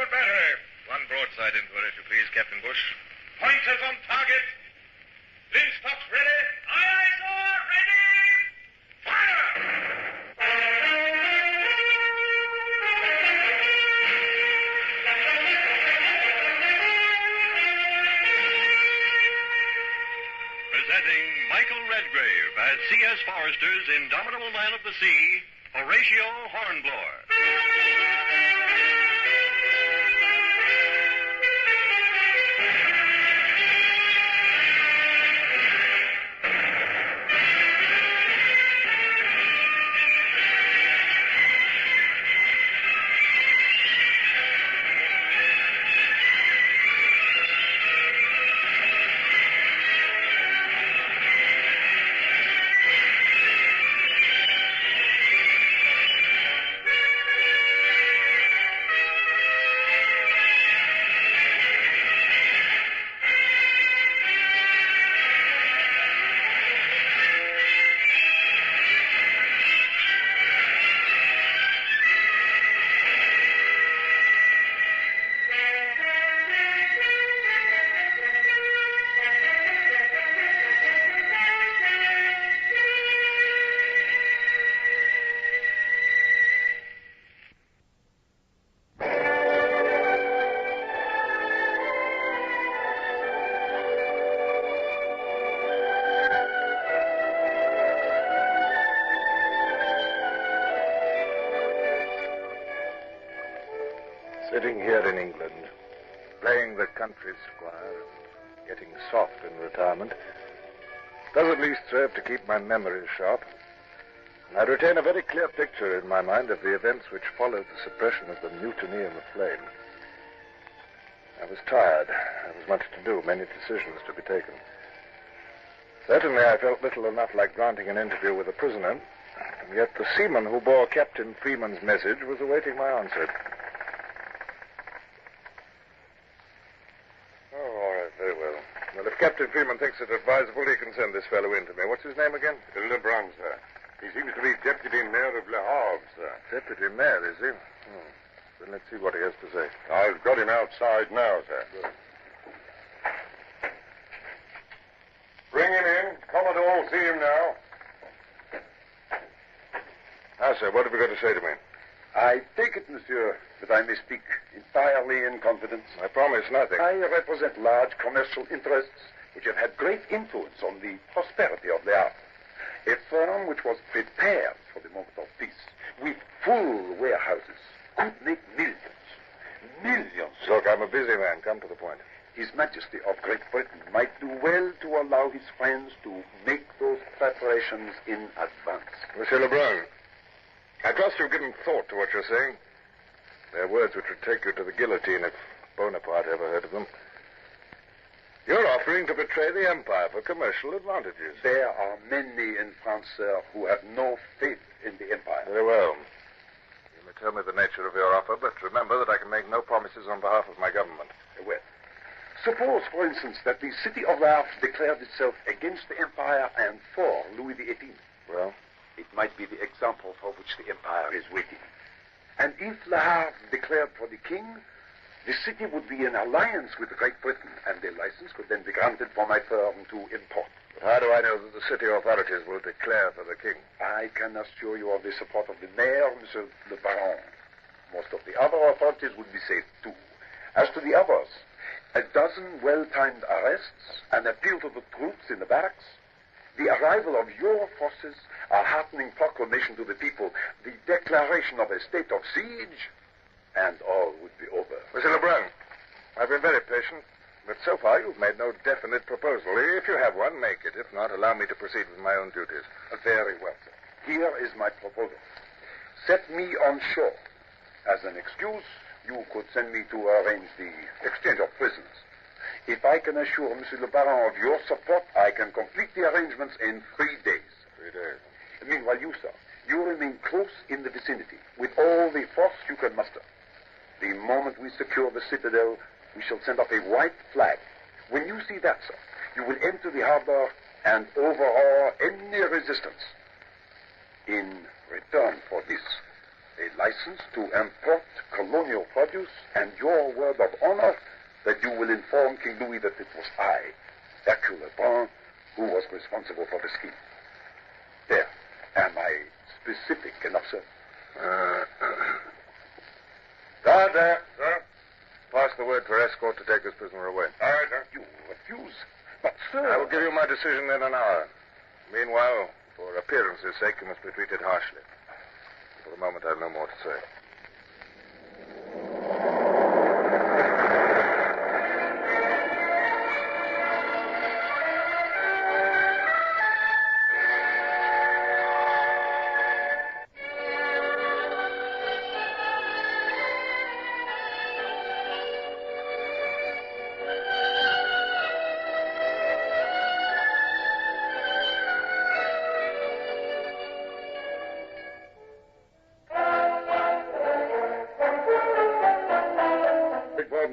starboard battery. One broadside into it, if you please, Captain Bush. Pointers on target. Linstocks ready. Aye, aye, sir. Ready. Fire! Presenting Michael Redgrave as C.S. Forrester's indomitable man of the sea, Horatio Hornblower. Sitting here in England, playing the country squire and getting soft in retirement, does at least serve to keep my memory sharp. And I retain a very clear picture in my mind of the events which followed the suppression of the mutiny in the Flame. I was tired. There was much to do, many decisions to be taken. Certainly I felt little enough like granting an interview with a prisoner, and yet the seaman who bore Captain Freeman's message was awaiting my answer. Well, if Captain Freeman thinks it advisable, he can send this fellow in to me. What's his name again? Lebrun, sir. He seems to be Deputy Mayor of Le Havre, sir. Deputy Mayor, is he? Then let's see what he has to say. I've got him outside now, sir. Good. Bring him in. Commodore will see him now. Now, sir, what have you got to say to me? I take it, monsieur, that I may speak entirely in confidence. I promise nothing. I represent large commercial interests which have had great influence on the prosperity of Le Havre. A firm which was prepared for the moment of peace, with full warehouses, could make millions. Millions. Look, I'm a busy man. Come to the point. His Majesty of Great Britain might do well to allow his friends to make those preparations in advance. Monsieur Lebrun, I trust you've given thought to what you're saying. They're words which would take you to the guillotine if Bonaparte ever heard of them. You're offering to betray the Empire for commercial advantages. There are many in France, sir, who have no faith in the Empire. Very well. You may tell me the nature of your offer, but remember that I can make no promises on behalf of my government. Well, suppose, for instance, that the city of Le Havre declared itself against the Empire and for Louis XVIII. Well? It might be the example for which the Empire is waiting. And if Le Havre declared for the king, the city would be in alliance with Great Britain, and a license could then be granted for my firm to import. But how do I know that the city authorities will declare for the king? I can assure you of the support of the mayor, Monsieur le Baron. Most of the other authorities would be safe, too. As to the others, a dozen well-timed arrests, an appeal to the troops in the barracks, the arrival of your forces, a heartening proclamation to the people, the declaration of a state of siege, and all would be over. Monsieur Lebrun, I've been very patient, but so far you've made no definite proposal. If you have one, make it. If not, allow me to proceed with my own duties. Very well, sir. Here is my proposal. Set me on shore. As an excuse, you could send me to arrange the exchange of prisoners. If I can assure Monsieur le Baron of your support, I can complete the arrangements in 3 days. 3 days. Meanwhile, you, sir, you remain close in the vicinity, with all the force you can muster. The moment we secure the citadel, we shall send off a white flag. When you see that, sir, you will enter the harbor and overawe any resistance. In return for this, a license license to import colonial produce and your word of honor that you will inform King Louis that it was I, Hercule Lebrun, who was responsible for the scheme. There. Am I specific enough, sir? Guard there. Sir? Pass the word for escort to take this prisoner away. All right, sir. You refuse? But, sir... I will give you my decision in an hour. Meanwhile, for appearance's sake, you must be treated harshly. For the moment, I have no more to say.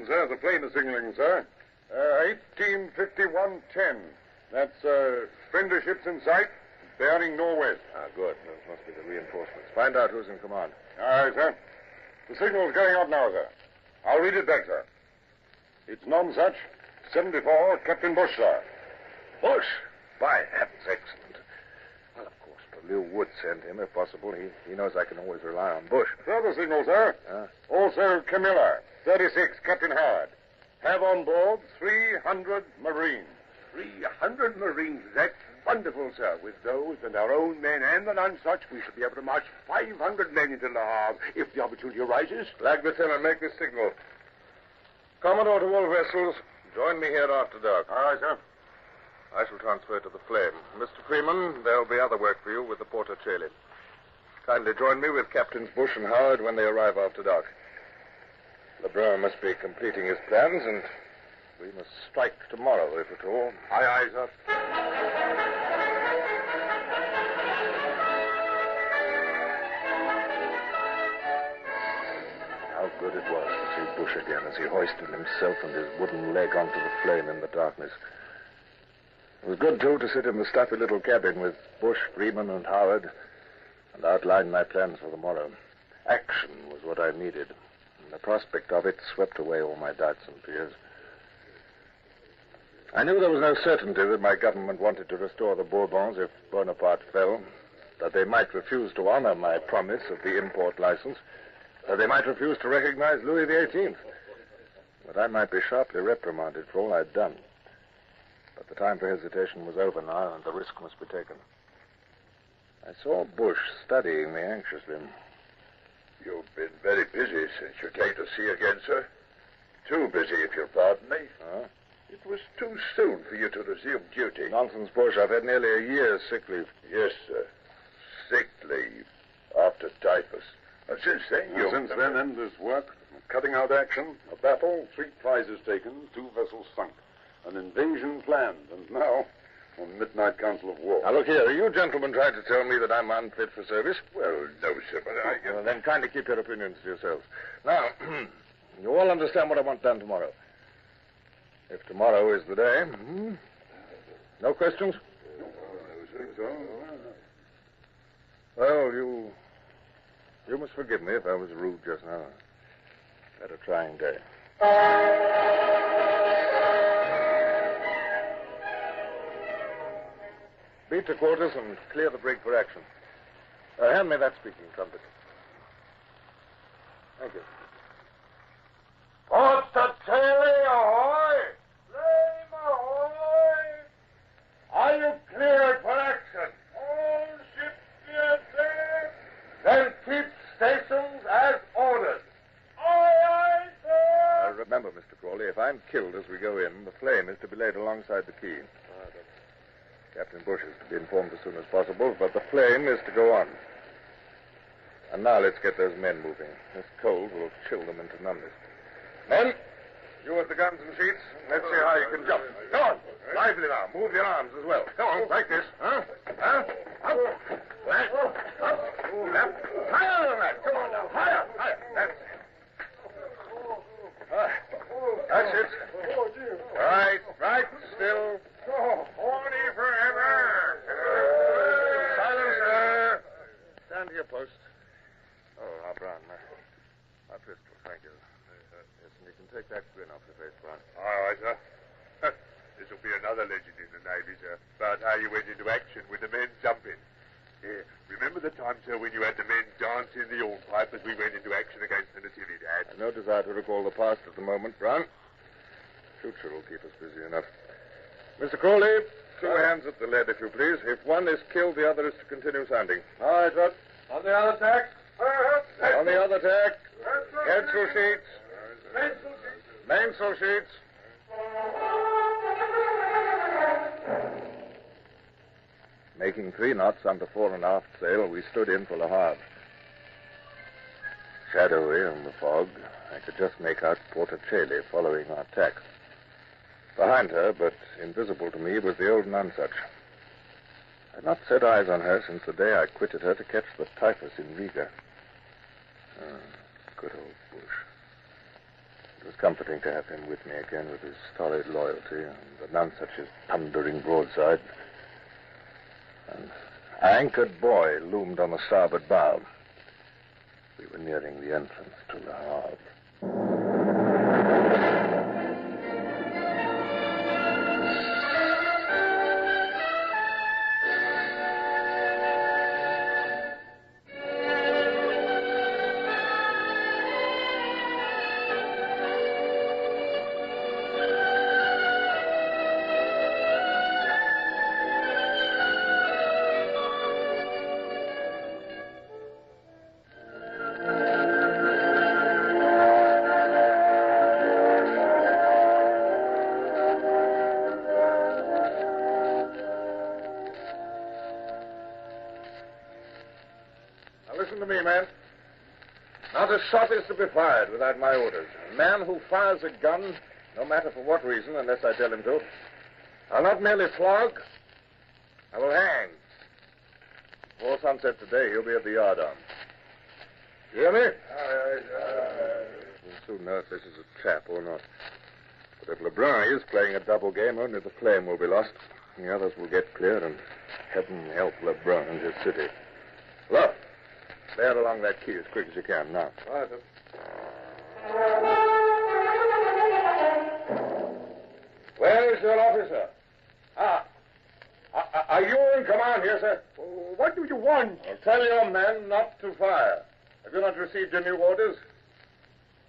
Sir, the plane is signaling, sir. 1851-10. That's friendly ships in sight, bearing northwest. Good. Those must be the reinforcements. Find out who's in command. All right, sir. The signal's going out now, sir. I'll read it back, sir. It's Nonsuch, 74, Captain Bush, sir. Bush? By heavens, excellent. Well, of course, Bellew would send him if possible. He knows I can always rely on Bush. Further signal, sir. Also Camilla, 36, Captain Howard. Have on board 300 Marines. 300 Marines. That's wonderful, sir. With those and our own men and the Nonsuch, we should be able to march 500 men into Le Havre if the opportunity arises. Flag lieutenant, make the signal. Commodore to all vessels, join me here after dark. All right, sir. I shall transfer to the Flame. Mr. Freeman, there'll be other work for you with the Porter Chailey. Kindly join me with Captains Bush and Howard when they arrive after dark. Lebrun must be completing his plans, and we must strike tomorrow, if at all. Aye, aye, sir. How good it was to see Bush again as he hoisted himself and his wooden leg onto the Flame in the darkness. It was good, too, to sit in the stuffy little cabin with Bush, Freeman, and Howard and outline my plans for the morrow. Action was what I needed. The prospect of it swept away all my doubts and fears. I knew there was no certainty that my government wanted to restore the Bourbons if Bonaparte fell, that they might refuse to honor my promise of the import license, that they might refuse to recognize Louis XVIII, that I might be sharply reprimanded for all I'd done. But the time for hesitation was over now, and the risk must be taken. I saw Bush studying me anxiously. You've been very busy since you came to sea again, sir. Too busy, if you'll pardon me. Huh? It was too soon for you to resume duty. Nonsense, Bush. I've had nearly a year's sick leave. Yes, sir. Sick leave. After typhus. And since then, you... Since then, endless work. Cutting out action. A battle. 3 prizes taken. 2 vessels sunk. An invasion planned. And now, on midnight council of war. Now, look here. Are you gentlemen trying to tell me that I'm unfit for service? Well, no, sir, but I... Well, then kindly keep your opinions to yourselves. Now, you all understand what I want done tomorrow. If tomorrow is the day. No questions? Well, you must forgive me if I was rude just now. Had a trying day. Beat to quarters and clear the brig for action. Hand me that speaking trumpet. Thank you. Porter Chailey, ahoy! Flame, ahoy! Are you cleared for action? All ships cleared, sir. Then keep stations as ordered. Aye, aye, sir. Remember, Mr. Crawley, if I'm killed as we go in, the Flame is to be laid alongside the quay. Captain Bush is to be informed as soon as possible, but the Flame is to go on. And now let's get those men moving. This cold will chill them into numbness. Men, you at the guns and sheets. Let's see how you can jump. Come on. Lively now. Move your arms as well. Come on, like this. Huh? Up. Back. Up. Left. Higher than that. Come on now. Higher. That's it. That's it. Right. Still. 40 forever. Silence, sir. Stand to your post. Oh, Brown. My pistol, thank you. Yes, and you can take that grin off your face, Brown. All right, sir. This will be another legend in the Navy, sir, about how you went into action with the men jumping. Yeah, remember the time, sir, when you had the men dance in the hornpipe as we went into action against the Natividad? I have no desire to recall the past at the moment, Brown. Future will keep us busy enough. Mr. Crowley, 2 hands at the lead, if you please. If one is killed, the other is to continue sounding. All right, sir. On the other tack. On the other tack. Headsail sheets. Mainsail sheets. Making 3 knots under fore and aft sail, we stood in for Le Havre. Shadowy in the fog, I could just make out Porticelli following our tack. Behind her, but invisible to me, was the old Nonsuch. I had not set eyes on her since the day I quitted her to catch the typhus in Riga. Good old Bush. It was comforting to have him with me again with his stolid loyalty and the Nonsuch's thundering broadside. An anchored buoy loomed on the starboard bow. We were nearing the entrance to Le Havre. Listen to me, man. Not a shot is to be fired without my orders. A man who fires a gun, no matter for what reason, unless I tell him to, I'll not merely flog, I will hang. Before sunset today, he'll be at the yardarm. You hear me? We'll soon know if this is a trap or not. But if Lebrun is playing a double game, only the flame will be lost. The others will get clear, and heaven help Lebrun and his city. Look. Bear along that key as quick as you can now. Right. Where is your officer? Are you in command here, sir? What do you want? I'll tell your men not to fire. Have you not received your new orders?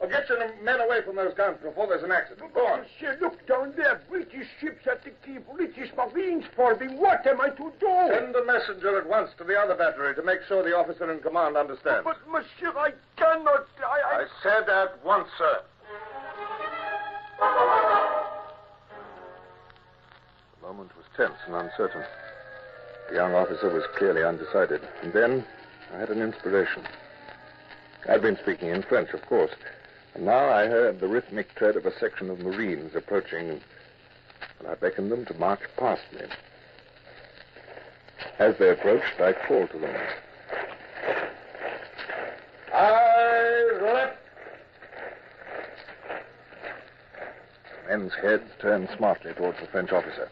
Well, get your men away from those guns before there's an accident. Go on. Monsieur, look down there. British ships at the quay. British Marines forming. What am I to do? Send a messenger at once to the other battery to make sure the officer in command understands. But, monsieur, I cannot. I said at once, sir. The moment was tense and uncertain. The young officer was clearly undecided. And then I had an inspiration. I'd been speaking in French, of course. And now I heard the rhythmic tread of a section of Marines approaching, and I beckoned them to march past me. As they approached, I called to them. Eyes left! The men's heads turned smartly towards the French officer.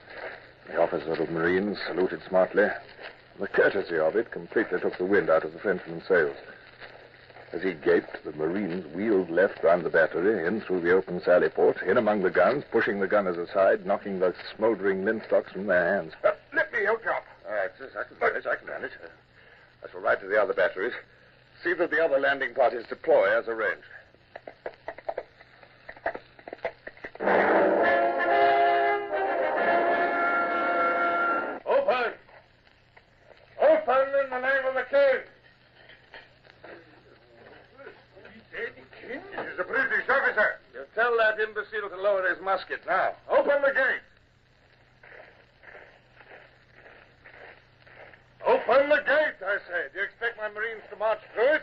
The officer of Marines saluted smartly. The courtesy of it completely took the wind out of the Frenchman's sails. As he gaped, the Marines wheeled left round the battery, in through the open sally port, in among the guns, pushing the gunners aside, knocking the smouldering linstocks from their hands. Let me help you up. All right, I can manage. I shall ride to the other batteries, see that the other landing parties deploy as arranged. Open! Open in the name of the king! He's a British officer. You tell that imbecile to lower his musket now. Open the gate! Open the gate, I say. Do you expect my Marines to march through it?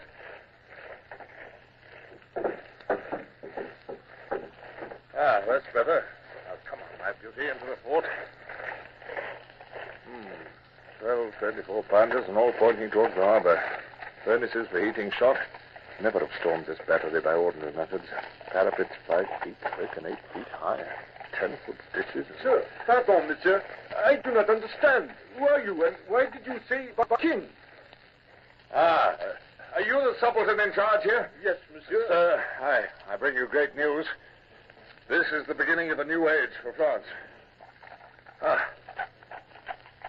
That's better. Now, come on, my beauty, into the fort. 12 24-pounders and all pointing towards the harbor. Furnaces for heating shot. Never have stormed this battery by ordinary methods. Parapets 5 feet thick and 8 feet high. 10-foot ditches. Sir, pardon, monsieur. I do not understand. Who are you and why did you say king? Are you the subaltern in charge here? Yes, monsieur. Sir, I bring you great news. This is the beginning of a new age for France.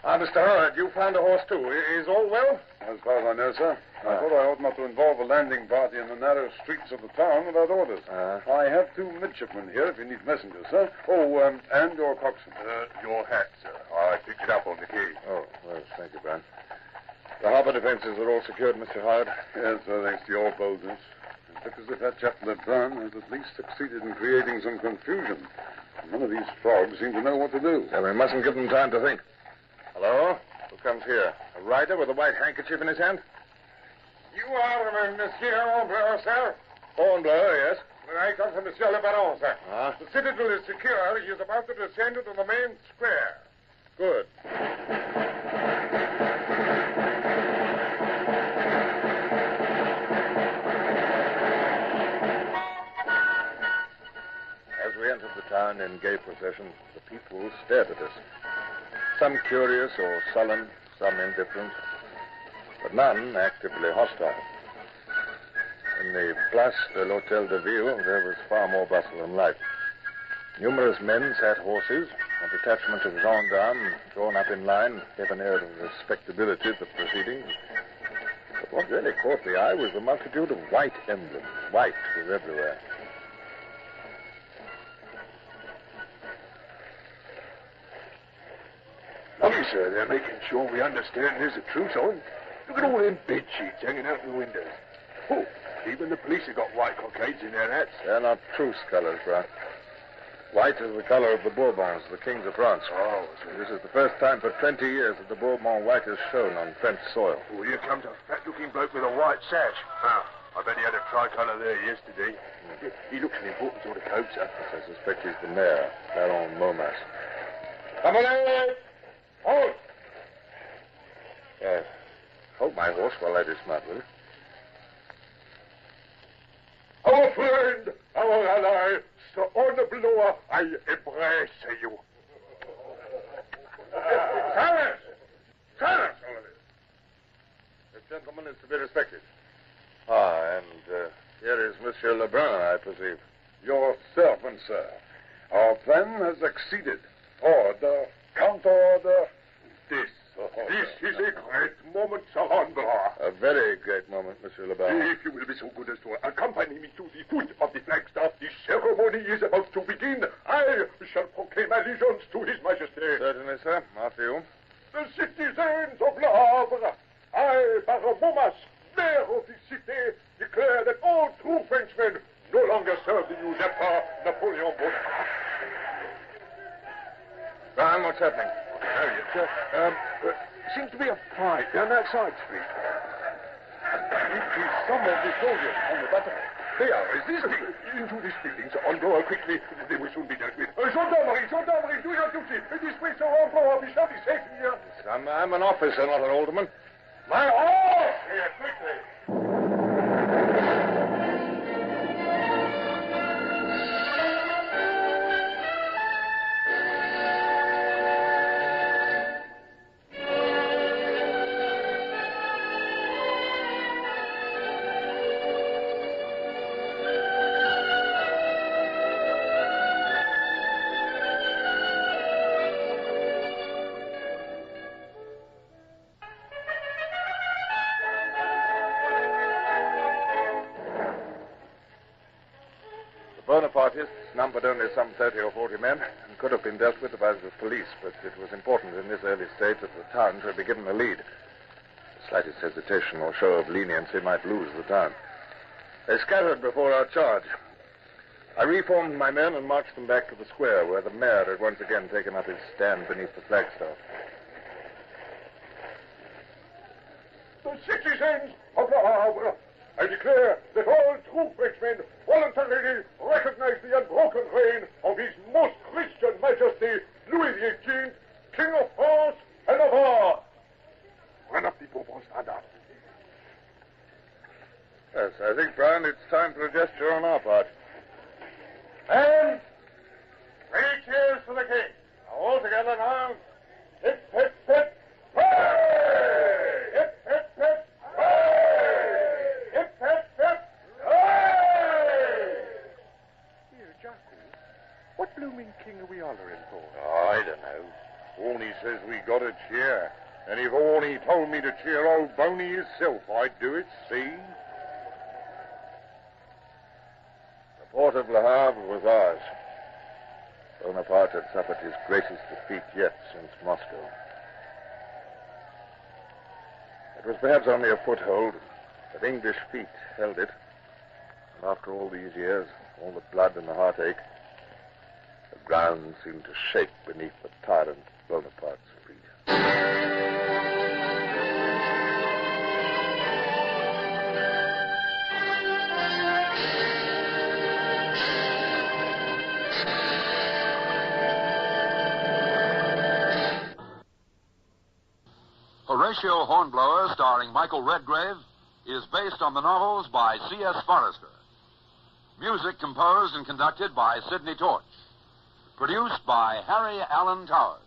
Mr. Howard, you found a horse, too. Is all well? As far as I know, sir. I thought I ought not to involve a landing party in the narrow streets of the town without orders. I have 2 midshipmen here if you need messengers, sir. Oh, and your coxswain. Your hat, sir. I picked it up on the quay. Oh, well, thank you, Brian. The harbor defenses are all secured, Mr. Howard. Yes, sir, thanks to your boldness. It looks as if that chap Lebrun has at least succeeded in creating some confusion. None of these frogs seem to know what to do. Yeah, we mustn't give them time to think. Hello? Who comes here? A rider with a white handkerchief in his hand? You are Monsieur Hornblower, sir? Hornblower, yes. Well, I come from Monsieur Le Baron, sir. Ah? The citadel is secure. He is about to descend into the main square. Good. As we entered the town in gay procession, the people stared at us. Some curious or sullen, some indifferent, but none actively hostile. In the Place de l'Hôtel de Ville, there was far more bustle and life. Numerous men sat horses. A detachment of gendarmes, drawn up in line, gave an air of respectability to the proceedings. But what really caught the eye was the multitude of white emblems. White was everywhere. Lovely, sir. They're making sure we understand there's a truce on. Look at all them bed sheets hanging out in the windows. Oh, even the police have got white cockades in their hats. They're not truce colors, Brian. White is the color of the Bourbons, the kings of France. Oh, sir. This is the first time for 20 years that the Bourbon white has shown on French soil. Oh, here comes a fat-looking bloke with a white sash. I bet he had a tricolour there yesterday. He looks an important sort of coat, sir. I suspect he's the mayor, Baron Momas. Come on, hold! Yes. Hold my horse while I dismount, will you? Our friend, our ally, Sir Hornblower, I embrace you. Silence! Silence, all of you. The gentleman is to be respected. And here is Monsieur Lebrun, I perceive. Your servant, sir. Our plan has succeeded. Order, counter-order. This is a great moment, Sir Hornblower. A very great moment, Monsieur Lebrun. If you will be so good as to accompany me to the foot of the flagstaff, the ceremony is about to begin. I shall proclaim allegiance to His Majesty. Certainly, sir. After you. The citizens of Le Havre, I, Baron Momas, mayor of the city, declare that all true Frenchmen no longer serve the usurper Napoleon Bonaparte. Brian, what's happening? Seems to be a fight down that side street. It is some of the soldiers on the battle. They are resisting. Into this building, Sir Hornblower, quickly. They will soon be dealt with. Gendarmerie, do your duty. This way, Sir Hornblower, we shall be safe here. I'm an officer, not an alderman. My horse! Here, quickly. Bonapartists numbered only some 30 or 40 men and could have been dealt with by the police, but it was important in this early stage that the town should be given the lead. The slightest hesitation or show of leniency might lose the town. They scattered before our charge. I reformed my men and marched them back to the square, where the mayor had once again taken up his stand beneath the flagstaff. The citizens of Le Havre, I declare that all true Frenchmen voluntarily recognize the unbroken reign of His Most Christian Majesty, Louis XVIII, King of France and of all. Run up the Bourbon standard. Yes, I think, Brian, it's time for a gesture on our part. And 3 cheers for the King. Now, all together now. Hip, hip, hip, hooray! Hip, hip, hip, hooray! says we got to cheer. And if Orny told me to cheer old Boney himself, I'd do it, see? The port of Le Havre was ours. Bonaparte had suffered his greatest defeat yet since Moscow. It was perhaps only a foothold, but English feet held it. And after all these years, all the blood and the heartache, the ground seemed to shake beneath the tyrant Bonaparte's feet. Horatio Hornblower, starring Michael Redgrave, is based on the novels by C.S. Forrester. Music composed and conducted by Sidney Torch. Produced by Harry Allen Towers.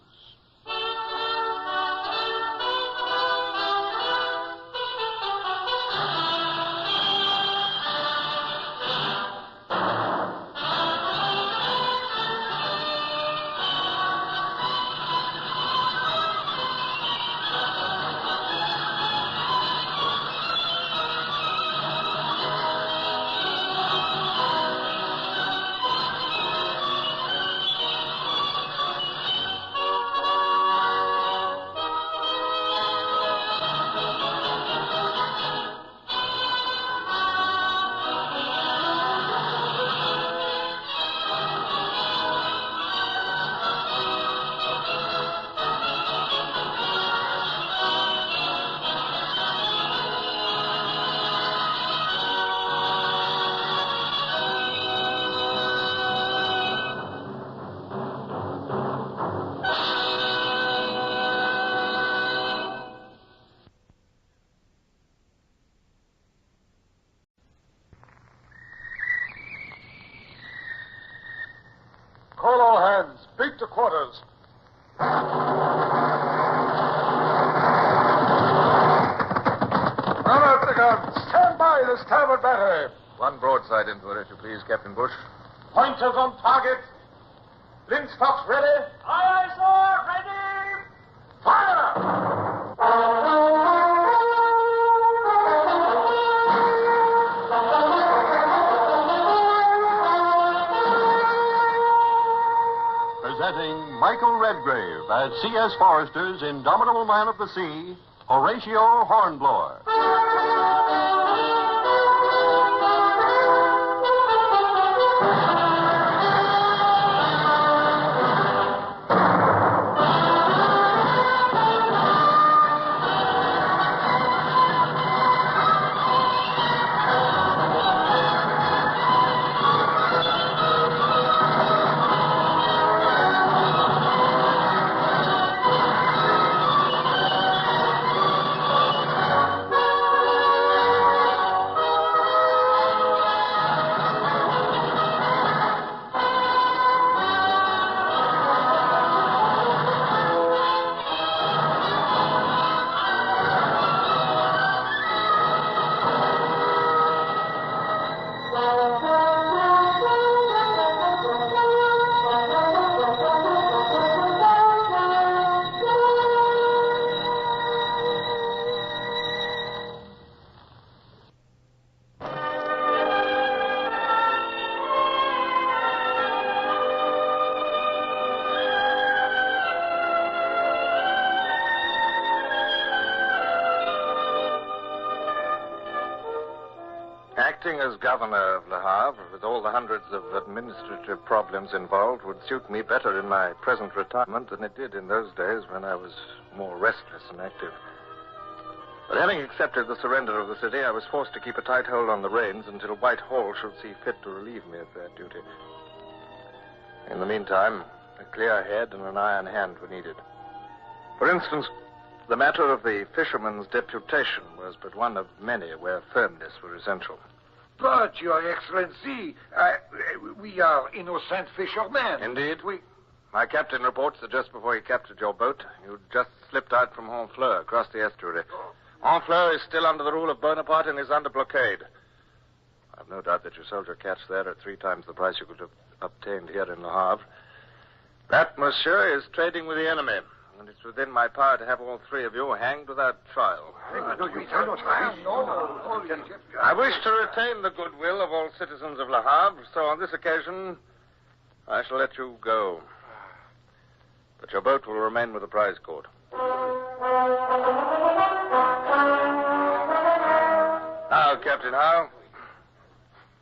Call all hands. Beat to quarters. Run out the guns. Stand by the starboard battery. One broadside into it, if you please, Captain Bush. Pointers on target. Linstocks ready. Aye, aye, sir. Ready. Fire! Presenting Michael Redgrave as C.S. Forrester's indomitable man of the sea, Horatio Hornblower. Acting as governor of Le Havre, with all the hundreds of administrative problems involved, would suit me better in my present retirement than it did in those days when I was more restless and active. But having accepted the surrender of the city, I was forced to keep a tight hold on the reins until Whitehall should see fit to relieve me of that duty. In the meantime, a clear head and an iron hand were needed. For instance, the matter of the fisherman's deputation was but one of many where firmness was essential. But, Your Excellency, we are innocent fishermen. Indeed? My captain reports that just before he captured your boat, you just slipped out from Honfleur across the estuary. Honfleur is still under the rule of Bonaparte and is under blockade. I've no doubt that you sold your catch there at 3 times the price you could have obtained here in Le Havre. That, monsieur, is trading with the enemy. And it's within my power to have all three of you hanged without trial. I wish to retain the goodwill of all citizens of Le Havre, so on this occasion, I shall let you go. But your boat will remain with the prize court. Now, Captain Howe,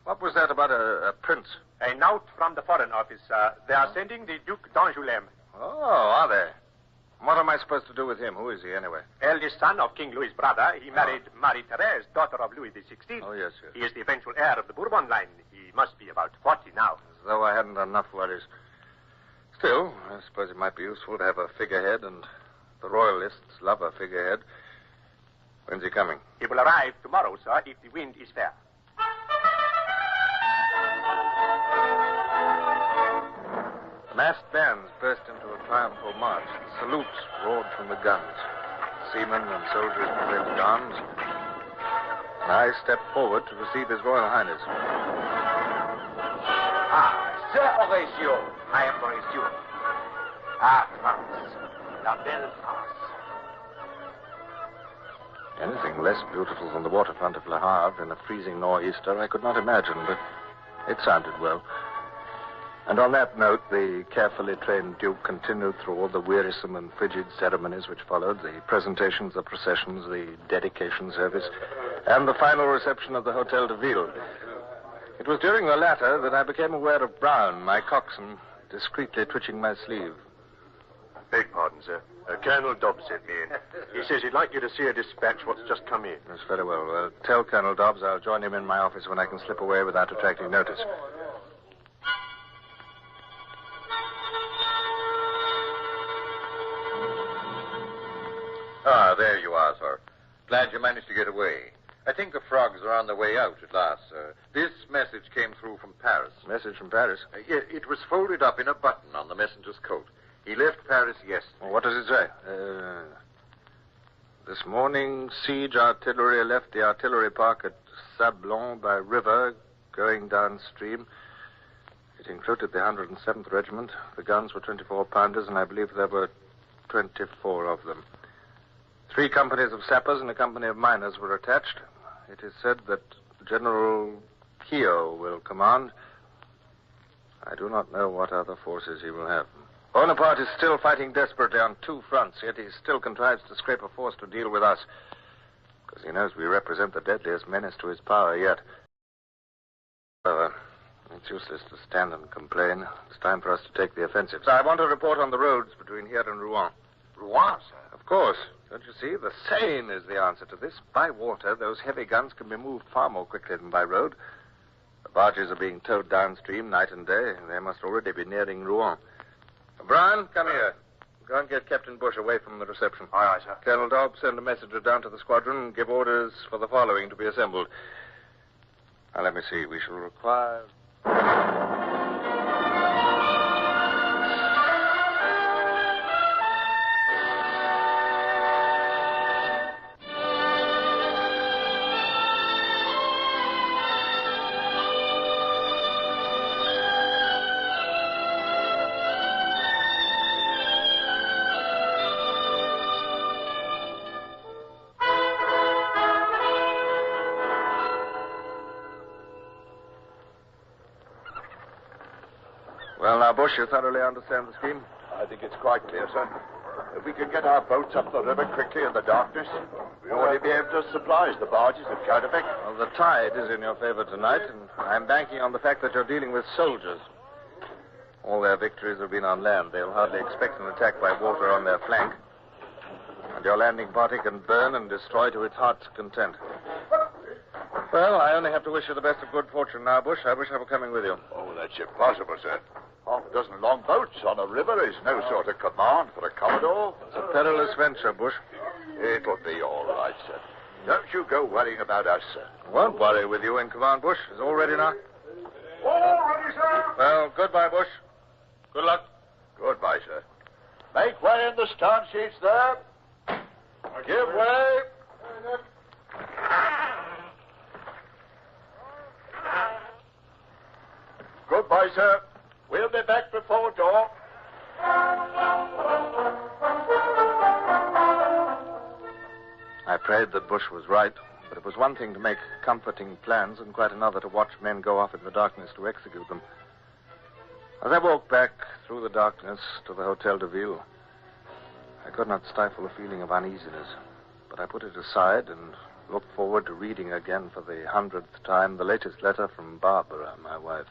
what was that about a prince? A note from the Foreign Office. They are sending the Duc d'Angoulême. Oh, are they? What am I supposed to do with him? Who is he, anyway? Eldest son of King Louis's brother. He married Marie-Thérèse, daughter of Louis XVI. Oh, yes. He is the eventual heir of the Bourbon line. He must be about 40 now. As though I hadn't enough worries. Still, I suppose it might be useful to have a figurehead, and the royalists love a figurehead. When's he coming? He will arrive tomorrow, sir, if the wind is fair. The massed bands burst into a triumphal march. Salutes roared from the guns. Seamen and soldiers presented arms. And I stepped forward to receive His Royal Highness. Sir Horatio, I am very soon. France, la belle France. Anything less beautiful than the waterfront of Le Havre in a freezing nor'easter I could not imagine, but it sounded well. And on that note, the carefully trained Duke continued through all the wearisome and frigid ceremonies which followed, the presentations, the processions, the dedication service, and the final reception of the Hôtel de Ville. It was during the latter that I became aware of Brown, my coxswain, discreetly twitching my sleeve. Beg pardon, sir. Colonel Dobbs sent me in. He says he'd like you to see a dispatch what's just come in. That's very well. Tell Colonel Dobbs I'll join him in my office when I can slip away without attracting notice. Ah, there you are, sir. Glad you managed to get away. I think the frogs are on their way out at last, sir. This message came through from Paris. Message from Paris? It was folded up in a button on the messenger's coat. He left Paris yesterday. Well, what does it say? This morning, siege artillery left the artillery park at Sablon by river, going downstream. It included the 107th Regiment. The guns were 24-pounders, and I believe there were 24 of them. 3 companies of sappers and a company of miners were attached. It is said that General Keogh will command. I do not know what other forces he will have. Bonaparte is still fighting desperately on 2 fronts, yet he still contrives to scrape a force to deal with us, because he knows we represent the deadliest menace to his power yet. However, it's useless to stand and complain. It's time for us to take the offensive. So I want to report on the roads between here and Rouen. Rouen, sir? Of course. Don't you see? The Seine is the answer to this. By water, those heavy guns can be moved far more quickly than by road. The barges are being towed downstream night and day. They must already be nearing Rouen. Brown, come here. Go and get Captain Bush away from the reception. Aye, aye, sir. Colonel Dobbs, send a messenger down to the squadron and give orders for the following to be assembled. Now, let me see. We shall require... Well, now, Bush, you thoroughly understand the scheme? I think it's quite clear, sir. If we could get our boats up the river quickly in the darkness, we ought to be able to supply the barges at Coudevec. Well, the tide is in your favor tonight, and I'm banking on the fact that you're dealing with soldiers. All their victories have been on land. They'll hardly expect an attack by water on their flank. And your landing party can burn and destroy to its heart's content. Well, I only have to wish you the best of good fortune now, Bush. I wish I were coming with you. Oh, that's impossible, sir. Half a dozen longboats on a river is no sort of command for a commodore. It's a perilous venture, Bush. It'll be all right, sir. Don't you go worrying about us, sir. Won't worry with you in command, Bush. Is all ready now? All ready, sir. Well, goodbye, Bush. Good luck. Goodbye, sir. Make way in the stern sheets there. Give way. Goodbye, sir. We'll be back before dawn. prayed that Bush was right, but it was one thing to make comforting plans and quite another to watch men go off in the darkness to execute them. As I walked back through the darkness to the Hotel de Ville, I could not stifle a feeling of uneasiness, but I put it aside and looked forward to reading again for the 100th time the latest letter from Barbara, my wife.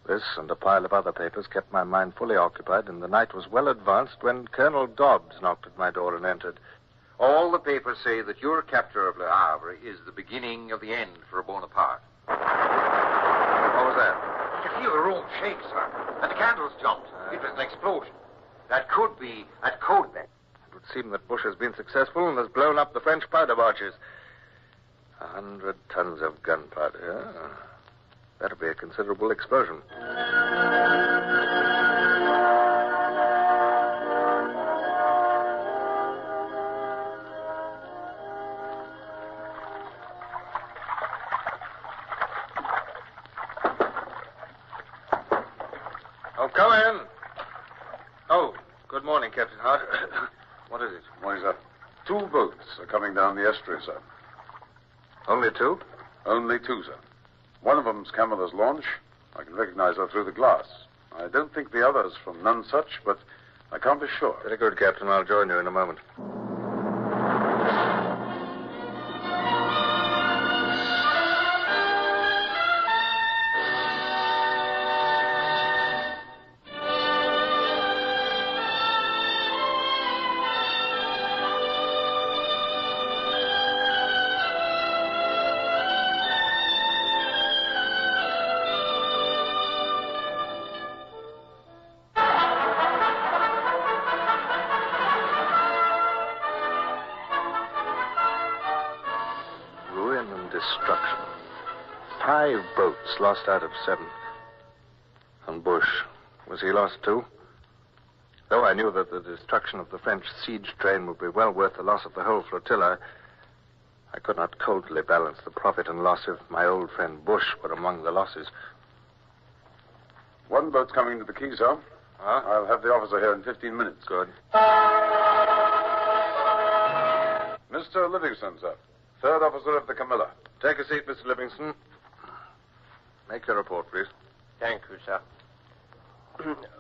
This and a pile of other papers kept my mind fully occupied, and the night was well advanced when Colonel Dobbs knocked at my door and entered. All the papers say that your capture of Le Havre is the beginning of the end for Bonaparte. What was that? You could feel the room shake, sir, and the candles jumped. It was an explosion. That could be at Codebecq. It would seem that Bush has been successful and has blown up the French powder barges. 100 tons of gunpowder. Yeah. That'll be a considerable explosion. Oh, come in. Oh, good morning, Captain Hart. What is it? Morning, sir. 2 boats are coming down the estuary, sir. Only 2? Only 2, sir. One of them's Camilla's launch. I can recognize her through the glass. I don't think the other's from Nonsuch, but I can't be sure. Very good, Captain. I'll join you in a moment. Destruction. 5 boats lost out of 7. And Bush, was he lost too? Though I knew that the destruction of the French siege train would be well worth the loss of the whole flotilla, I could not coldly balance the profit and loss if my old friend Bush were among the losses. 1 boat's coming to the quay, sir. Huh? I'll have the officer here in 15 minutes. Good. Mr. Livingston, sir. 3rd officer of the Camilla. Take a seat, Mr. Livingston. Make your report, please. Thank you, sir.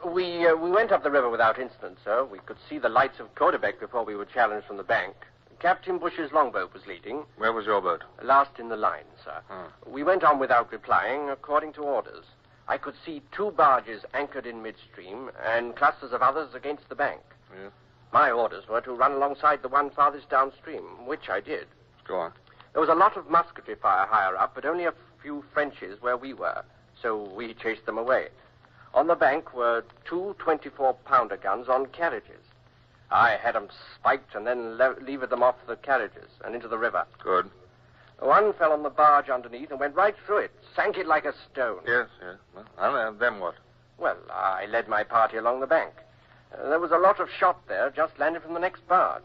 We went up the river without incident, sir. We could see the lights of Codebecq before we were challenged from the bank. Captain Bush's longboat was leading. Where was your boat? Last in the line, sir. We went on without replying, according to orders. I could see 2 barges anchored in midstream and clusters of others against the bank. Yes. My orders were to run alongside the one farthest downstream, which I did. Go on. There was a lot of musketry fire higher up, but only a few Frenchies where we were, so we chased them away. On the bank were 2 24-pounder guns on carriages. I had them spiked and then levered them off the carriages and into the river. Good. One fell on the barge underneath and went right through it, sank it like a stone. Yes. Well, and then what? Well, I led my party along the bank. There was a lot of shot there, just landed from the next barge.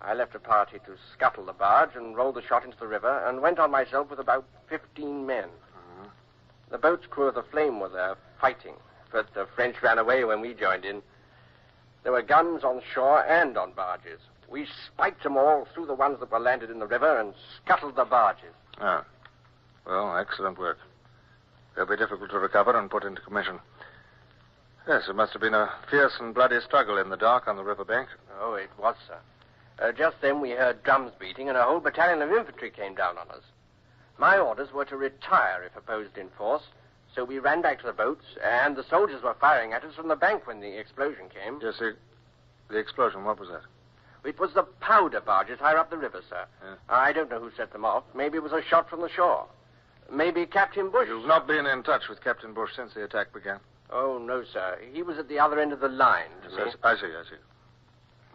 I left a party to scuttle the barge and roll the shot into the river and went on myself with about 15 men. Mm-hmm. The boat's crew of the Flame were there fighting, but the French ran away when we joined in. There were guns on shore and on barges. We spiked them all through the ones that were landed in the river and scuttled the barges. Ah. Well, excellent work. They'll be difficult to recover and put into commission. Yes, it must have been a fierce and bloody struggle in the dark on the riverbank. Oh, it was, sir. Just then we heard drums beating and a whole battalion of infantry came down on us. My orders were to retire if opposed in force, so we ran back to the boats, and the soldiers were firing at us from the bank when the explosion came. Yes, the explosion, what was that? It was the powder barges higher up the river, sir. Yeah. I don't know who set them off. Maybe it was a shot from the shore. Maybe Captain Bush... You've not been in touch with Captain Bush since the attack began? Oh, no, sir. He was at the other end of the line. Yes, I see.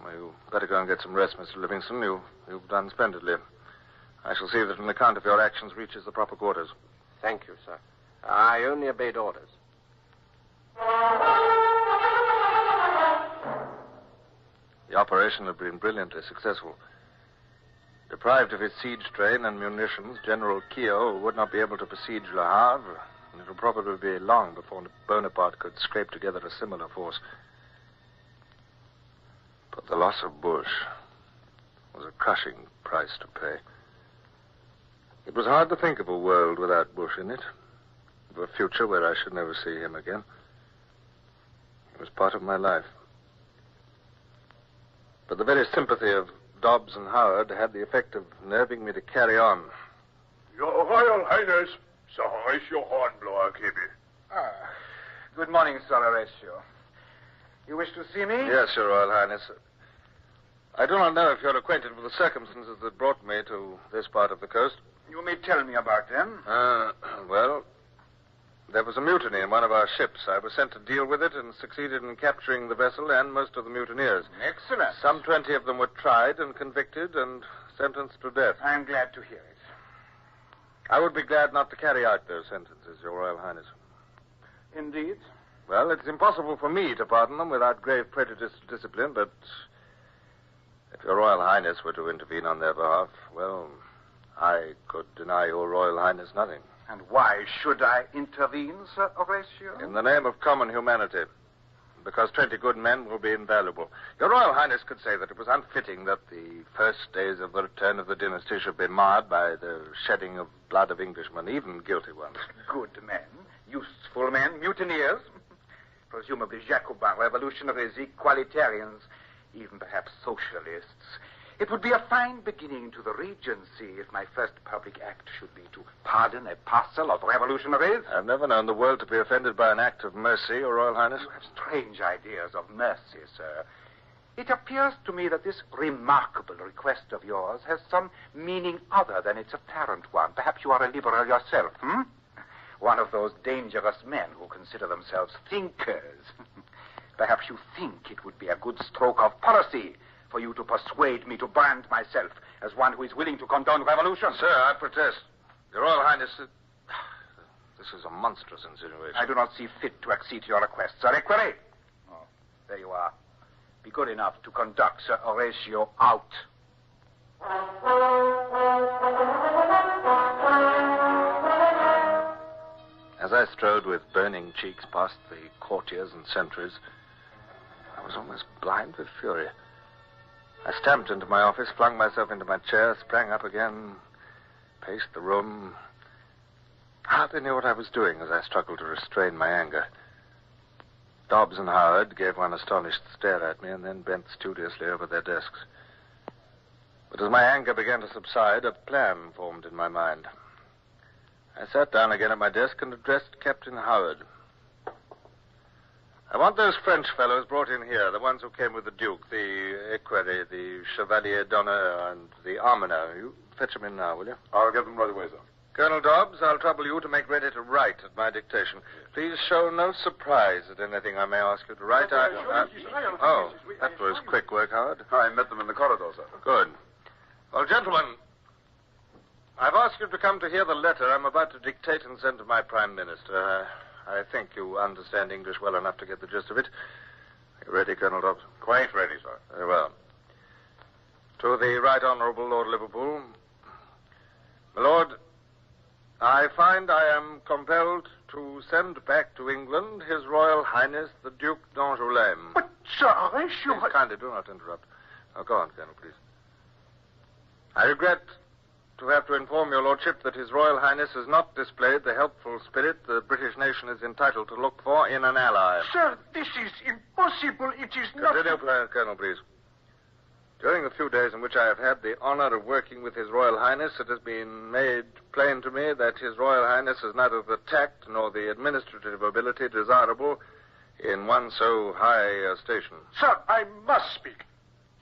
Well, you better go and get some rest, Mr. Livingston. You've done splendidly. I shall see that an account of your actions reaches the proper quarters. Thank you, sir. I only obeyed orders. The operation had been brilliantly successful. Deprived of his siege train and munitions, General Keogh would not be able to besiege Le Havre, and it would probably be long before Bonaparte could scrape together a similar force. But the loss of Bush was a crushing price to pay. It was hard to think of a world without Bush in it, of a future where I should never see him again. It was part of my life. But the very sympathy of Dobbs and Howard had the effect of nerving me to carry on. Your Royal Highness, Sir Horatio Hornblower, KB. Good morning, Sir Horatio. You wish to see me? Yes, Your Royal Highness. I do not know if you're acquainted with the circumstances that brought me to this part of the coast. You may tell me about them. Well, there was a mutiny in one of our ships. I was sent to deal with it and succeeded in capturing the vessel and most of the mutineers. Excellent. Some 20 of them were tried and convicted and sentenced to death. I'm glad to hear it. I would be glad not to carry out those sentences, Your Royal Highness. Indeed? Well, it's impossible for me to pardon them without grave prejudice to discipline, but if Your Royal Highness were to intervene on their behalf, well, I could deny Your Royal Highness nothing. And why should I intervene, Sir Horatio? In the name of common humanity. Because 20 good men will be invaluable. Your Royal Highness could say that it was unfitting that the first days of the return of the dynasty should be marred by the shedding of blood of Englishmen, even guilty ones. Good men, useful men, mutineers, presumably Jacobin revolutionaries, equalitarians, even perhaps socialists. It would be a fine beginning to the Regency if my first public act should be to pardon a parcel of revolutionaries. I've never known the world to be offended by an act of mercy, Your Royal Highness. You have strange ideas of mercy, sir. It appears to me that this remarkable request of yours has some meaning other than its apparent one. Perhaps you are a liberal yourself, One of those dangerous men who consider themselves thinkers. Perhaps you think it would be a good stroke of policy for you to persuade me to brand myself as one who is willing to condone revolution. Sir, I protest. Your Royal Highness, this is a monstrous insinuation. I do not see fit to accede to your request, Sir Equerry. Oh, there you are. Be good enough to conduct Sir Horatio out. As I strode with burning cheeks past the courtiers and sentries, I was almost blind with fury. I stamped into my office, flung myself into my chair, sprang up again, paced the room. I hardly knew what I was doing as I struggled to restrain my anger. Dobbs and Howard gave one astonished stare at me and then bent studiously over their desks. But as my anger began to subside, a plan formed in my mind. I sat down again at my desk and addressed Captain Howard. I want those French fellows brought in here, the ones who came with the Duke, the Equerry, the Chevalier d'Honneur, and the Almoner. You fetch them in now, will you? I'll get them right away, sir. Colonel Dobbs, I'll trouble you to make ready to write at my dictation. Please show no surprise at anything I may ask you to write. That was quick work, Howard. I met them in the corridor, sir. Good. Well, gentlemen, I've asked you to come to hear the letter I'm about to dictate and send to my Prime Minister. I think you understand English well enough to get the gist of it. Are you ready, Colonel Dobbs? Quite ready, sir. Very well. To the Right Honourable Lord Liverpool. My Lord, I find I am compelled to send back to England His Royal Highness the Duke d'Angoulême. But, Sir Horatio... Please, kindly, do not interrupt. Now, go on, Colonel, please. I regret to have to inform your lordship that His Royal Highness has not displayed the helpful spirit the British nation is entitled to look for in an ally. Sir, this is impossible. It is not... Continue, Colonel, please. During the few days in which I have had the honor of working with His Royal Highness, it has been made plain to me that His Royal Highness has neither the tact nor the administrative ability desirable in one so high a station. Sir, I must speak.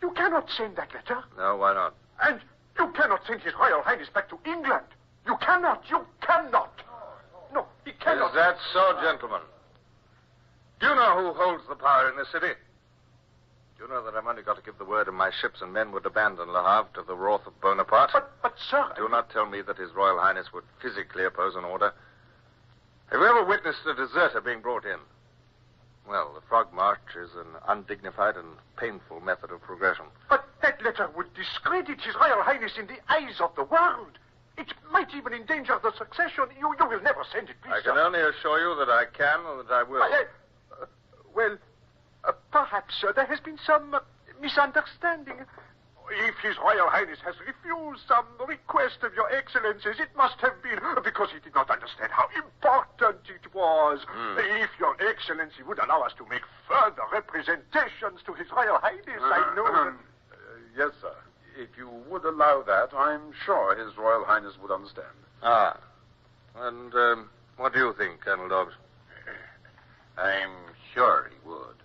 You cannot send that letter. No, why not? And you cannot send His Royal Highness back to England. You cannot. You cannot. No, he cannot. Is that so, gentlemen? Do you know who holds the power in this city? Do you know that I've only got to give the word and my ships and men would abandon Le Havre to the wrath of Bonaparte? But, sir... Do not tell me that His Royal Highness would physically oppose an order. Have you ever witnessed a deserter being brought in? Well, the Frog March is an undignified and painful method of progression. But that letter would discredit His Royal Highness in the eyes of the world. It might even endanger the succession. You will never send it, please, I can only assure you that I can or that I will. Perhaps, sir, there has been some misunderstanding. If His Royal Highness has refused some request of your excellencies, it must have been because he did not understand how important it was. If your excellency would allow us to make further representations to His Royal Highness, I know that... Yes, sir. If you would allow that, I'm sure His Royal Highness would understand. Ah. And what do you think, Colonel Dobbs? I'm sure he would.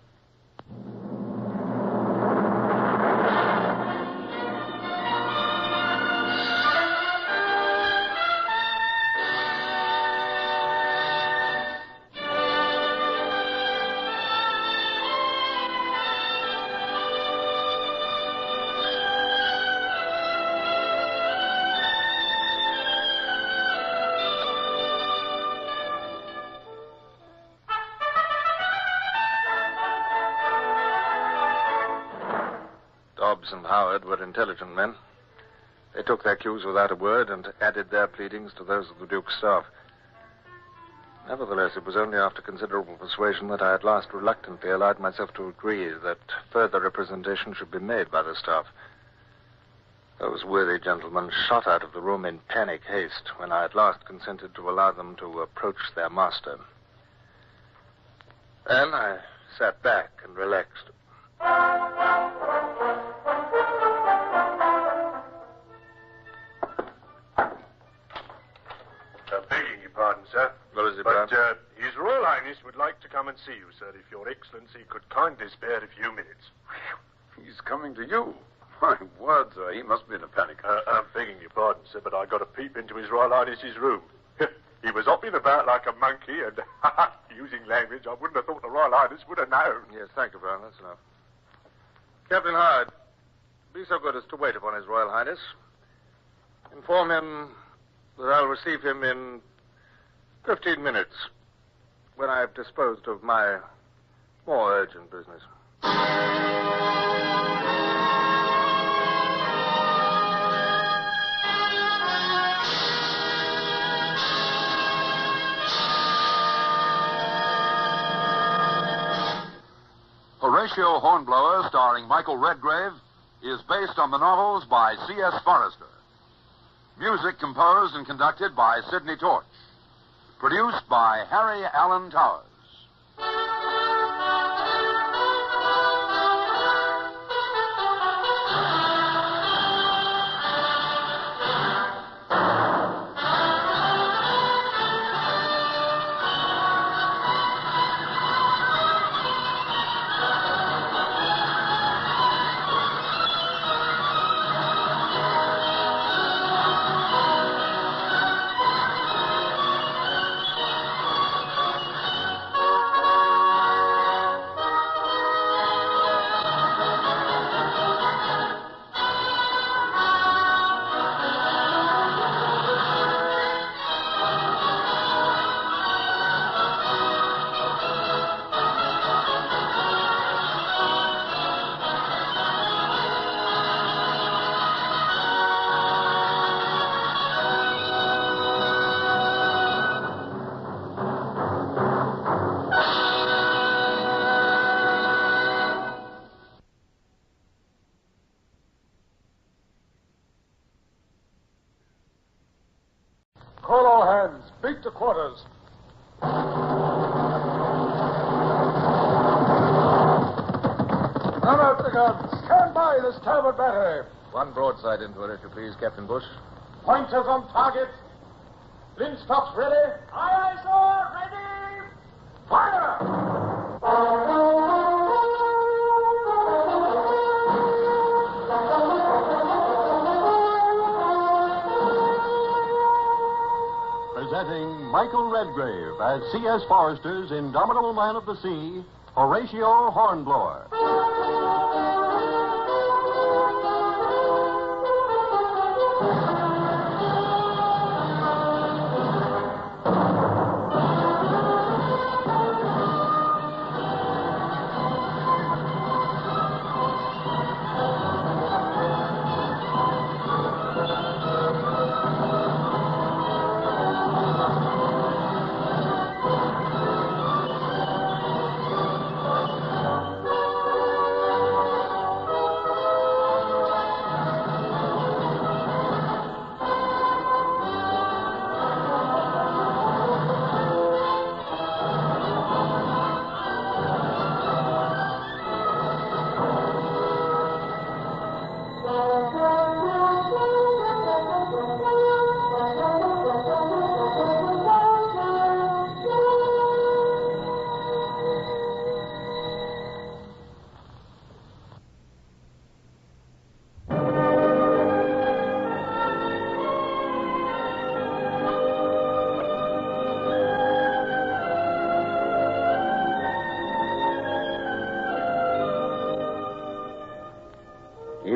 Dobbs and Howard were intelligent men. They took their cues without a word and added their pleadings to those of the Duke's staff. Nevertheless, it was only after considerable persuasion that I at last reluctantly allowed myself to agree that further representation should be made by the staff. Those worthy gentlemen shot out of the room in panic haste when I at last consented to allow them to approach their master. Then I sat back and relaxed. Begging your pardon, sir. What is it, But Brown? His Royal Highness would like to come and see you, sir, if your excellency could kindly spare a few minutes. He's coming to you. My word, sir, he must be in a panic. I'm begging your pardon, sir, but I got a peep into His Royal Highness's room. He was hopping about like a monkey and using language I wouldn't have thought the Royal Highness would have known. Yes, thank you, Brown. That's enough. Captain Howard, be so good as to wait upon His Royal Highness. Inform him that I'll receive him in 15 minutes when I've disposed of my more urgent business. Horatio Hornblower, starring Michael Redgrave, is based on the novels by C.S. Forrester. Music composed and conducted by Sidney Torch. Produced by Harry Allen Towers. Call all hands. Beat to quarters. Run out the guns. Stand by the starboard battery. One broadside into it, if you please, Captain Bush. Pointers on target. Linstops ready. Aye, aye, sir. Ready. Fire! Presenting Michael Redgrave as C.S. Forrester's indomitable man of the sea, Horatio Hornblower.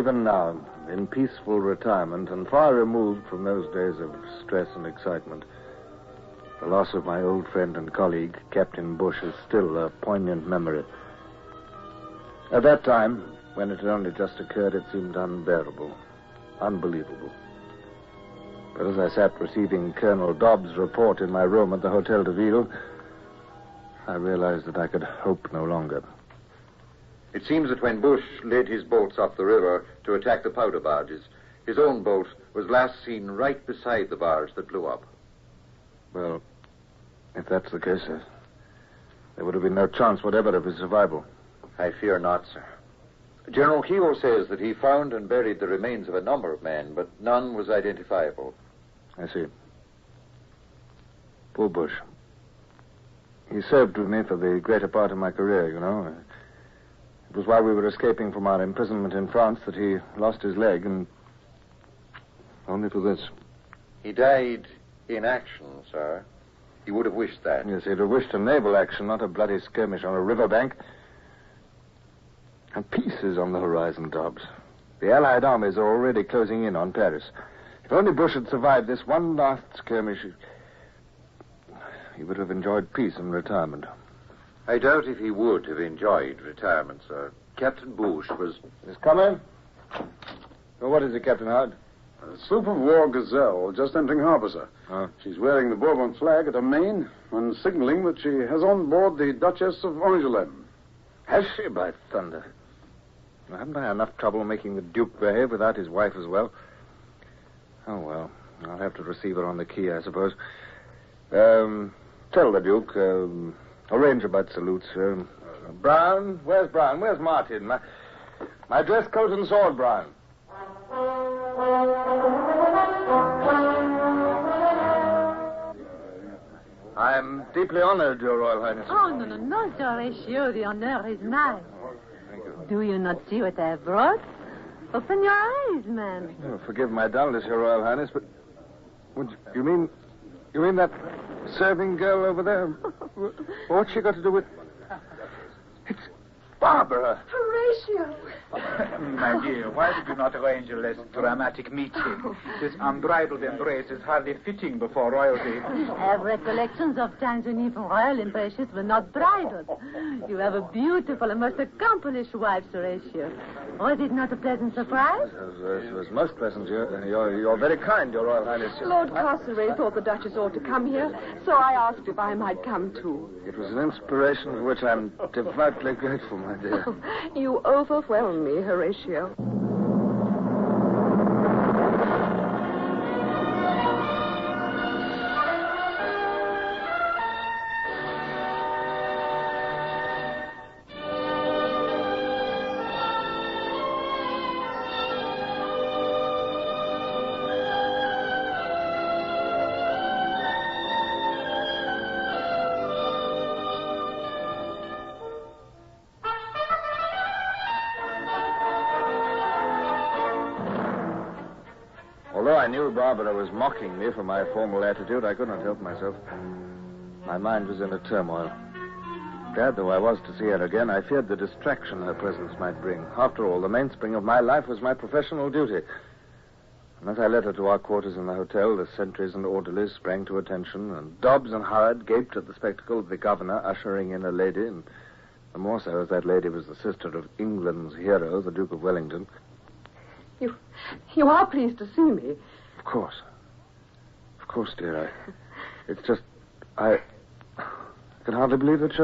even now, in peaceful retirement and far removed from those days of stress and excitement, the loss of my old friend and colleague, Captain Bush, is still a poignant memory. At that time, when it had only just occurred, it seemed unbearable, unbelievable. But as I sat receiving Colonel Dobbs' report in my room at the Hotel de Ville, I realized that I could hope no longer. It seems that when Bush led his boats up the river to attack the powder barges, his own boat was last seen right beside the barge that blew up. Well, if that's the case, there would have been no chance whatever of his survival. I fear not, sir. General Keogh says that he found and buried the remains of a number of men, but none was identifiable. I see. Poor Bush. He served with me for the greater part of my career, you know. It was while we were escaping from our imprisonment in France that he lost his leg, and only for this. He died in action, sir. He would have wished that. Yes, he'd have wished a naval action, not a bloody skirmish on a riverbank. And peace is on the horizon, Dobbs. The Allied armies are already closing in on Paris. If only Bush had survived this one last skirmish, he would have enjoyed peace and retirement. I doubt if he would have enjoyed retirement, sir. Captain Bush was... Is coming? Well, what is it, Captain Howard? A sloop of war Gazelle just entering harbor, sir. Oh. She's wearing the Bourbon flag at her main and signaling that she has on board the Duchess of Angoulême. Has she, by thunder? Well, haven't I enough trouble making the Duke behave without his wife as well? Oh, well, I'll have to receive her on the quay, I suppose. Tell the Duke, arrange about salutes. Brown? Where's Brown? Where's Martin? My dress coat and sword, Brown. I'm deeply honored, Your Royal Highness. Oh, no, Sir Horatio. The honor is mine. Thank you. Do you not see what I have brought? Open your eyes, man. Oh, forgive my dullness, Your Royal Highness, but you mean that serving girl over there? What's she got to do with... It's Barbara. Horatio. My dear, why did you not arrange a less dramatic meeting? This unbridled embrace is hardly fitting before royalty. I have recollections of times when even royal embraces were not bridled. You have a beautiful and most accomplished wife, Horatio. Was it not a pleasant surprise? It was most pleasant. You're very kind, Your Royal Highness. Lord Castlereagh thought the Duchess ought to come here, so I asked if I might come too. It was an inspiration for which I'm devoutly grateful, my dear. You overwhelm me, Horatio. Although I knew Barbara was mocking me for my formal attitude, I could not help myself. My mind was in a turmoil. Glad though I was to see her again, I feared the distraction her presence might bring. After all, the mainspring of my life was my professional duty. And as I led her to our quarters in the hotel, the sentries and orderlies sprang to attention, and Dobbs and Howard gaped at the spectacle of the governor ushering in a lady, and the more so as that lady was the sister of England's hero, the Duke of Wellington. You are pleased to see me. Of course. Of course, dear. It's just... I can hardly believe that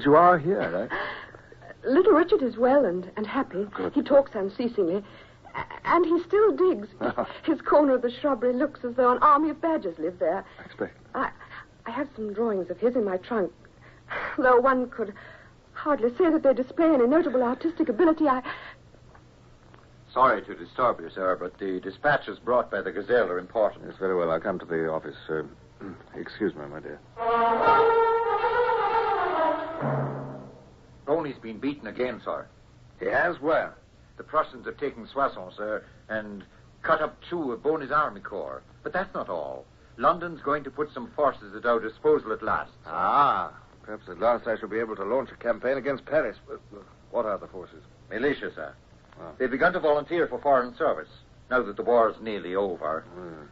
you are here. Little Richard is well and happy. Good. He talks unceasingly. And he still digs. His corner of the shrubbery looks as though an army of badgers lived there. I expect. I have some drawings of his in my trunk. Though one could hardly say that they display any notable artistic ability, Sorry to disturb you, sir, but the dispatches brought by the Gazelle are important. Yes, very well. I'll come to the office. Excuse me, my dear. Boney's been beaten again, sir. He has? Where? The Prussians have taken Soissons, sir, and cut up 2 of Boney's army corps. But that's not all. London's going to put some forces at our disposal at last. Ah, perhaps at last I shall be able to launch a campaign against Paris. But what are the forces? Militia, sir. Oh. They've begun to volunteer for foreign service, now that the war's nearly over.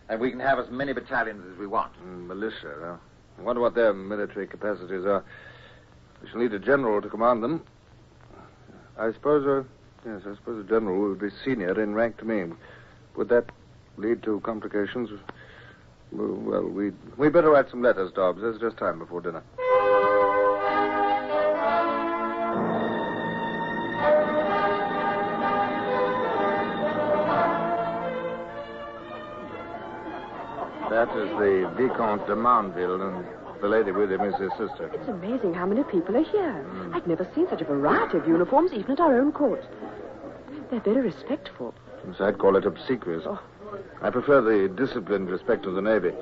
And we can have as many battalions as we want. Militia, huh? I wonder what their military capacities are. We shall need a general to command them. I suppose a general would be senior in rank to me. Would that lead to complications? Well, we'd better write some letters, Dobbs. There's just time before dinner. That is the Vicomte de Manville, and the lady with him is his sister. It's amazing how many people are here. I've never seen such a variety of uniforms, even at our own court. They're very respectful. Yes, I'd call it obsequious. Oh. I prefer the disciplined respect of the Navy.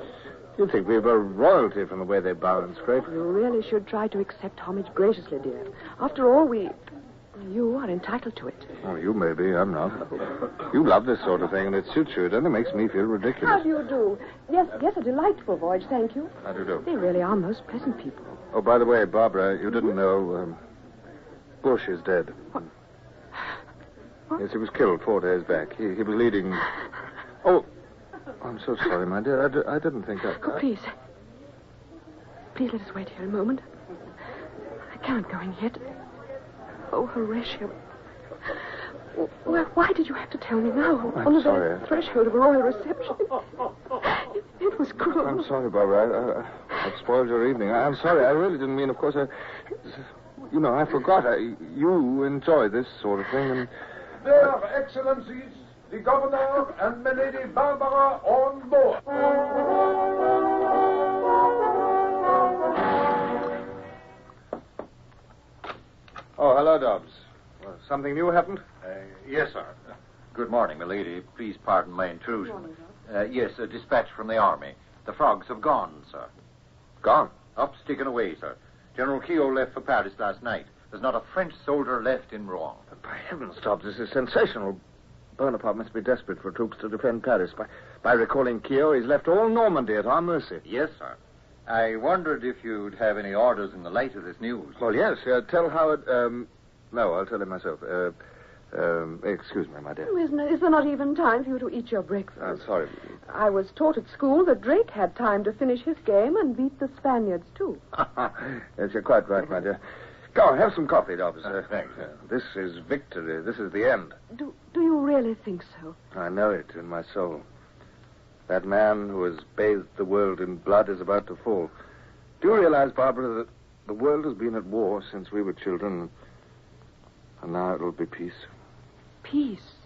You'd think we were royalty from the way they bow and scrape. You really should try to accept homage graciously, dear. After all, you are entitled to it. Oh, you may be. I'm not. You love this sort of thing, and it suits you. It only makes me feel ridiculous. How do you do? Yes, a delightful voyage, thank you. How do you do? They really are most pleasant people. Oh, by the way, Barbara, you didn't know Bush is dead. What? Yes, he was killed 4 days back. He was leading... Oh, I'm so sorry, my dear. I didn't think that... Oh, please. Please let us wait here a moment. I can't go in yet. Oh, Horatio. Well, why did you have to tell me now? I'm sorry. The threshold of a royal reception. It was cruel. I'm sorry, Barbara. I've spoiled your evening. I'm sorry. I really didn't mean, of course, I forgot. You enjoy this sort of thing, and... Their Excellencies, the Governor and Milady Barbara on board. Oh, hello, Dobbs. Well, something new happened? Yes, sir. Good morning, milady. Please pardon my intrusion. Yes, a dispatch from the army. The frogs have gone, sir. Gone? Up, sticking away, sir. General Keogh left for Paris last night. There's not a French soldier left in Rouen. But by heavens, Dobbs, this is sensational. Bonaparte must be desperate for troops to defend Paris. By recalling Keogh, he's left all Normandy at our mercy. Yes, sir. I wondered if you'd have any orders in the light of this news. Well, yes. Tell Howard... No, I'll tell him myself. Excuse me, my dear. Oh, is there not even time for you to eat your breakfast? I'm sorry. I was taught at school that Drake had time to finish his game and beat the Spaniards, too. Yes, you're quite right, my dear. Go on, have some coffee, Dobbs. Thanks. This is victory. This is the end. Do you really think so? I know it in my soul. That man who has bathed the world in blood is about to fall. Do you realize, Barbara, that the world has been at war since we were children, and now it'll be peace? Peace?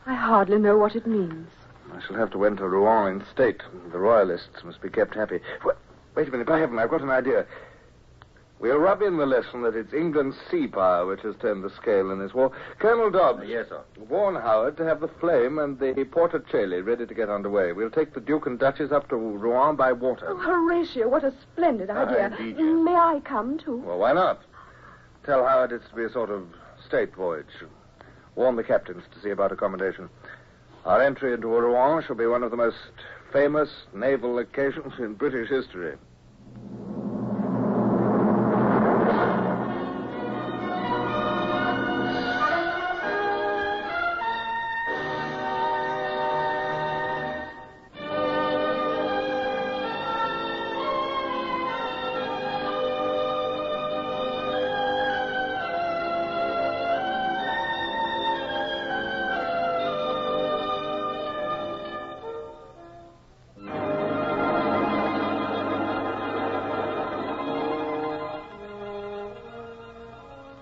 I hardly know what it means. I shall have to enter Rouen in state. The royalists must be kept happy. Wait a minute, by heaven, I've got an idea. We'll rub in the lesson that it's England's sea power which has turned the scale in this war. Colonel Dobbs. Yes, sir. Warn Howard to have the Flame and the Portacelli ready to get underway. We'll take the Duke and Duchess up to Rouen by water. Oh, Horatio, what a splendid idea. Indeed, yes. May I come, too? Well, why not? Tell Howard it's to be a sort of state voyage. Warn the captains to see about accommodation. Our entry into Rouen shall be one of the most famous naval occasions in British history.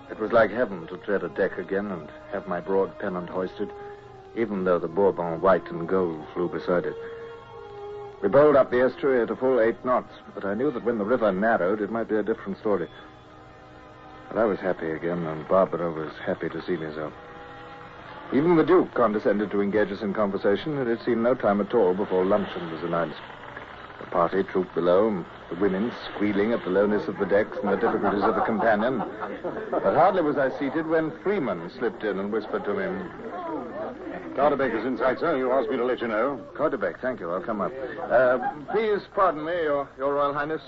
It was like heaven to tread a deck again and have my broad pennant hoisted, even though the Bourbon white and gold flew beside it. We bowled up the estuary at a full 8 knots, but I knew that when the river narrowed, it might be a different story. But I was happy again, and Barbara was happy to see me so. Even the Duke condescended to engage us in conversation, and it seemed no time at all before luncheon was announced. The party trooped below, the women squealing at the lowness of the decks and the difficulties of the companion. But hardly was I seated when Freeman slipped in and whispered to me. Carterbeck is inside, sir. You asked me to let you know. Carterbeck, thank you. I'll come up. Please pardon me, Your Royal Highness.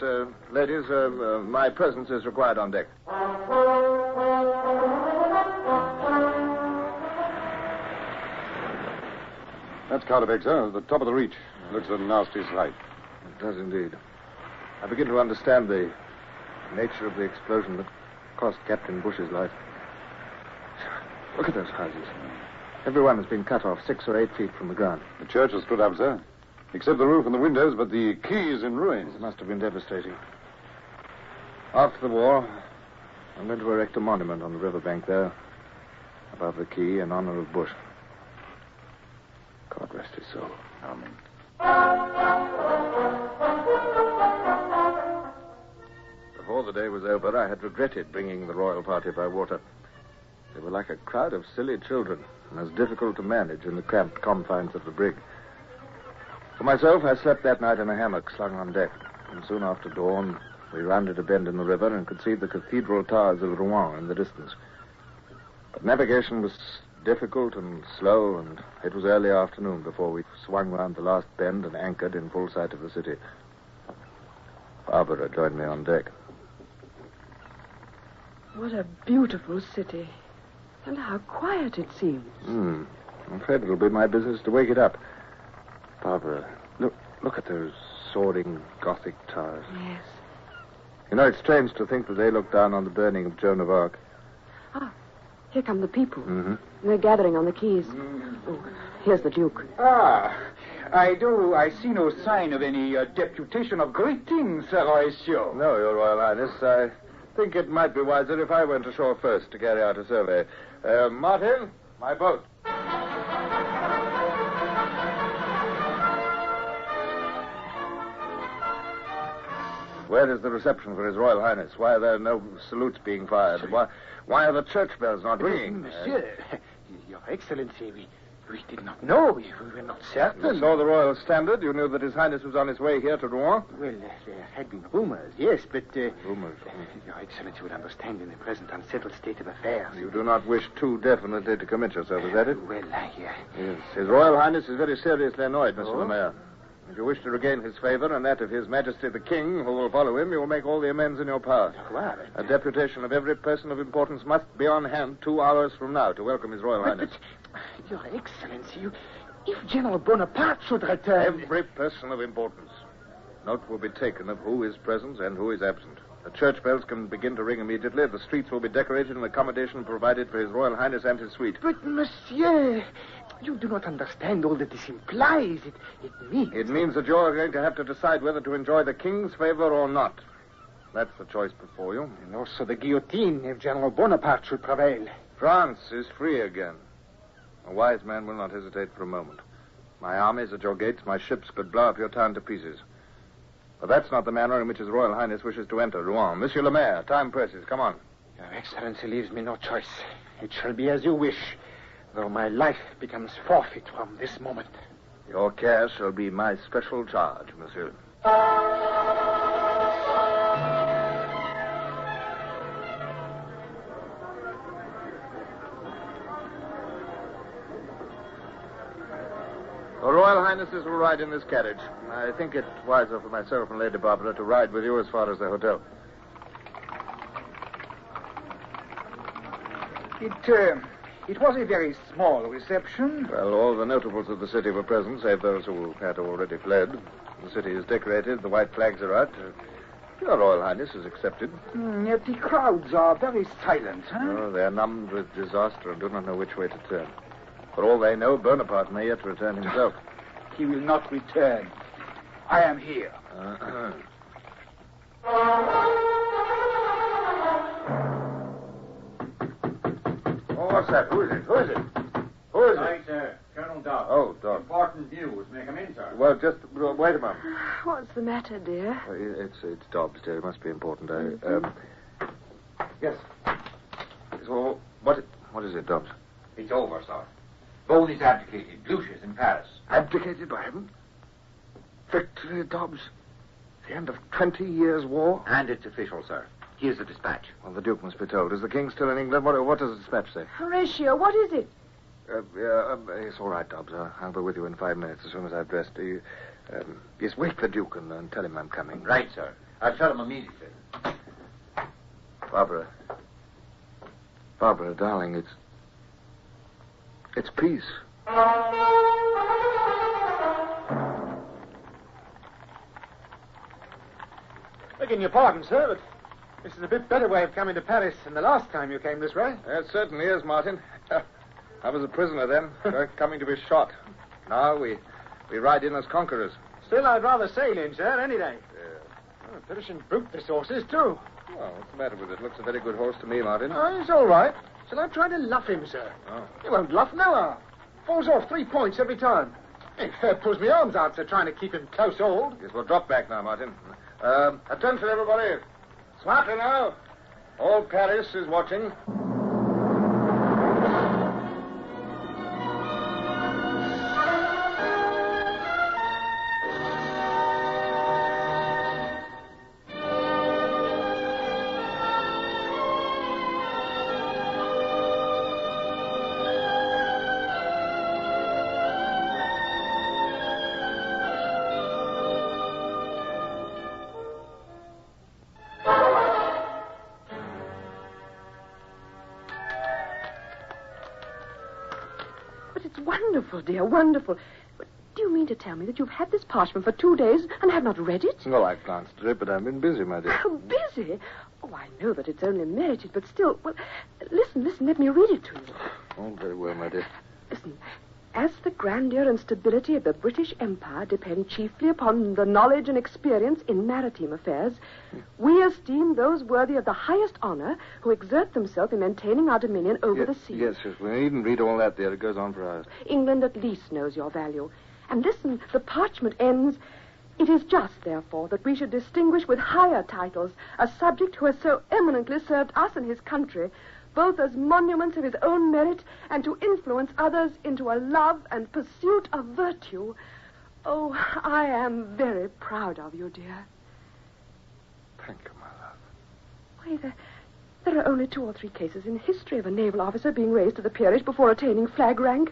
Ladies, my presence is required on deck. That's Cardiff, sir. The top of the reach. Looks a nasty sight. It does indeed. I begin to understand the nature of the explosion that cost Captain Bush's life. Look at those houses. Everyone has been cut off 6 or 8 feet from the ground. The church has stood up, sir. Except the roof and the windows, but the quay is in ruins. It must have been devastating. After the war, I'm going to erect a monument on the riverbank there, above the quay, in honor of Bush. God rest his soul. Amen. Before the day was over, I had regretted bringing the royal party by water. They were like a crowd of silly children, and as difficult to manage in the cramped confines of the brig. For myself, I slept that night in a hammock slung on deck, and soon after dawn, we rounded a bend in the river and could see the cathedral towers of Rouen in the distance. But navigation was difficult and slow, and it was early afternoon before we swung round the last bend and anchored in full sight of the city. Barbara joined me on deck. What a beautiful city. And how quiet it seems. I'm afraid it'll be my business to wake it up. Barbara, look at those soaring Gothic towers. Yes. You know, it's strange to think that they looked down on the burning of Joan of Arc. Ah, here come the people. Mm-hmm. They're gathering on the quays. Oh, here's the Duke. I see no sign of any deputation of greetings, Sir Horatio. No, Your Royal Highness. I think it might be wiser if I went ashore first to carry out a survey. Martin, my boat. Where is the reception for His Royal Highness? Why are there no salutes being fired? Why are the church bells not ringing? Monsieur, Your Excellency, we did not know. We were not certain. You saw the royal standard. You knew that His Highness was on his way here to Rouen. Well, there had been rumors, yes, but... Rumors? Your Excellency would understand in the present unsettled state of affairs. You do not wish too definitely to commit yourself, is that it? Well, Yes. His Royal Highness is very seriously annoyed, Mr. Le Maire. If you wish to regain his favor and that of His Majesty the King, who will follow him, you will make all the amends in your power. A deputation of every person of importance must be on hand 2 hours from now to welcome His Royal Highness. But, Your Excellency, if General Bonaparte should return... Every person of importance. Note will be taken of who is present and who is absent. The church bells can begin to ring immediately. The streets will be decorated and accommodation provided for His Royal Highness and his suite. But, monsieur, you do not understand all that this implies. It means that you are going to have to decide whether to enjoy the King's favor or not. That's the choice before you. And also the guillotine if General Bonaparte should prevail. France is free again. A wise man will not hesitate for a moment. My army is at your gates. My ships could blow up your town to pieces. But that's not the manner in which His Royal Highness wishes to enter Rouen. Monsieur le Maire, time presses. Come on. Your Excellency leaves me no choice. It shall be as you wish, though my life becomes forfeit from this moment. Your care shall be my special charge, monsieur. Your Royal Highnesses will ride in this carriage. I think it wiser for myself and Lady Barbara to ride with you as far as the hotel. It was a very small reception. Well, all the notables of the city were present, save those who had already fled. The city is decorated. The white flags are out. Your Royal Highness is accepted. Yet the crowds are very silent, huh? Oh, they are numbed with disaster and do not know which way to turn. For all they know, Bonaparte may yet return himself. He will not return. I am here. Oh, what's that? Who is it? Who is it? Who is it? Hi, sir. Colonel Dobbs. Oh, Dobbs. Important news. May I come in, sir? Well, just wait a moment. What's the matter, dear? It's Dobbs, dear. It must be important. Yes. So, what is it, Dobbs? It's over, sir. Bone is abdicated. Blucher's in Paris. Abdicated by heaven? Victory, Dobbs? The end of 20 years' war? And it's official, sir. Here's the dispatch. Well, the Duke must be told. Is the King still in England? What does the dispatch say? Horatio, what is it? It's all right, Dobbs. I'll be with you in 5 minutes as soon as I've dressed. Yes, wake the Duke and tell him I'm coming. Right, sir. I'll tell him immediately. Barbara, darling, it's peace. Begging your pardon, sir, but this is a bit better way of coming to Paris than the last time you came this way. It certainly is, Martin. I was a prisoner then, coming to be shot. Now we ride in as conquerors. Still, I'd rather sail in, sir, any day. Yeah. Oh, perishing brute this horse is, too. Well, what's the matter with it? Looks a very good horse to me, Martin. Oh, he's all right. Shall I try to luff him, sir? Oh. He won't luff, no. Falls off 3 points every time. He pulls me arms out, sir, trying to keep him close hauled. Guess we'll drop back now, Martin. Attention, everybody. Smartly now. All Paris is watching. Wonderful, dear, wonderful. But do you mean to tell me that you've had this parchment for 2 days and have not read it? Well, I glanced at it, but I've been busy, my dear. Oh, busy? Oh, I know that it's only merited, but still, well, listen, let me read it to you. Oh, very well, my dear. Listen. As the grandeur and stability of the British Empire depend chiefly upon the knowledge and experience in maritime affairs, we esteem those worthy of the highest honor who exert themselves in maintaining our dominion over the sea. Yes, we needn't read all that there. It goes on for hours. England at least knows your value. And listen, the parchment ends, "It is just, therefore, that we should distinguish with higher titles a subject who has so eminently served us and his country, both as monuments of his own merit and to influence others into a love and pursuit of virtue. Oh, I am very proud of you, dear." Thank you, my love. Why, there are only 2 or 3 cases in history of a naval officer being raised to the peerage before attaining flag rank.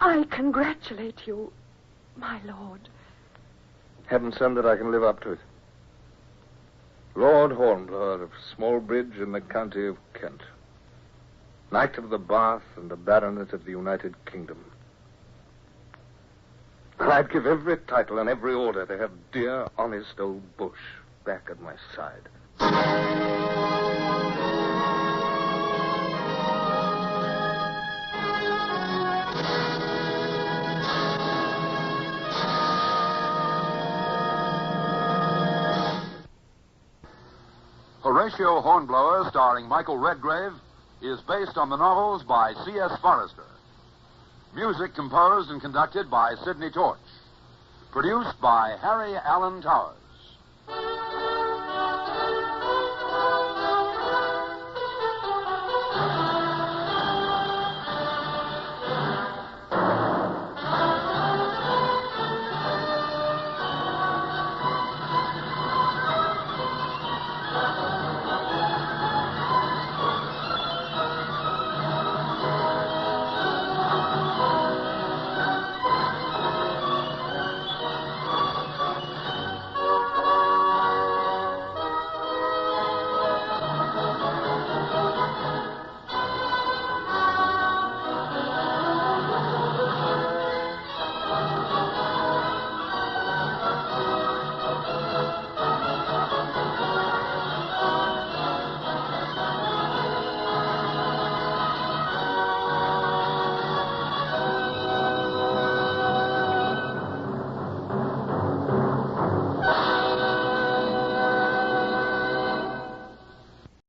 I congratulate you, my lord. Heaven send that I can live up to it. Lord Hornblower of Smallbridge in the county of Kent. Knight of the Bath and a baronet of the United Kingdom. And I'd give every title and every order to have dear, honest old Bush back at my side. Horatio Hornblower, starring Michael Redgrave, is based on the novels by C.S. Forrester. Music composed and conducted by Sidney Torch. Produced by Harry Allen Towers.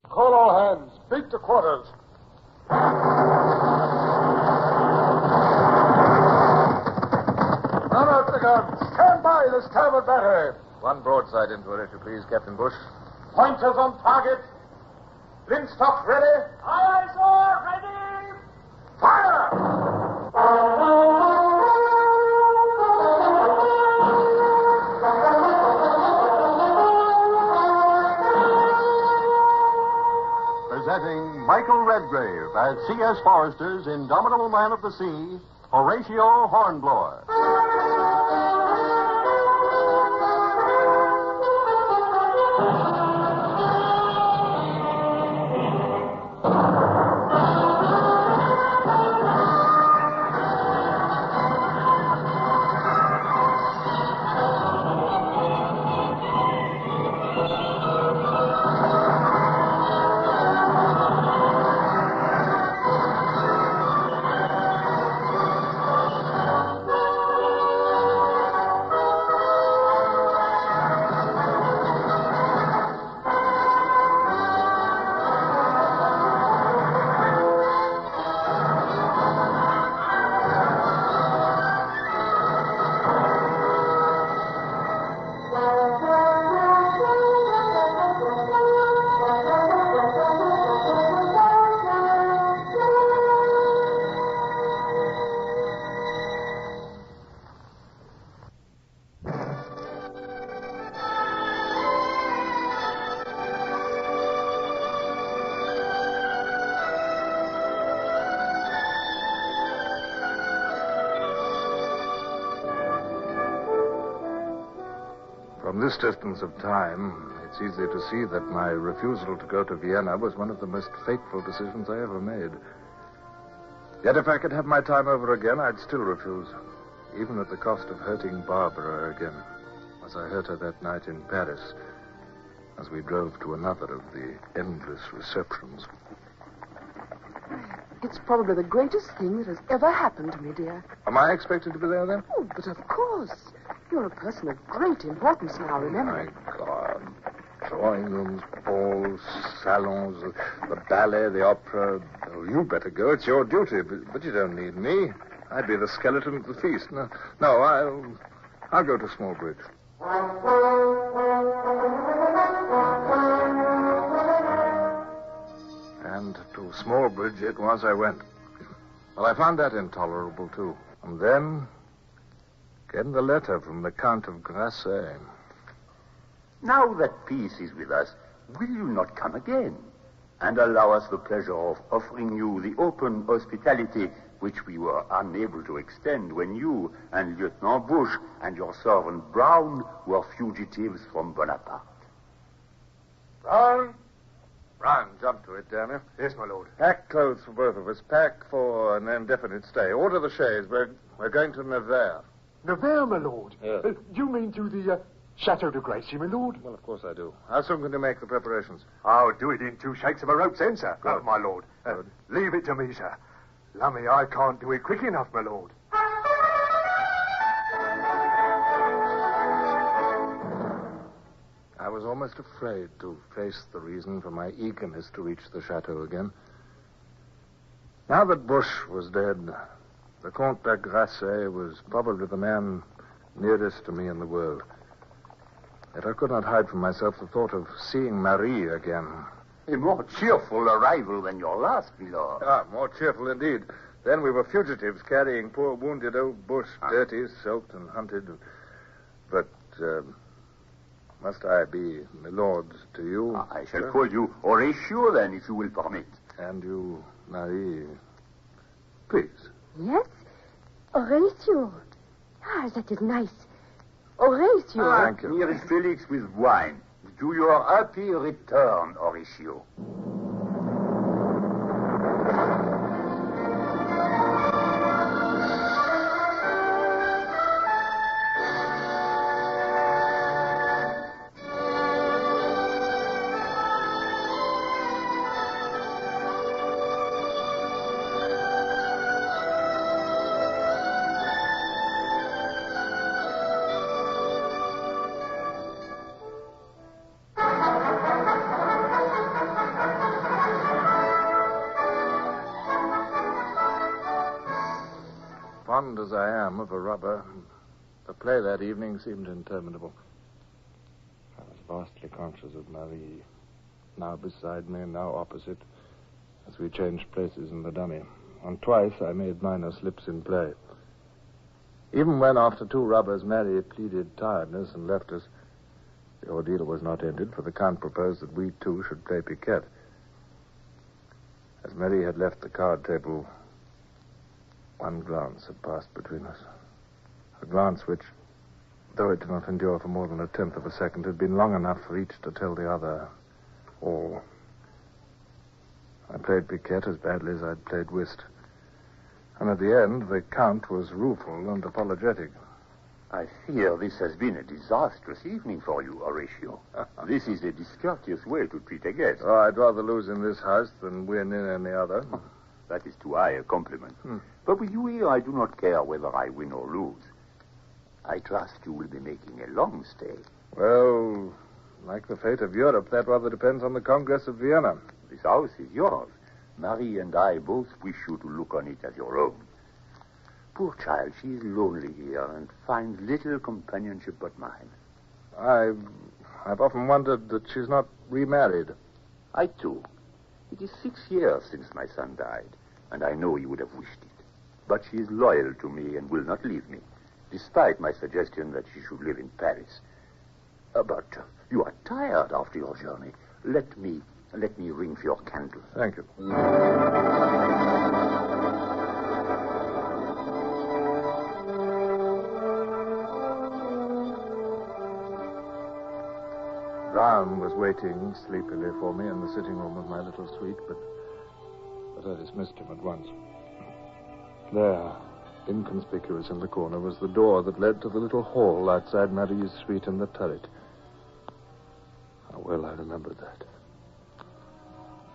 Call all hands. Beat to quarters. Run out the guns. Stand by the starboard battery. One broadside into it, if you please, Captain Bush. Pointers on target. Linstock ready. Aye, aye, sir. Ready. Fire! Presenting Michael Redgrave as C.S. Forrester's indomitable man of the sea, Horatio Hornblower. From this distance of time, it's easy to see that my refusal to go to Vienna was one of the most fateful decisions I ever made. Yet if I could have my time over again, I'd still refuse, even at the cost of hurting Barbara again, as I hurt her that night in Paris, as we drove to another of the endless receptions. It's probably the greatest thing that has ever happened to me, dear. Am I expected to be there, then? Oh, but of course. You're a person of great importance now, remember? My God. Drawing rooms, balls, salons, the ballet, the opera. Oh, you better go. It's your duty. But you don't need me. I'd be the skeleton at the feast. No, I'll go to Smallbridge. And to Smallbridge it was I went. Well, I found that intolerable, too. And then came the letter from the Count of Grasset. Now that peace is with us, will you not come again and allow us the pleasure of offering you the open hospitality which we were unable to extend when you and Lieutenant Bush and your servant Brown were fugitives from Bonaparte? Brown, jump to it, damn you. Yes, my lord. Pack clothes for both of us. Pack for an indefinite stay. Order the chaise. We're going to Nevers. Nevers, my lord? Yes. You mean to the Chateau de Gracie, my lord? Well, of course I do. How soon can you make the preparations? I'll do it in 2 shakes of a rope's end, sir. Good. My lord. Leave it to me, sir. Lummy, I can't do it quick enough, my lord. I was almost afraid to face the reason for my eagerness to reach the chateau again. Now that Bush was dead, the Comte de Grasset was probably the man nearest to me in the world. Yet I could not hide from myself the thought of seeing Marie again. A more cheerful arrival than your last, milord. Ah, more cheerful indeed. Then we were fugitives carrying poor wounded old Bush, dirty, soaked, and hunted. But must I be milord to you? I shall call you Horatio, then, if you will permit. And you, Marie. Please. Yes? Horatio. Ah, that is nice. Horatio. Thank you. Here is Felix with wine. To your happy return, Horatio. Fond as I am of a rubber, the play that evening seemed interminable. I was vastly conscious of Marie, now beside me, now opposite, as we changed places in the dummy. And twice I made minor slips in play. Even when, after 2 rubbers, Marie pleaded tiredness and left us, the ordeal was not ended, for the Count proposed that we two should play piquet. As Marie had left the card table, one glance had passed between us. A glance which, though it did not endure for more than 1/10 of a second, had been long enough for each to tell the other all. I played piquet as badly as I'd played whist. And at the end, the Count was rueful and apologetic. I fear this has been a disastrous evening for you, Horatio. This is a discourteous way to treat a guest. Oh, I'd rather lose in this house than win in any other. That is too high a compliment. But with you here, I do not care whether I win or lose. I trust you will be making a long stay. Well, like the fate of Europe, that rather depends on the Congress of Vienna. This house is yours. Marie and I both wish you to look on it as your own. Poor child, she is lonely here and finds little companionship but mine. I've often wondered that she's not remarried. I, too. It is 6 years since my son died, and I know he would have wished it. But she is loyal to me and will not leave me, despite my suggestion that she should live in Paris. But you are tired after your journey. Let me ring for your candle. Thank you. Brown was waiting sleepily for me in the sitting room of my little suite, but I dismissed him at once. There, inconspicuous in the corner, was the door that led to the little hall outside Marie's suite in the turret. How well I remembered that.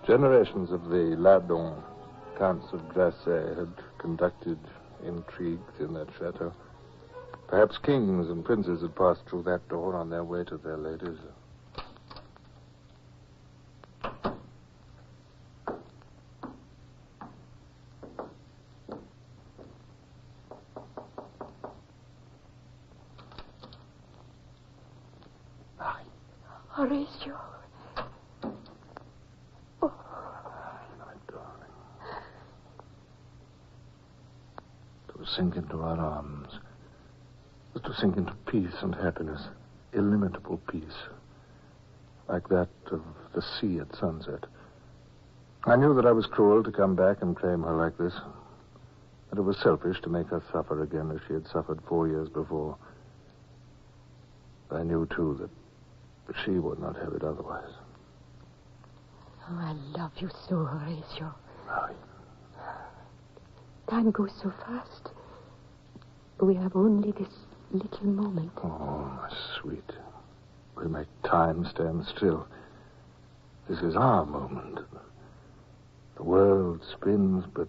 Generations of the Ladon, Counts of Grasset, had conducted intrigues in that chateau. Perhaps kings and princes had passed through that door on their way to their ladies. Horatio. Oh. My darling. To sink into our arms was to sink into peace and happiness, illimitable peace, like that of the sea at sunset. I knew that I was cruel to come back and claim her like this, that it was selfish to make her suffer again as she had suffered 4 years before. I knew, too, that she would not have it otherwise. Oh, I love you so, Horatio. Marie. Time goes so fast. We have only this little moment. Oh, my sweet. We make time stand still. This is our moment. The world spins, but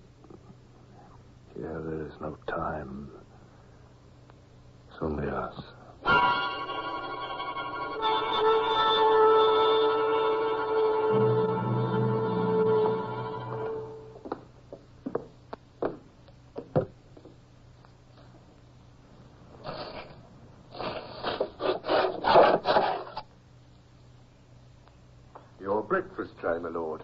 here there is no time. It's only us. Breakfast tray, my lord.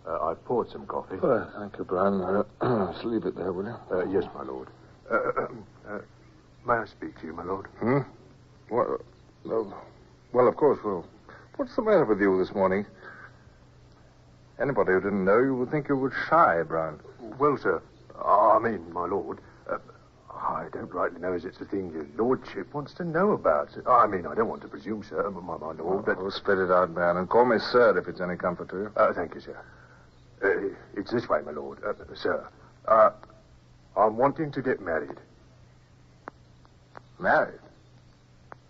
I've poured some coffee. Oh, thank you, Brian. Just leave it there, will you? Yes, my lord. May I speak to you, my lord? Well, of course. Well, what's the matter with you this morning? Anybody who didn't know you would think you were shy, Brian. Well, sir, I mean, my lord, I don't rightly know as it's a thing your lordship wants to know about. I mean, I don't want to presume, sir, my lord, but... Oh, spit it out, man, and call me sir if it's any comfort to you. Thank you, sir. It's this way, my lord. Sir, I'm wanting to get married. Married?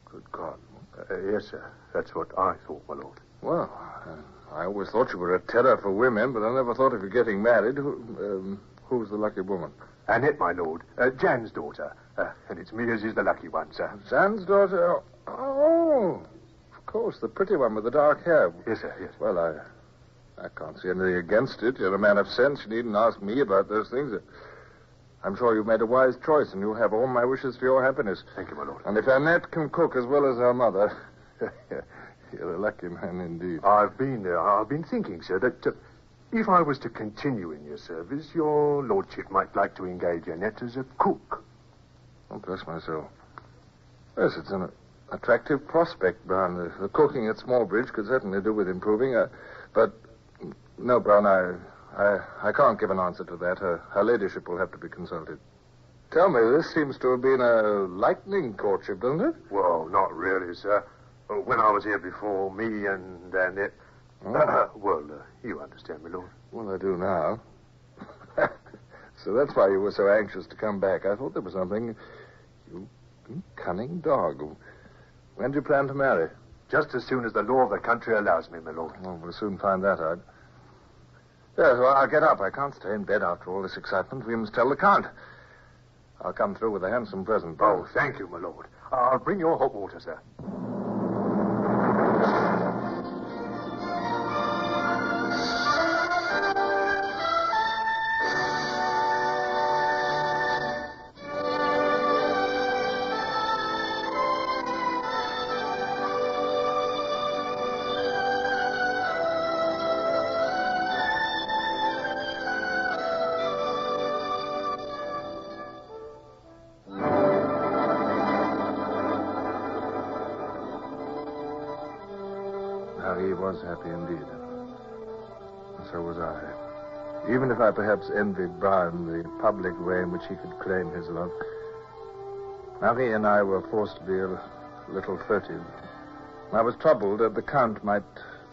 Good God. Yes, sir. That's what I thought, my lord. Well, I always thought you were a terror for women, but I never thought of you getting married. Who's the lucky woman? Annette, my lord. Jan's daughter. And it's me as is the lucky one, sir. Jan's daughter? Oh, of course, the pretty one with the dark hair. Yes, sir, yes. Well, I can't see anything against it. You're a man of sense. You needn't ask me about those things. I'm sure you've made a wise choice, and you'll have all my wishes for your happiness. Thank you, my lord. And if Annette can cook as well as her mother, you're a lucky man indeed. I've been thinking, sir, that if I was to continue in your service, your lordship might like to engage Annette as a cook. Oh, bless my soul. Yes, it's an attractive prospect, Brown. The cooking at Smallbridge could certainly do with improving. But, no, Brown, I can't give an answer to that. Her ladyship will have to be consulted. Tell me, this seems to have been a lightning courtship, doesn't it? Well, not really, sir. When I was here before, me and Annette... you understand me, Lord. Well, I do now. So that's why you were so anxious to come back. I thought there was something... You Cunning dog. When do you plan to marry? Just as soon as the law of the country allows me, my lord. Well, we'll soon find that out. Yes, well, I'll get up. I can't stay in bed after all this excitement. We must tell the Count. I'll come through with a handsome present. Oh, thank you, my lord. I'll bring your hot water, sir. He was happy indeed. And so was I. Even if I perhaps envied Brian the public way in which he could claim his love, Marie and I were forced to be a little furtive. I was troubled that the Count might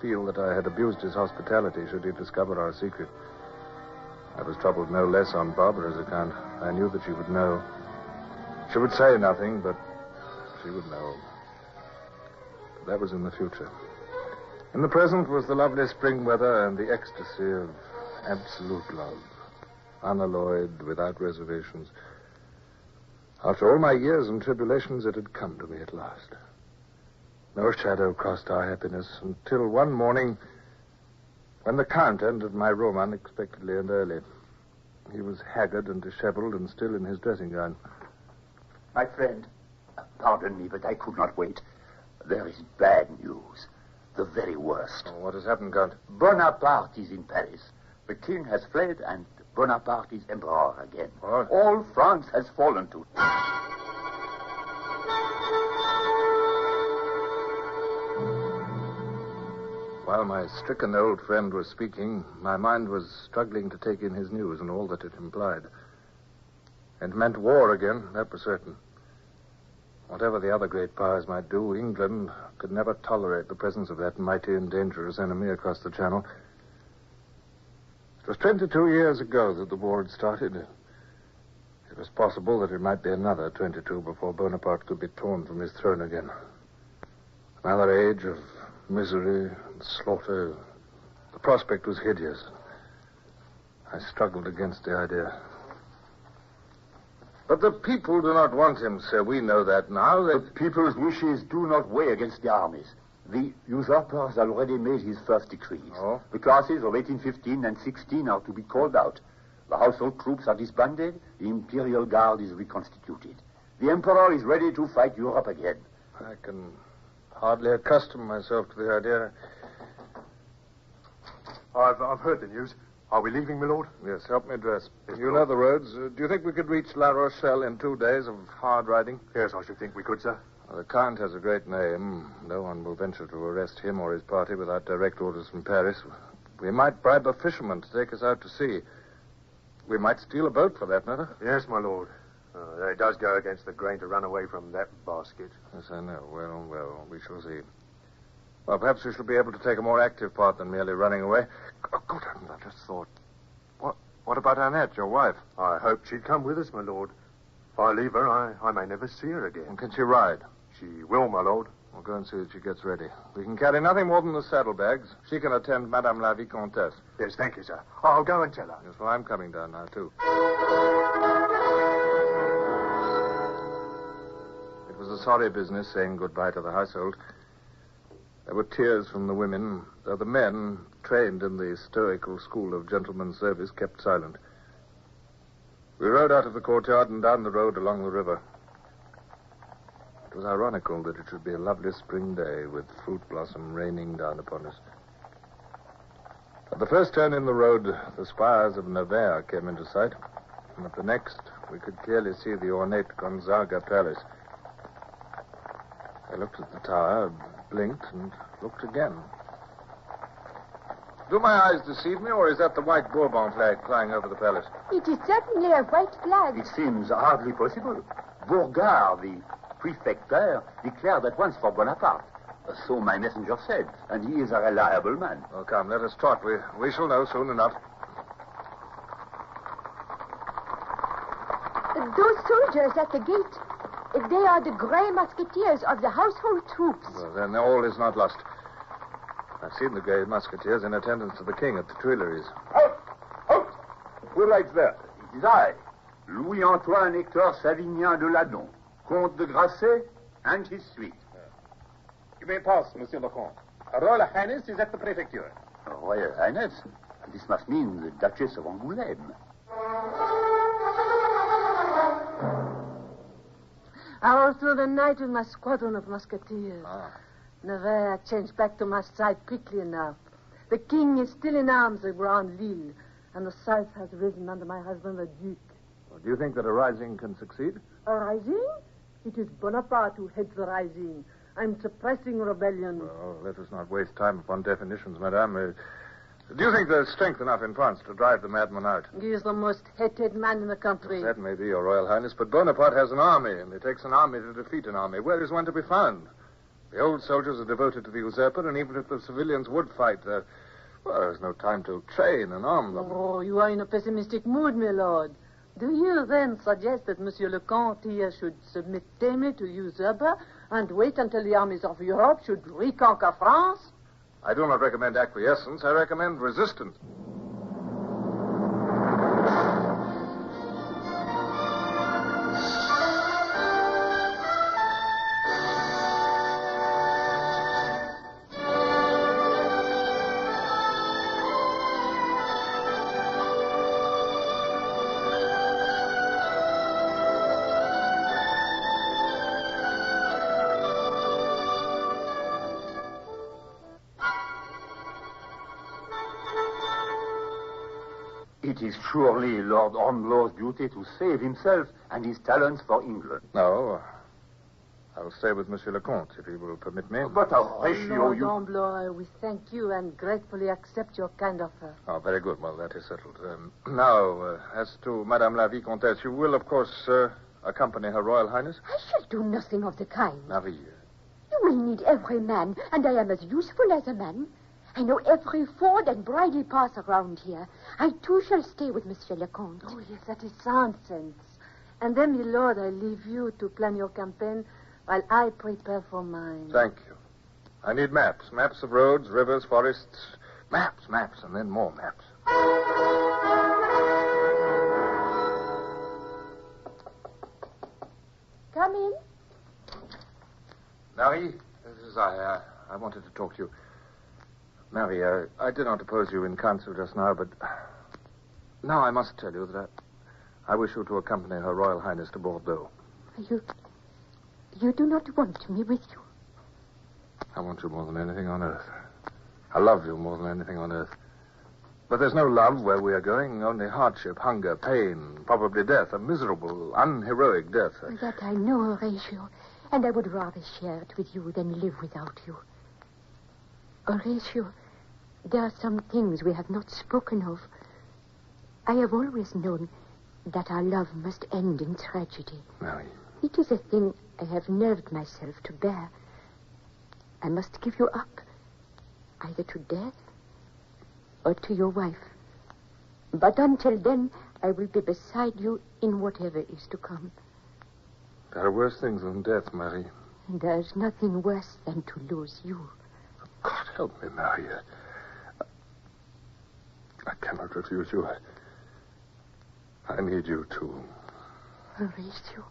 feel that I had abused his hospitality should he discover our secret. I was troubled no less on Barbara's account. I knew that she would know. She would say nothing, but she would know. But that was in the future. In the present was the lovely spring weather and the ecstasy of absolute love, unalloyed, without reservations. After all my years and tribulations, it had come to me at last. No shadow crossed our happiness until one morning when the Count entered my room unexpectedly and early. He was haggard and disheveled and still in his dressing gown. My friend, pardon me, but I could not wait. There is bad news. The very worst. Oh, what has happened, Count? Bonaparte is in Paris. The king has fled, and Bonaparte is emperor again. What? All France has fallen to. While my stricken old friend was speaking, my mind was struggling to take in his news and all that it implied. It meant war again, that was certain. Whatever the other great powers might do, England could never tolerate the presence of that mighty and dangerous enemy across the Channel. It was 22 years ago that the war had started. It was possible that it might be another 22 before Bonaparte could be torn from his throne again. Another age of misery and slaughter. The prospect was hideous. I struggled against the idea. But the people do not want him, sir. We know that now. The people's wishes do not weigh against the armies. The usurper has already made his first decrees. Oh? The classes of 1815 and 16 are to be called out. The household troops are disbanded. The Imperial Guard is reconstituted. The Emperor is ready to fight Europe again. I can hardly accustom myself to the idea. I've heard the news. Are we leaving, my lord? Yes, help me dress. You know the roads. Do you think we could reach La Rochelle in 2 days of hard riding? Yes, I should think we could, sir. Well, the Count has a great name. No one will venture to arrest him or his party without direct orders from Paris. We might bribe a fisherman to take us out to sea. We might steal a boat, for that matter. Yes, my lord. It does go against the grain to run away from that basket. Yes, I know. Well, we shall see. Well, perhaps we shall be able to take a more active part than merely running away. Oh, good heavens, I just thought. What about Annette, your wife? I hoped she'd come with us, my lord. If I leave her, I may never see her again. And can she ride? She will, my lord. We'll go and see that she gets ready. We can carry nothing more than the saddlebags. She can attend Madame la Vicomtesse. Yes, thank you, sir. I'll go and tell her. Yes, well, I'm coming down now, too. It was a sorry business saying goodbye to the household. There were tears from the women, though the men, trained in the stoical school of gentleman's service, kept silent. We rode out of the courtyard and down the road along the river. It was ironical that it should be a lovely spring day with fruit blossom raining down upon us. At the first turn in the road, the spires of Nevers came into sight, and at the next, we could clearly see the ornate Gonzaga Palace. I looked at the tower, blinked, and looked again. Do my eyes deceive me, or is that the white Bourbon flag flying over the palace? It is certainly a white flag. It seems hardly possible. Bourgard, the prefect there, declared at once for Bonaparte. So my messenger said, and he is a reliable man. Oh, come, let us trot. We shall know soon enough. Those soldiers at the gate. They are the Grey Musketeers of the household troops. Well, then all is not lost. I've seen the Grey Musketeers in attendance to the king at the Tuileries. Halt! Halt! Who rides there? It is I, Louis-Antoine Hector Savignan de Ladon, Comte de Grasset, and his suite. You may pass, Monsieur le Comte. Her Royal Highness is at the Prefecture. Royal Highness? This must mean the Duchess of Angoulême. I rode through the night with my squadron of musketeers. Never I changed back to my side quickly enough. The king is still in arms around Lille, and the south has risen under my husband, the Duke. Well, do you think that a rising can succeed? A rising? It is Bonaparte who heads the rising. I'm suppressing rebellion. Oh, let us not waste time upon definitions, madame. Do you think there's strength enough in France to drive the madman out? He is the most hated man in the country. That may be, Your Royal Highness, but Bonaparte has an army, and it takes an army to defeat an army. Where is one to be found? The old soldiers are devoted to the usurper, and even if the civilians would fight, there's no time to train and arm them. Oh, you are in a pessimistic mood, my lord. Do you then suggest that Monsieur le Comte here should submit tamely to usurper and wait until the armies of Europe should reconquer France? I do not recommend acquiescence. I recommend resistance. It is surely Lord Hornblower's duty to save himself and his talents for England. No. I'll stay with Monsieur le Comte, if he will permit me. But Horatio, Lord Hornblower, we thank you and gratefully accept your kind offer. Oh, very good. Well, that is settled. Now, as to Madame la Vicomtesse, you will, of course, accompany Her Royal Highness? I shall do nothing of the kind. Marie. You will need every man, and I am as useful as a man. I know every ford and bridle path around here. I, too, shall stay with Monsieur le Comte. Oh, yes, that is sound sense. And then, my lord, I leave you to plan your campaign while I prepare for mine. Thank you. I need maps. Maps of roads, rivers, forests. Maps, and then more maps. Come in. Marie, this is I. I wanted to talk to you. Marie, I did not oppose you in council just now, but now I must tell you that I wish you to accompany Her Royal Highness to Bordeaux. You do not want me with you? I want you more than anything on earth. I love you more than anything on earth. But there's no love where we are going, only hardship, hunger, pain, probably death, a miserable, unheroic death. That I know, Horatio, and I would rather share it with you than live without you. Horatio, there are some things we have not spoken of. I have always known that our love must end in tragedy. Mary. It is a thing I have nerved myself to bear. I must give you up, either to death or to your wife. But until then, I will be beside you in whatever is to come. There are worse things than death, Mary. There is nothing worse than to lose you. God help me, Mary. I cannot refuse you. I need you, too. Horatio.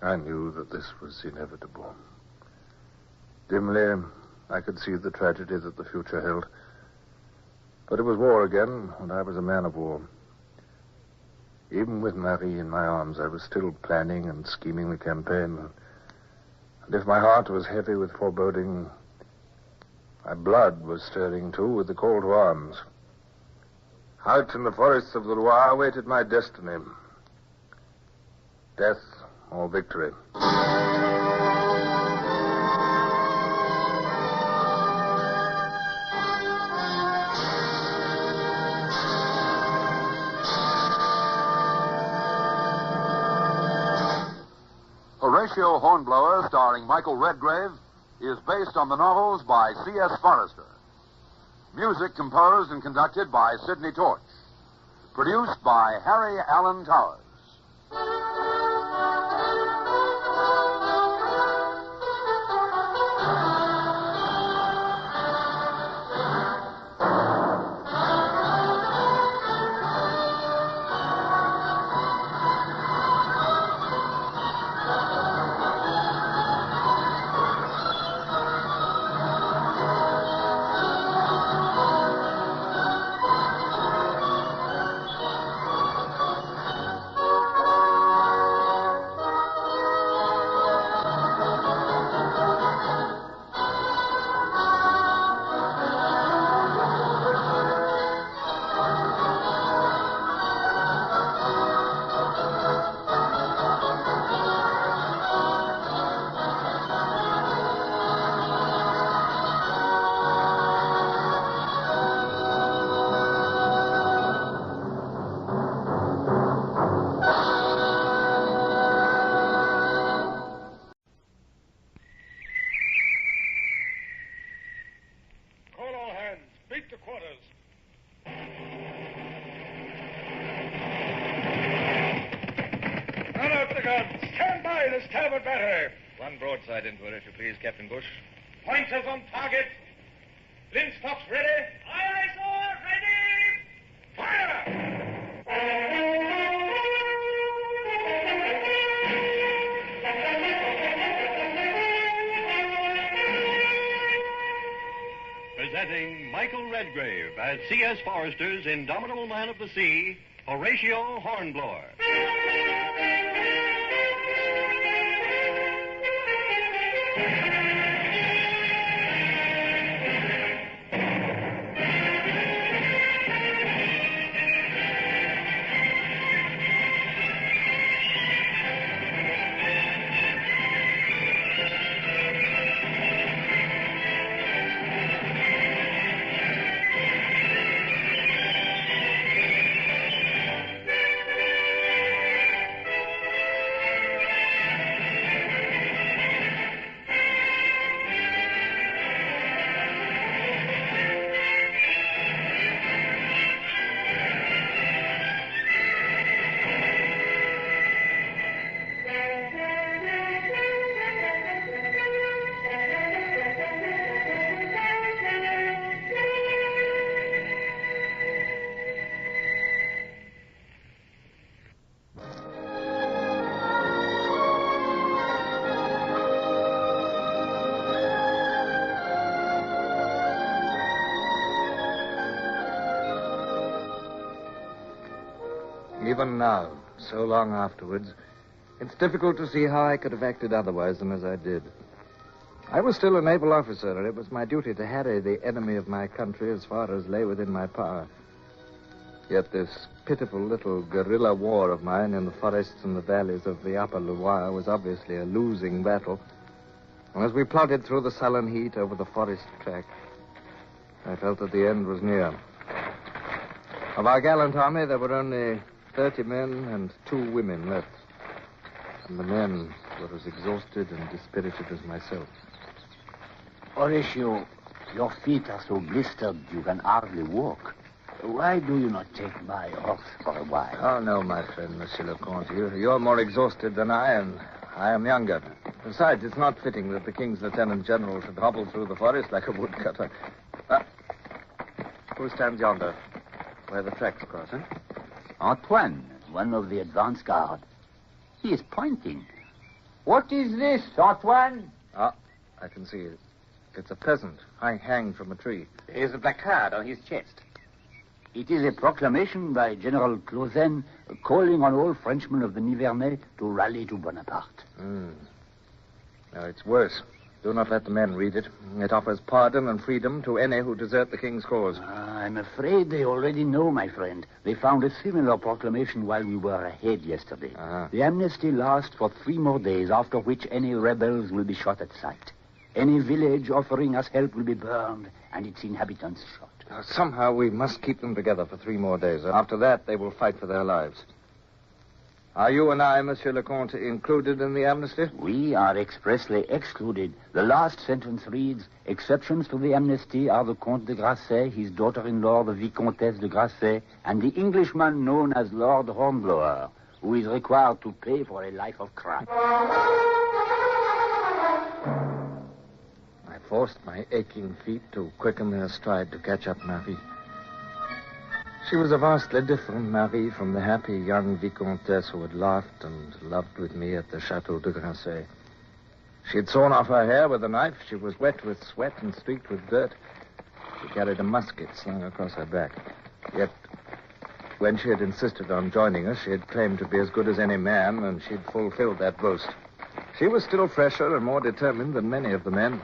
I knew that this was inevitable. Dimly, I could see the tragedy that the future held. But it was war again, and I was a man of war. Even with Marie in my arms, I was still planning and scheming the campaign. And if my heart was heavy with foreboding, my blood was stirring, too, with the call to arms. Out in the forests of the Loire awaited my destiny. Death or victory. Horatio Hornblower, starring Michael Redgrave, is based on the novels by C.S. Forrester. Music composed and conducted by Sidney Torch. Produced by Harry Allen Towers. Sweep to quarters. Run out the guns. Stand by the starboard battery. One broadside into it, if you please, Captain Bush. Pointers on target. Linstocks ready. Aye, aye, sir. Ready. Fire! Presenting Michael Redgrave as C.S. Forester's indomitable man of the sea, Horatio Hornblower. Even now, so long afterwards, it's difficult to see how I could have acted otherwise than as I did. I was still a naval officer, and it was my duty to harry the enemy of my country as far as lay within my power. Yet this pitiful little guerrilla war of mine in the forests and the valleys of the upper Loire was obviously a losing battle. And as we plodded through the sullen heat over the forest track, I felt that the end was near. Of our gallant army, there were only 30 men and 2 women left. And the men were as exhausted and dispirited as myself. Horatio, your feet are so blistered you can hardly walk. Why do you not take my horse for a while? Oh, no, my friend, Monsieur le Comte. You're more exhausted than I am. I am younger. Besides, it's not fitting that the King's Lieutenant General should hobble through the forest like a woodcutter. Who stands yonder, where the tracks cross, eh? Antoine, one of the advance guard. He is pointing. What is this, Antoine? Ah, I can see it. It's a peasant hanged from a tree. There is a placard on his chest. It is a proclamation by General Clausen calling on all Frenchmen of the Nivernais to rally to Bonaparte. No, it's worse. Do not let the men read it. It offers pardon and freedom to any who desert the king's cause. I'm afraid they already know, my friend. They found a similar proclamation while we were ahead yesterday. The amnesty lasts for 3 more days, after which any rebels will be shot at sight. Any village offering us help will be burned, and its inhabitants shot. Somehow we must keep them together for 3 more days. After that, they will fight for their lives. Are you and I, Monsieur le Comte, included in the amnesty? We are expressly excluded. The last sentence reads, exceptions to the amnesty are the Comte de Grasset, his daughter-in-law, the Vicomtesse de Grasset, and the Englishman known as Lord Hornblower, who is required to pay for a life of crime. I forced my aching feet to quicken their stride to catch up Marie. She was a vastly different Marie from the happy young Vicomtesse who had laughed and loved with me at the Chateau de Grasset. She had sawn off her hair with a knife. She was wet with sweat and streaked with dirt. She carried a musket slung across her back. Yet, when she had insisted on joining us, she had claimed to be as good as any man, and she'd fulfilled that boast. She was still fresher and more determined than many of the men.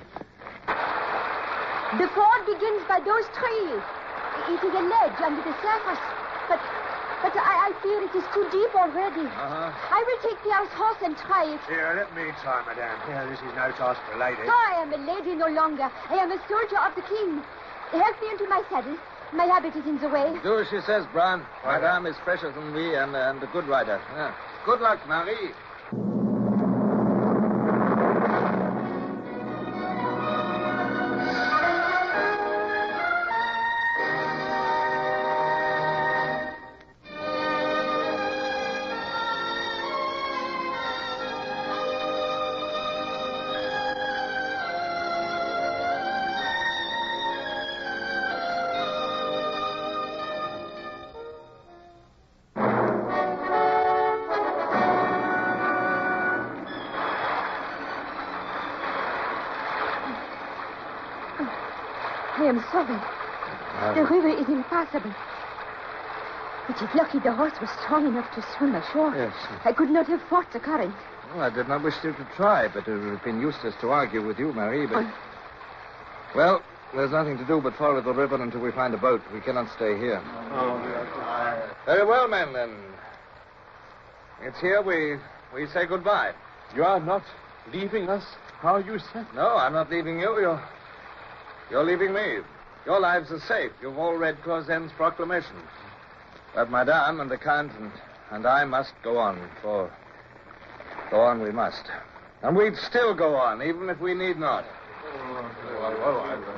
The ford begins by those trees. It is a ledge under the surface, but I fear it is too deep already. I will take Pierre's horse and try it. Here, let me try, madame. Here, this is no task for a lady. I am a lady no longer. I am a soldier of the king. Help me into my saddle. My habit is in the way. Do as she says, Brown. Madame is fresher than we and a good rider. Good luck, Marie. I'm sorry. The river is impassable. It is lucky the horse was strong enough to swim ashore. Yes. I could not have fought the current. Well, I did not wish you to try, but it would have been useless to argue with you, Marie, but... Well, there's nothing to do but follow the river until we find a boat. We cannot stay here. Very well, men, then. It's here we say goodbye. You are not leaving us, how you said? No, I'm not leaving you. You're leaving me. Your lives are safe. You've all read Clausen's proclamation. But Madame and the Count and I must go on, for go on we must. And we'd still go on, even if we need not.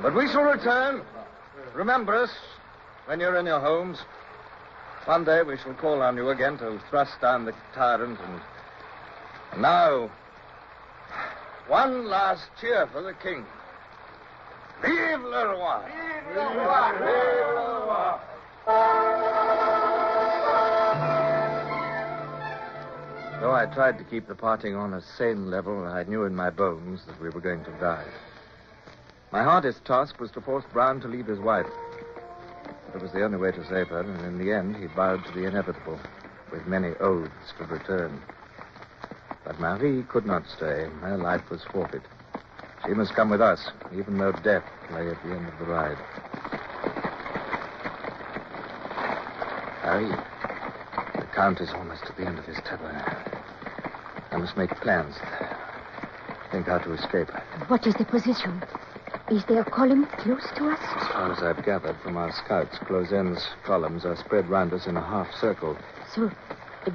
But we shall return. Remember us when you're in your homes. One day we shall call on you again to thrust down the tyrant. And now, one last cheer for the king. Vive le roi! Vive le roi! Vive le roi! Though I tried to keep the parting on a sane level, I knew in my bones that we were going to die. My hardest task was to force Brown to leave his wife. But it was the only way to save her, and in the end he bowed to the inevitable, with many oaths to return. But Marie could not stay. Her life was forfeit. She must come with us, even though death lay at the end of the ride. Marie, the Count is almost at the end of his tether. I must make plans. Think how to escape. What is the position? Is there a column close to us? As far as I've gathered from our scouts, Clausen's columns are spread round us in a half circle. So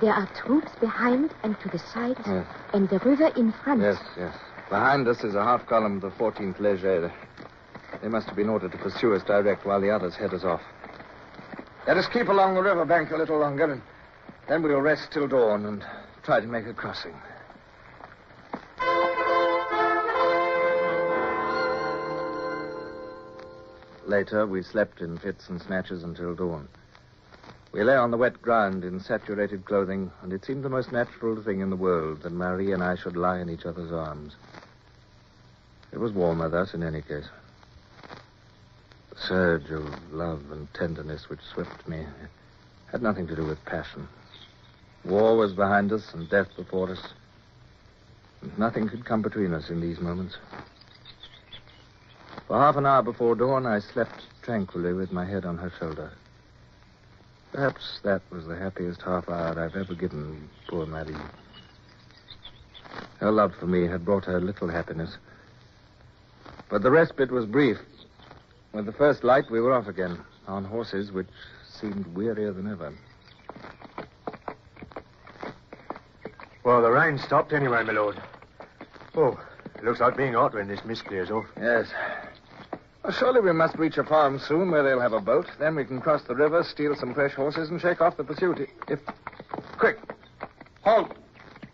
there are troops behind and to the sides, Yes. and the river in front. Yes. Behind us is a half column of the 14th Léger. They must have been ordered to pursue us direct while the others head us off. Let us keep along the river bank a little longer, and then we'll rest till dawn and try to make a crossing. Later, we slept in fits and snatches until dawn. We lay on the wet ground in saturated clothing, and it seemed the most natural thing in the world that Marie and I should lie in each other's arms. It was warmer thus in any case. The surge of love and tenderness which swept me had nothing to do with passion. War was behind us and death before us, and nothing could come between us in these moments. For half an hour before dawn, I slept tranquilly with my head on her shoulder. Perhaps that was the happiest half hour I've ever given poor Marie. Her love for me had brought her little happiness. But the respite was brief. With the first light, we were off again, on horses which seemed wearier than ever. Well, the rain stopped anyway, my lord. Oh, it looks like being hot when this mist clears off. Yes. Well, surely we must reach a farm soon where they'll have a boat. Then we can cross the river, steal some fresh horses, and shake off the pursuit. Quick. Halt.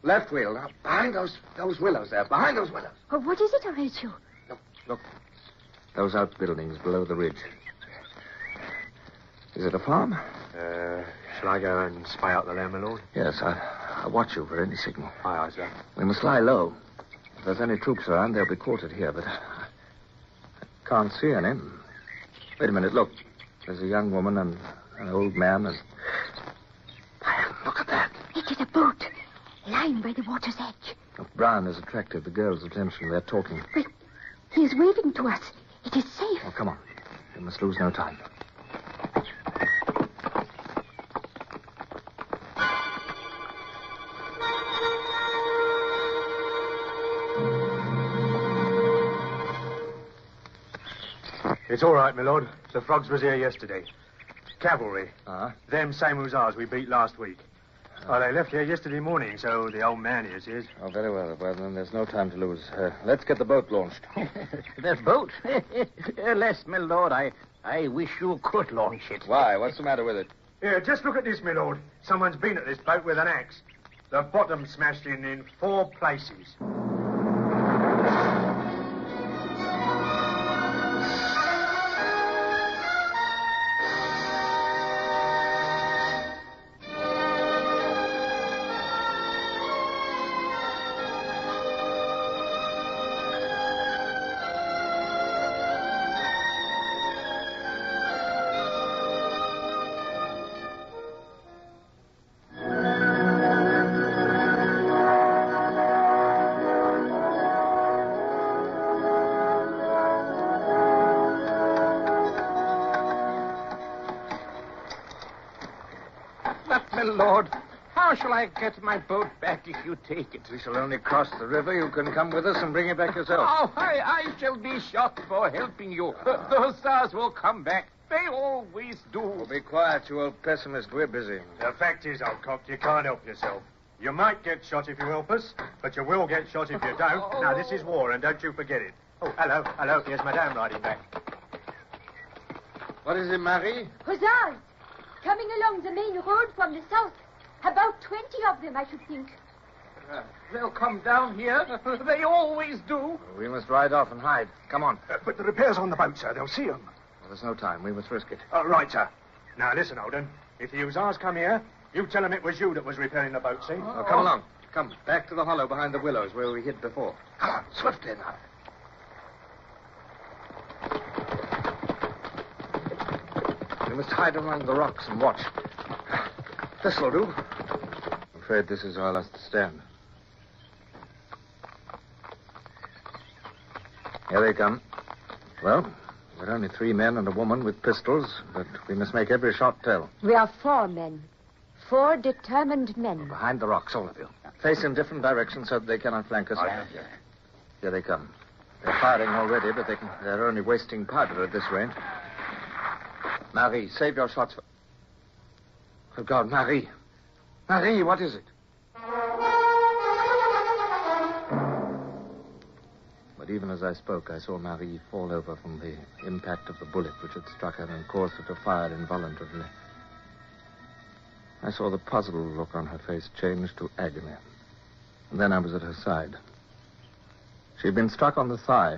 Left wheel. Now, behind those willows there. Behind those willows. Oh, what is it, Horatio? Look. Those outbuildings below the ridge. Is it a farm? Shall I go and spy out the land, my lord? Yes, I'll watch you for any signal. Aye, sir. We must lie low. If there's any troops around, they'll be quartered here, but I can't see any. Wait a minute, look. There's a young woman and an old man and... Look at that. It is a boat, lying by the water's edge. Look, Brown has attracted the girls' attention. They're talking. Wait, he is waving to us. It is safe. Oh, come on. We must lose no time. It's all right, my lord. The frogs was here yesterday. Cavalry. Them same hussars we beat last week. Oh, they left here yesterday morning, so the old man here says. Oh, very well. Well, then there's no time to lose. Let's get the boat launched. That boat? Alas, my lord, I wish you could launch it. Why? What's the matter with it? Here, just look at this, my lord. Someone's been at this boat with an axe. The bottom smashed in 4 places. my lord, how shall I get my boat back if you take it? We shall only cross the river. You can come with us and bring it back yourself. Oh, I shall be shot for helping you. Those stars will come back. They always do. Oh, be quiet, you old pessimist. We're busy. The fact is, old cock, you can't help yourself. You might get shot if you help us, but you will get shot if you don't. Now, this is war, and don't you forget it. Oh, hello. Here's Madame riding back. What is it, Marie? Hussars! Coming along the main road from the south. About 20 of them, I should think. They'll come down here. They always do. We must ride off and hide. Come on. But the repairs on the boat, sir. They'll see them. Well, there's no time. We must risk it. Right, sir. Now, listen, Holden. If the Hussars come here, you tell them it was you that was repairing the boat, see? Oh, come along. Come, back to the hollow behind the willows where we hid before. Come on, swiftly now. We must hide among the rocks and watch. This'll do. I'm afraid this is our last stand. Here they come. Well, we're only 3 men and a woman with pistols, but we must make every shot tell. We are 4 men. 4 determined men. Behind the rocks, all of you. Face in different directions so that they cannot flank us. Here they come. They're firing already, but they're only wasting powder at this range. Marie, save your shots for... Oh, God, Marie. Marie, what is it? But even as I spoke, I saw Marie fall over from the impact of the bullet which had struck her and caused her to fire involuntarily. I saw the puzzled look on her face change to agony. And then I was at her side. She'd been struck on the thigh.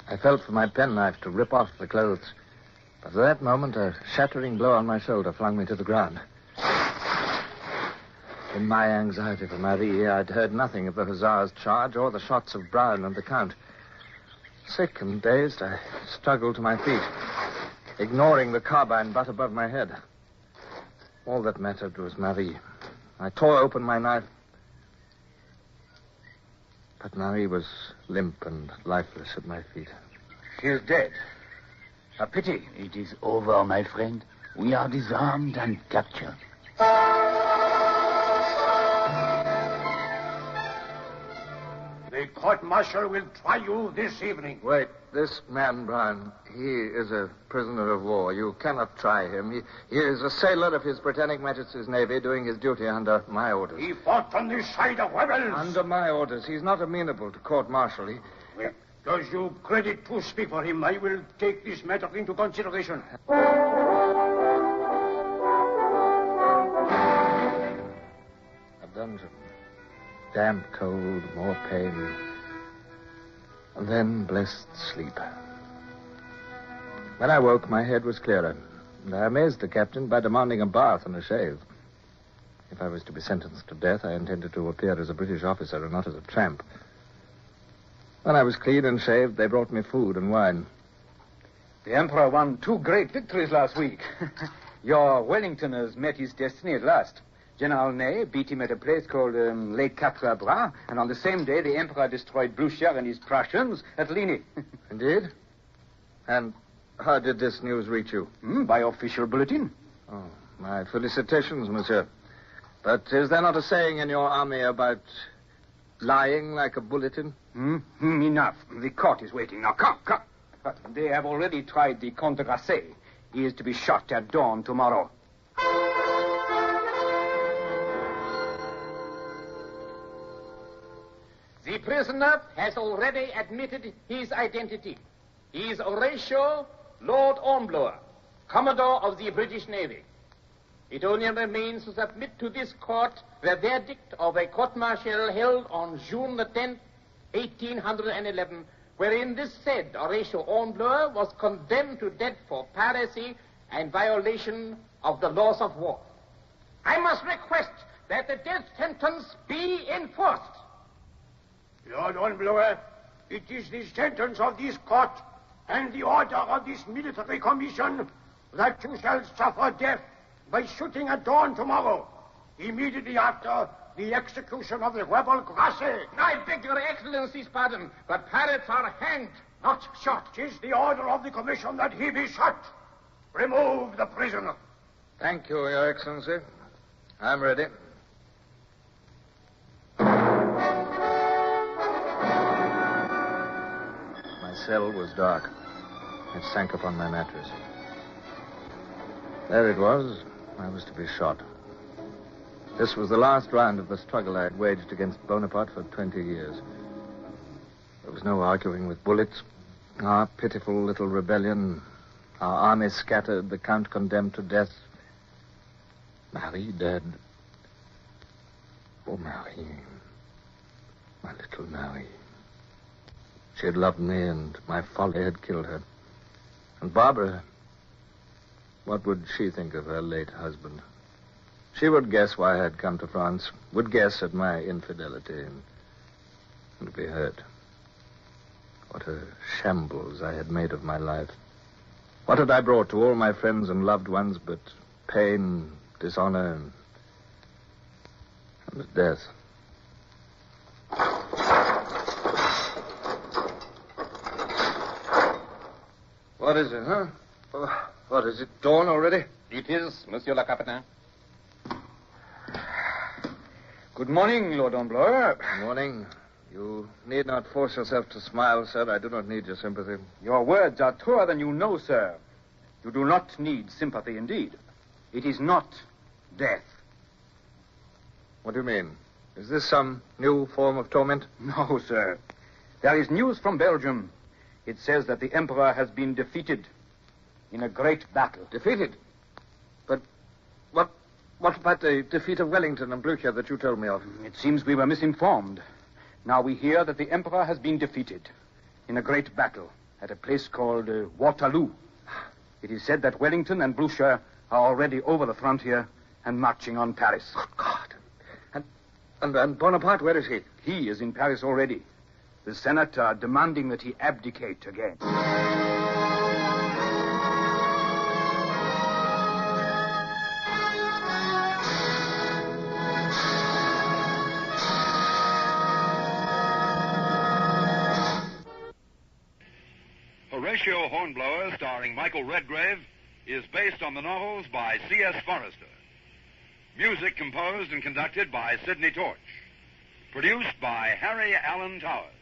I felt for my penknife to rip off the clothes. But at that moment, a shattering blow on my shoulder flung me to the ground. In my anxiety for Marie, I'd heard nothing of the hussars' charge or the shots of Brown and the Count. Sick and dazed, I struggled to my feet, ignoring the carbine butt above my head. All that mattered was Marie. I tore open my knife. But Marie was limp and lifeless at my feet. She is dead. A pity. It is over, my friend. We are disarmed and captured. The court-martial will try you this evening. Wait, this man, Brown, he is a prisoner of war. You cannot try him. He is a sailor of His Britannic Majesty's Navy doing his duty under my orders. He fought on the side of rebels. Under my orders. He's not amenable to court-martial. Well, does you credit to speak for him? I will take this matter into consideration. A dungeon. Damp, cold, more pain. And then blessed sleep. When I woke, my head was clearer. And I amazed the captain by demanding a bath and a shave. If I was to be sentenced to death, I intended to appear as a British officer and not as a tramp. When I was clean and shaved, they brought me food and wine. The Emperor won 2 great victories last week. Your Wellingtoners met his destiny at last. General Ney beat him at a place called Les Quatre Bras, and on the same day, the Emperor destroyed Blucher and his Prussians at Ligny. Indeed? And how did this news reach you? By official bulletin. Oh, my felicitations, monsieur. But is there not a saying in your army about lying like a bulletin? Enough. The court is waiting. Now, come. They have already tried the Comte de Grasset. He is to be shot at dawn tomorrow. The prisoner has already admitted his identity. He is Horatio Lord Hornblower, Commodore of the British Navy. It only remains to submit to this court the verdict of a court-martial held on June the 10th, 1811, wherein this said Horatio Hornblower was condemned to death for piracy and violation of the laws of war. I must request that the death sentence be enforced. Lord Hornblower, it is the sentence of this court and the order of this military commission that you shall suffer death by shooting at dawn tomorrow, immediately after the execution of the rebel Grasset. I beg your excellency's pardon, but pirates are hanged, not shot. 'Tis the order of the commission that he be shot. Remove the prisoner. Thank you, Your Excellency. I'm ready. My cell was dark. It sank upon my mattress. There it was. I was to be shot. This was the last round of the struggle I had waged against Bonaparte for 20 years. There was no arguing with bullets. Our pitiful little rebellion, our army scattered, the Count condemned to death. Marie dead. Oh, Marie. My little Marie. She had loved me, and my folly had killed her. And Barbara, what would she think of her late husband? She would guess why I had come to France, would guess at my infidelity, and be hurt. What a shambles I had made of my life. What had I brought to all my friends and loved ones but pain, dishonor, and death? What is it, huh? What, is it dawn already? It is, Monsieur le Capitaine. Good morning, Lord Hornblower. Good morning. You need not force yourself to smile, sir. I do not need your sympathy. Your words are truer than you know, sir. You do not need sympathy, indeed. It is not death. What do you mean? Is this some new form of torment? No, sir. There is news from Belgium. It says that the Emperor has been defeated in a great battle. Defeated? But what about the defeat of Wellington and Blücher that you told me of? It seems we were misinformed. Now we hear that the Emperor has been defeated in a great battle at a place called Waterloo. It is said that Wellington and Blücher are already over the frontier and marching on Paris. Oh, God. And Bonaparte, where is he? He is in Paris already. The Senate are demanding that he abdicate again. Horatio Hornblower, starring Michael Redgrave, is based on the novels by C.S. Forrester. Music composed and conducted by Sidney Torch. Produced by Harry Allen Towers.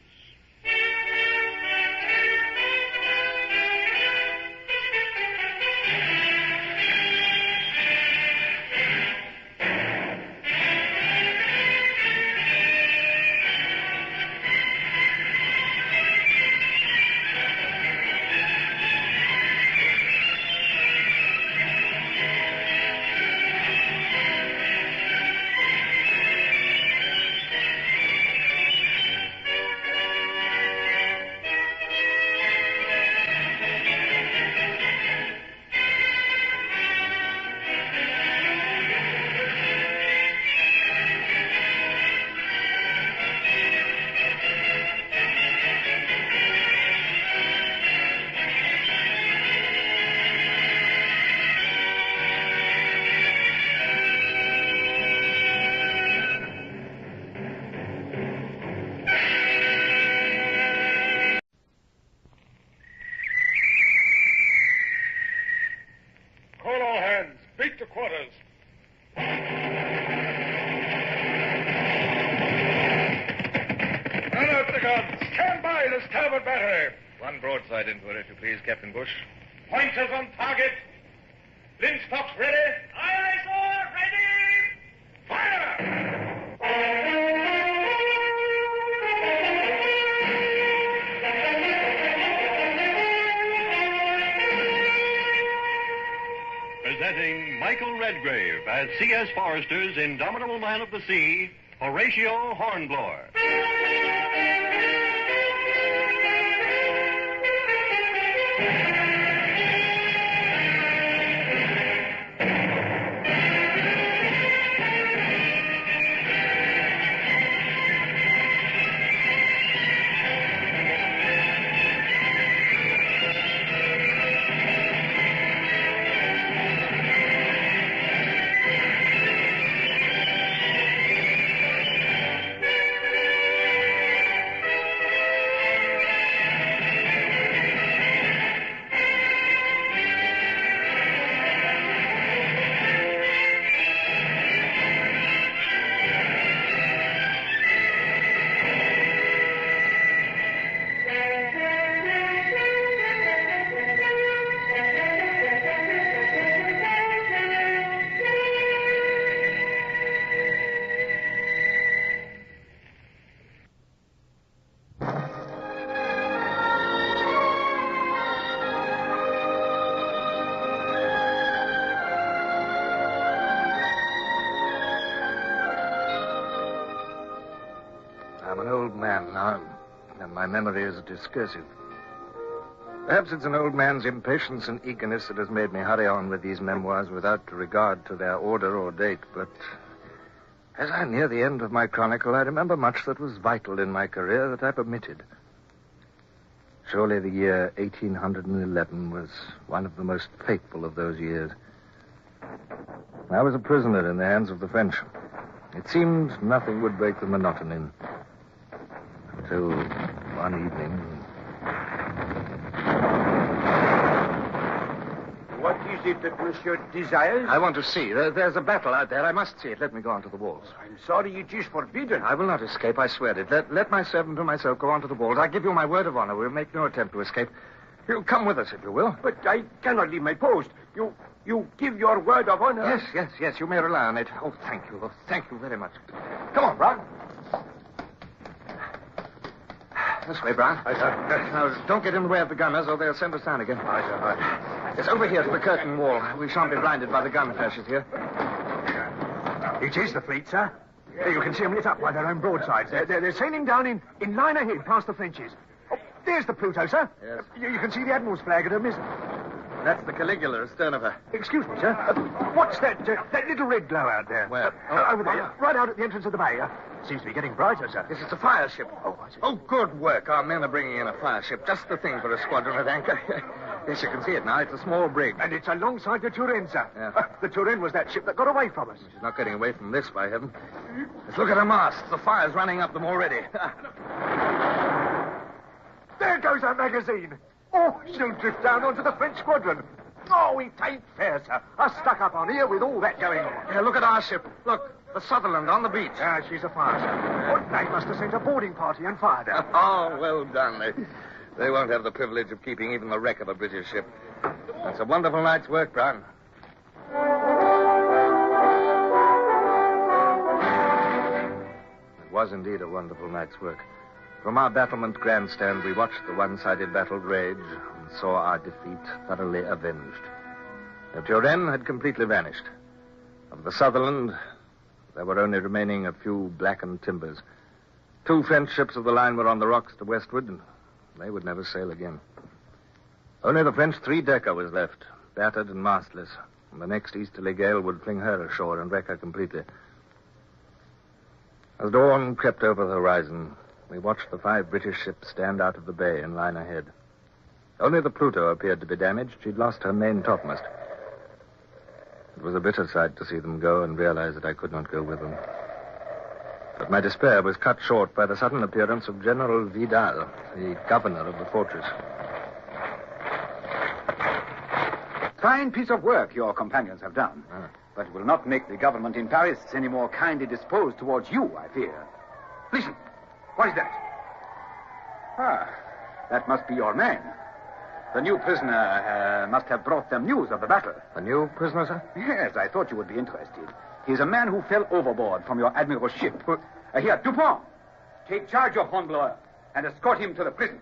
Into it, if you please, Captain Bush. Pointers on target. Linstocks ready. Aye, aye, sir. Ready. Fire! Presenting Michael Redgrave as C.S. Forrester's indomitable man of the sea, Horatio Hornblower. My memory is discursive. Perhaps it's an old man's impatience and eagerness that has made me hurry on with these memoirs without regard to their order or date, but as I near the end of my chronicle, I remember much that was vital in my career that I've omitted. Surely the year 1811 was one of the most fateful of those years. I was a prisoner in the hands of the French. It seemed nothing would break the monotony until one evening. What is it that Monsieur desires? I want to see. There's a battle out there. I must see it. Let me go on to the walls. I'm sorry, it is forbidden. I will not escape, I swear it. Let my servant and myself go on to the walls. I give you my word of honor. We'll make no attempt to escape. You'll come with us, if you will. But I cannot leave my post. You give your word of honor? Yes. You may rely on it. Oh, thank you. Oh, thank you very much. Come on, Brown. This way, Brown. Aye, sir. Now, don't get in the way of the gunners, or they'll send us down again. Aye, sir. Aye. It's over here to the curtain wall. We shan't be blinded by the gun flashes here. It is the fleet, sir. You can see them lit up by their own broadsides. They're sailing down in line ahead past the Frenches. Oh, there's the Pluto, sir. Yes. You can see the Admiral's flag at her mizzen. That's the Caligula astern of her. Excuse me, sir. What's that little red glow out there? Where? Over there. Right out at the entrance of the bay. Seems to be getting brighter, sir. This is a fire ship. Oh, I see. Oh, good work. Our men are bringing in a fire ship. Just the thing for a squadron at anchor. Yes, you can see it now. It's a small brig. And it's alongside the Turenne, sir. Yeah. The Turenne was that ship that got away from us. She's not getting away from this, by heaven. Let's look at her masts. The fire's running up them already. There goes our magazine. Oh, she'll drift down onto the French squadron. Oh, it ain't fair, sir. Us stuck up on here with all that going on. Yeah, look at our ship. Look, the Sutherland on the beach. Ah, she's a fire, sir. Oh, they must have sent a boarding party and fired her. Oh, well done. They won't have the privilege of keeping even the wreck of a British ship. That's a wonderful night's work, Brown. It was indeed a wonderful night's work. From our battlement grandstand, we watched the one-sided battle rage and saw our defeat thoroughly avenged. The Turenne had completely vanished. Of the Sutherland, there were only remaining a few blackened timbers. 2 French ships of the line were on the rocks to westward, and they would never sail again. Only the French 3-decker was left, battered and mastless, and the next easterly gale would fling her ashore and wreck her completely. As dawn crept over the horizon, we watched the 5 British ships stand out of the bay in line ahead. Only the Pluto appeared to be damaged. She'd lost her main topmast. It was a bitter sight to see them go and realize that I could not go with them. But my despair was cut short by the sudden appearance of General Vidal, the governor of the fortress. Fine piece of work your companions have done. But it will not make the government in Paris any more kindly disposed towards you, I fear. Listen. What is that? Ah, that must be your man. The new prisoner must have brought them news of the battle. A new prisoner, sir? Yes, I thought you would be interested. He's a man who fell overboard from your admiral's ship. Here, Dupont, take charge of Hornblower and escort him to the prison.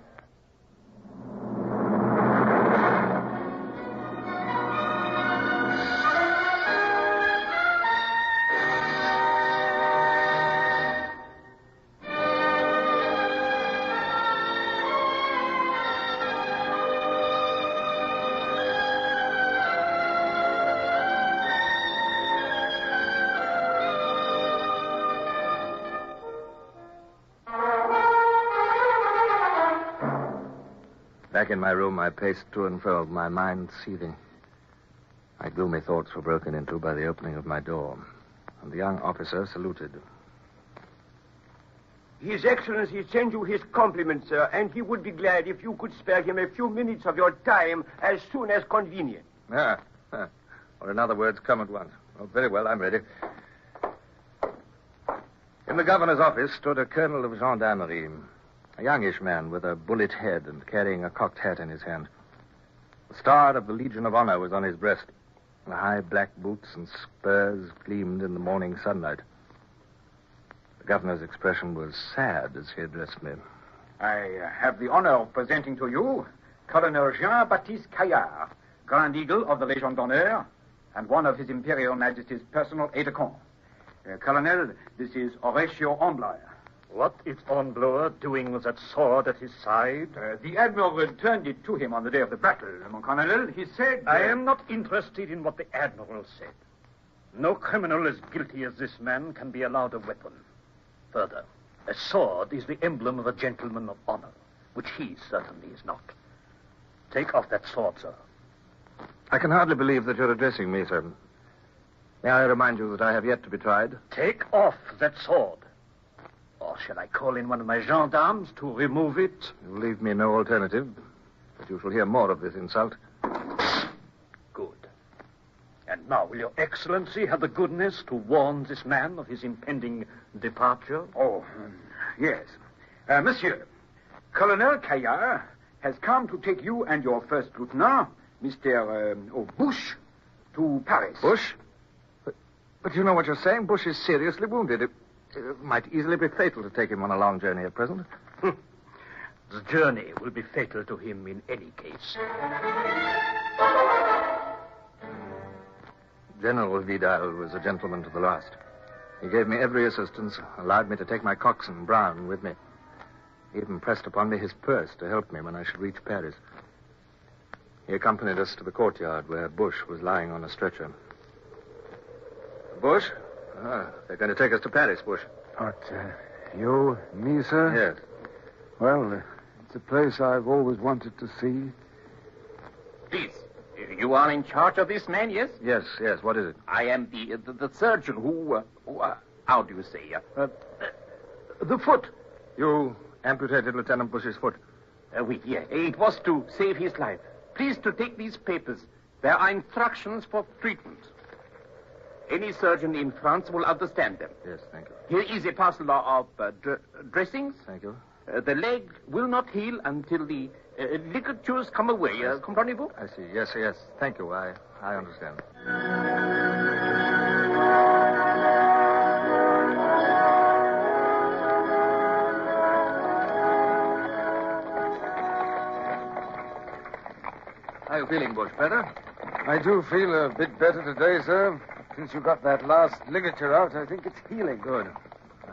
Back in my room, I paced to and fro, my mind seething. My gloomy thoughts were broken into by the opening of my door, and the young officer saluted. His Excellency sends you his compliments, sir, and he would be glad if you could spare him a few minutes of your time as soon as convenient. Or in other words, come at once. Oh, very well, I'm ready. In the governor's office stood a colonel of gendarmerie, a youngish man with a bullet head and carrying a cocked hat in his hand. The star of the Legion of Honor was on his breast. The high black boots and spurs gleamed in the morning sunlight. The governor's expression was sad as he addressed me. I have the honor of presenting to you Colonel Jean-Baptiste Caillard, Grand Eagle of the Légion d'Honneur, and one of His Imperial Majesty's personal aide-de-camp. Colonel, this is Horatio Hornblower. What is Hornblower doing with that sword at his side? The Admiral returned it to him on the day of the battle, mon colonel. He said... I am not interested in what the Admiral said. No criminal as guilty as this man can be allowed a weapon. Further, a sword is the emblem of a gentleman of honor, which he certainly is not. Take off that sword, sir. I can hardly believe that you're addressing me, sir. May I remind you that I have yet to be tried? Take off that sword. Or shall I call in one of my gendarmes to remove it? You leave me no alternative, but you shall hear more of this insult. Good. And now, will your Excellency have the goodness to warn this man of his impending departure? Oh, yes. Monsieur, Colonel Caillard has come to take you and your first lieutenant, Mr. Bush, to Paris. Bush? But you know what you're saying. Bush is seriously wounded. It might easily be fatal to take him on a long journey at present. The journey will be fatal to him in any case. General Vidal was a gentleman to the last. He gave me every assistance, allowed me to take my coxswain, Brown, with me. He even pressed upon me his purse to help me when I should reach Paris. He accompanied us to the courtyard where Bush was lying on a stretcher. Bush? They're going to take us to Paris, Bush. What, you, me, sir? Yes. Well, it's a place I've always wanted to see. Please, you are in charge of this man, yes? Yes. What is it? I am the surgeon who how do you say? The foot. You amputated Lieutenant Bush's foot. Oui, yeah. It was to save his life. Please to take these papers. There are instructions for treatment. Any surgeon in France will understand them. Yes, thank you. Here is a parcel of dressings. Thank you. The leg will not heal until the ligatures come away. Comprenez-vous? I see. Yes. Thank you. I understand. How are you feeling, Bush? Better? I do feel a bit better today, sir. Since you got that last ligature out, I think it's healing. Good.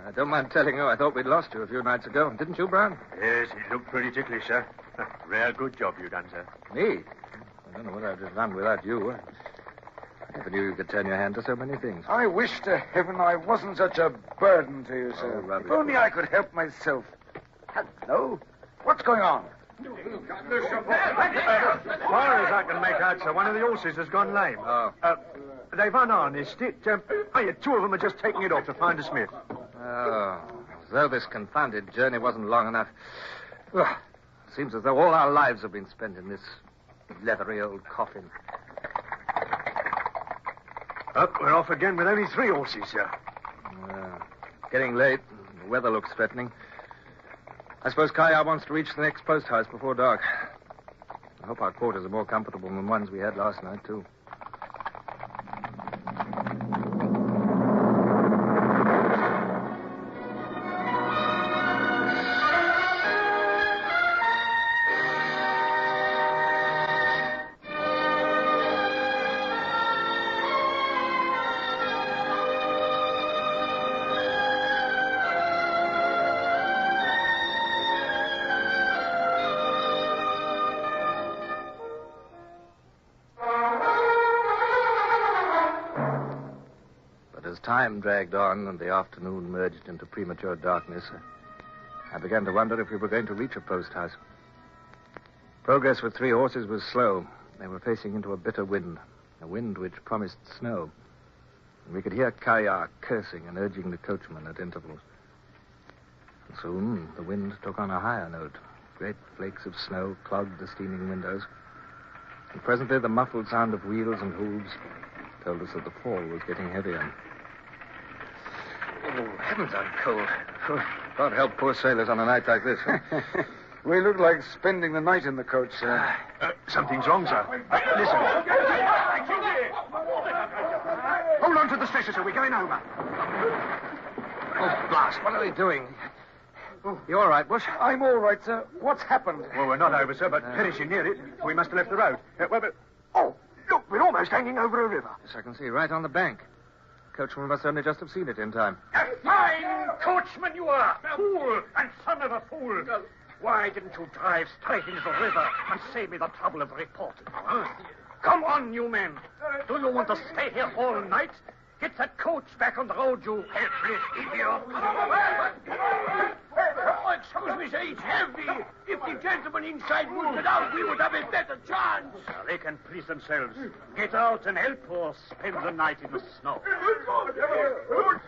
I don't mind telling you, I thought we'd lost you a few nights ago. Didn't you, Brown? Yes, he looked pretty ticklish, sir. Rare good job you done, sir. Me? I don't know what I'd have done without you. I never knew you could turn your hand to so many things. I wish to heaven I wasn't such a burden to you, sir. Oh, rubbish. If only I could help myself. Hello? What's going on? As far as I can make out, sir, one of the horses has gone lame. Oh. They've unharnessed it. Two of them are just taking it off to find a smith. Oh, as though this confounded journey wasn't long enough. Ugh. Seems as though all our lives have been spent in this leathery old coffin. Up, we're off again with only 3 horses, sir. Getting late. The weather looks threatening. I suppose Caillard wants to reach the next post house before dark. I hope our quarters are more comfortable than the ones we had last night, too. As time dragged on and the afternoon merged into premature darkness, I began to wonder if we were going to reach a post house. Progress with 3 horses was slow. They were facing into a bitter wind, a wind which promised snow. And we could hear Caillard cursing and urging the coachman at intervals. And soon the wind took on a higher note. Great flakes of snow clogged the steaming windows. And presently the muffled sound of wheels and hooves told us that the fall was getting heavier. Oh, heavens, I'm cold. God help poor sailors on a night like this. We look like spending the night in the coach, sir. Something's wrong, sir. Listen. Hold on to the stretcher, sir. We're going over. Oh, blast. What are they doing? You all right, Bush? I'm all right, sir. What's happened? Well, we're not over, sir, but perishing near it. We must have left the road. Oh, look, we're almost hanging over a river. Yes, I can see, right on the bank. Coachman must only just have seen it in time. A fine coachman you are! Fool and son of a fool! Why didn't you drive straight into the river and save me the trouble of reporting? Huh? Come on, you men. Do you want to stay here all night? Get that coach back on the road, you helpless idiot. Oh, excuse me, sir, it's heavy. If the gentlemen inside would get out, we would have a better chance. They can please themselves. Get out and help or spend the night in the snow.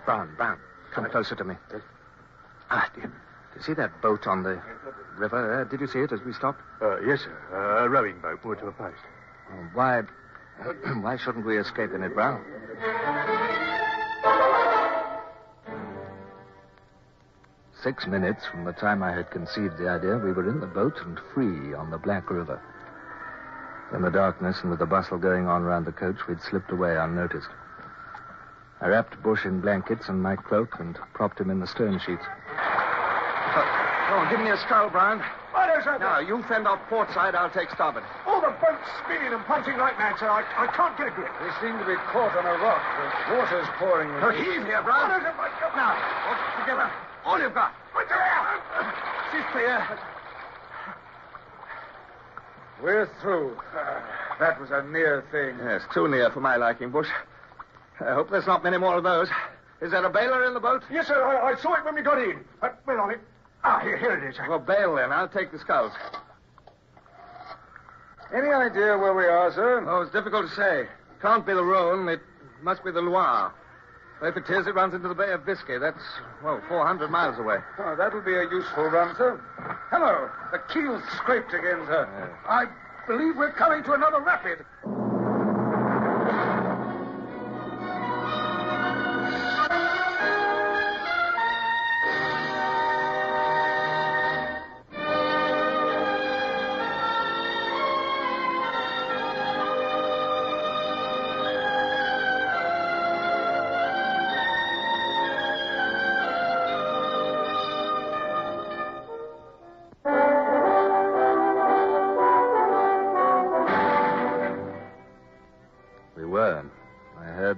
Brown, come closer to me. Do you see that boat on the river? Did you see it as we stopped? Yes, sir. A rowing boat moored to a post. Why shouldn't we escape in it, Brown? 6 minutes from the time I had conceived the idea, we were in the boat and free on the Black River. In the darkness and with the bustle going on round the coach, we'd slipped away unnoticed. I wrapped Bush in blankets and my cloak and propped him in the stern sheets. Go on, give me a scull, Brown. What is it? Now, you fend off port side, I'll take starboard. Oh, the boat's spinning and punching like mad, sir. I can't get a grip. They seem to be caught on a rock. The water's pouring in. Heave here, Brown. What is it? Now, together. All you've got. She's clear. We're through. That was a near thing. Yes, too near for my liking, Bush. I hope there's not many more of those. Is there a bailer in the boat? Yes, sir. I saw it when we got in. Wait on it. Here it is. Well, bail then. I'll take the sculls. Any idea where we are, sir? Oh, it's difficult to say. Can't be the Rhone. It must be the Loire. If it is, it runs into the Bay of Biscay. That's, 400 miles away. Oh, that'll be a useful run, sir. Hello. The keel's scraped again, sir. Yes. I believe we're coming to another rapid.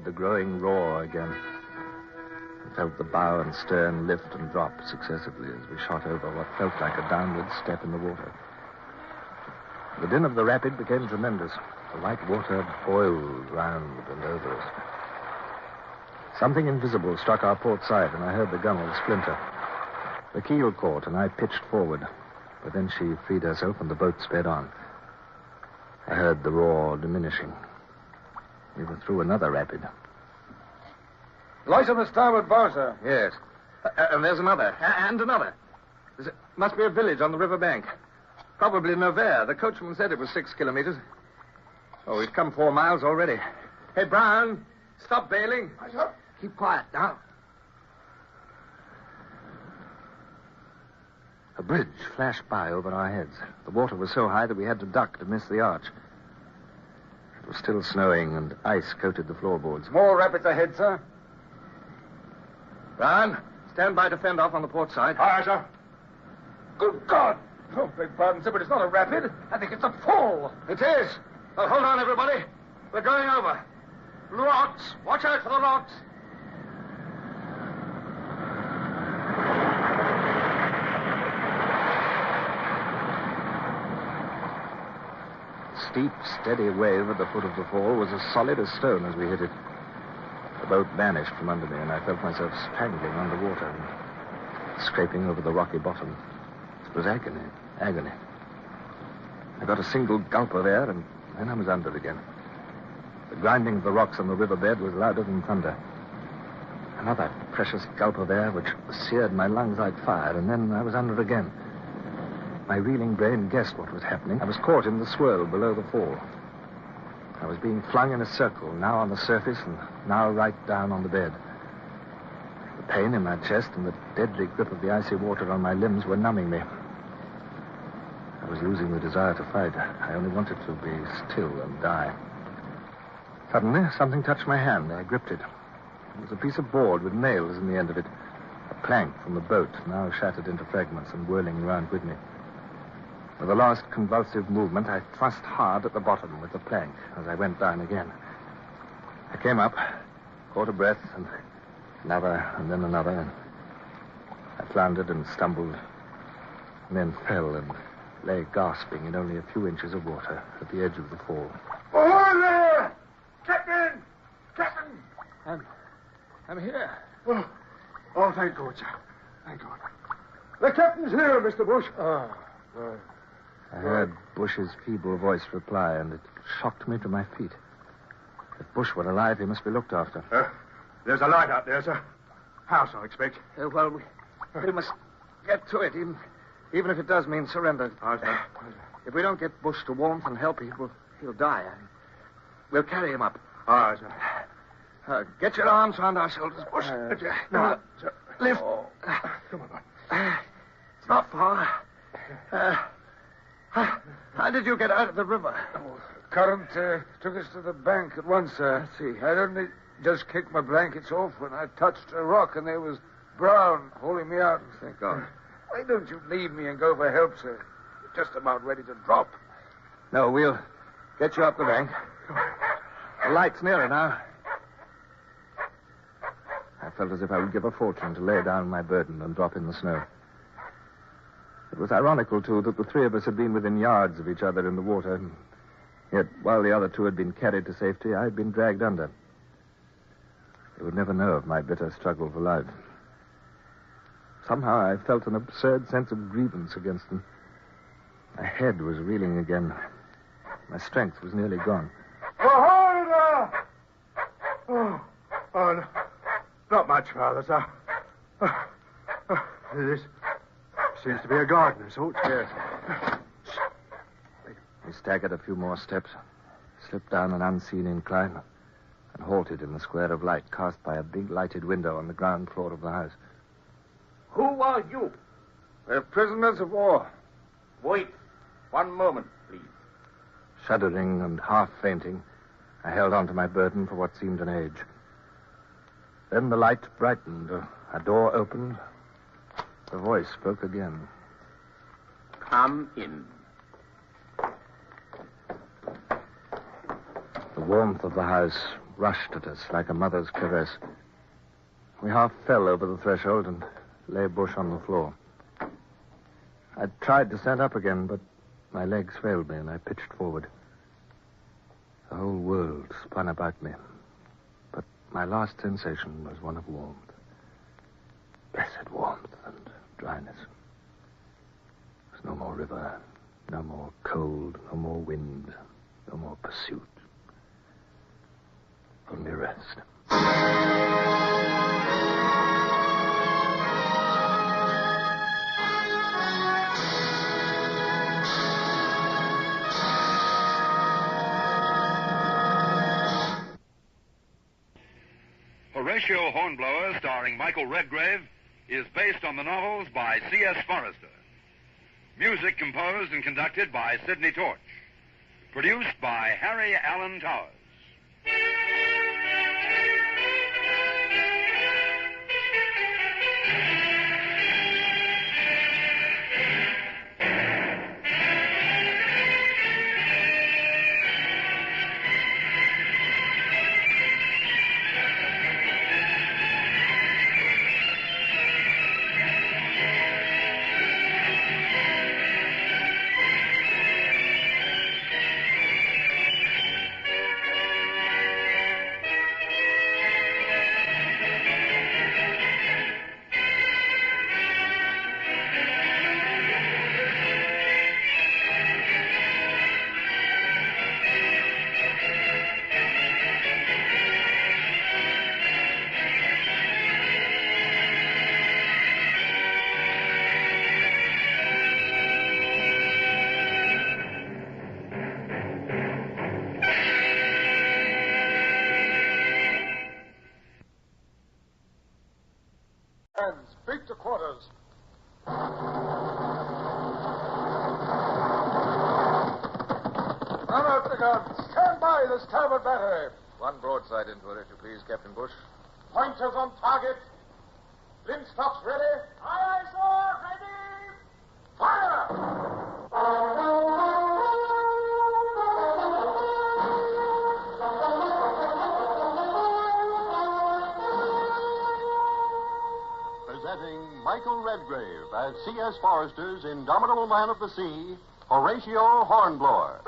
The growing roar again. I felt the bow and stern lift and drop successively as we shot over what felt like a downward step in the water. The din of the rapid became tremendous. The white water boiled round and over us. Something invisible struck our port side, and I heard the gunwale splinter. The keel caught, and I pitched forward. But then she freed herself, and the boat sped on. I heard the roar diminishing. We were through another rapid. Light on the starboard bow, sir. Yes. And there's another. And another. Must be a village on the river bank. Probably Nevers. The coachman said it was 6 kilometers. Oh, we've come 4 miles already. Hey, Brown, stop bailing. Keep quiet now. A bridge flashed by over our heads. The water was so high that we had to duck to miss the arch. It was still snowing, and ice coated the floorboards. More rapids ahead, sir. Brown, stand by to fend off on the port side. Aye, sir. Good God! Oh, beg pardon, sir, but it's not a rapid. I think it's a fall. It is. Oh, hold on, everybody. We're going over. Rocks. Watch out for the rocks. Steep, steady wave at the foot of the fall was as solid as stone as we hit it. The boat vanished from under me, and I felt myself strangling underwater and scraping over the rocky bottom. It was agony. I got a single gulp of air, and then I was under again. The grinding of the rocks on the riverbed was louder than thunder. Another precious gulp of air which seared my lungs like fire, and then I was under again. My reeling brain guessed what was happening. I was caught in the swirl below the fall. I was being flung in a circle, now on the surface and now right down on the bed. The pain in my chest and the deadly grip of the icy water on my limbs were numbing me. I was losing the desire to fight. I only wanted to be still and die. Suddenly, something touched my hand. I gripped it. It was a piece of board with nails in the end of it. A plank from the boat, now shattered into fragments and whirling around with me. With a last convulsive movement, I thrust hard at the bottom with the plank as I went down again. I came up, caught a breath, and another, and then another. And I floundered and stumbled, and then fell and lay gasping in only a few inches of water at the edge of the fall. Ahoy there! Captain! Captain! I'm here. Oh, thank God, sir. Thank God. The captain's here, Mr. Bush. I heard Bush's feeble voice reply, and it shocked me to my feet. If Bush were alive, he must be looked after. There's a light out there, sir. House, I expect. Well, we must get to it, even if it does mean surrender. Aye, sir. If we don't get Bush to warmth and help, he'll die. We'll carry him up. Aye, sir. Get your arms round our shoulders, Bush. No, sir. Lift. Come on. It's not far. How did you get out of the river? Current took us to the bank at once, sir. I see. I'd only just kicked my blankets off when I touched a rock, and there was Brown holding me out. Thank God. Why don't you leave me and go for help, sir? You're just about ready to drop. No, we'll get you up the bank. The light's nearer now. I felt as if I would give a fortune to lay down my burden and drop in the snow. It was ironical, too, that the three of us had been within yards of each other in the water. Yet, while the other two had been carried to safety, I had been dragged under. They would never know of my bitter struggle for life. Somehow I felt an absurd sense of grievance against them. My head was reeling again. My strength was nearly gone. Ahoy there! No. Not much, Father, sir. This seems to be a garden of sorts. Yes. We staggered a few more steps, slipped down an unseen incline, and halted in the square of light cast by a big lighted window on the ground floor of the house. Who are you? We're prisoners of war. Wait 1 moment, please. Shuddering and half fainting, I held on to my burden for what seemed an age. Then the light brightened, a door opened, a voice spoke again. Come in. The warmth of the house rushed at us like a mother's caress. We half fell over the threshold and lay Bush on the floor. I tried to stand up again, but my legs failed me and I pitched forward. The whole world spun about me. But my last sensation was one of warmth. Blessed warmth and dryness. There was no more river, no more cold, no more wind, no more pursuit. Only rest. Horatio Hornblower, starring Michael Redgrave, is based on the novels by C.S. Forrester. Music composed and conducted by Sidney Torch. Produced by Harry Allen Towers. Speak to quarters. Man up the guns. Stand by the starboard battery. One broadside into it, if you please, Captain Bush. Pointers on target. Linstocks ready. Aye, aye, sir. Ready. Fire! Presenting Michael Redgrave as C.S. Forester's indomitable man of the sea, Horatio Hornblower.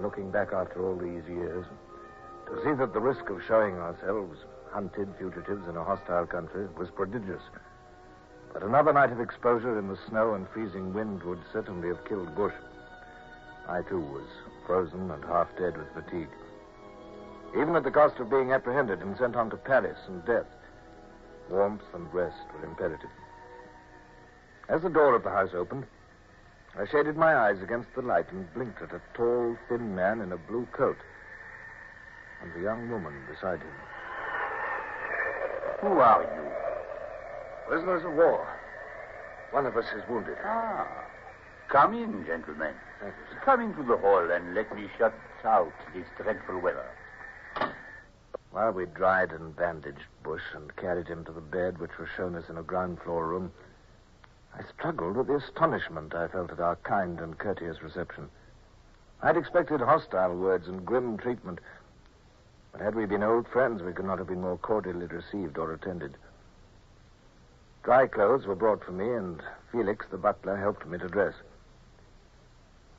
Looking back after all these years, to see that the risk of showing ourselves hunted fugitives in a hostile country was prodigious. But another night of exposure in the snow and freezing wind would certainly have killed Bush. I, too, was frozen and half dead with fatigue. Even at the cost of being apprehended and sent on to Paris and death, warmth and rest were imperative. As the door of the house opened, I shaded my eyes against the light and blinked at a tall, thin man in a blue coat and the young woman beside him. Who are you? Prisoners of war. One of us is wounded. Ah. Come in, gentlemen. Thank you, sir. Come into the hall and let me shut out this dreadful weather. While we dried and bandaged Bush and carried him to the bed which was shown us in a ground floor room, I struggled with the astonishment I felt at our kind and courteous reception. I'd expected hostile words and grim treatment, but had we been old friends, we could not have been more cordially received or attended. Dry clothes were brought for me, and Felix, the butler, helped me to dress.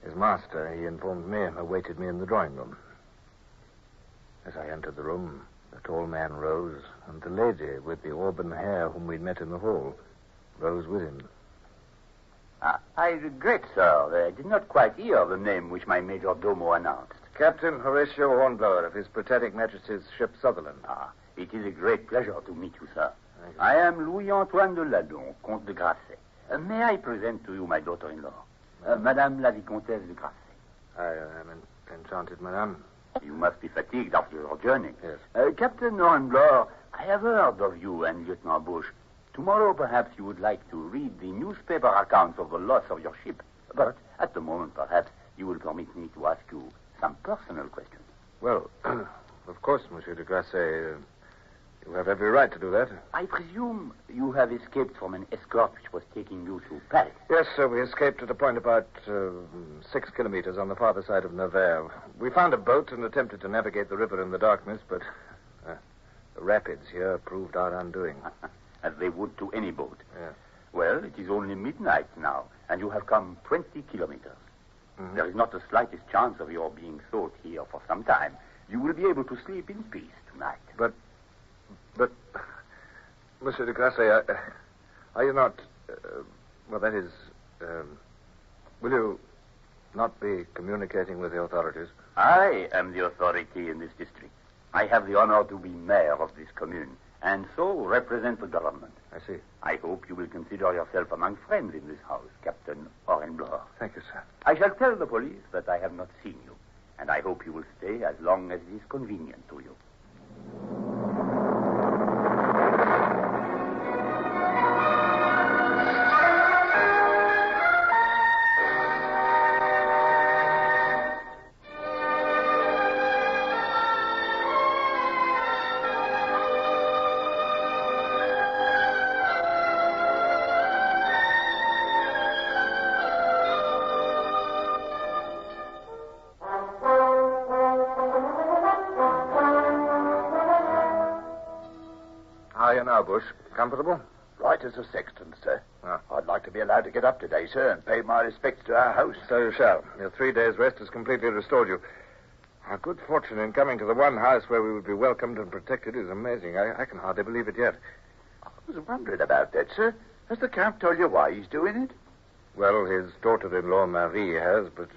His master, he informed me, awaited me in the drawing room. As I entered the room, the tall man rose, and the lady with the auburn hair whom we'd met in the hall rose with him. I regret, sir, that I did not quite hear the name which my major domo announced. Captain Horatio Hornblower of His Britannic Majesty's ship Sutherland. It is a great pleasure to meet you, sir. I am Louis-Antoine de Ladon, Comte de Grasset. May I present to you my daughter-in-law, Madame la Vicomtesse de Grasset? I am enchanted, madame. You must be fatigued after your journey. Yes. Captain Hornblower, I have heard of you and Lieutenant Bush. Tomorrow, perhaps, you would like to read the newspaper accounts of the loss of your ship. But at the moment, perhaps, you will permit me to ask you some personal questions. Well, of course, Monsieur de Grasset. You have every right to do that. I presume you have escaped from an escort which was taking you to Paris. Yes, sir. We escaped at a point about 6 kilometers on the farther side of Naval. We found a boat and attempted to navigate the river in the darkness, but the rapids here proved our undoing. As they would to any boat. Yes. Well, it is only midnight now, and you have come 20 kilometers. Mm-hmm. There is not the slightest chance of your being sought here for some time. You will be able to sleep in peace tonight. But, Monsieur de Grasset, are you not, will you not be communicating with the authorities? I am the authority in this district. I have the honor to be mayor of this commune, and so represent the government. I see. I hope you will consider yourself among friends in this house, Captain Hornblower. Thank you, sir. I shall tell the police that I have not seen you, and I hope you will stay as long as it is convenient to you. How are you now, Bush? Comfortable? Right as a sexton, sir. I'd like to be allowed to get up today, sir, and pay my respects to our host. So you shall. Your 3 days' rest has completely restored you. Our good fortune in coming to the one house where we would be welcomed and protected is amazing. I can hardly believe it yet. I was wondering about that, sir. Has the Count told you why he's doing it? Well, his daughter-in-law, Marie, has, but...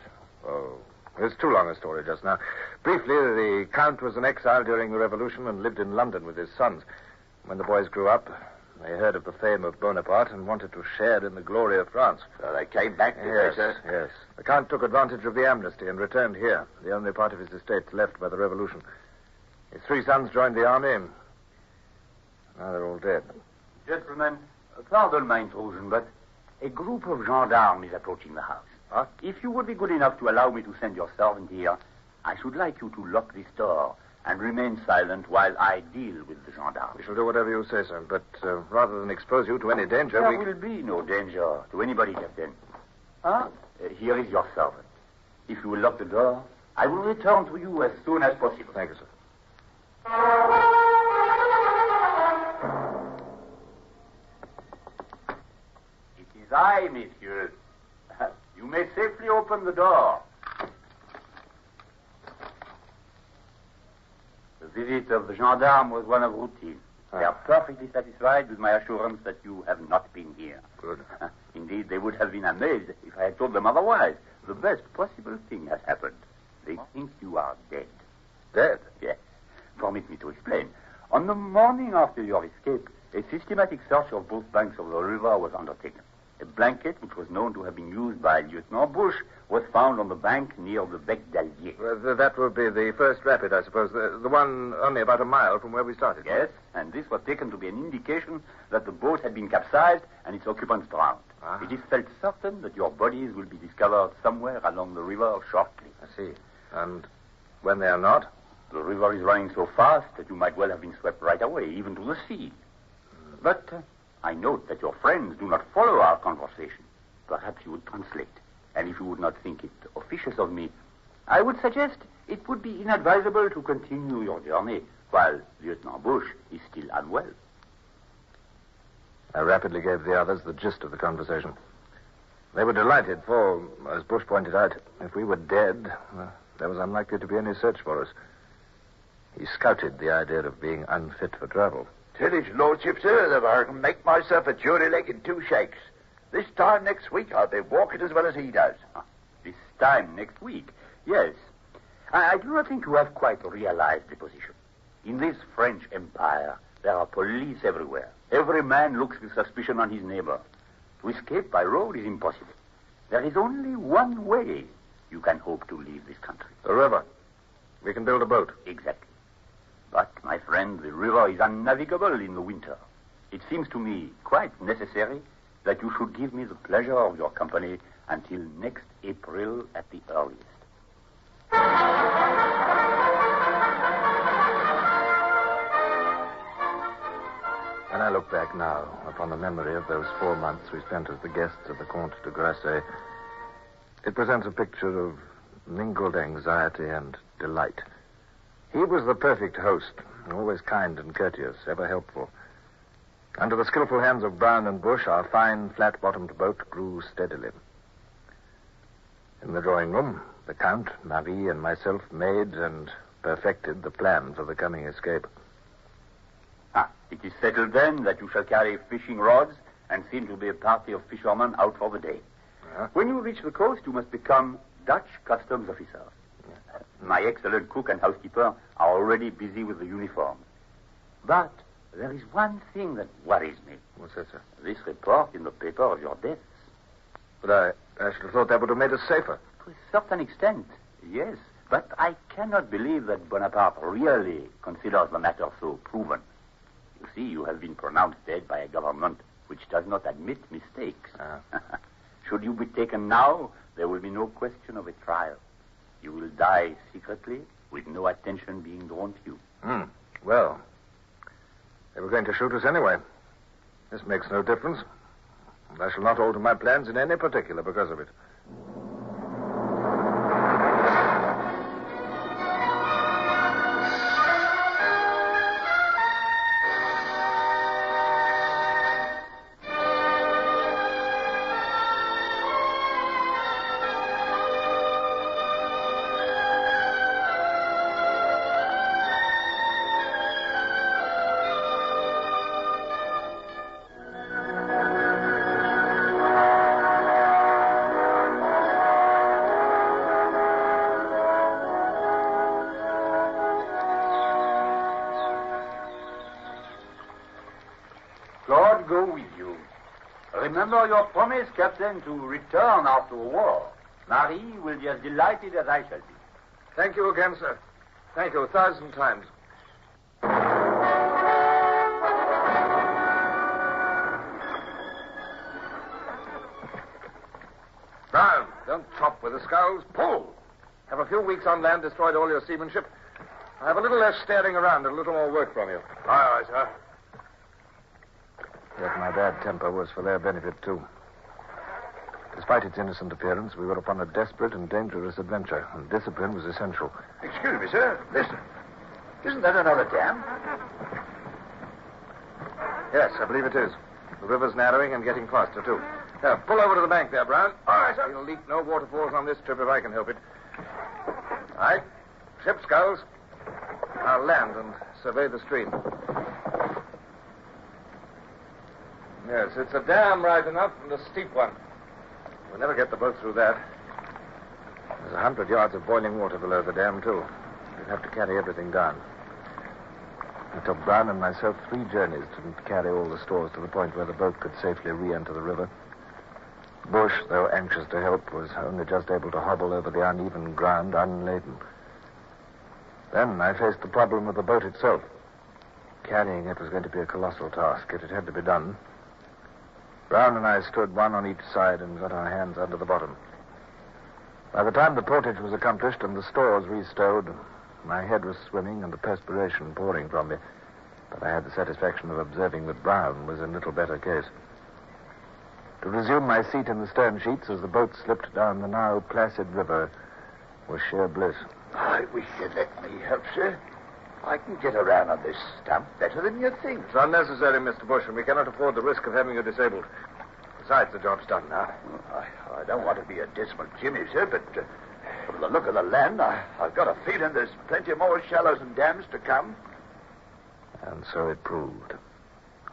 Oh, it's too long a story just now. Briefly, the Count was an exile during the Revolution and lived in London with his sons. When the boys grew up, they heard of the fame of Bonaparte and wanted to share in the glory of France. So they came back, did they, sir? Yes. The Count took advantage of the amnesty and returned here, the only part of his estates left by the Revolution. His 3 sons joined the army. Now they're all dead. Gentlemen, pardon my intrusion, but a group of gendarmes is approaching the house. If you would be good enough to allow me to send your servant here, I should like you to lock this door and remain silent while I deal with the gendarmes. We shall do whatever you say, sir, but rather than expose you to any danger, There will be no danger to anybody, Captain. Here is your servant. If you will lock the door, I will return to you as soon as possible. Thank you, sir. It is I, messieurs. You may safely open the door. The visit of the gendarme was one of routine. They are perfectly satisfied with my assurance that you have not been here. Good. Indeed, they would have been amazed if I had told them otherwise. The best possible thing has happened. They think you are dead. Dead? Yes. Permit me to explain. On the morning after your escape, a systematic search of both banks of the river was undertaken. A blanket, which was known to have been used by Lieutenant Bush, was found on the bank near the Bec d'Allier. Well, that would be the first rapid, I suppose. The one only about a mile from where we started. Yes, and this was taken to be an indication that the boat had been capsized and its occupants drowned. It is felt certain that your bodies will be discovered somewhere along the river shortly. I see. And when they are not? The river is running so fast that you might well have been swept right away, even to the sea. But I note that your friends do not follow our conversation. Perhaps you would translate. And if you would not think it officious of me, I would suggest it would be inadvisable to continue your journey while Lieutenant Bush is still unwell. I rapidly gave the others the gist of the conversation. They were delighted, for, as Bush pointed out, if we were dead, there was unlikely to be any search for us. He scouted the idea of being unfit for travel. Tell his lordship, sir, that I can make myself a jury leg in 2 shakes. This time next week, I'll be walking as well as he does. This time next week? Yes. I do not think you have quite realized the position. In this French Empire, there are police everywhere. Every man looks with suspicion on his neighbor. To escape by road is impossible. There is only one way you can hope to leave this country. The river. We can build a boat. Exactly. But, my friend, the river is unnavigable in the winter. It seems to me quite necessary that you should give me the pleasure of your company until next April at the earliest. When I look back now upon the memory of those 4 months we spent as the guests of the Comte de Grasset, it presents a picture of mingled anxiety and delight. He was the perfect host, always kind and courteous, ever helpful. Under the skillful hands of Brown and Bush, our fine, flat-bottomed boat grew steadily. In the drawing room, the Count, Marie, and myself made and perfected the plan for the coming escape. It is settled then that you shall carry fishing rods and seem to be a party of fishermen out for the day. When you reach the coast, you must become Dutch customs officer. My excellent cook and housekeeper are already busy with the uniform. But there is one thing that worries me. What's that, sir? This report in the paper of your deaths. But I should have thought that would have made us safer. To a certain extent, yes. But I cannot believe that Bonaparte really considers the matter so proven. You see, you have been pronounced dead by a government which does not admit mistakes. Should you be taken now, there will be no question of a trial. You will die secretly, with no attention being drawn to you. Well, they were going to shoot us anyway. This makes no difference. And I shall not alter my plans in any particular because of it. God go with you. Remember your promise, Captain, to return after a war. Marie will be as delighted as I shall be. Thank you again, sir. Thank you 1,000 times. Brown, don't chop with the sculls. Pull. Have a few weeks on land destroyed all your seamanship? I have a little less staring around and a little more work from you. Aye, sir. Yet my bad temper was for their benefit, too. Despite its innocent appearance, we were upon a desperate and dangerous adventure, and discipline was essential. Excuse me, sir. Listen. Isn't that another dam? Yes, I believe it is. The river's narrowing and getting faster, too. Now, pull over to the bank there, Brown. All right, sir. We'll leak no waterfalls on this trip if I can help it. All right. Ship sculls. I'll land and survey the stream. Yes, it's a dam right enough and a steep one. We'll never get the boat through that. There's 100 yards of boiling water below the dam, too. We'd have to carry everything down. It took Brown and myself 3 journeys to carry all the stores to the point where the boat could safely re-enter the river. Bush, though anxious to help, was only just able to hobble over the uneven ground unladen. Then I faced the problem of the boat itself. Carrying it was going to be a colossal task, yet it had to be done. Brown and I stood one on each side and got our hands under the bottom. By the time the portage was accomplished and the stores restowed, my head was swimming and the perspiration pouring from me. But I had the satisfaction of observing that Brown was in little better case. To resume my seat in the stern sheets as the boat slipped down the now placid river was sheer bliss. I wish you'd let me help, sir. I can get around on this stump better than you think. It's unnecessary, Mr. Bush, and we cannot afford the risk of having you disabled. Besides, the job's done now. I don't want to be a dismal Jimmy, sir, but from the look of the land, I've got a feeling there's plenty more shallows and dams to come. And so it proved.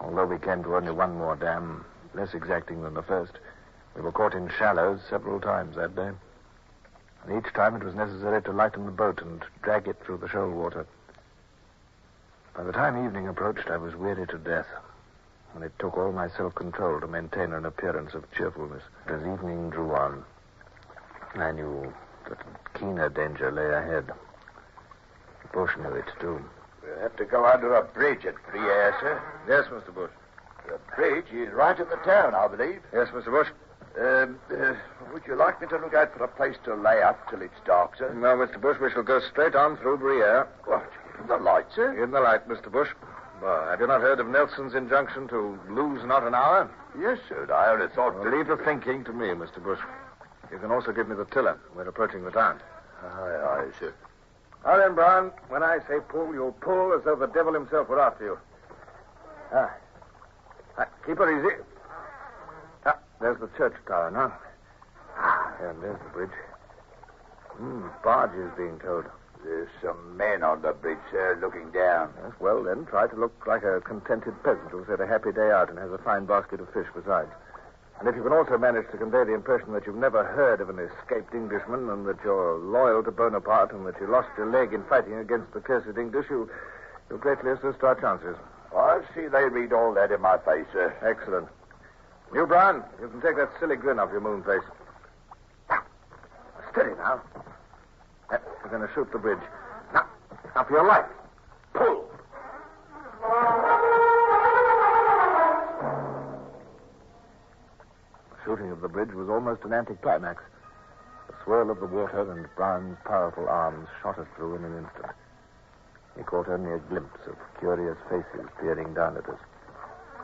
Although we came to only one more dam, less exacting than the first, we were caught in shallows several times that day. And each time it was necessary to lighten the boat and drag it through the shoal water. By the time evening approached, I was weary to death, and it took all my self-control to maintain an appearance of cheerfulness. As evening drew on, I knew that keener danger lay ahead. Bush knew it, too. We'll have to go under a bridge at Briere, sir. Yes, Mr. Bush. The bridge is right at the town, I believe. Yes, Mr. Bush. Would you like me to look out for a place to lay up till it's dark, sir? No, Mr. Bush, we shall go straight on through Briere. What? In the light, sir? In the light, Mr. Bush. Well, have you not heard of Nelson's injunction to lose not an hour? Yes, sir. I only thought... Well, leave the thinking to me, Mr. Bush. You can also give me the tiller. We're approaching the town. Aye, sir. Now then, Brown, when I say pull, you'll pull as though the devil himself were after you. Keep her easy. There's the church tower now. And there's the bridge. Barge is being towed. There's some men on the bridge, sir, looking down. Yes, well, then, try to look like a contented peasant who's had a happy day out and has a fine basket of fish besides. And if you can also manage to convey the impression that you've never heard of an escaped Englishman and that you're loyal to Bonaparte and that you lost your leg in fighting against the cursed English, you'll greatly assist our chances. I'll see they read all that in my face, sir. Excellent. You, Brown, you can take that silly grin off your moon face. Steady now. We're going to shoot the bridge. Now, up your light. Pull. The shooting of the bridge was almost an anticlimax. The swirl of the water and Brown's powerful arms shot us through in an instant. We caught only a glimpse of curious faces peering down at us.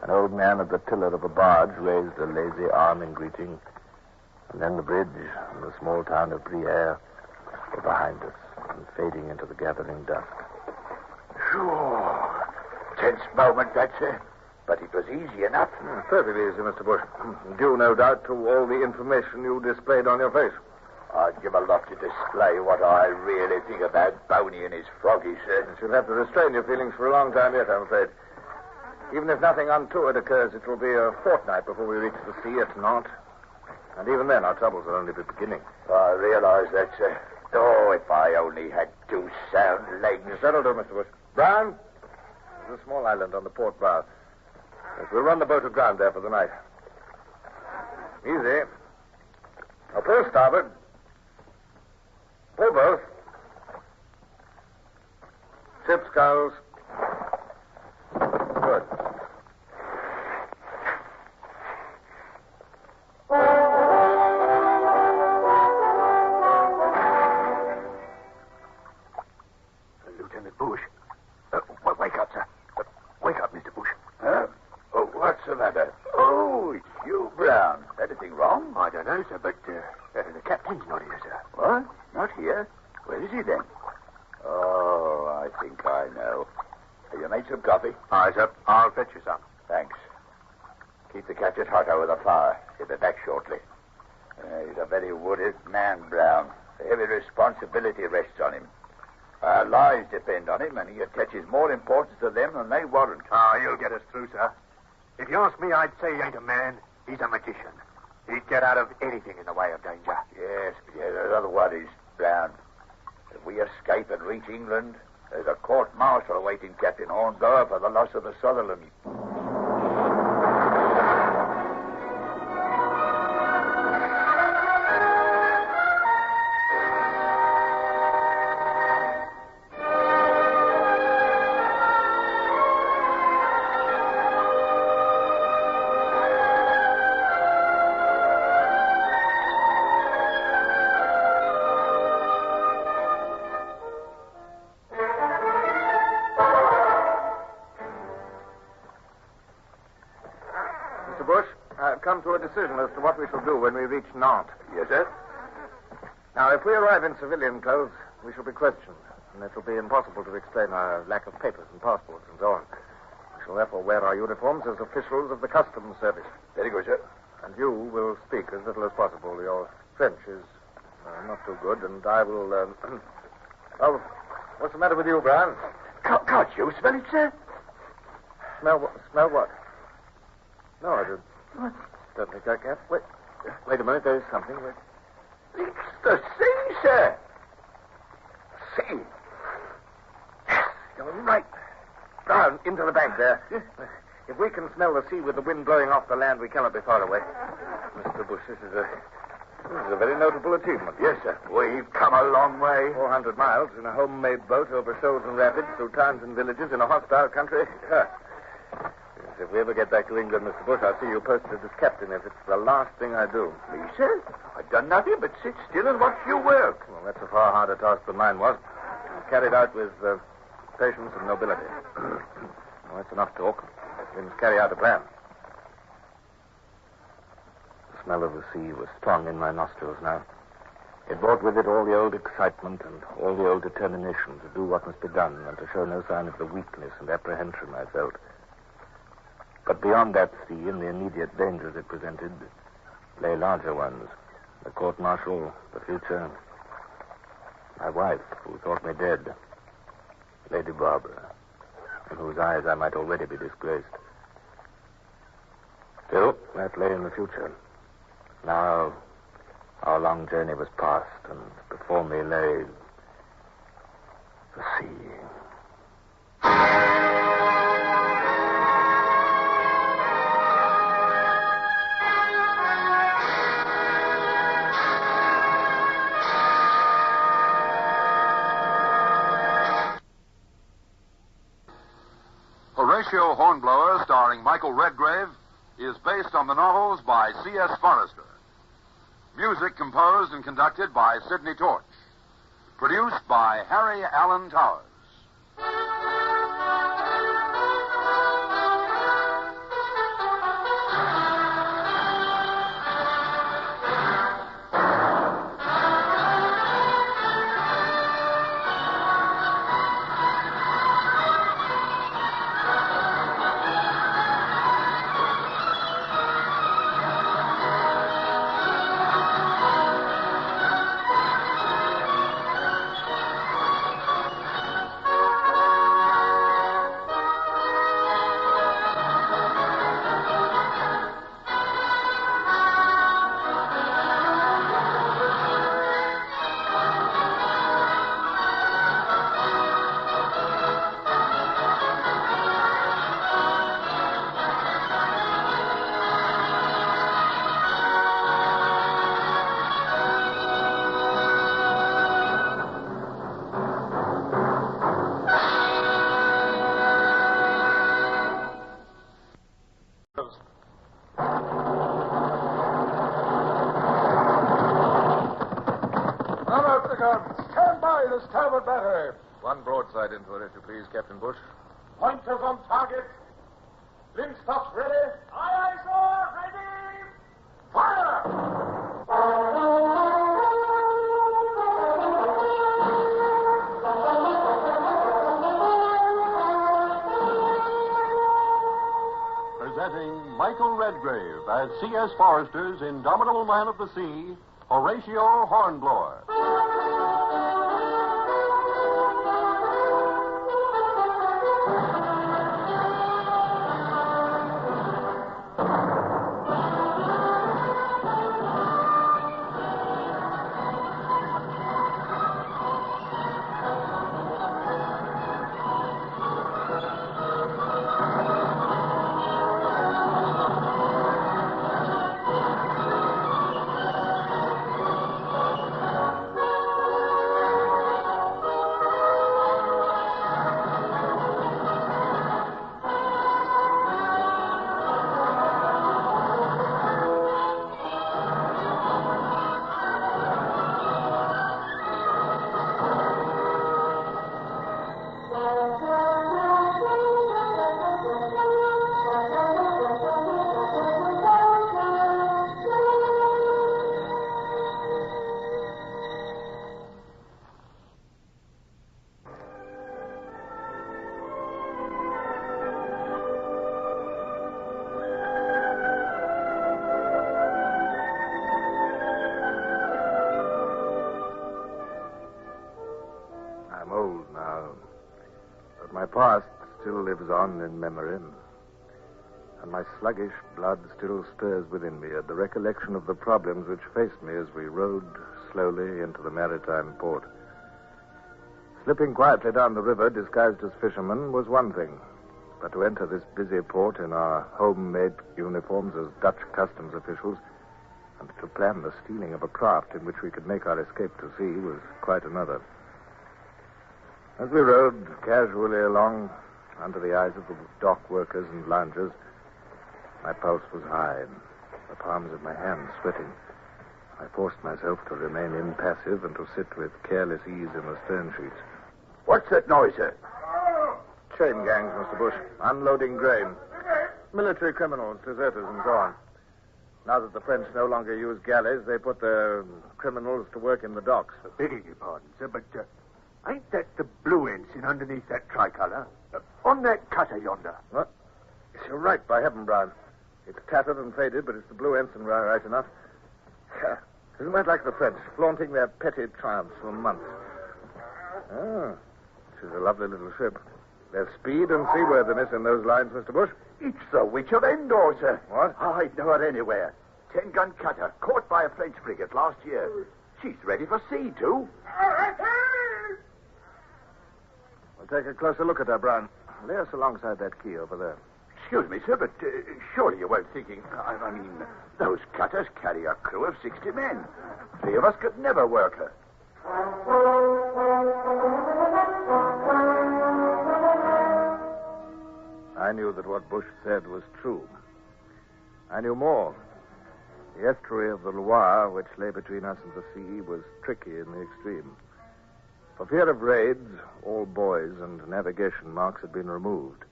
An old man at the tiller of a barge raised a lazy arm in greeting, and then the bridge and the small town of Briere were behind us and fading into the gathering dusk. Sure. Tense moment, that, sir. But it was easy enough. Perfectly easy, Mr. Bush. Due, no doubt, to all the information you displayed on your face. I'd give a lot to display what I really think about Boney and his froggy, sir. You'll have to restrain your feelings for a long time yet, I'm afraid. Even if nothing untoward occurs, it will be a fortnight before we reach the sea at Nantes. And even then, our troubles will only be beginning. I realize that, sir. Oh, if I only had 2 sound legs. Yes, that'll do, Mr. Bush. Brown, there's a small island on the port bow. Yes, we'll run the boat aground there for the night. Easy. Now, pull starboard. Pull both. Ship sculls. Good. Lieutenant Bush. Wake up, sir. Wake up, Mr. Bush. Huh? Oh, what's the matter? Oh, it's you, Brown. Anything wrong? I don't know, sir, but the captain's not here, sir. What? Not here? Where is he, then? Oh, I think I know. Have you made some coffee? Aye, sir. I'll fetch you some. Thanks. Keep the catches hot over the fire. He'll be back shortly. He's a very worried man, Brown. A heavy responsibility rests on him. Our lives depend on him, and he attaches more importance to them than they warrant. He'll get us through, sir. If you ask me, I'd say he ain't a man. He's a magician. He'd get out of anything in the way of danger. Yes, there's other worries, Brown. If we escape and reach England, there's a court-martial awaiting Captain Hornblower for the loss of the Sutherland. Come to a decision as to what we shall do when we reach Nantes. Yes, sir? Now, if we arrive in civilian clothes, we shall be questioned, and it will be impossible to explain our lack of papers and passports and so on. We shall therefore wear our uniforms as officials of the customs service. Very good, sir. And you will speak as little as possible. Your French is not too good, and I will... Oh, what's the matter with you, Brown? Can't you smell it, sir? Smell what? No, I don't. What? Don't think I can. Wait a minute. There is something. Wait. It's the sea, sir. Sea. You're right. Brown, into the bank there. If we can smell the sea with the wind blowing off the land, we cannot be far away. Mr. Bush, this is a very notable achievement. Yes, sir. We've come a long way. 400 miles in a homemade boat over shoals and rapids, through towns and villages in a hostile country. If we ever get back to England, Mr. Bush, I'll see you posted as captain if it's the last thing I do. Me, sir? I've done nothing but sit still and watch you work. Well, that's a far harder task than mine was. Carried out with patience and nobility. Well, that's enough talk. We must carry out a plan. The smell of the sea was strong in my nostrils now. It brought with it all the old excitement and all the old determination to do what must be done and to show no sign of the weakness and apprehension I felt. But beyond that sea and the immediate dangers it presented lay larger ones. The court-martial, the future, my wife, who thought me dead, Lady Barbara, in whose eyes I might already be disgraced. Still, that lay in the future. Now, our long journey was past, and before me lay the sea. Horatio Hornblower, starring Michael Redgrave, is based on the novels by C.S. Forrester. Music composed and conducted by Sidney Torch. Produced by Harry Allen Towers. All battery. One broadside into it, if you please, Captain Bush. Pointers on target. Linstops ready. Aye, sir. Ready. Fire! Presenting Michael Redgrave as C.S. Forester's indomitable man of the sea, Horatio Hornblower. I'm old now, but my past still lives on in memory, and my sluggish blood still stirs within me at the recollection of the problems which faced me as we rowed slowly into the maritime port. Slipping quietly down the river, disguised as fishermen, was one thing, but to enter this busy port in our homemade uniforms as Dutch customs officials, and to plan the stealing of a craft in which we could make our escape to sea was quite another. As we rowed casually along under the eyes of the dock workers and loungers, my pulse was high and the palms of my hands sweating. I forced myself to remain impassive and to sit with careless ease in the stern sheets. What's that noise, sir? Chain gangs, Mr. Bush. Unloading grain. Military criminals, deserters, and so on. Now that the French no longer use galleys, they put their criminals to work in the docks. Begging your pardon, sir, but ain't that the blue ensign underneath that tricolour? On that cutter yonder. What? Yes, you're right, by heaven, Brown. It's tattered and faded, but it's the blue ensign right enough. Isn't that like the French, flaunting their petty triumphs for months? Ah, she's a lovely little ship. There's speed and seaworthiness in those lines, Mr. Bush. It's the Witch of Endor, sir. What? I'd know her anywhere. 10-gun cutter, caught by a French frigate last year. She's ready for sea, too. We'll take a closer look at her, Brown. Lay us alongside that quay over there. Excuse me, sir, but surely you weren't thinking... I mean, those cutters carry a crew of 60 men. 3 of us could never work her. I knew that what Bush said was true. I knew more. The estuary of the Loire, which lay between us and the sea, was tricky in the extreme. For fear of raids, all buoys and navigation marks had been removed.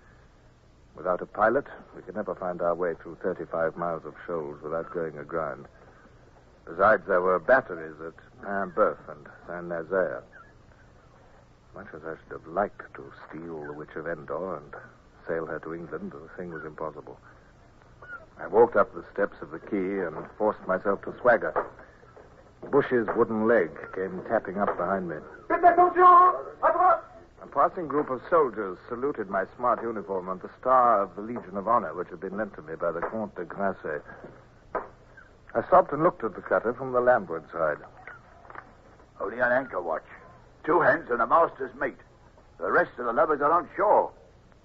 Without a pilot, we could never find our way through 35 miles of shoals without going aground. Besides, there were batteries at Paimboeuf and Saint-Nazaire. Much as I should have liked to steal the Witch of Endor and sail her to England, the thing was impossible. I walked up the steps of the quay and forced myself to swagger. Bush's wooden leg came tapping up behind me. A passing group of soldiers saluted my smart uniform and the star of the Legion of Honor, which had been lent to me by the Comte de Grasset. I stopped and looked at the cutter from the landward side. Only an anchor watch. 2 hands and a master's mate. The rest of the lovers are on shore.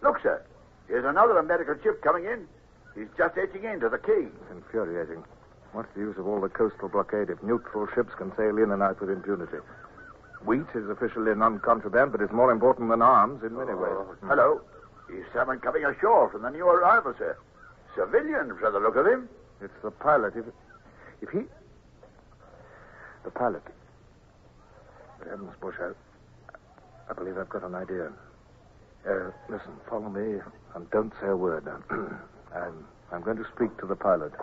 Look, sir. Here's another American ship coming in. He's just edging into the quay. It's infuriating. What's the use of all the coastal blockade if neutral ships can sail in and out with impunity? Wheat is officially non-contraband, but it's more important than arms in many ways. Hello. He's someone coming ashore from the new arrival, sir. Civilian, from the look of him. It's the pilot. If he... The pilot. Good heavens, Bush, I believe I've got an idea. Listen, follow me and don't say a word. I'm going to speak to the pilot.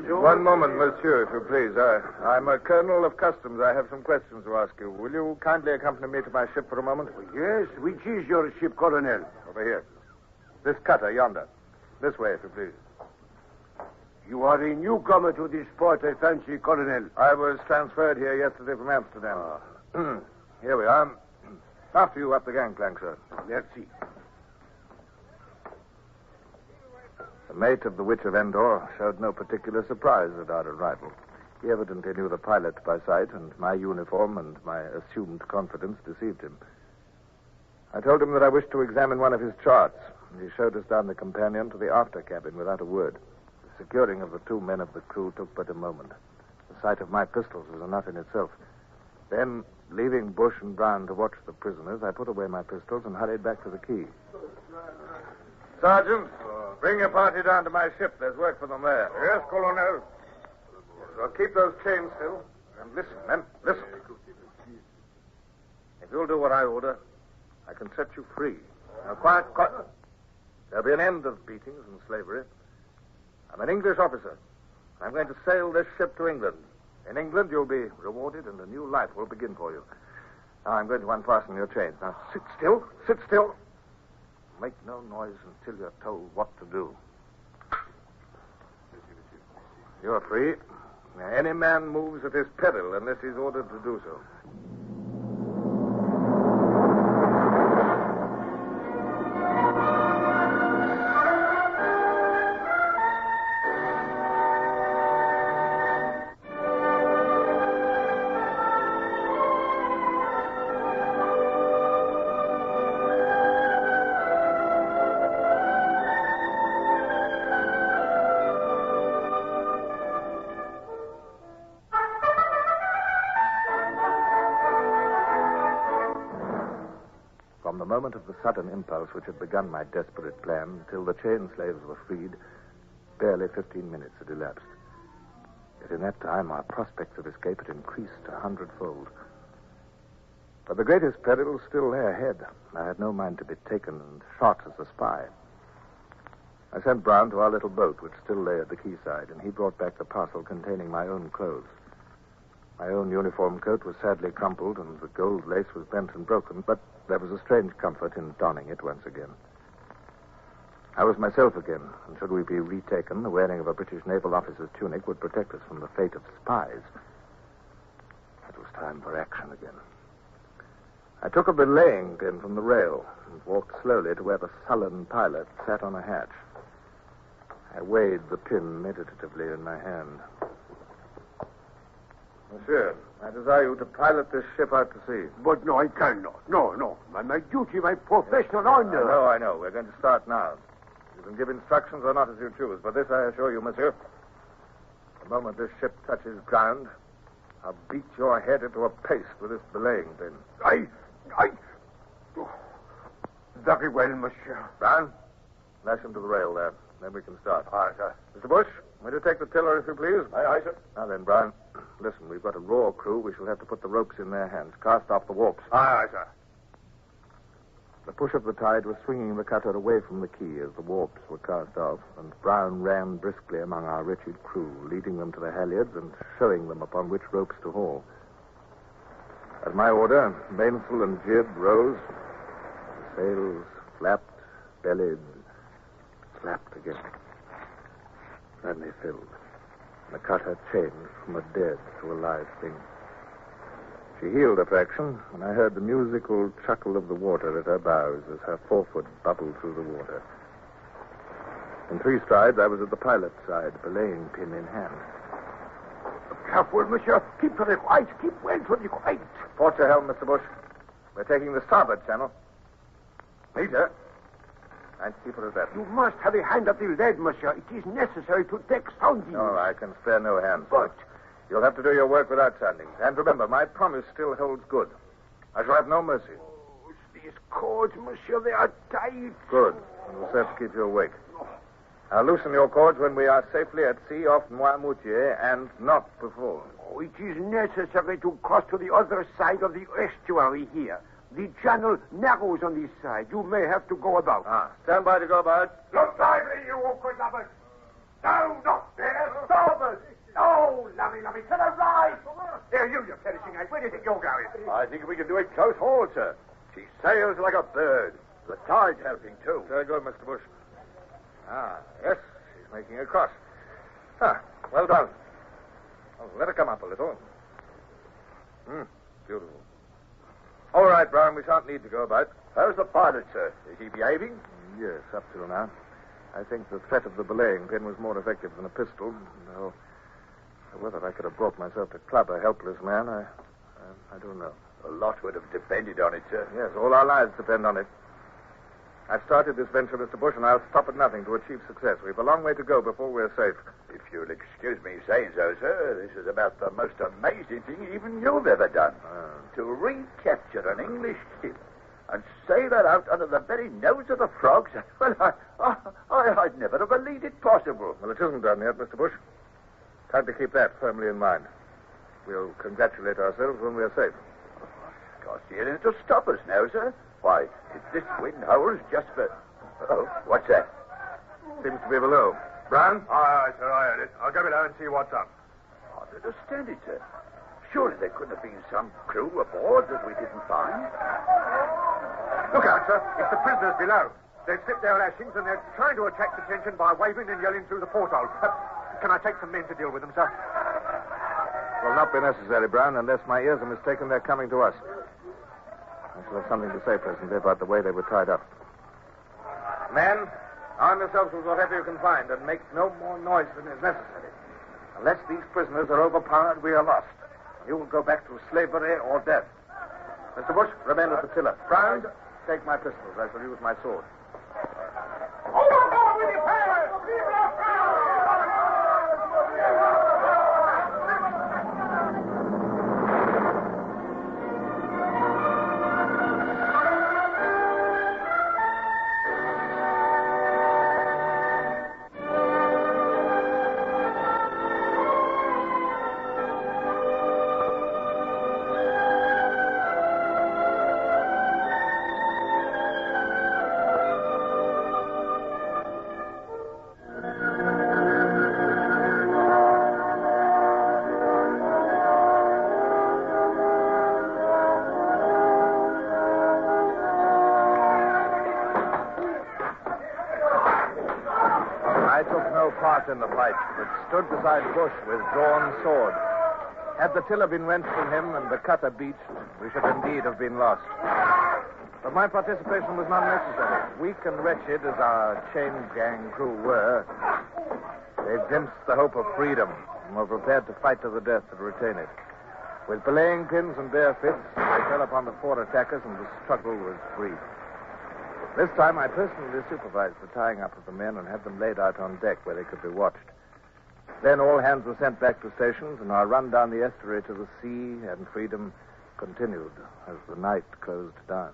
One moment, monsieur, if you please. I'm a colonel of customs. I have some questions to ask you. Will you kindly accompany me to my ship for a moment? Yes, which is your ship, Colonel? Over here. This cutter yonder. This way, if you please. You are a newcomer to this port, I fancy, Colonel. I was transferred here yesterday from Amsterdam. Here we are. After you up the gangplank, sir. Merci. The mate of the Witch of Endor showed no particular surprise at our arrival. He evidently knew the pilot by sight, and my uniform and my assumed confidence deceived him. I told him that I wished to examine one of his charts, and he showed us down the companion to the after cabin without a word. The securing of the 2 men of the crew took but a moment. The sight of my pistols was enough in itself. Then, leaving Bush and Brown to watch the prisoners, I put away my pistols and hurried back to the quay. Sergeant, bring your party down to my ship. There's work for them there. Yes, Colonel. So keep those chains still. And listen, men, listen. If you'll do what I order, I can set you free. Now, quiet. There'll be an end of beatings and slavery. I'm an English officer. I'm going to sail this ship to England. In England, you'll be rewarded, and a new life will begin for you. Now, I'm going to unfasten your chains. Now, sit still. Sit still. Make no noise until you're told what to do. You're free. Now, any man moves at his peril unless he's ordered to do so. From the moment of the sudden impulse which had begun my desperate plan till the chain slaves were freed, barely 15 minutes had elapsed. Yet in that time, our prospects of escape had increased 100-fold. But the greatest peril still lay ahead. I had no mind to be taken and shot as a spy. I sent Brown to our little boat, which still lay at the quayside, and he brought back the parcel containing my own clothes. My own uniform coat was sadly crumpled, and the gold lace was bent and broken, but there was a strange comfort in donning it once again. I was myself again, and should we be retaken, the wearing of a British naval officer's tunic would protect us from the fate of spies. It was time for action again. I took a belaying pin from the rail and walked slowly to where the sullen pilot sat on a hatch. I weighed the pin meditatively in my hand. Monsieur, I desire you to pilot this ship out to sea. But no, I cannot. No. My duty, my professional honor. I know. We're going to start now. You can give instructions or not as you choose, but this I assure you, monsieur. The moment this ship touches ground, I'll beat your head into a paste with this belaying pin. Oh, very well, monsieur. Brown, lash him to the rail there. Then we can start. Aye, sir. Mr. Bush, will you take the tiller, if you please? Aye, sir. Now then, Brown, listen, we've got a raw crew. We shall have to put the ropes in their hands. Cast off the warps. Aye, sir. The push of the tide was swinging the cutter away from the quay as the warps were cast off, and Brown ran briskly among our wretched crew, leading them to the halyards and showing them upon which ropes to haul. At my order, mainsail and jib rose. The sails flapped, bellied, flapped again. Then they filled. The cutter changed from a dead to a live thing. She heeled a fraction, and I heard the musical chuckle of the water at her bows as her forefoot bubbled through the water. In 3 strides, I was at the pilot's side, belaying pin in hand. Careful, monsieur. Keep to the right. Keep well to the right. Port your helm, Mr. Bush. We're taking the starboard channel. Major, I'd keep it at that. You must have a hand at the lead, monsieur. It is necessary to take soundings. No, I can spare no hands. But you'll have to do your work without soundings. And remember, my promise still holds good. I shall have no mercy. These cords, monsieur, they are tight. Good. And we'll have to keep you awake. I'll loosen your cords when we are safely at sea off Noirmoutier and not before. Oh, it is necessary to cross to the other side of the estuary here. The channel narrows on this side. You may have to go about. Stand by to go about. Look lively, you awkward lovers. No, not there. Starboard. Oh, lummy, to the right. There, you perishing ape. Where do you think you're going? I think we can do it close haul, sir. She sails like a bird. The tide's helping, too. Very good, Mr. Bush. Yes, she's making a cross. Well done. Oh, let her come up a little. Beautiful. All right, Brown, we shan't need to go about. How's the pilot, sir? Is he behaving? Yes, up till now. I think the threat of the belaying pin was more effective than a pistol. Though whether I could have brought myself to club a helpless man, I don't know. A lot would have depended on it, sir. Yes, all our lives depend on it. I've started this venture, Mr. Bush, and I'll stop at nothing to achieve success. We've a long way to go before we're safe. If you'll excuse me saying so, sir, this is about the most amazing thing even you've ever done. To recapture an English ship and sail her out under the very nose of the frogs. Well, I'd never have believed it possible. Well, it isn't done yet, Mr. Bush. Time to keep that firmly in mind. We'll congratulate ourselves when we're safe. Can't see anything to stop us now, sir. Why, if this wind howls just for... Oh, what's that? Seems to be below. Brown? Aye, sir, I heard it. I'll go below and see what's up. I don't understand it, sir. Surely there couldn't have been some crew aboard that we didn't find. Look out, sir. It's the prisoners below. They've slipped their lashings and they're trying to attract attention by waving and yelling through the porthole. Can I take some men to deal with them, sir? Will not be necessary, Brown, unless my ears are mistaken. They're coming to us. I shall have something to say presently about the way they were tied up. Men, arm yourselves with whatever you can find and make no more noise than is necessary. Unless these prisoners are overpowered, we are lost. You will go back to slavery or death. Mr. Bush, remain at the tiller. Brown, take my pistols. I shall use my sword. Overboard with your pirates! In the fight, but stood beside Bush with drawn sword. Had the tiller been wrenched from him and the cutter beached, we should indeed have been lost. But my participation was not necessary. Weak and wretched as our chain gang crew were, they glimpsed the hope of freedom and were prepared to fight to the death to retain it. With belaying pins and bare fists, they fell upon the four attackers and the struggle was brief. This time I personally supervised the tying up of the men and had them laid out on deck where they could be watched. Then all hands were sent back to stations, and our run down the estuary to the sea and freedom continued as the night closed down.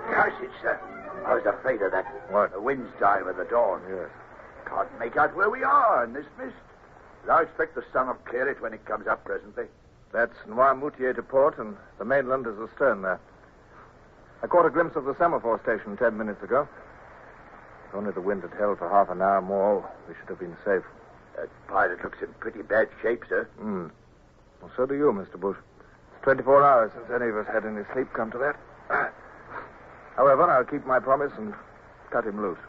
Curse it, sir. I was afraid of that. What? The wind's dying with the dawn. Yes. Can't make out where we are in this mist. But I expect the sun will clear it when it comes up presently. That's Noirmoutier to port, and the mainland is astern there. I caught a glimpse of the semaphore station 10 minutes ago. If only the wind had held for half an hour more, we should have been safe. That pilot looks in pretty bad shape, sir. Well, so do you, Mr. Bush. It's 24 hours since any of us had any sleep, come to that. However, I'll keep my promise and cut him loose.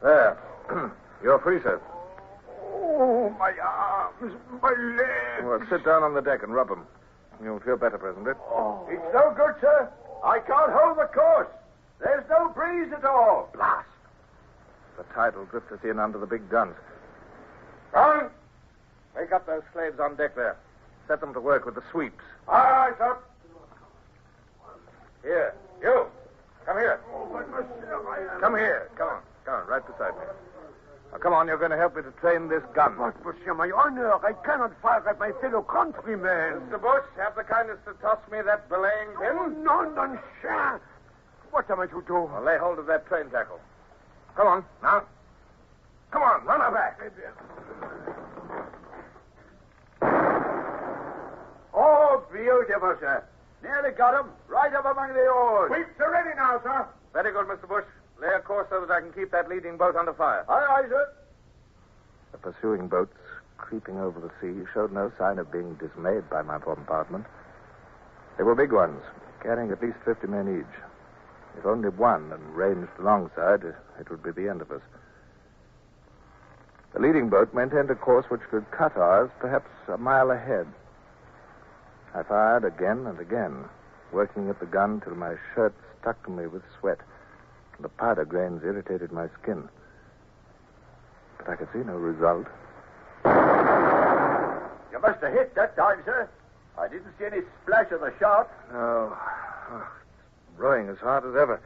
There. You're free, sir. Oh, my arms, my legs. Well, sit down on the deck and rub them. You'll feel better presently. Oh. It's no good, sir. I can't hold the course. There's no breeze at all. Blast. The tide will drift us in under the big guns. Brown! Wake up those slaves on deck there. Set them to work with the sweeps. Aye, sir. Here. You. Come here. Come here. Come on, right beside me. Now Come on, you're going to help me to train this gun. But, monsieur, my honor, I cannot fire at my fellow countrymen. Mr. Bush, have the kindness to toss me that belaying pin. Oh, nonsense. What am I to do? Well, lay hold of that train tackle. Come on, now. Come on, run her back. Oh, beautiful, sir. Nearly got him. Right up among the oars. Sweeps are ready now, sir. Very good, Mr. Bush. Lay a course so that I can keep that leading boat under fire. Aye, aye, sir. The pursuing boats, creeping over the sea, showed no sign of being dismayed by my bombardment. They were big ones, carrying at least 50 men each. If only one and ranged alongside, it would be the end of us. The leading boat maintained a course which could cut ours perhaps a mile ahead. I fired again and again, working at the gun till my shirt stuck to me with sweat. The powder grains irritated my skin. But I could see no result. You must have hit that time, sir. I didn't see any splash of the shot. Oh, it's rowing as hard as ever.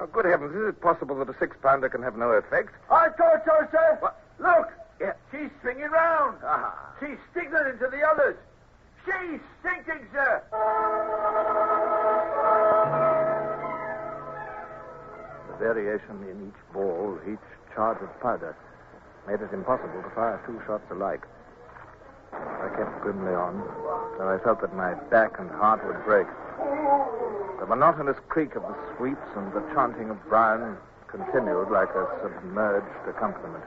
Oh, good heavens, is it possible that a 6-pounder can have no effect? I thought so, sir. What? Look. Yeah. She's swinging round. Ah. She's signaling to the others. She's sinking, sir. The variation in each ball, each charge of powder, made it impossible to fire 2 shots alike. I kept grimly on, though I felt that my back and heart would break. The monotonous creak of the sweeps and the chanting of Brown continued like a submerged accompaniment.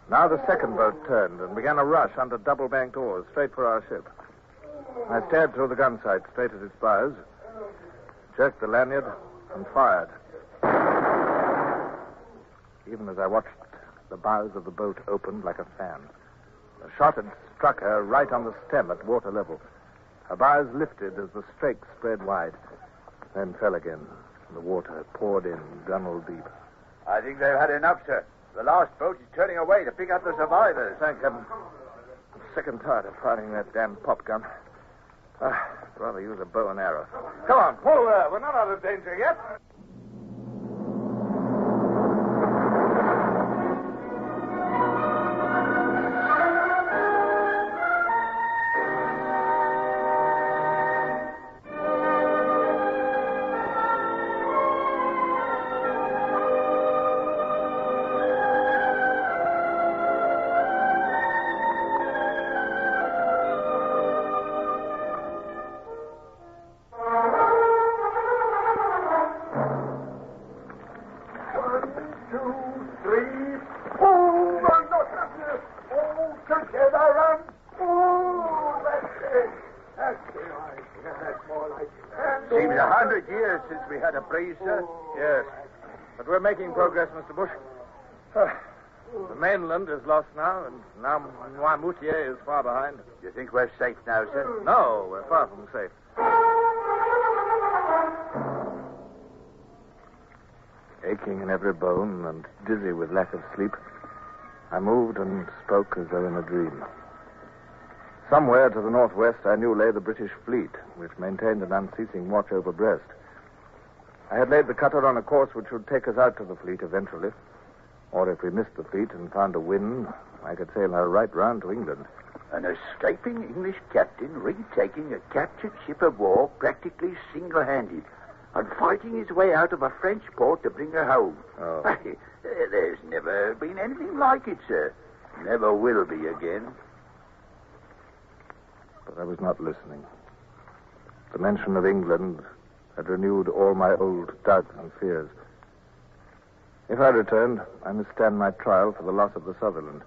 Now the second boat turned and began a rush under double-banked oars, straight for our ship. I stared through the gun sight, straight at its bows, jerked the lanyard, and fired. Even as I watched, the bows of the boat opened like a fan. A shot had struck her right on the stem at water level. Her bows lifted as the strakes spread wide, then fell again, and the water poured in gunwale deep. I think they've had enough, sir. The last boat is turning away to pick up the survivors. Thank heaven. I'm sick and tired of firing that damn pop gun. I'd rather use a bow and arrow. Come on, pull there. We're not out of danger yet. Seems 100 years since we had a breeze, sir. Yes. But we're making progress, Mr. Bush. The mainland is lost now, and now Noirmoutier is far behind. You think we're safe now, sir? No, we're far from safe. Aching in every bone and dizzy with lack of sleep, I moved and spoke as though in a dream. Somewhere to the northwest, I knew lay the British fleet, which maintained an unceasing watch over Brest. I had laid the cutter on a course which would take us out to the fleet eventually. Or if we missed the fleet and found a wind, I could sail her right round to England. An escaping English captain retaking a captured ship of war practically single-handed and fighting his way out of a French port to bring her home. Oh. There's never been anything like it, sir. Never will be again. But I was not listening. The mention of England had renewed all my old doubts and fears. If I returned, I must stand my trial for the loss of the Sutherland.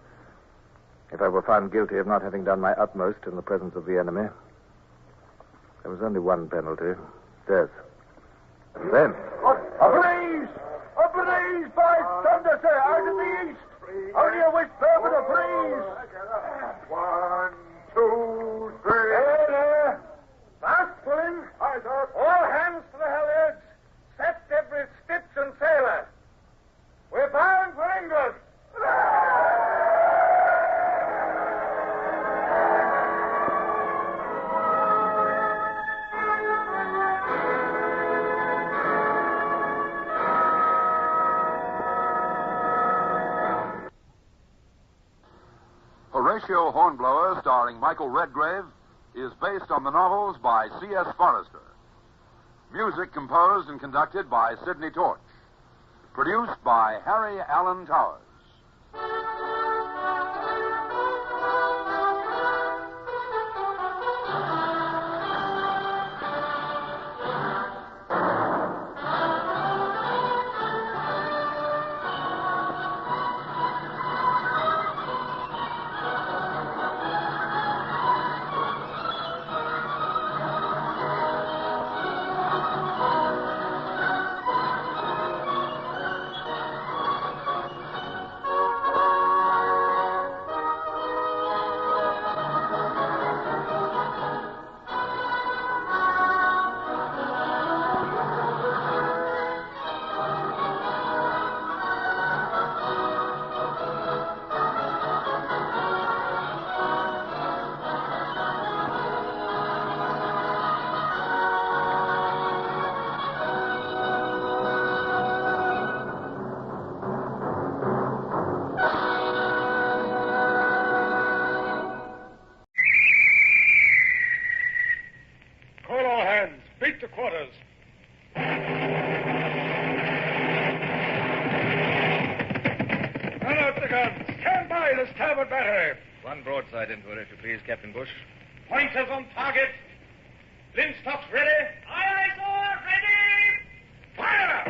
If I were found guilty of not having done my utmost in the presence of the enemy, there was only one penalty, death. And then... A breeze! A breeze, by thunder, sir, out of the east! Only a whisper, but a breeze! 1, 2, 3. There! Fast pulling! Aye, sir. All hands to the halyards! Set every stitch and sailor! We're bound for England! Horatio Hornblower, starring Michael Redgrave, is based on the novels by C.S. Forrester. Music composed and conducted by Sidney Torch. Produced by Harry Allen Towers. Broadside into it, if you please, Captain Bush. Pointers on target. Linstocks ready. Aye, sir, ready. Fire!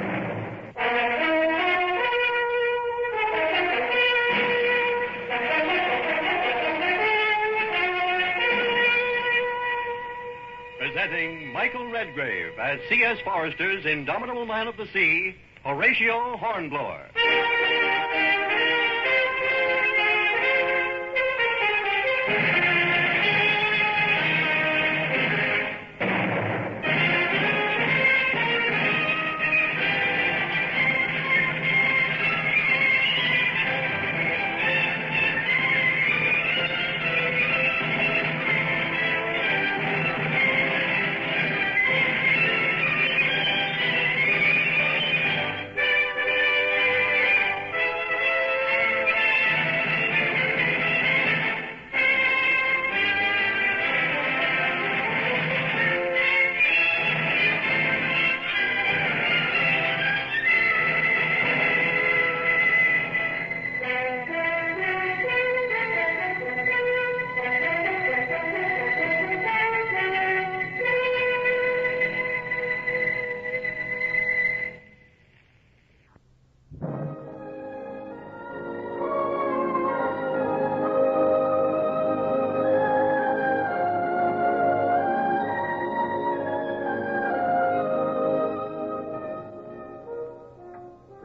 Presenting Michael Redgrave as C.S. Forrester's indomitable man of the sea, Horatio Hornblower.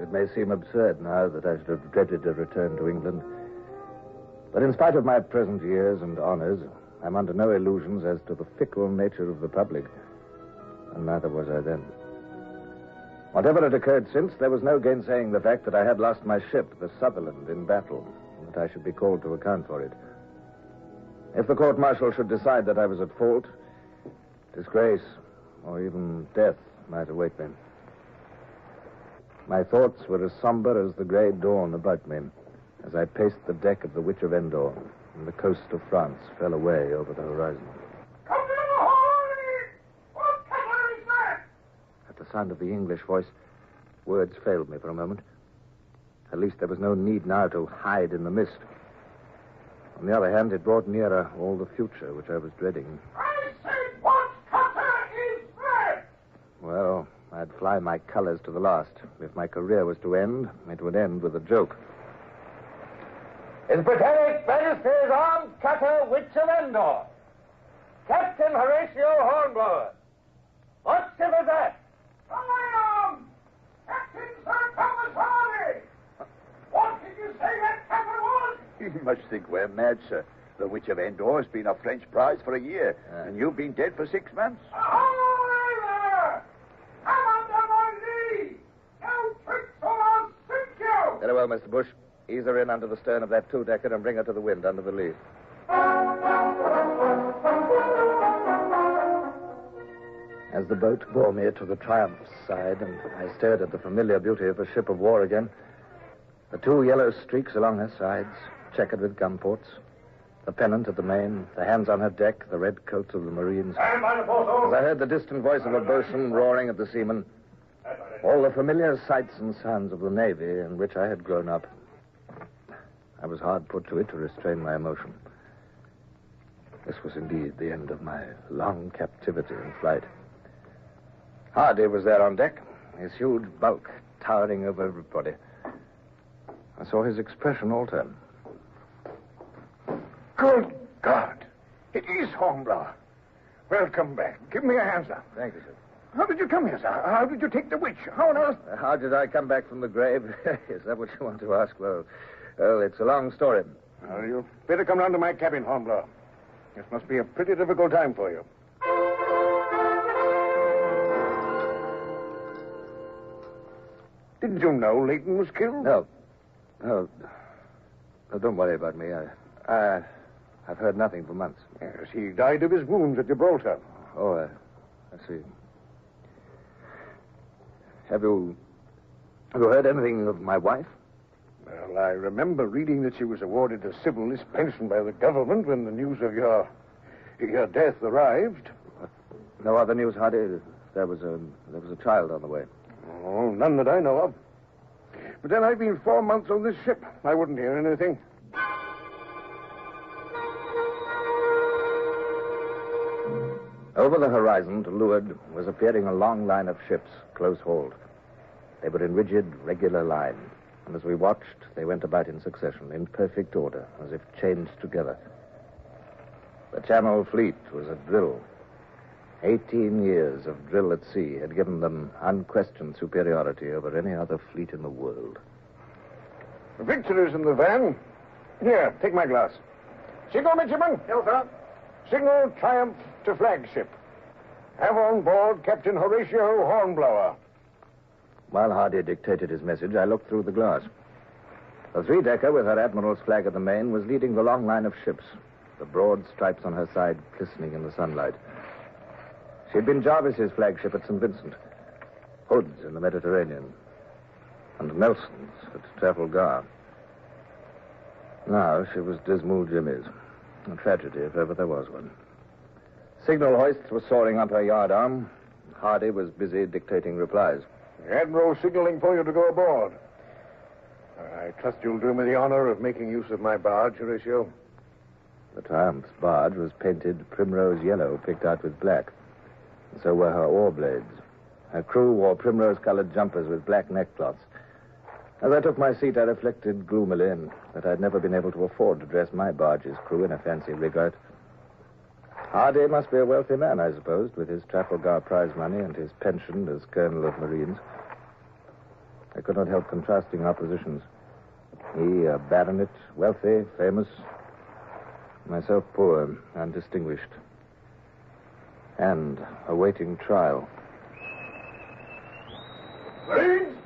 It may seem absurd now that I should have dreaded a return to England. But in spite of my present years and honors, I'm under no illusions as to the fickle nature of the public. And neither was I then. Whatever had occurred since, there was no gainsaying the fact that I had lost my ship, the Sutherland, in battle, and that I should be called to account for it. If the court-martial should decide that I was at fault, disgrace, or even death might await me. My thoughts were as somber as the grey dawn about me as I paced the deck of the Witch of Endor and the coast of France fell away over the horizon. Come to the horn! What color is that? At the sound of the English voice, words failed me for a moment. At least there was no need now to hide in the mist. On the other hand, it brought nearer all the future which I was dreading. I said, what color is that? Well, I'd fly my colors to the last. If my career was to end, it would end with a joke. His Britannic Majesty's armed cutter Witch of Endor, Captain Horatio Hornblower. What ship is that? I am Captain Sir Thomas Hardy. What did you say that captain was? You must think we're mad, sir. The Witch of Endor has been a French prize for a year, and you've been dead for 6 months. Ahoy there! Come under my lee! No tricks or I'll sink you! Very well, Mr. Bush. Ease her in under the stern of that two-decker and bring her to the wind under the lee. As the boat bore me to the Triumph's side and I stared at the familiar beauty of a ship of war again, the two yellow streaks along her sides, checkered with gun ports, The pennant at the main, the hands on her deck, the red coats of the Marines. Stand by the foresail. As I heard the distant voice of a boatswain roaring at the seamen, all the familiar sights and sounds of the Navy in which I had grown up, I was hard put to it to restrain my emotion. This was indeed the end of my long captivity and flight. Hardy was there on deck, his huge bulk towering over everybody. I saw his expression alter. Good God. It is Hornblower. Welcome back. Give me a hand, sir. Thank you, sir. How did you come here, sir? How did you take the witch? How on earth? How did I come back from the grave? Is that what you want to ask? Well, it's a long story. Well, you'd better come round to my cabin, Hornblower. This must be a pretty difficult time for you. Didn't you know Leighton was killed? No. No, don't worry about me. I've heard nothing for months. Yes, he died of his wounds at Gibraltar. Oh, I see. Have you heard anything of my wife? Well, I remember reading that she was awarded a civilist pension by the government when the news of your death arrived. No other news, Hardy? There was a child on the way. Oh, none that I know of. But then I've been 4 months on this ship. I wouldn't hear anything. Over the horizon, to leeward, was appearing a long line of ships, close-hauled. They were in rigid, regular line, and as we watched, they went about in succession, in perfect order, as if chained together. The Channel Fleet was at drill. 18 years of drill at sea had given them unquestioned superiority over any other fleet in the world. Victory's in the van. Here, take my glass. Signal, midshipman. Yes, sir. Signal triumph to flagship. Have on board Captain Horatio Hornblower. While Hardy dictated his message, I looked through the glass. The three-decker with her admiral's flag at the main was leading the long line of ships, the broad stripes on her side glistening in the sunlight. She'd been Jarvis's flagship at St. Vincent, Hood's in the Mediterranean, and Nelson's at Trafalgar. Now she was Dismal Jimmy's. A tragedy, if ever there was one. Signal hoists were soaring up her yardarm. Hardy was busy dictating replies. The Admiral signaling for you to go aboard. I trust you'll do me the honor of making use of my barge, Horatio. The Triumph's barge was painted primrose yellow, picked out with black. And so were her oar blades. Her crew wore primrose-colored jumpers with black neckcloths. As I took my seat, I reflected gloomily that I'd never been able to afford to dress my barge's crew in a fancy rig-out. Hardy must be a wealthy man, I supposed, with his Trafalgar prize money and his pension as Colonel of Marines. I could not help contrasting our positions. He, a baronet, wealthy, famous. Myself poor, undistinguished. And awaiting trial. Marines,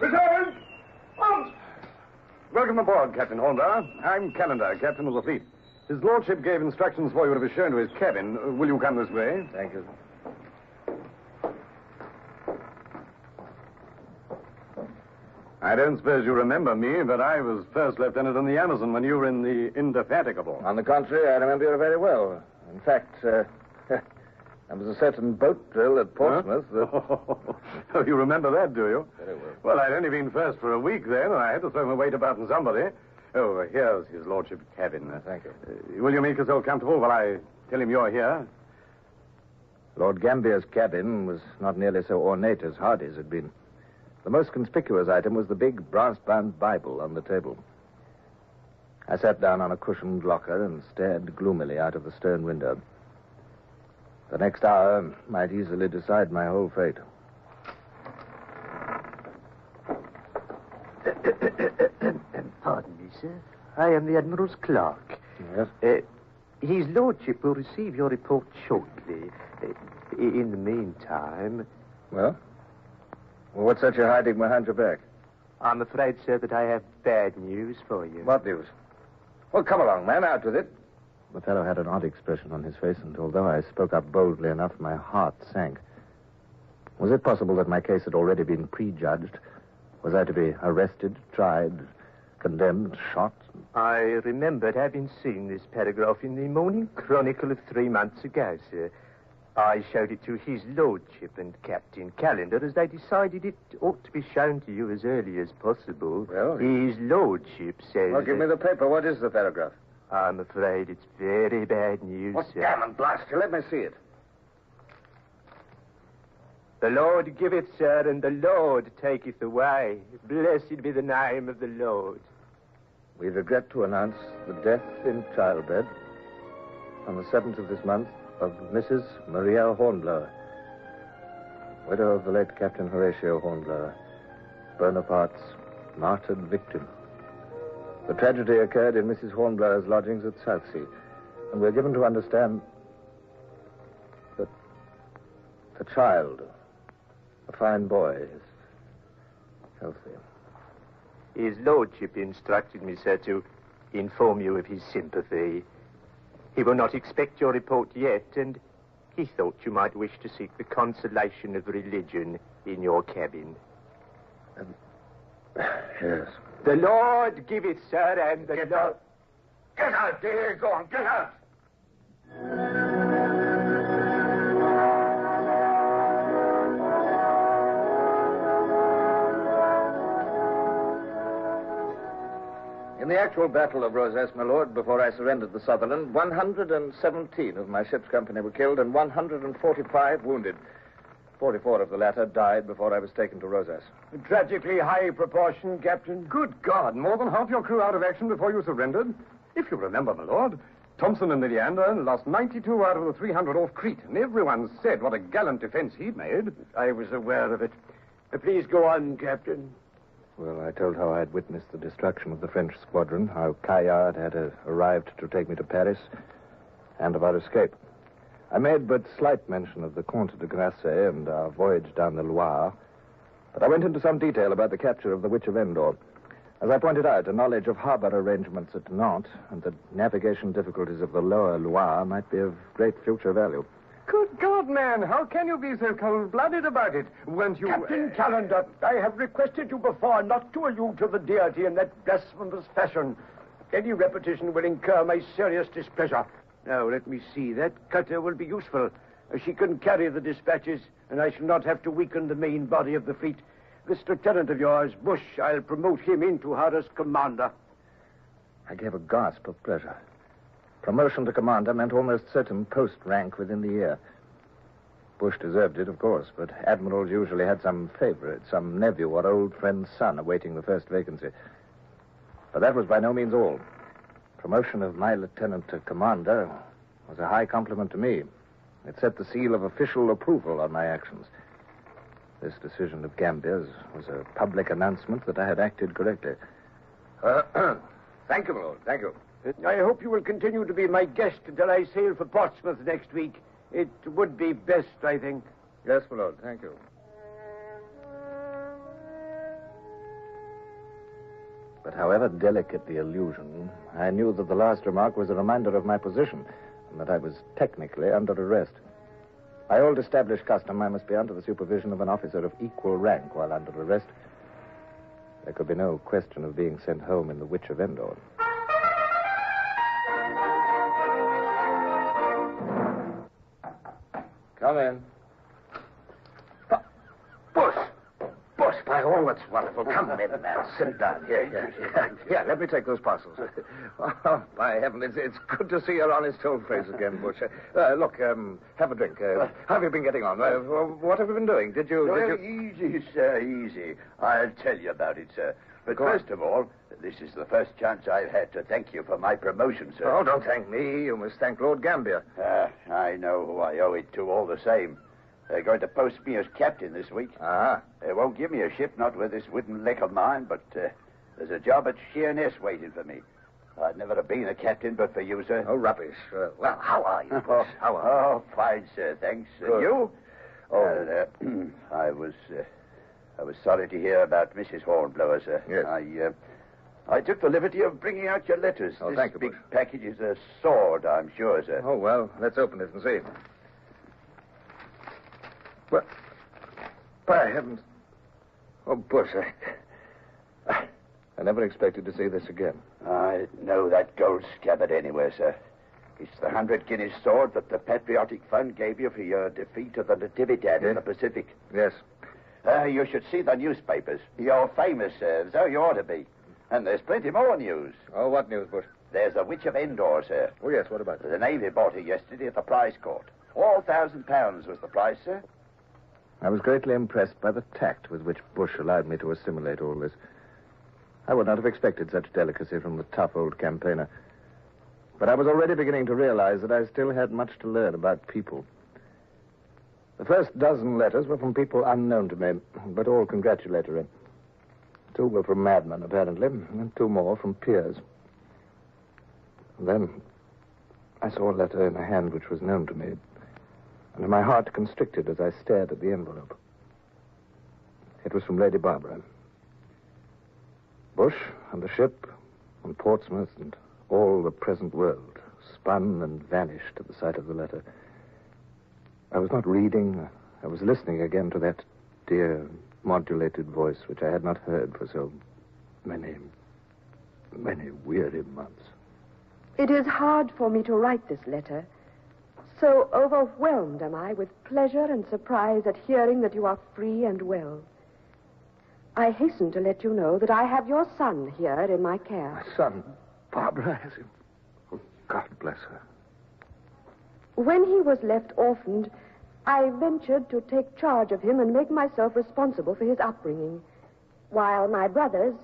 reserve! Mount! Welcome aboard, Captain Hornblower. I'm Calendar, captain of the fleet. His lordship gave instructions for you to be shown to his cabin. Will you come this way? Thank you. I don't suppose you remember me, but I was first lieutenant in the Amazon when you were in the Indefatigable. On the contrary, I remember you very well. In fact, there was a certain boat drill at Portsmouth that... Oh, you remember that, do you? Very well. Well, I'd only been first for a week then, and I had to throw my weight about on somebody. Oh, here's his lordship's cabin. Thank you. Will you make yourself comfortable while I tell him you're here? Lord Gambier's cabin was not nearly so ornate as Hardy's had been. The most conspicuous item was the big brass-bound Bible on the table. I sat down on a cushioned locker and stared gloomily out of the stern window. The next hour might easily decide my whole fate. Pardon me, sir. I am the Admiral's clerk. Yes? His lordship will receive your report shortly. In the meantime... Well, what's that you're hiding behind your back? I'm afraid, sir, that I have bad news for you. What news? Well, come along, man. Out with it. The fellow had an odd expression on his face, and although I spoke up boldly enough, my heart sank. Was it possible that my case had already been prejudged? Was I to be arrested, tried, condemned, shot. I remembered having seen this paragraph in the Morning Chronicle of 3 months ago, sir. I showed it to His Lordship and Captain Callender as they decided it ought to be shown to you as early as possible. Well, His Lordship says... Well, give me the paper. What is the paragraph? I'm afraid it's very bad news, What sir. damn and blast you. Let me see it. The Lord giveth, sir, and the Lord taketh away. Blessed be the name of the Lord. We regret to announce the death in childbed on the 7th of this month of Mrs. Maria Hornblower, widow of the late Captain Horatio Hornblower, Bonaparte's martyred victim. The tragedy occurred in Mrs. Hornblower's lodgings at Southsea, and we're given to understand that the child, a fine boy, is healthy. His Lordship instructed me, sir, to inform you of his sympathy. He will not expect your report yet, and he thought you might wish to seek the consolation of religion in your cabin. Yes. The Lord give it, sir, and the Lord... Get out, dear. Go on, get out. In the actual Battle of Rosas, my lord, before I surrendered the Sutherland, 117 of my ship's company were killed and 145 wounded. 44 of the latter died before I was taken to Rosas. A tragically high proportion, Captain. Good God, more than half your crew out of action before you surrendered? If you remember, my lord, Thompson and the Leander lost 92 out of the 300 off Crete, and everyone said what a gallant defense he'd made. I was aware of it. Please go on, Captain. Well, I told how I had witnessed the destruction of the French squadron, how Caillard had arrived to take me to Paris, and of our escape. I made but slight mention of the Comte de Grasset and our voyage down the Loire, but I went into some detail about the capture of the Witch of Endor. As I pointed out, a knowledge of harbor arrangements at Nantes and the navigation difficulties of the lower Loire might be of great future value. Good God, man, how can you be so cold-blooded about it? Weren't you... Captain Callender, I have requested you before not to allude to the deity in that blasphemous fashion. Any repetition will incur my serious displeasure. Now, let me see. That cutter will be useful. She can carry the dispatches, and I shall not have to weaken the main body of the fleet. This lieutenant of yours, Bush, I'll promote him into her as commander. I gave a gasp of pleasure. Promotion to commander meant almost certain post rank within the year. Bush deserved it, of course, but admirals usually had some favorite, some nephew or old friend's son awaiting the first vacancy. But that was by no means all. Promotion of my lieutenant to commander was a high compliment to me. It set the seal of official approval on my actions. This decision of Gambier's was a public announcement that I had acted correctly. Thank you, my lord. Thank you. I hope you will continue to be my guest until I sail for Portsmouth next week. It would be best, I think. Yes, my lord. Thank you. But however delicate the allusion, I knew that the last remark was a reminder of my position and that I was technically under arrest. By old established custom, I must be under the supervision of an officer of equal rank while under arrest. There could be no question of being sent home in the Witch of Endor. Come in. Bush, by all that's wonderful. Come in, man. Sit down. Here, let me take those parcels. Oh, by heaven, it's good to see your honest old face again, Bush. Look, have a drink. How have you been getting on? What have you been doing? Did you... Easy, sir, easy. I'll tell you about it, sir. But first of all, this is the first chance I've had to thank you for my promotion, sir. Oh, don't thank me. You must thank Lord Gambier. I know who I owe it to all the same. They're going to post me as captain this week. They won't give me a ship, not with this wooden leg of mine, but there's a job at Sheerness waiting for me. I'd never have been a captain but for you, sir. Oh, rubbish. Well, how are you, Bush? How are you? Oh, fine, sir, thanks. Good. You? Oh. I was sorry to hear about Mrs. Hornblower, sir. Yes. I took the liberty of bringing out your letters. Oh, this thank you, big Bush. package is a sword, I'm sure, sir. Oh, well, let's open it and see. Well, by heavens. Oh, Bush, I never expected to see this again. I know that gold scabbard anywhere, sir. It's the 100 guineas sword that the Patriotic Fund gave you for your defeat of the Natividad in the Pacific. Yes. You should see the newspapers. You're famous, sir, so you ought to be. And there's plenty more news. Oh, what news, Bush? There's the Witch of Endor, sir. Oh, yes, what about it? The Navy bought her yesterday at the prize court. £4,000 was the price, sir. I was greatly impressed by the tact with which Bush allowed me to assimilate all this. I would not have expected such delicacy from the tough old campaigner. But I was already beginning to realize that I still had much to learn about people. The first dozen letters were from people unknown to me, but all congratulatory. 2 were from madmen, apparently, and 2 more from peers. And then I saw a letter in a hand which was known to me, and my heart constricted as I stared at the envelope. It was from Lady Barbara. Bush and the ship and Portsmouth and all the present world spun and vanished at the sight of the letter. I was not reading. I was listening again to that dear, modulated voice which I had not heard for so many weary months. It is hard for me to write this letter. So overwhelmed am I with pleasure and surprise at hearing that you are free and well. I hasten to let you know that I have your son here in my care. My son, Barbara, has him. Oh, God bless her. When he was left orphaned, I ventured to take charge of him and make myself responsible for his upbringing, while my brothers,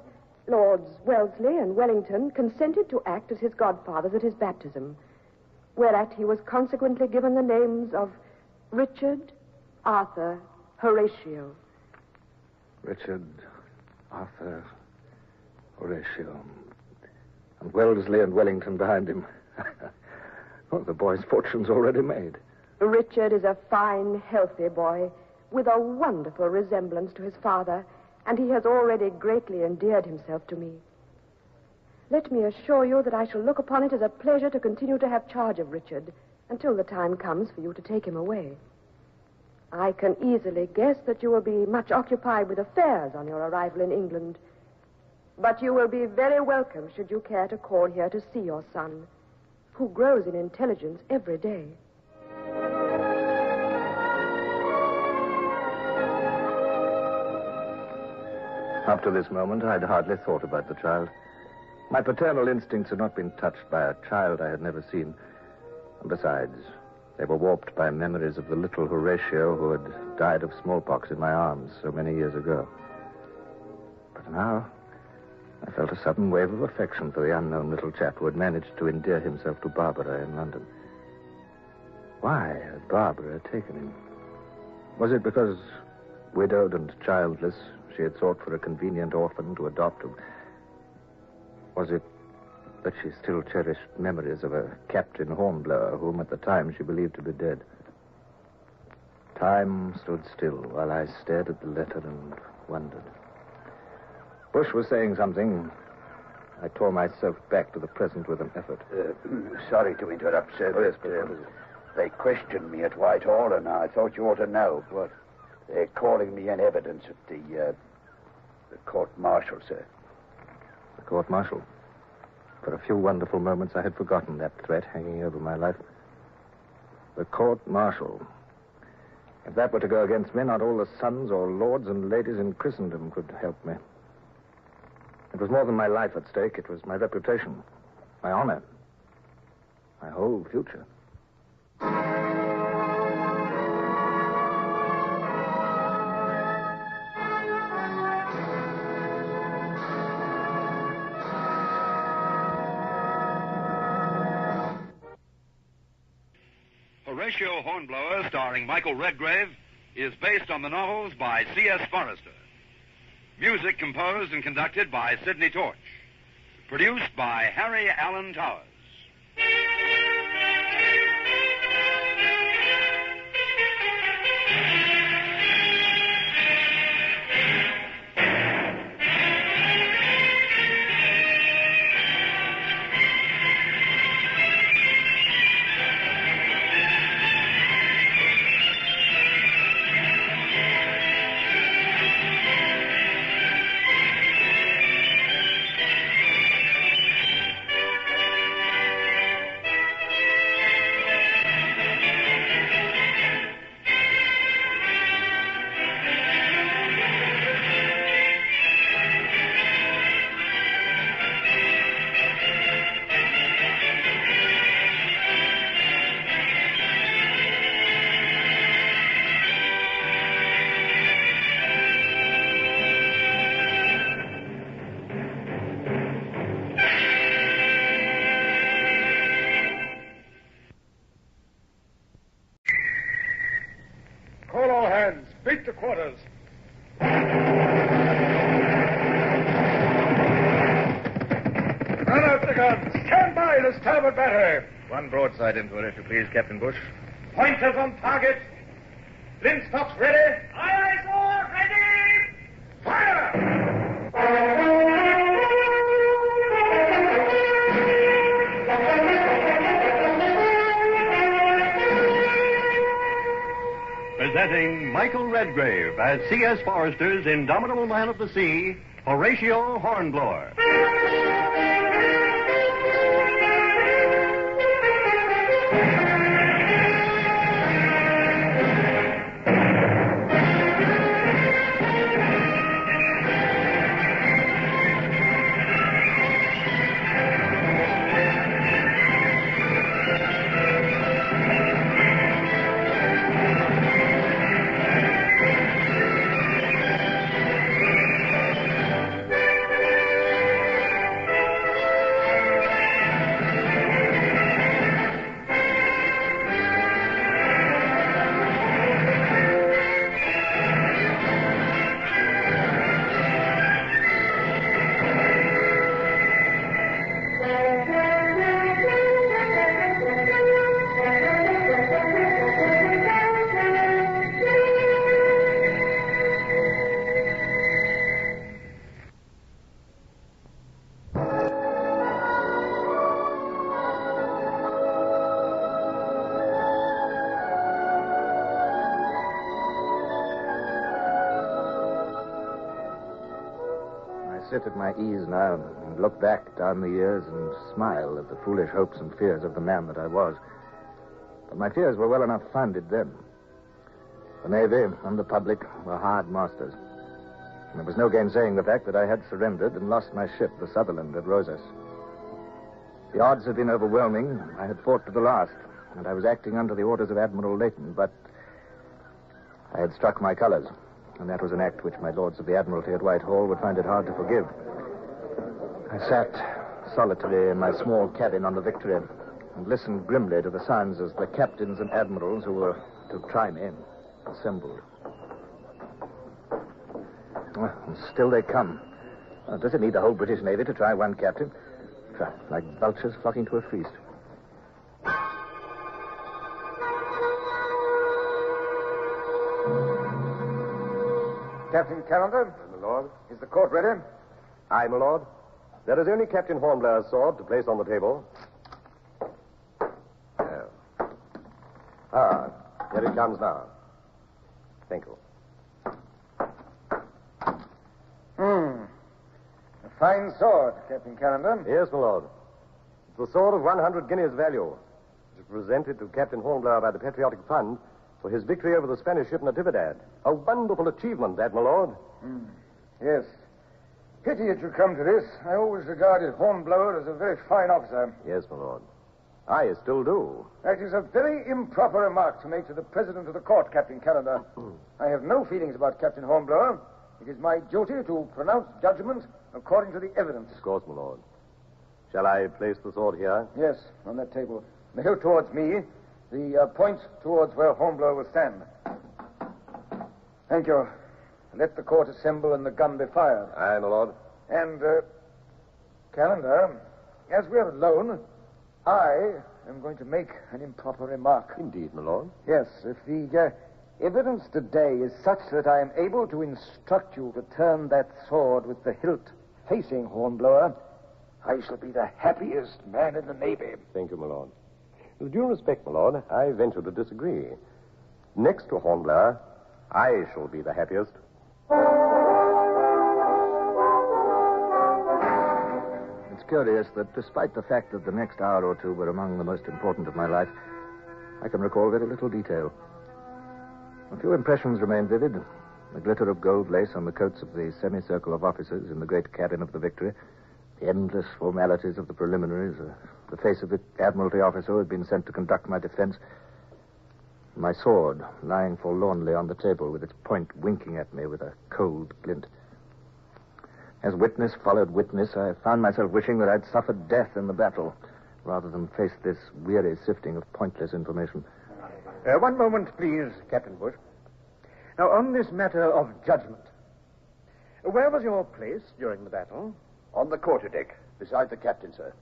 Lords Wellesley and Wellington, consented to act as his godfathers at his baptism, whereat he was consequently given the names of Richard, Arthur, Horatio. Richard, Arthur, Horatio, and Wellesley and Wellington behind him. Oh, the boy's fortune's already made. Richard is a fine, healthy boy with a wonderful resemblance to his father, and he has already greatly endeared himself to me. Let me assure you that I shall look upon it as a pleasure to continue to have charge of Richard until the time comes for you to take him away. I can easily guess that you will be much occupied with affairs on your arrival in England, but you will be very welcome should you care to call here to see your son, who grows in intelligence every day. Up to this moment, I'd hardly thought about the child. My paternal instincts had not been touched by a child I had never seen. And besides, they were warped by memories of the little Horatio who had died of smallpox in my arms so many years ago. But now, I felt a sudden wave of affection for the unknown little chap who had managed to endear himself to Barbara in London. Why had Barbara taken him? Was it because, widowed and childless, she had sought for a convenient orphan to adopt? Was it that she still cherished memories of a Captain Hornblower, whom at the time she believed to be dead? Time stood still while I stared at the letter and wondered. Bush was saying something. I tore myself back to the present with an effort. Sorry to interrupt, sir. Oh, yes, but they questioned me at Whitehall, and I thought you ought to know. What? They're calling me in evidence at the court-martial, sir. The court-martial? For a few wonderful moments, I had forgotten that threat hanging over my life. The court-martial. If that were to go against me, not all the sons or lords and ladies in Christendom could help me. It was more than my life at stake. It was my reputation, my honor, my whole future. Horatio Hornblower, starring Michael Redgrave, is based on the novels by C.S. Forrester. Music composed and conducted by Sidney Torch. Produced by Harry Allen Towers. to quarters. Run out the guns. Stand by the starboard battery. One broadside into her, if you please, Captain Bush. Pointers on target. Linstocks ready. Aye, aye, sir. Ready. Fire! Presenting Michael Redgrave as C.S. Forester's indomitable man of the sea, Horatio Hornblower. I sit at my ease now and look back down the years and smile at the foolish hopes and fears of the man that I was. But my fears were well enough founded then. The Navy and the public were hard masters. And there was no gainsaying the fact that I had surrendered and lost my ship, the Sutherland, at Rosas. The odds had been overwhelming. I had fought to the last, and I was acting under the orders of Admiral Leighton, but I had struck my colors. And that was an act which my lords of the Admiralty at Whitehall would find it hard to forgive. I sat solitary in my small cabin on the Victory and listened grimly to the sounds as the captains and admirals who were to try me assembled. Well, and still they come. Does it need the whole British Navy to try one captain? Like vultures flocking to a feast. Captain Callender? My lord. Is the court ready? Aye, my lord. There is only Captain Hornblower's sword to place on the table. Here it comes now. Thank you. A fine sword, Captain Callender. Yes, my lord. It's the sword of 100 guineas value. It was presented to Captain Hornblower by the Patriotic Fund for his victory over the Spanish ship Natividad. A wonderful achievement, that, my lord. Yes. Pity it should come to this. I always regarded Hornblower as a very fine officer. Yes, my lord. I still do. That is a very improper remark to make to the president of the court, Captain Callender. I have no feelings about Captain Hornblower. It is my duty to pronounce judgment according to the evidence. Of course, my lord. Shall I place the sword here? Yes, on that table. The hilt towards me, the point towards where Hornblower will stand. Thank you. Let the court assemble and the gun be fired. Aye, my lord. And, Callender, as we are alone, I am going to make an improper remark. Indeed, my lord. Yes, if the evidence today is such that I am able to instruct you to turn that sword with the hilt facing Hornblower, I shall be the happiest man in the Navy. Thank you, my lord. With due respect, my lord, I venture to disagree. Next to Hornblower, I shall be the happiest. It's curious that despite the fact that the next hour or two were among the most important of my life, I can recall very little detail. A few impressions remain vivid. The glitter of gold lace on the coats of the semicircle of officers in the great cabin of the Victory, the endless formalities of the preliminaries, the face of the Admiralty officer who had been sent to conduct my defense, my sword lying forlornly on the table with its point winking at me with a cold glint. As witness followed witness, I found myself wishing that I'd suffered death in the battle rather than face this weary sifting of pointless information. One moment, please, Captain Bush. Now, on this matter of judgment, where was your place during the battle? On the quarterdeck, beside the captain, sir,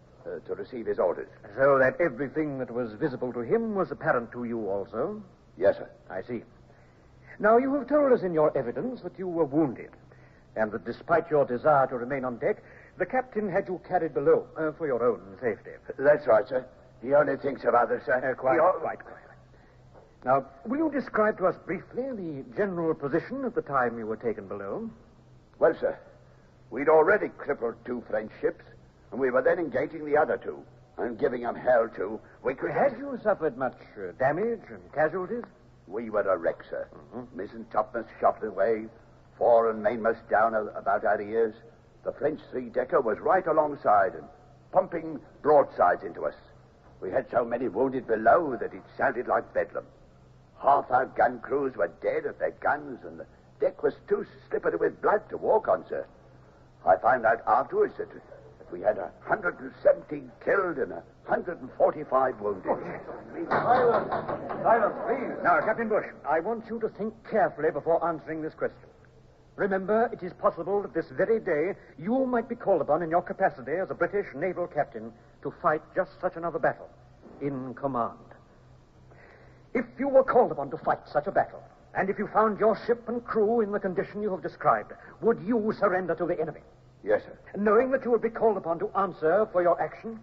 to receive his orders. So that everything that was visible to him was apparent to you also? Yes, sir. I see. Now, you have told us in your evidence that you were wounded, and that despite your desire to remain on deck, the captain had you carried below for your own safety. That's right, sir. He only thinks of others, sir. Quite. Now, will you describe to us briefly the general position at the time you were taken below? Well, sir, we'd already crippled 2 French ships, and we were then engaging the other 2 and giving them hell too. Had you suffered much damage and casualties? We were a wreck, sir. Mizzen topmast shot away, fore and mainmast down about our ears. The French 3-decker was right alongside and pumping broadsides into us. We had so many wounded below that it sounded like bedlam. Half our gun crews were dead at their guns, and the deck was too slippery with blood to walk on, sir. I found out afterwards that we had 117 killed and 145 wounded. Silence, please. Now, Captain Bush, I want you to think carefully before answering this question. Remember, it is possible that this very day you might be called upon in your capacity as a British naval captain to fight just such another battle in command. If you were called upon to fight such a battle, and if you found your ship and crew in the condition you have described, would you surrender to the enemy? Yes, sir. Knowing that you would be called upon to answer for your action?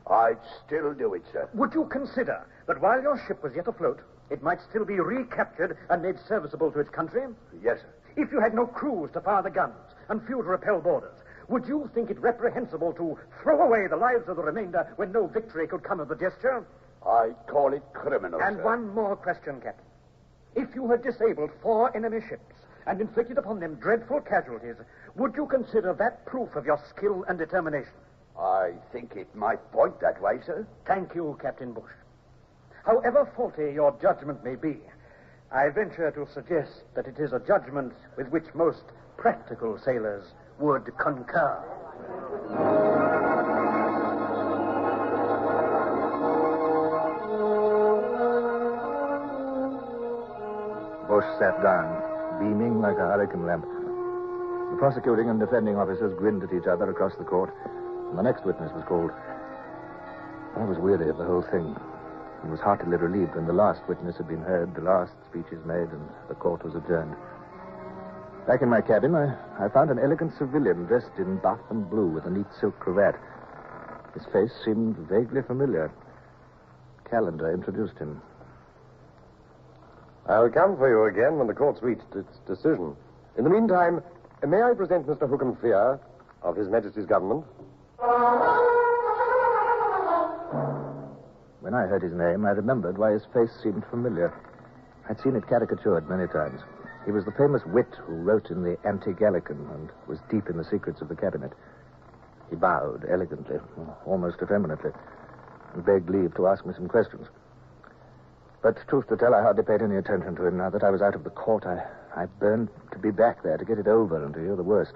I'd still do it, sir. Would you consider that while your ship was yet afloat, it might still be recaptured and made serviceable to its country? Yes, sir. If you had no crews to fire the guns and few to repel boarders, would you think it reprehensible to throw away the lives of the remainder when no victory could come of the gesture? I'd call it criminal, And sir. one more question, Captain. If you had disabled 4 enemy ships and inflicted upon them dreadful casualties, would you consider that proof of your skill and determination? I think it might point that way, sir. Thank you, Captain Bush. However faulty your judgment may be, I venture to suggest that it is a judgment with which most practical sailors would concur. Bush sat down, beaming like a hurricane lamp. The prosecuting and defending officers grinned at each other across the court, and the next witness was called. I was weary of the whole thing, and was heartily relieved when the last witness had been heard, the last speeches made, and the court was adjourned. Back in my cabin, I found an elegant civilian dressed in buff and blue with a neat silk cravat. His face seemed vaguely familiar. Calendar introduced him. I'll come for you again when the court's reached its decision. In the meantime, may I present Mr. Hookham Fear of His Majesty's government? When I heard his name, I remembered why his face seemed familiar. I'd seen it caricatured many times. He was the famous wit who wrote in the Anti-Gallican and was deep in the secrets of the cabinet. He bowed elegantly, almost effeminately, and begged leave to ask me some questions. But, truth to tell, I hardly paid any attention to him now that I was out of the court. I burned to be back there, to get it over and to hear the worst.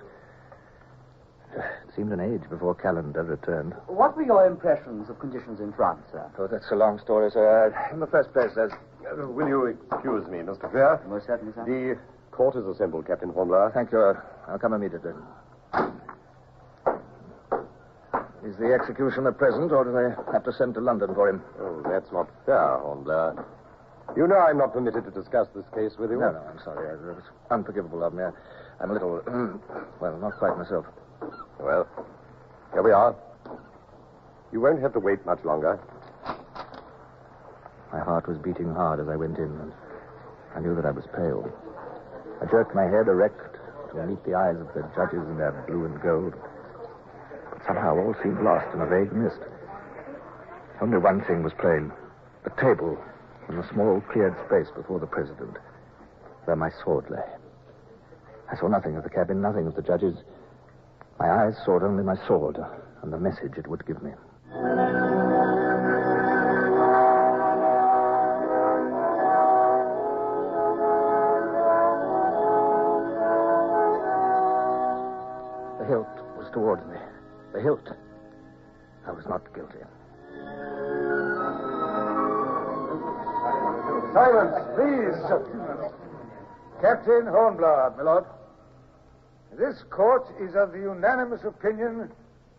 It seemed an age before Calendar returned. What were your impressions of conditions in France, sir? Oh, that's a long story, sir. In the first place, will you excuse me, Mr. Fear? Most certainly, sir. The court is assembled, Captain Hornblower. Thank you. I'll come immediately. Is the executioner present, or do they have to send to London for him? Oh, that's not fair, Hornblower. You know I'm not permitted to discuss this case with you. No, I'm sorry. It was unforgivable of me. I'm a little, well, not quite myself. Well, here we are. You won't have to wait much longer. My heart was beating hard as I went in, and I knew that I was pale. I jerked my head erect to meet the eyes of the judges in their blue and gold. But somehow all seemed lost in a vague mist. Only one thing was plain. A table in a small cleared space before the president, where my sword lay. I saw nothing of the cabin, nothing of the judges. My eyes sought only my sword and the message it would give me. The hilt was towards me. The hilt. I was not guilty. Silence, please. Captain Hornblower, my lord. This court is of the unanimous opinion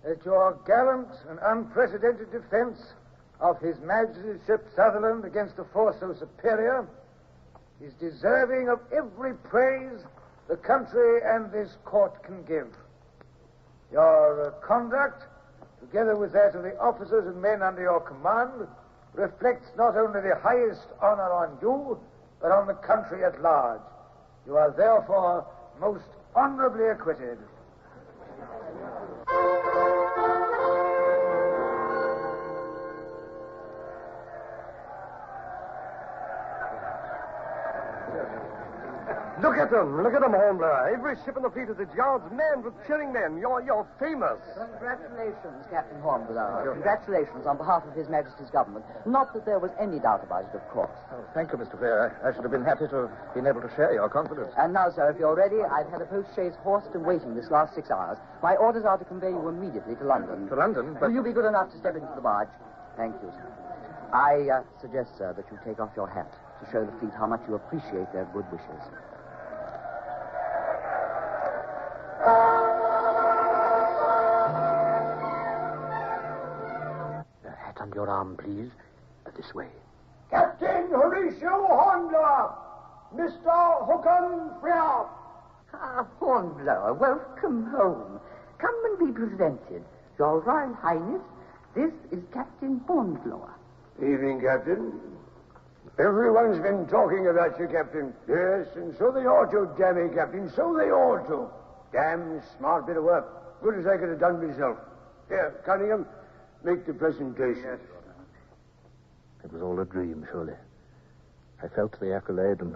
that your gallant and unprecedented defense of His Majesty's ship Sutherland against a force so superior is deserving of every praise the country and this court can give. Your conduct, together with that of the officers and men under your command, reflects not only the highest honor on you, but on the country at large. You are therefore most honorably acquitted. Look at them, Hornblower. Every ship in the fleet is at yards manned with cheering men. You're famous. Congratulations, Captain Hornblower. Congratulations on behalf of His Majesty's government. Not that there was any doubt about it, of course. Oh, thank you, Mr. Fair. I should have been happy to have been able to share your confidence. And now, sir, if you're ready, I've had a post-chaise horsed and waiting this last 6 hours. My orders are to convey you immediately to London. To London? But... Will you be good enough to step into the barge? Thank you, sir. I suggest, sir, that you take off your hat to show the fleet how much you appreciate their good wishes. Hat under your arm, please. This way. Captain Horatio Hornblower, Mr. Hookham Freer. Hornblower, welcome home. Come and be presented. Your Royal Highness, this is Captain Hornblower. Evening, Captain. Everyone's been talking about you, Captain. Yes, and so they ought to, damn it, Captain. So they ought to. Damn smart bit of work. Good as I could have done myself. Here, Cunningham, make the presentation. Yes. It was all a dream, surely. I felt the accolade and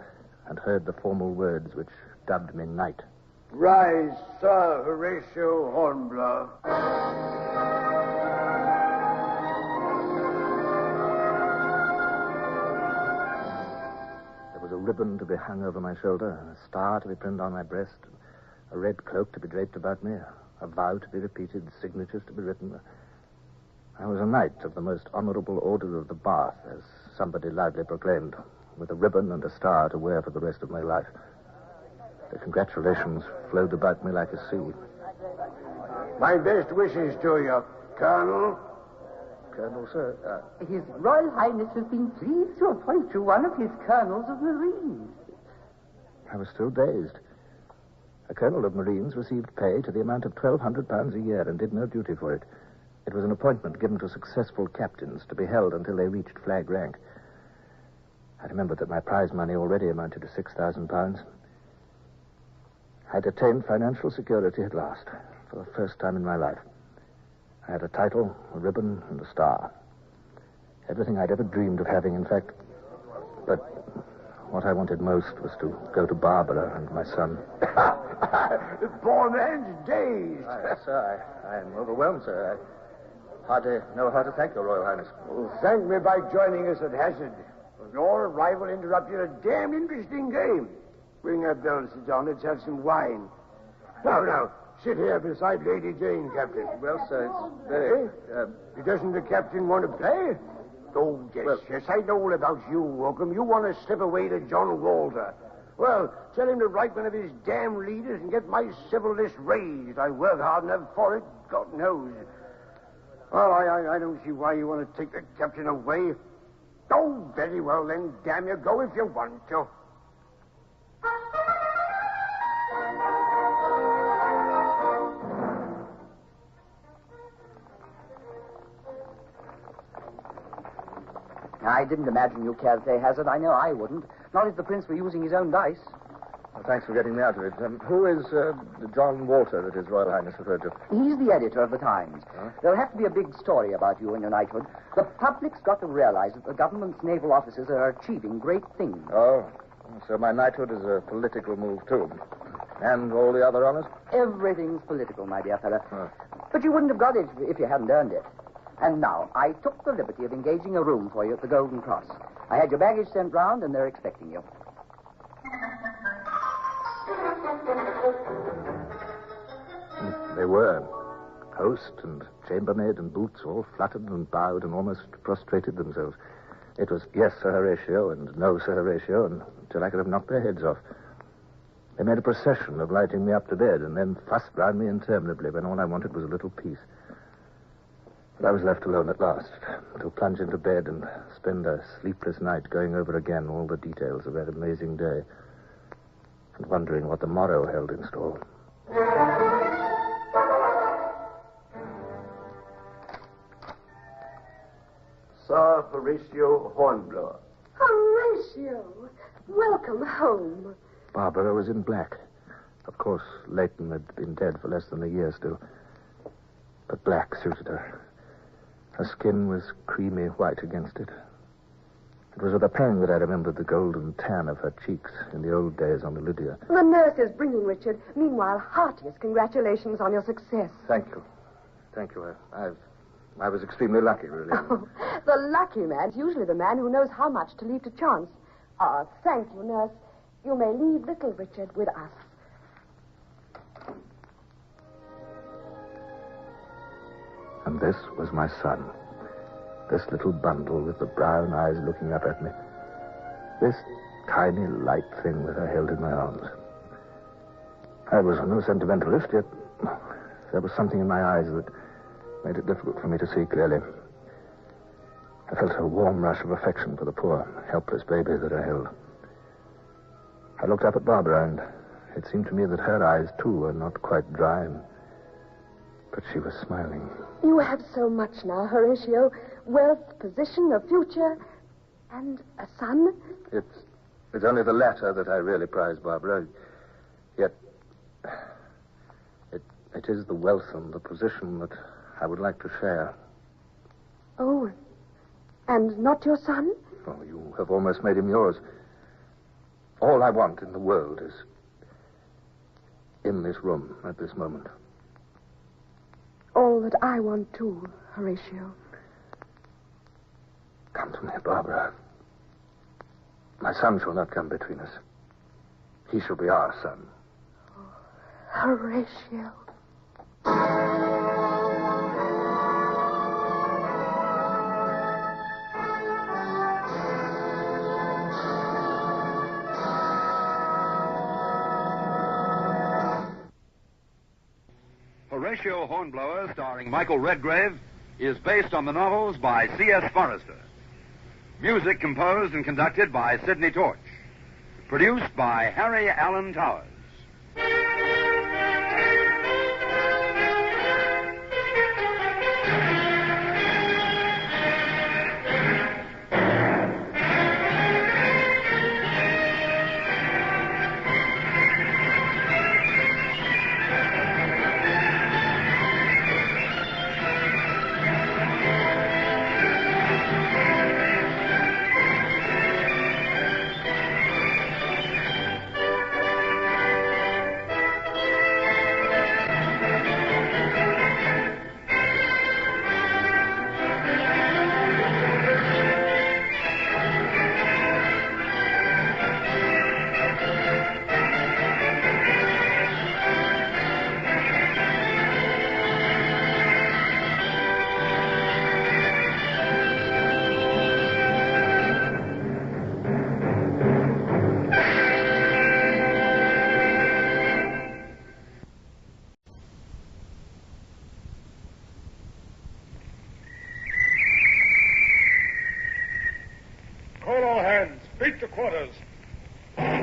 heard the formal words which dubbed me knight. Rise, Sir Horatio Hornblower. There was a ribbon to be hung over my shoulder, a star to be pinned on my breast, a red cloak to be draped about me, a vow to be repeated, signatures to be written. I was a knight of the most honorable order of the Bath, as somebody loudly proclaimed, with a ribbon and a star to wear for the rest of my life. The congratulations flowed about me like a sea. My best wishes to you, Colonel. Colonel, sir. His Royal Highness has been pleased to appoint you one of his colonels of Marines. I was still dazed. A colonel of Marines received pay to the amount of £1,200 a year and did no duty for it. It was an appointment given to successful captains to be held until they reached flag rank. I remembered that my prize money already amounted to £6,000. I'd attained financial security at last, for the first time in my life. I had a title, a ribbon, and a star. Everything I'd ever dreamed of having, in fact. But what I wanted most was to go to Barbara and my son. The poor man's dazed. Sir, I am overwhelmed, sir. I hardly know how to thank your Royal Highness. Well, thank me by joining us at hazard. Your arrival interrupted a damn interesting game. Ring that bell, Sir John. Let's have some wine. Now, sit here beside Lady Jane, Captain. Well, sir, it's very... Doesn't the captain want to play? Oh, yes, yes, I know all about you, Wookham. You want to slip away to John Walter. Well, tell him to write one of his damn leaders and get my civil list raised. I work hard enough for it, God knows. Well, I don't see why you want to take the captain away. Oh, very well then, damn you, go if you want to. I didn't imagine you cared to play hazard. I know I wouldn't. Not if the prince were using his own dice. Well, thanks for getting me out of it. Who is John Walter that His Royal Highness referred to? He's the editor of the Times. Huh? There'll have to be a big story about you and your knighthood. The public's got to realize that the government's naval officers are achieving great things. Oh, so my knighthood is a political move, too. And all the other honors? Everything's political, my dear fellow. Huh. But you wouldn't have got it if you hadn't earned it. And now, I took the liberty of engaging a room for you at the Golden Cross. I had your baggage sent round, and they're expecting you. They were. Host and chambermaid and boots all fluttered and bowed and almost prostrated themselves. It was yes, Sir Horatio, and no, Sir Horatio, until I could have knocked their heads off. They made a procession of lighting me up to bed and then fussed round me interminably when all I wanted was a little peace. But I was left alone at last, to plunge into bed and spend a sleepless night going over again all the details of that amazing day and wondering what the morrow held in store. Sir Horatio Hornblower. Horatio, welcome home. Barbara was in black. Of course, Leighton had been dead for less than a year still. But black suited her. Her skin was creamy white against it. It was with a pang that I remembered the golden tan of her cheeks in the old days on the Lydia. The nurse is bringing Richard. Meanwhile, heartiest congratulations on your success. Thank you. Thank you. I was extremely lucky, really. Oh, the lucky man is usually the man who knows how much to leave to chance. Ah, thank you, nurse. You may leave little Richard with us. And this was my son. This little bundle with the brown eyes looking up at me. This tiny, light thing that I held in my arms. I was no sentimentalist, yet there was something in my eyes that made it difficult for me to see clearly. I felt a warm rush of affection for the poor, helpless baby that I held. I looked up at Barbara, and it seemed to me that her eyes, too, were not quite dry, but she was smiling. You have so much now, Horatio. Wealth, position, a future, and a son. It's only the latter that I really prize, Barbara. Yet, it is the wealth and the position that I would like to share. Oh, and not your son? Oh, you have almost made him yours. All I want in the world is in this room at this moment. All that I want, too, Horatio. Come to me, Barbara. My son shall not come between us. He shall be our son. Horatio. Horatio Hornblower, starring Michael Redgrave, is based on the novels by C.S. Forrester. Music composed and conducted by Sidney Torch. Produced by Harry Allen Towers. Call all hands. Beat to quarters. Run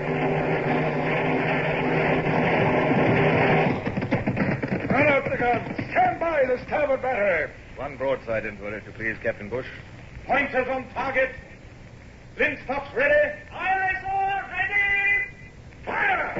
out the guns. Stand by the starboard battery. One broadside into it, if you please, Captain Bush. Pointers on target. Linstops ready. Aye, sir. Ready. Fire!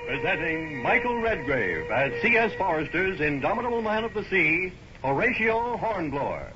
Presenting Michael Redgrave as C.S. Forrester's indomitable man of the sea, Horatio Hornblower.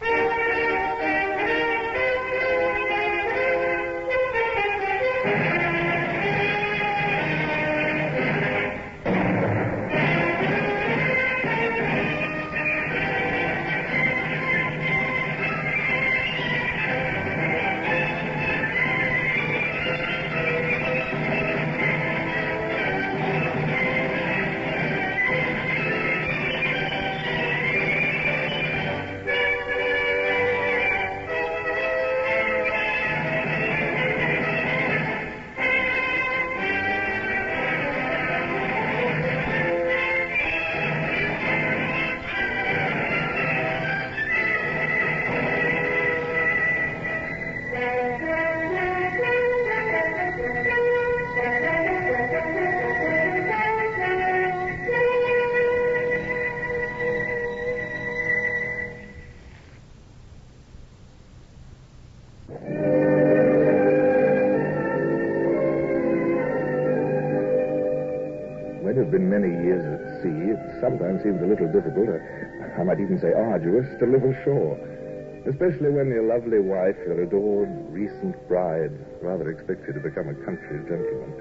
been many years at sea, it sometimes seems a little difficult, I might even say arduous, to live ashore. Especially when your lovely wife, your adored recent bride, rather expects you to become a country gentleman.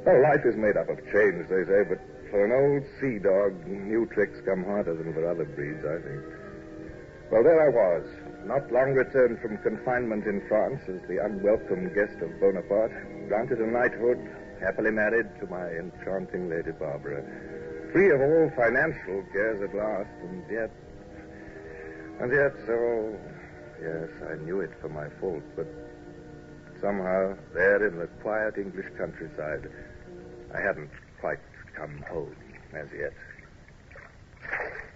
Well, life is made up of change, they say, but for an old sea dog, new tricks come harder than for other breeds, I think. Well, there I was, not long returned from confinement in France as the unwelcome guest of Bonaparte, granted a knighthood, happily married to my enchanting Lady Barbara, free of all financial cares at last, and yet, oh, yes, I knew it for my fault, but somehow, there in the quiet English countryside, I hadn't quite come home as yet.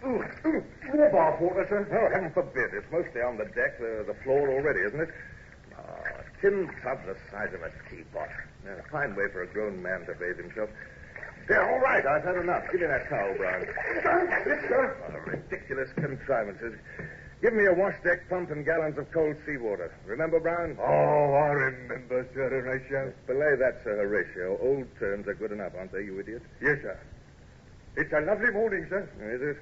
More bath water, sir? Oh, heaven forbid. It's mostly on the deck, the floor already, isn't it? Oh, a tin tub the size of a teapot. A fine way for a grown man to bathe himself. Yeah, all right, I've had enough. Give me that towel, Brown. Sir? Oh, ridiculous contrivances. Give me a wash deck pump and gallons of cold seawater. Remember, Brown? Oh, I remember, Sir Horatio. Belay that, Sir Horatio. Old terms are good enough, aren't they, you idiot? Yes, sir. It's a lovely morning, sir. Is it?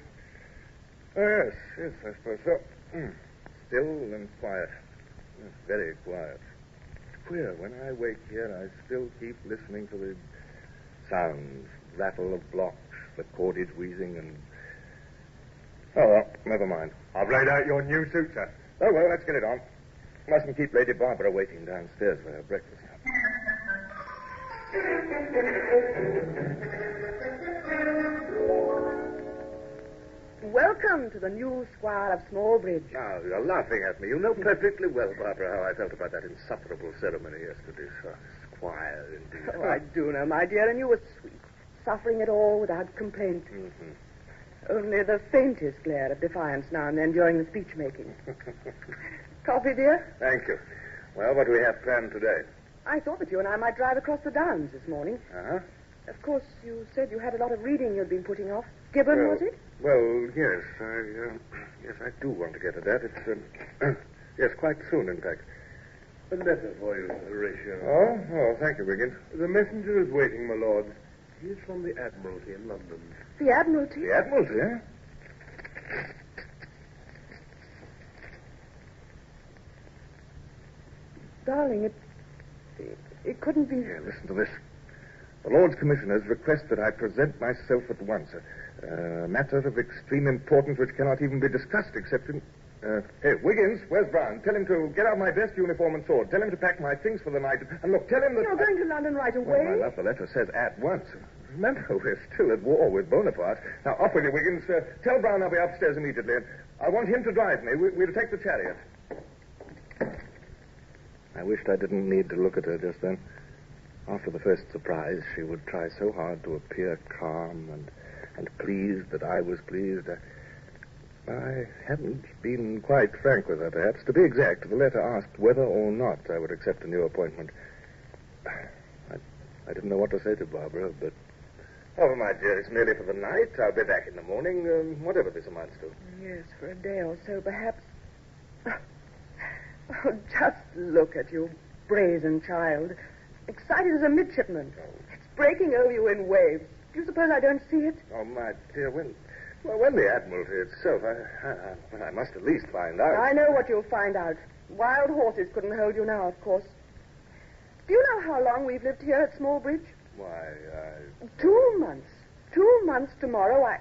Oh, yes, I suppose so. Still and quiet. Very quiet. It's queer. When I wake here, I still keep listening to the sounds, rattle of blocks, the cordage wheezing, and... Oh, well, never mind. I've laid out your new suit, sir. Oh, well, let's get it on. Mustn't keep Lady Barbara waiting downstairs for her breakfast. Welcome to the new Squire of Smallbridge. Now, you're laughing at me. You know perfectly well, Barbara, how I felt about that insufferable ceremony yesterday. Squire, indeed. Oh, I do know, my dear, and you were sweet. Suffering it all without complaint. Mm-hmm. Only the faintest glare of defiance now and then during the speech-making. Coffee, dear? Thank you. Well, what do we have planned today? I thought that you and I might drive across the downs this morning. Uh-huh. Of course, you said you had a lot of reading you'd been putting off. Gibbon, was it? Well, yes. I do want to get to that. It's, yes, quite soon, in fact. A letter for you, Horatio. Oh, thank you, Wiggins. The messenger is waiting, my lord. He is from the Admiralty in London. The Admiralty? The Admiralty, eh? Darling, it couldn't be... Here, listen to this. The Lords Commissioners request that I present myself at once. A matter of extreme importance which cannot even be discussed except in... Hey, Wiggins, where's Brown? Tell him to get out my best uniform and sword. Tell him to pack my things for the night. And look, tell him that... You're going to London right away? Well, my love, the letter says at once. Remember, we're still at war with Bonaparte. Now, up with you, Wiggins. Tell Brown I'll be upstairs immediately. I want him to drive me. We'll take the chariot. I wished I didn't need to look at her just then. After the first surprise, she would try so hard to appear calm and pleased that I was pleased. I hadn't been quite frank with her, perhaps. To be exact, the letter asked whether or not I would accept a new appointment. I didn't know what to say to Barbara, but... Oh, my dear, it's merely for the night. I'll be back in the morning, whatever this amounts to. Yes, for a day or so, perhaps. Oh, just look at you, brazen child. Excited as a midshipman. It's breaking over you in waves. Do you suppose I don't see it? Oh, my dear, when the Admiralty itself, I must at least find out. I know what you'll find out. Wild horses couldn't hold you now, of course. Do you know how long we've lived here at Smallbridge? Why, 2 months. 2 months tomorrow,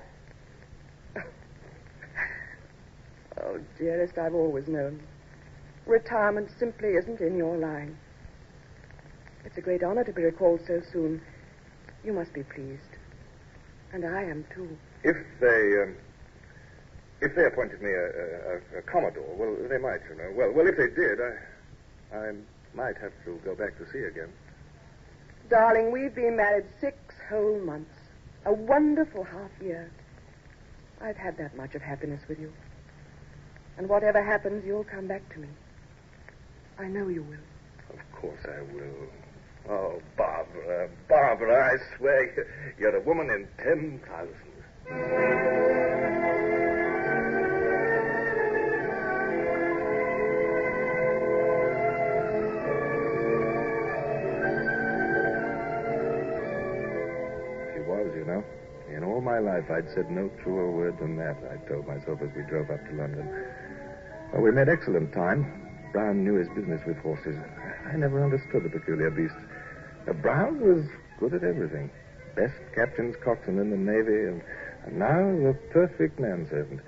Oh, dearest, I've always known. Retirement simply isn't in your line. It's a great honor to be recalled so soon. You must be pleased. And I am, too. If they appointed me a commodore, well, they might, you know. Well, if they did, I might have to go back to sea again. Darling, we've been married 6 whole months. A wonderful half year. I've had that much of happiness with you. And whatever happens, you'll come back to me. I know you will. Of course I will. Oh, Barbara, I swear you're a woman in 10,000. She was was, you know. In all my life, I'd said no truer word than that, I told myself as we drove up to London. Well, we made excellent time. Brown knew his business with horses. I never understood the peculiar beasts. Brown was good at everything. Best captain's coxswain in the Navy, and now the perfect manservant.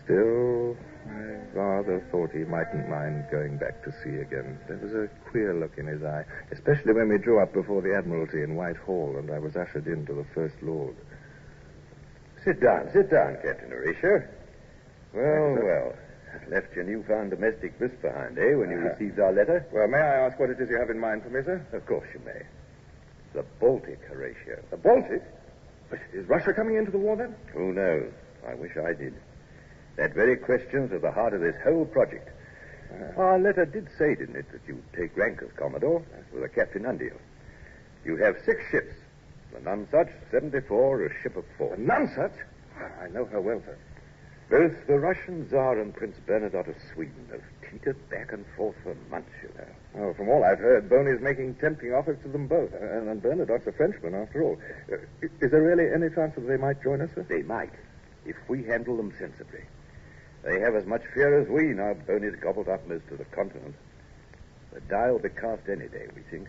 Still, I rather thought he mightn't mind going back to sea again. There was a queer look in his eye, especially when we drew up before the Admiralty in Whitehall, and I was ushered in to the First Lord. Sit down, Captain Horatio. Well. Left your newfound domestic bliss behind, eh, when you received our letter? Well, may I ask what it is you have in mind for me, sir? Of course you may. The Baltic, Horatio. The Baltic? But is Russia coming into the war, then? Who knows? I wish I did. That very question's at the heart of this whole project. Our letter did say, didn't it, that you'd take rank as Commodore, with a captain under you. You have 6 ships. The Nonsuch, 74, a ship of 4. The Nonsuch? I know her well, sir. Both the Russian Tsar and Prince Bernadotte of Sweden have teetered back and forth for months, you know. Oh, from all I've heard, Boney's making tempting offers to them both. And Bernadotte's a Frenchman, after all. Is there really any chance that they might join us, sir? They might, if we handle them sensibly. They have as much fear as we, now Boney's gobbled up most of the continent. The die will be cast any day, we think.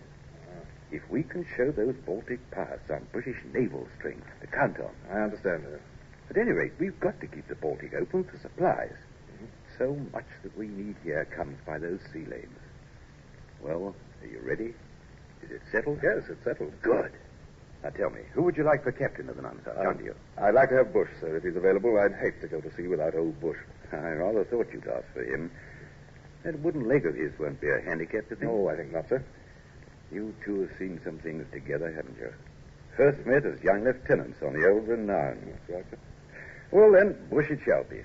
If we can show those Baltic powers some British naval strength to count on. I understand, sir. At any rate, we've got to keep the Baltic open for supplies. So much that we need here comes by those sea lanes. Well, are you ready? Is it settled? Yes, it's settled. Good. Now tell me, who would you like for captain of the Nonsuch? Under you? I'd like to have Bush, sir, if he's available. I'd hate to go to sea without old Bush. I rather thought you'd ask for him. That wooden leg of his won't be a handicap, you think? Oh, I think not, sir. You two have seen some things together, haven't you? First met as young lieutenants on the old Renown. That's right, sir. Well, then, Bush it shall be.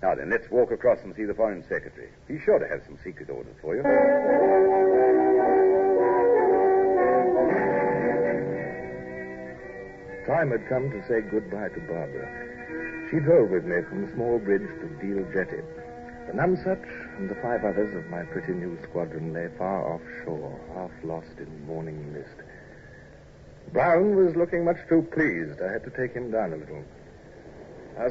Now, then, let's walk across and see the Foreign Secretary. He's sure to have some secret orders for you. Time had come to say goodbye to Barbara. She drove with me from the small bridge to Deal Jetty. The Nonsuch and the 5 others of my pretty new squadron lay far offshore, half lost in morning mist. Brown was looking much too pleased. I had to take him down a little.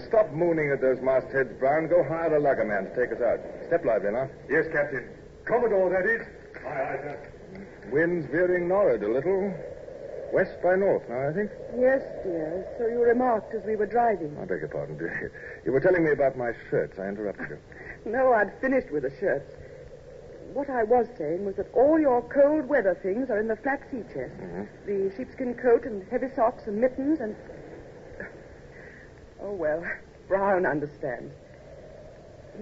Stop mooning at those mastheads, Brown. Go hire a luggerman to take us out. Step lively now. Yes, Captain. Commodore, that is. Aye, sir. Wind's veering nor'ard a little. West by north now, I think. Yes, dear. So you remarked as we were driving. I beg your pardon, dear. You were telling me about my shirts. I interrupted you. No, I'd finished with the shirts. What I was saying was that all your cold weather things are in the flat sea chest. Mm-hmm. The sheepskin coat and heavy socks and mittens and... Oh, well, Brown understands.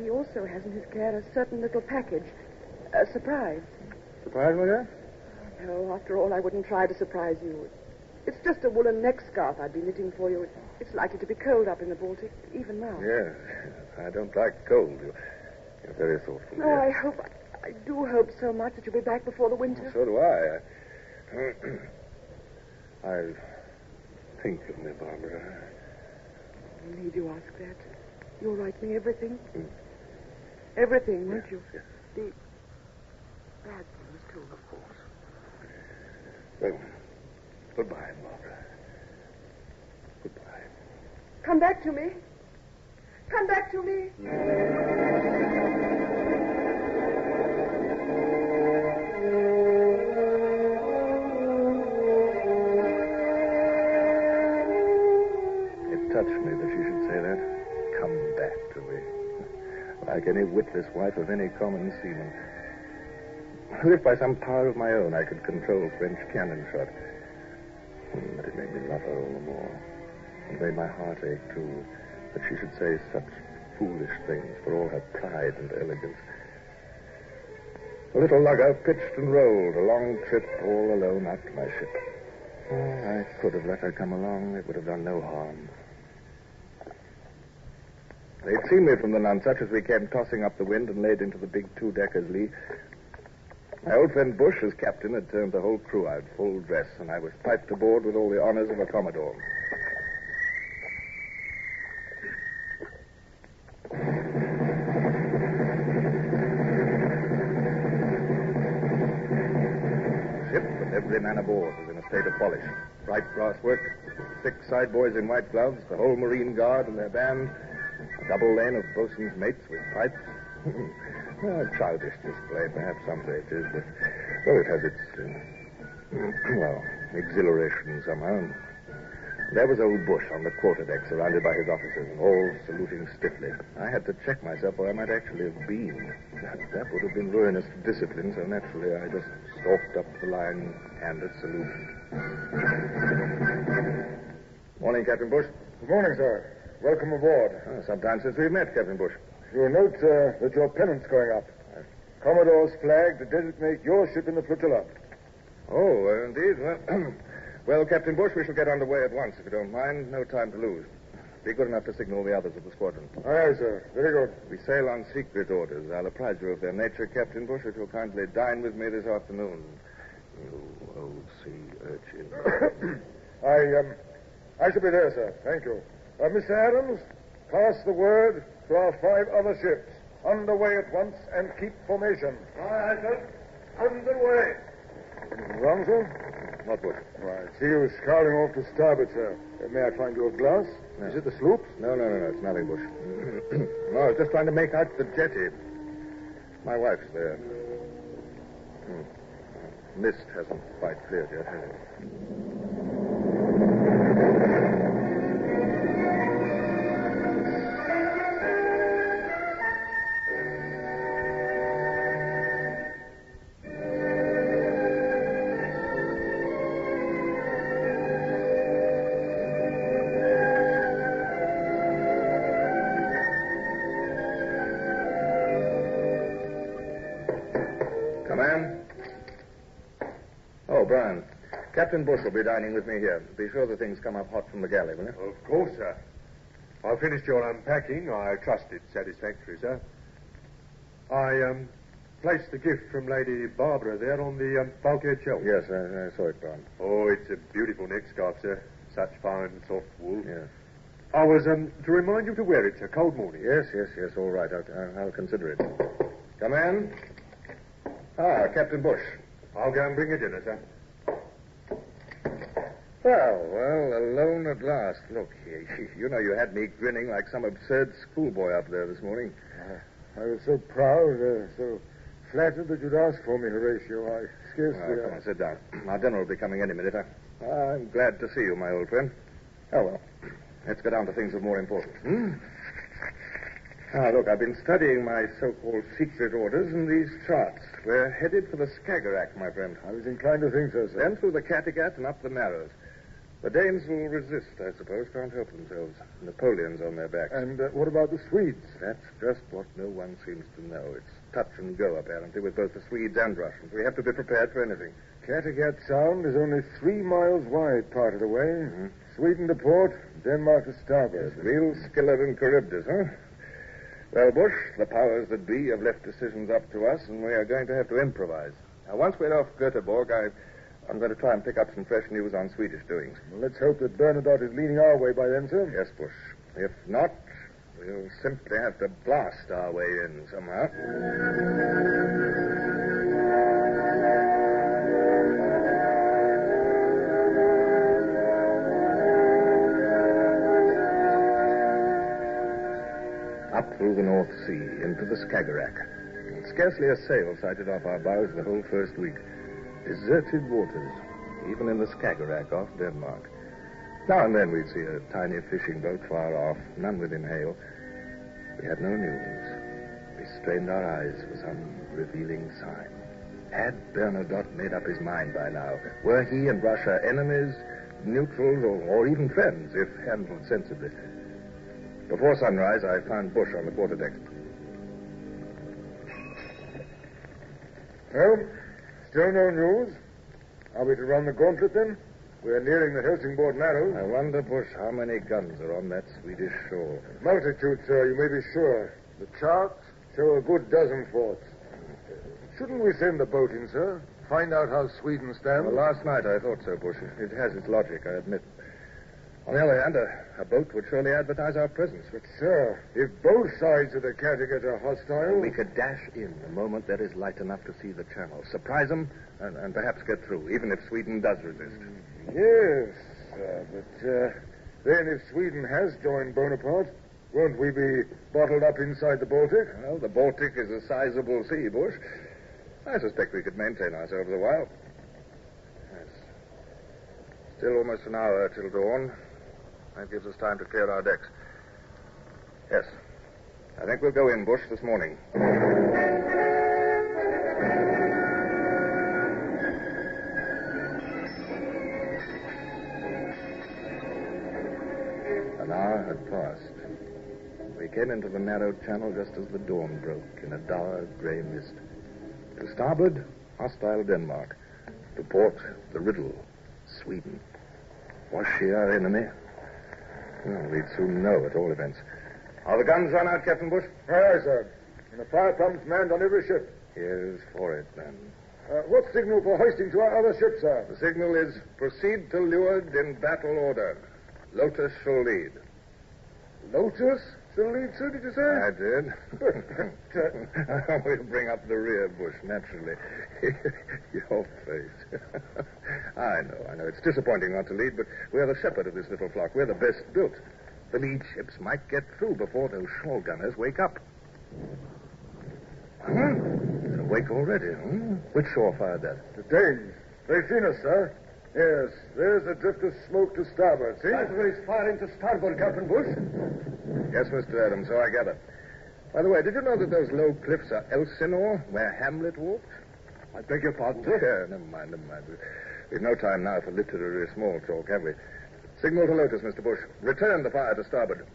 He also has in his care a certain little package. A surprise. Surprise, my dear? No, after all, I wouldn't try to surprise you. It's just a woolen neck scarf I'd be knitting for you. It's likely to be cold up in the Baltic, even now. Yes. I don't like cold. You're very thoughtful. No, dear. I do hope so much that you'll be back before the winter. So do I. I think of me, Barbara. Need you ask that? You'll write me everything? Everything, won't you? Yes. The bad things, too. Of course. Well, goodbye, Barbara. Goodbye. Come back to me. Come back to me. Touched me that she should say that. Come back to me. Like any witless wife of any common seaman. As if by some power of my own I could control French cannon shot. But it made me love her all the more. It made my heart ache, too, that she should say such foolish things for all her pride and elegance. The little lugger pitched and rolled, a long trip all alone out to my ship. Oh, I could have let her come along. It would have done no harm. They'd seen me from the Nonsuch as we came tossing up the wind and laid into the big 2-decker's lee. My old friend Bush, as captain, had turned the whole crew out full dress, and I was piped aboard with all the honors of a commodore. The ship and every man aboard was in a state of polish. Bright brass work, 6 side boys in white gloves, the whole Marine Guard and their band, a double lane of bosun's mates with pipes. Childish display, perhaps some say it is, but, well, it has its, exhilaration somehow. There was old Bush on the quarterdeck, surrounded by his officers, and all saluting stiffly. I had to check myself where I might actually have been. That would have been ruinous to discipline, so naturally I just stalked up the line and a salute. Morning, Captain Bush. Good morning, sir. Welcome aboard. Sometime since we've met, Captain Bush. You'll note that your pennant's going up. Commodore's flag to designate your ship in the flotilla. Oh, indeed. Well, Captain Bush, we shall get underway at once, if you don't mind. No time to lose. Be good enough to signal the others of the squadron. Aye, sir. Very good. We sail on secret orders. I'll apprise you of their nature, Captain Bush, if you'll kindly dine with me this afternoon. You old sea urchin. I shall be there, sir. Thank you. Mr. Adams, pass the word to our 5 other ships. Underway at once and keep formation. Aye, sir. Underway. Anything wrong, sir? Not Bush. I see you scouring off to starboard, sir. May I find you a glass? No. Is it the sloop? No. It's nothing, Bush. No, I was just trying to make out the jetty. My wife's there. Mist hasn't quite cleared yet, has it? Brian, Captain Bush will be dining with me here. Be sure the things come up hot from the galley, will you? Of course, sir. I've finished your unpacking. I trust it's satisfactory, sir. I placed the gift from Lady Barbara there on the bulkhead shelf. Yes, I saw it, Brian. Oh, it's a beautiful neck scarf, sir. Such fine, soft wool. Yes. I was to remind you to wear it, sir. Cold morning. Yes. All right. I'll consider it. Come in. Captain Bush. I'll go and bring you dinner, sir. Well, alone at last. Look, you know you had me grinning like some absurd schoolboy up there this morning. I was so proud, so flattered that you'd ask for me, Horatio. I scarcely... Come on, sit down. Our dinner will be coming any minute. I'm glad to see you, my old friend. Oh, well, let's go down to things of more importance. Look, I've been studying my so-called secret orders and these charts. We're headed for the Skagerrak, my friend. I was inclined to think so, sir. Then through the Kattegat and up the Narrows. The Danes will resist, I suppose. Can't help themselves. Napoleon's on their backs. And what about the Swedes? That's just what no one seems to know. It's touch and go, apparently, with both the Swedes and Russians. We have to be prepared for anything. Kattegat Sound is only 3 miles wide part of the way. Mm-hmm. Sweden to port, Denmark to starboard. Yes, real Skillet and Charybdis, huh? Well, Bush, the powers that be have left decisions up to us, and we are going to have to improvise. Now, once we're off Göteborg, I'm going to try and pick up some fresh news on Swedish doings. Well, let's hope that Bernadotte is leaning our way by then, sir. Yes, Bush. If not, we'll simply have to blast our way in somehow. Up through the North Sea, into the Skagerrak. Scarcely a sail sighted off our bows the whole first week. Deserted waters, even in the Skagerrak off Denmark. Now and then we'd see a tiny fishing boat far off, none within hail. We had no news. We strained our eyes for some revealing sign. Had Bernadotte made up his mind by now? Were he and Russia enemies, neutrals, or even friends, if handled sensibly? Before sunrise, I found Bush on the quarterdeck. Well, still no news. Are we to run the gauntlet, then? We're nearing the Helsingborg Narrows. I wonder, Bush, how many guns are on that Swedish shore. Multitude, sir, you may be sure. The charts show a good dozen forts. Shouldn't we send the boat in, sir? Find out how Sweden stands? Well, last night I thought so, Bush. It has its logic, I admit. On the other hand, a boat would surely advertise our presence. But, sir, if both sides of the Catalogued are hostile... We could dash in the moment there is light enough to see the channel, surprise them, and perhaps get through, even if Sweden does resist. Yes, sir, but then if Sweden has joined Bonaparte, won't we be bottled up inside the Baltic? Well, the Baltic is a sizable sea, Bush. I suspect we could maintain ourselves a while. Yes. Still almost an hour till dawn. That gives us time to clear our decks. Yes. I think we'll go in, Bush, this morning. An hour had passed. We came into the narrow channel just as the dawn broke in a dark gray mist. To starboard, hostile Denmark. To port, the riddle, Sweden. Was she our enemy? Well, we'd soon know, at all events. Are the guns run out, Captain Bush? Aye, sir. And the fire pumps manned on every ship. Here's for it, then. What signal for hoisting to our other ship, sir? The signal is proceed to leeward in battle order. Lotus shall lead. Lotus shall lead, sir, did you say? I did. We'll bring up the rear, Bush, naturally. Your face. I know. It's disappointing not to lead, but we're the shepherd of this little flock. We're the best built. The lead ships might get through before those shore gunners wake up. They're awake already, Which shore fired that? The Danes. They've seen us, sir. Yes, there's a drift of smoke to starboard, see? He's firing to starboard, Captain Bush. Yes, Mr. Adams, so I gather. By the way, did you know that those low cliffs are Elsinore, where Hamlet walked? I beg your pardon, sir? Yeah, never mind. We've no time now for literary small talk, have we? Signal to Lotus, Mr. Bush. Return the fire to starboard.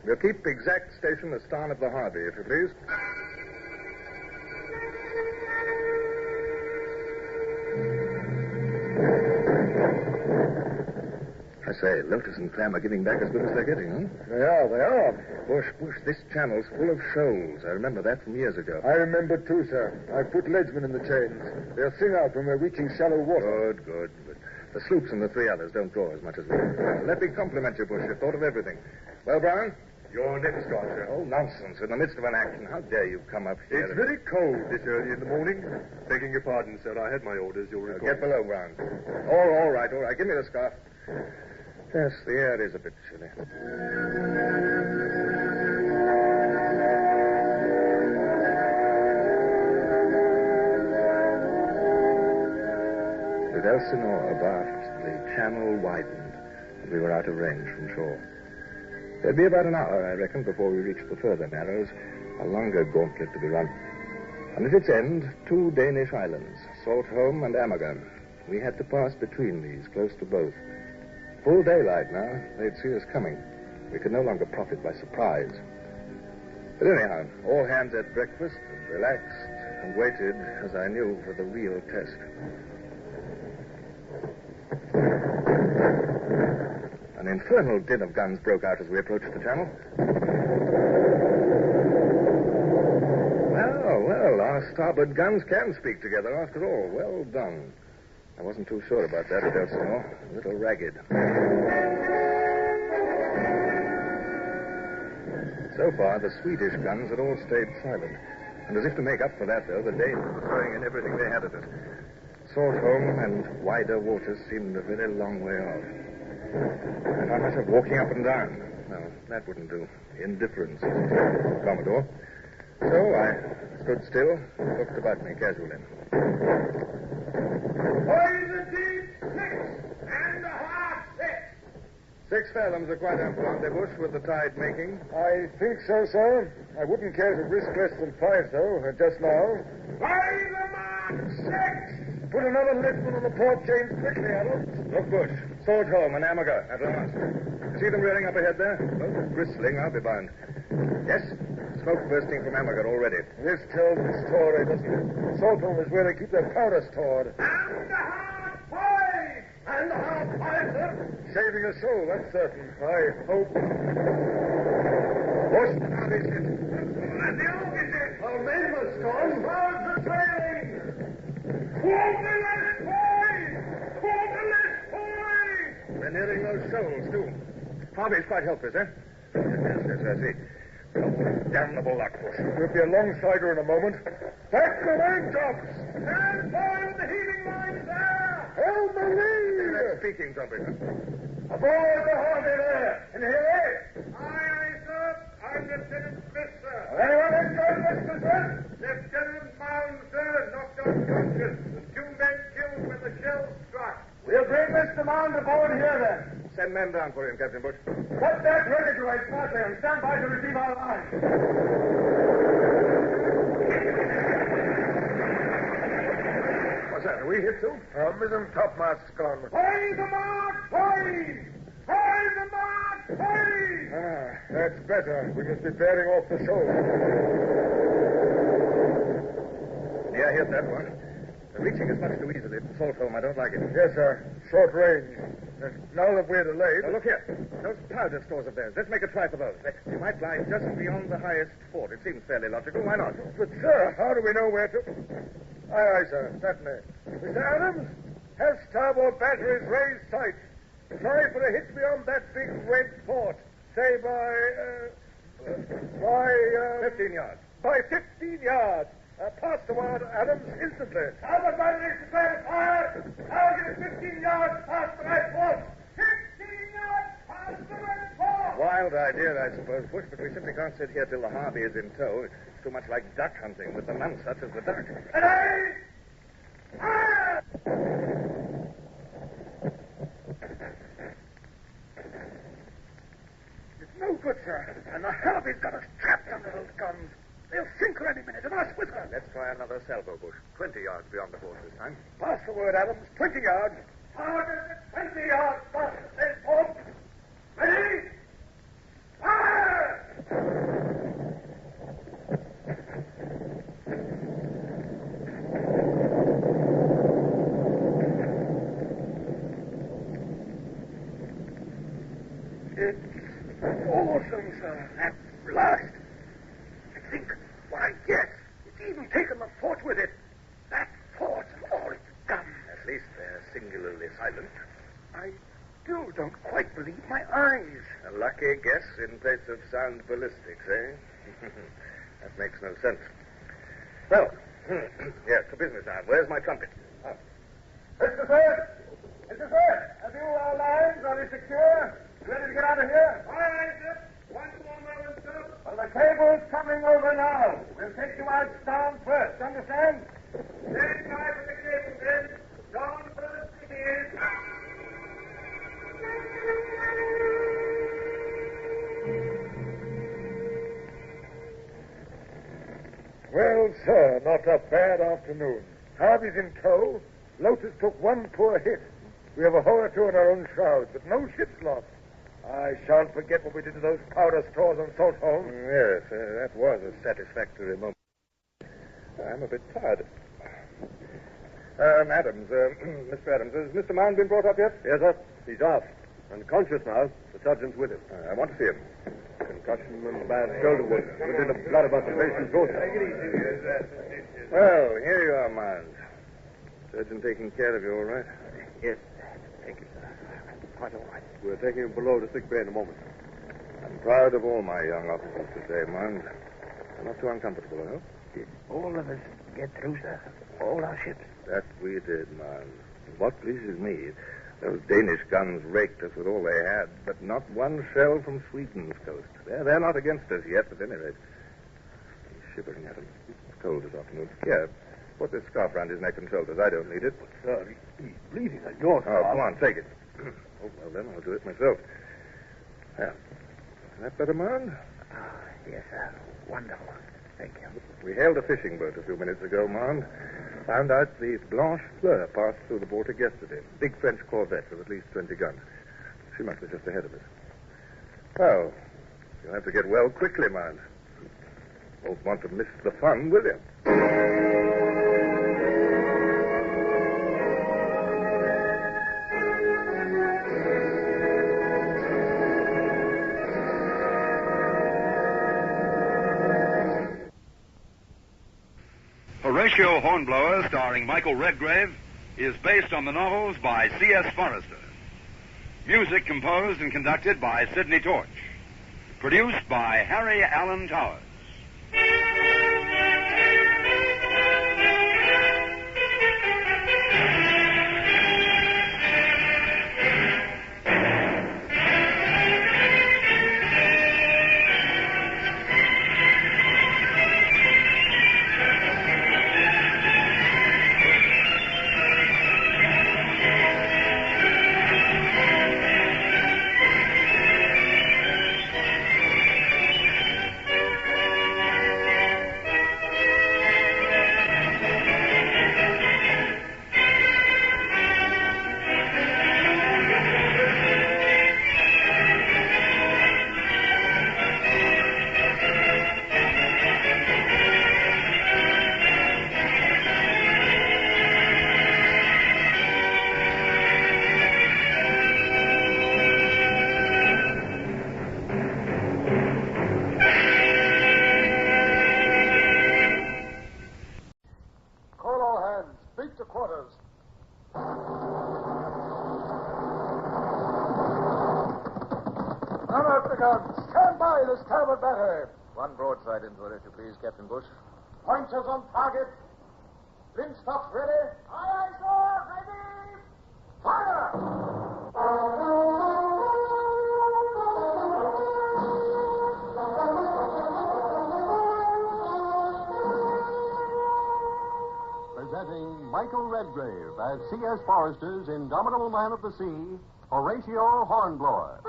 We'll keep exact station astern of the Harvey, if you please. I say, Lotus and Clam are giving back as good as they're getting, They are. Bush, this channel's full of shoals. I remember that from years ago. I remember, too, sir. I put leadsmen in the chains. They'll sing out when we're reaching shallow water. Good. But the sloops and the three others don't draw as much as we do. Let me compliment you, Bush. You've thought of everything. Well, Brown? Your next guard, sir. Oh, nonsense. In the midst of an action. How dare you come up here? It's very cold this early in the morning. Begging your pardon, sir. I had my orders, you'll recall. Get below, Brown. All right. Give me the scarf. Yes, the air is a bit chilly. With Elsinore abaft, the channel widened, and we were out of range from shore. There'd be about an hour, I reckon, before we reached the further narrows, a longer gauntlet to be run. And at its end, 2 Danish islands, Saltholm and Amager. We had to pass between these, close to both. Full daylight now, they'd see us coming. We could no longer profit by surprise. But anyhow, all hands at breakfast and relaxed and waited, as I knew, for the real test. An infernal din of guns broke out as we approached the channel. Well, our starboard guns can speak together after all. Well done. I wasn't too sure about that at Elsinore. A little ragged. So far, the Swedish guns had all stayed silent. And as if to make up for that, though, the Danes were throwing in everything they had at us. Saltholm and wider waters seemed a very long way off. I found myself walking up and down. No, that wouldn't do. Indifference isn't it, Commodore. So I stood still and looked about me casually. Boys a deep 6 and a half 6. 6 fathoms are quite ample, aren't they, Bush, with the tide making? I think so, sir. I wouldn't care to risk less than 5, though, just now. By the mark, 6. Put another leadsman on the port chains quickly, Adams. Look, Bush. Saltholm and Amager at last. See them rearing up ahead there? Both bristling, I'll be bound. Yes? Smoke bursting from Amager already. This tells the story, doesn't it? Saltholm is where they keep their powder stored. And a half 5. And a half 5, sir. Saving a soul, that's certain. I hope. Bush, how is it? And the opposite. Our men must gone. Clouds are trailing. Quarterless 5. Quarterless 5. they're nearing those shoals, too. Harvey's quite helpless, eh? Yes, I see. Oh, damnable luck, Bush. We'll be alongside her in a moment. Back the maintop! Stand by with the heaving lines there! Help the lee! That's speaking trumpet. Aboard the Harvey there! Can you hear me? Aye, sir. I'm Lieutenant Smith, sir. Anyone inside, Mr. Smith? Lieutenant Mound, sir, knocked unconscious. The 2 men killed when the shells struck. We'll bring Mr. Mound aboard here, then. Send men down for him, Captain Bush. Cut that Redgrave smartly and stand by to receive our line. What's that? Are we hit, too? Our mizzen topmast's gone. Play the mark! Play! Play the mark! Play! Ah, that's better. We must be bearing off the shoal. Yeah, hit that one. The reaching is much too easy. It's salt home. I don't like it. Yes, sir. Short range. Now that we're delayed... Now, look here. Those powder stores of theirs. Let's make a try for those. They might lie just beyond the highest fort. It seems fairly logical. Why not? But, sir, how do we know where to... Aye, sir. Certainly. Mr. Adams, have starboard batteries raised sights. Try for a hit beyond that big red fort. Say by 15 yards. By 15 yards. Pass the word, Adams, instantly. Starboard batteries prepare to fire. Target is 15 yards past the red fort. 15 yards past the red fort. Wild idea, I suppose, Bush, but we simply can't sit here till the Harvey is in tow. It's too much like duck hunting with the nonsuch as the duck. And fire! It's no good, sir. And the Harvey's got us trapped under those guns. They'll sink her any minute, and us with her. Let's try another salvo, Bush. 20 yards beyond the fort this time. Pass the word, Adams. 20 yards. Target at 20 yards past the red fort. Ready? Fire! It's awesome, sir. That blast. I think, why, yes, it's even taken the fort with it. That fort and all its guns. At least they're singularly silent. I still don't quite believe my eyes. A lucky guess in place of sound ballistics, eh? That makes no sense. Well, yes, to business now. Where's my trumpet? Mr. Smith! Mr. Smith! Have you our lines? Are they secure? Ready to get out of here? All right, sir. One more moment, sir. Well, the cable's coming over now. We'll take you out down first. Understand? Stand by for the cable, then. Down first it is. Well, sir, not a bad afternoon. Harvey's in tow. Lotus took one poor hit. We have a hole or two in our own shrouds, but no ship's lost. I shan't forget what we did to those powder stores on Salt Home. Yes, that was a satisfactory moment. I'm a bit tired. Adams, Mr. Adams, has Mr. Mound been brought up yet? Yes, sir. He's off. Unconscious now. The sergeant's with him. I want to see him. Concussion and bad shoulder wound. Within the blood about the face and throat. Well, here you are, Mound. Surgeon taking care of you, all right? Yes. Thank you, sir. Quite all right. We're taking him below to sick bay in a moment. I'm proud of all my young officers today, Mound. They're not too uncomfortable, I hope. Did all of us get through, sir? All our ships? That we did, Mound. What pleases me, those Danish guns raked us with all they had, but not one shell from Sweden's coast. They're not against us yet, at any rate. He's shivering at him. It's cold this afternoon. Here, put this scarf round his neck and shoulders. I don't need it. But, sir, he's bleeding on your scarf. Oh, come on, take it. Oh, well, then I'll do it myself. Yeah. Is that better, Mound? Yes, sir. Wonderful. Thank you. We hailed a fishing boat a few minutes ago, Mound. Found out the Blanche Fleur passed through the Baltic yesterday. Big French corvette with at least 20 guns. She must be just ahead of us. Well, you'll have to get well quickly, Mound. Won't want to miss the fun, will you? Horatio Hornblower, starring Michael Redgrave, is based on the novels by C.S. Forrester. Music composed and conducted by Sidney Torch. Produced by Harry Allen Towers. Stand by the starboard battery. One broadside into it, if you please, Captain Bush. Pointers on target. Linstocks ready. Aye, aye, sir. Ready. Fire! Presenting Michael Redgrave as C.S. Forester's indomitable man of the sea, Horatio Hornblower.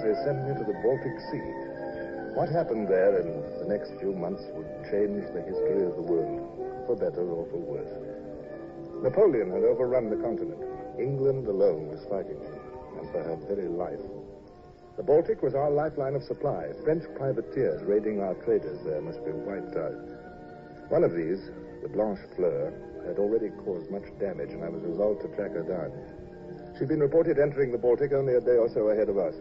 They sent me to the Baltic Sea. What happened there in the next few months would change the history of the world, for better or for worse. Napoleon had overrun the continent. England alone was fighting him, and for her very life. The Baltic was our lifeline of supply. French privateers raiding our traders there must be wiped out. One of these, the Blanche Fleur, had already caused much damage, and I was resolved to track her down. She'd been reported entering the Baltic only a day or so ahead of us.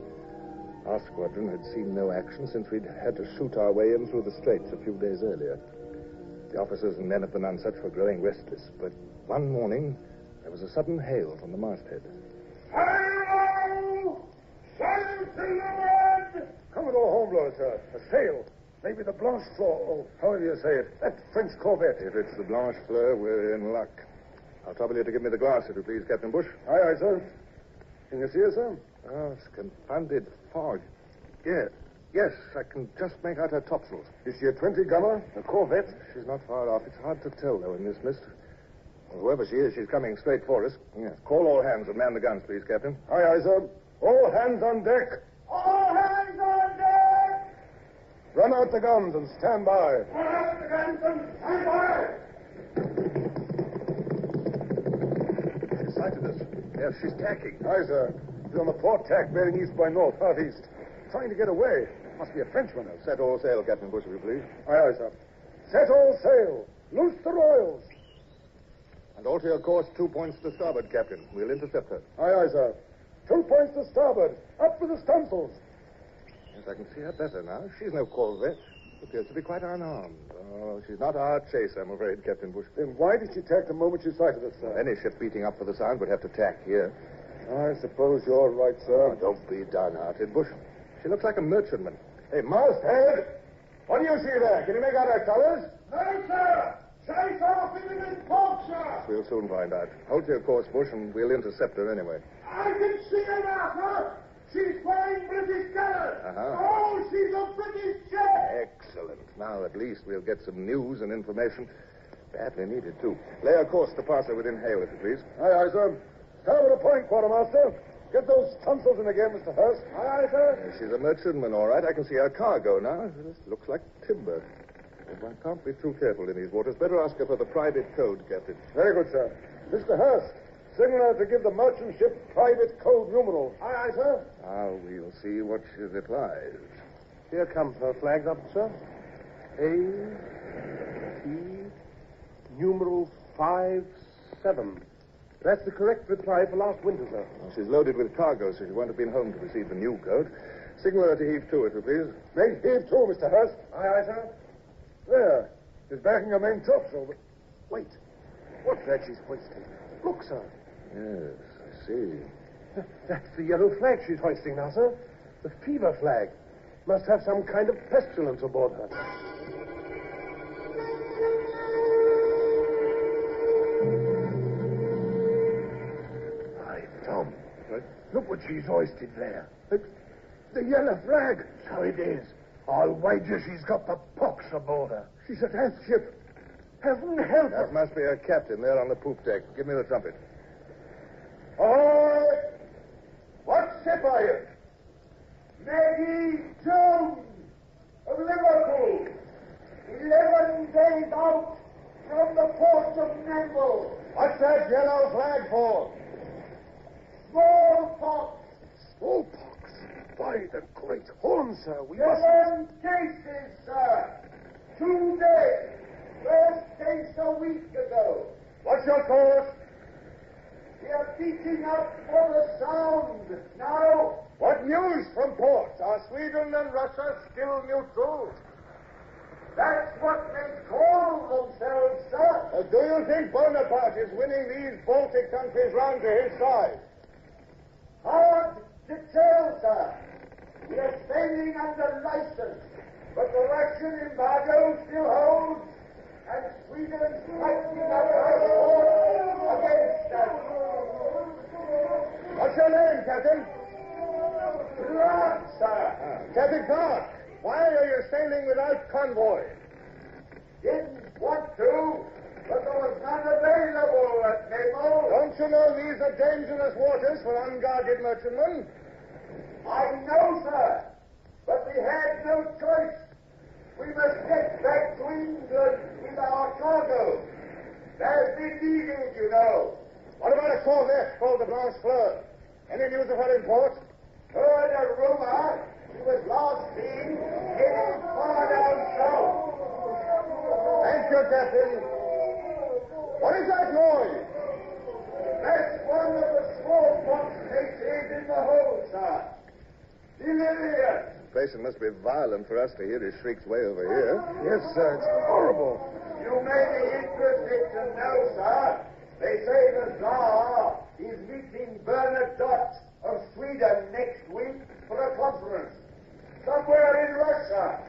Our squadron had seen no action since we'd had to shoot our way in through the straits a few days earlier. The officers and men at the Nonsuch were growing restless, but one morning there was a sudden hail from the masthead. Hello! Sail to leeward! Commodore Hornblower, sir. A sail. Maybe the Blanche Fleur, or however you say it. That French corvette. If it's the Blanche Fleur, we're in luck. I'll trouble you to give me the glass, if you please, Captain Bush. Aye, aye, sir. Can you see her, sir? Oh, it's confounded fog. Yes, I can just make out her topsails. Is she a 20-gunner? A corvette? She's not far off. It's hard to tell, though, in this mist. Well, whoever she is, she's coming straight for us. Yes. Call all hands and man the guns, please, Captain. Aye, aye, sir. All hands on deck. All hands on deck! Run out the guns and stand by. Run out the guns and stand by! She sighted us. Yes, she's tacking. Aye, sir. She's on the port tack, bearing east by north, half-east. Trying to get away. Must be a Frenchman. Set all sail, Captain Bush, if you please. Aye, aye, sir. Set all sail. Loose the royals. And alter your course 2 points to starboard, Captain. We'll intercept her. Aye, aye, sir. 2 points to starboard. Up with the stunsails. Yes, I can see her better now. She's no corvette. Appears to be quite unarmed. Oh, she's not our chase, I'm afraid, Captain Bush. Then why did she tack the moment she sighted us, sir? Any ship beating up for the sound would have to tack here. I suppose you're right, sir. Oh, don't be downhearted, Bush. She looks like a merchantman. Hey, masthead! What do you see there? Can you make out our colors? No, sir. Chase off into this port, sir. We'll soon find out. Hold to your course, Bush, and we'll intercept her anyway. I can see her now, sir. She's flying British colors. Uh-huh. Oh, she's a British jet. Excellent. Now, at least, we'll get some news and information. Badly needed, too. Lay our course to pass her within hail, if you please. Aye, sir. Starboard a point, quartermaster. Get those tonsils in again, Mr. Hurst. Aye, sir. She's a merchantman, all right. I can see her cargo now. This looks like timber. But one can't be too careful in these waters. Better ask her for the private code, Captain. Very good, sir. Mr. Hurst, signal her to give the merchant ship private code numerals. Aye, sir. Now, we'll see what she replies. Here comes her flags up, sir. A, T, numeral 57. That's the correct reply for last winter, sir. Well, she's loaded with cargo, so she won't have been home to receive the new code. Signal her to heave to, if you please. Make heave to, Mr. Hurst. Aye, sir. There. She's backing her main topsail, but... Wait. What's that she's hoisting? Look, sir. Yes, I see. That's the yellow flag she's hoisting now, sir. The fever flag. Must have some kind of pestilence aboard her. Aye, Tom. Look what she's hoisted there. The yellow flag. So it is. I'll wager she's got the pox aboard her. She's a death ship. Heaven help her. That must be her captain there on the poop deck. Give me the trumpet. All right. What ship are you? Maggie Jones of Liverpool. 11 days out from the port of Naval. What's that yellow flag for? Smallpox. Smallpox? By the great horn, sir, we 7 cases, sir. 2 days. First case a week ago. What's your course? We are beating up for the Sound now. What news from port? Are Sweden and Russia still neutral? That's what they call themselves, sir. Do you think Bonaparte is winning these Baltic countries round to his side? Hard to tell, sir. We are sailing under license, but the Russian embargo still holds, and Sweden's fighting up her force against us. What's your name, Captain? Clark, sir. Captain Clark, why are you sailing without convoy? Didn't want to, but there was none available at Naval. Don't you know these are dangerous waters for unguarded merchantmen? I know, sir, but we had no choice. We must get back to England with our cargo. There's been needed, you know. What about a corvette called the Blanche Fleur? Any news of her in port? Heard a rumor. She was last seen heading far down south. Thank you, Captain. What is that noise? That's one of the smallpox cases in the hold, sir. Delirious. The place must be violent for us to hear his shrieks way over here. Yes, sir. It's horrible. You may be interested to know, sir. They say the Tsar is meeting Bernadotte of Sweden next week for a conference. Somewhere in Russia.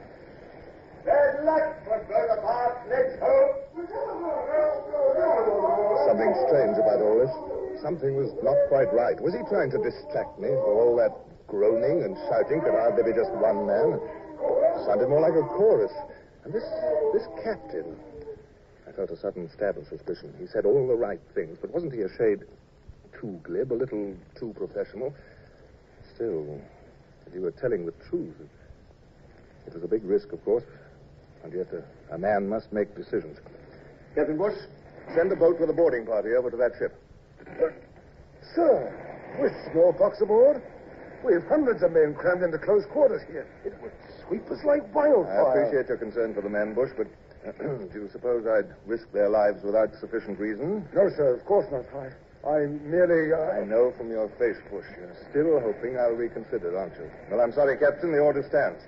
Bad luck for Bonaparte, let's hope. Something strange about all this. Something was not quite right. Was he trying to distract me for all that groaning and shouting could hardly be just one man? It sounded more like a chorus. And this captain, I felt a sudden stab of suspicion. He said all the right things, but wasn't he a shade too glib, a little too professional? Still, if he were telling the truth, it was a big risk, of course, and yet a man must make decisions. Captain Bush, send a boat with a boarding party over to that ship. Sir, with smallpox aboard? We have hundreds of men crammed into close quarters here. It would sweep us like wildfire. I appreciate your concern for the men, Bush, but do you suppose I'd risk their lives without sufficient reason? No, sir, of course not. I merely... I know from your face, Bush, you're still hoping I'll reconsider, aren't you? Well, I'm sorry, Captain, the order stands.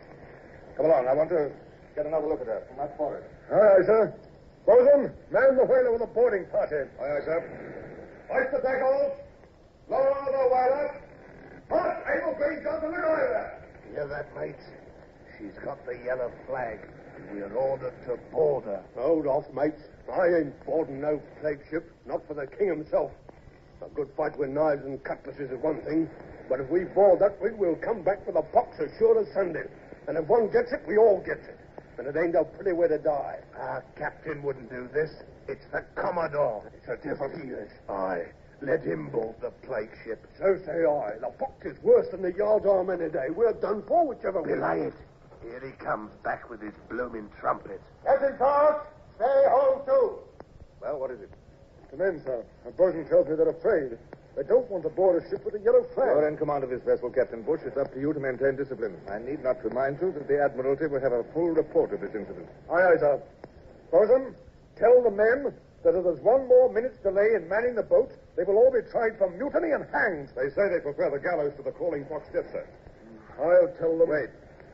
Come along, I want to get another look at her from that forward. Aye, aye, sir. Bosun, man the whaler with a boarding party. Aye, aye, sir. Hoist the tackles. Lower the whaler. Hot, able, Green, Johnson, look over there. Hear that, mate? She's got the yellow flag. We're ordered to board her. Hold off, mates. I ain't boarding no plague ship, not for the king himself. A good fight with knives and cutlasses is one thing, but if we board that brig, we'll come back for the box as sure as Sunday. And if one gets it, we all gets it. And it ain't no pretty way to die. Our captain wouldn't do this. It's the Commodore. It's a devil he is. Aye. Let him board the plague ship. So say I. The box is worse than the yardarm any day. We're done for whichever way. Belay it. Here he comes back with his blooming trumpet. Captain Clark, stay home too. Well, what is it? The men, sir. A bosun tells me they're afraid. They don't want to board a ship with a yellow flag. You're in command of this vessel, Captain Bush. It's up to you to maintain discipline. I need not remind you that the Admiralty will have a full report of this incident. Aye, aye, sir. Bosun, tell the men that if there's one more minute's delay in manning the boat, they will all be tried for mutiny and hanged. They say they prefer the gallows to the crawling box death, sir. I'll tell them... Wait.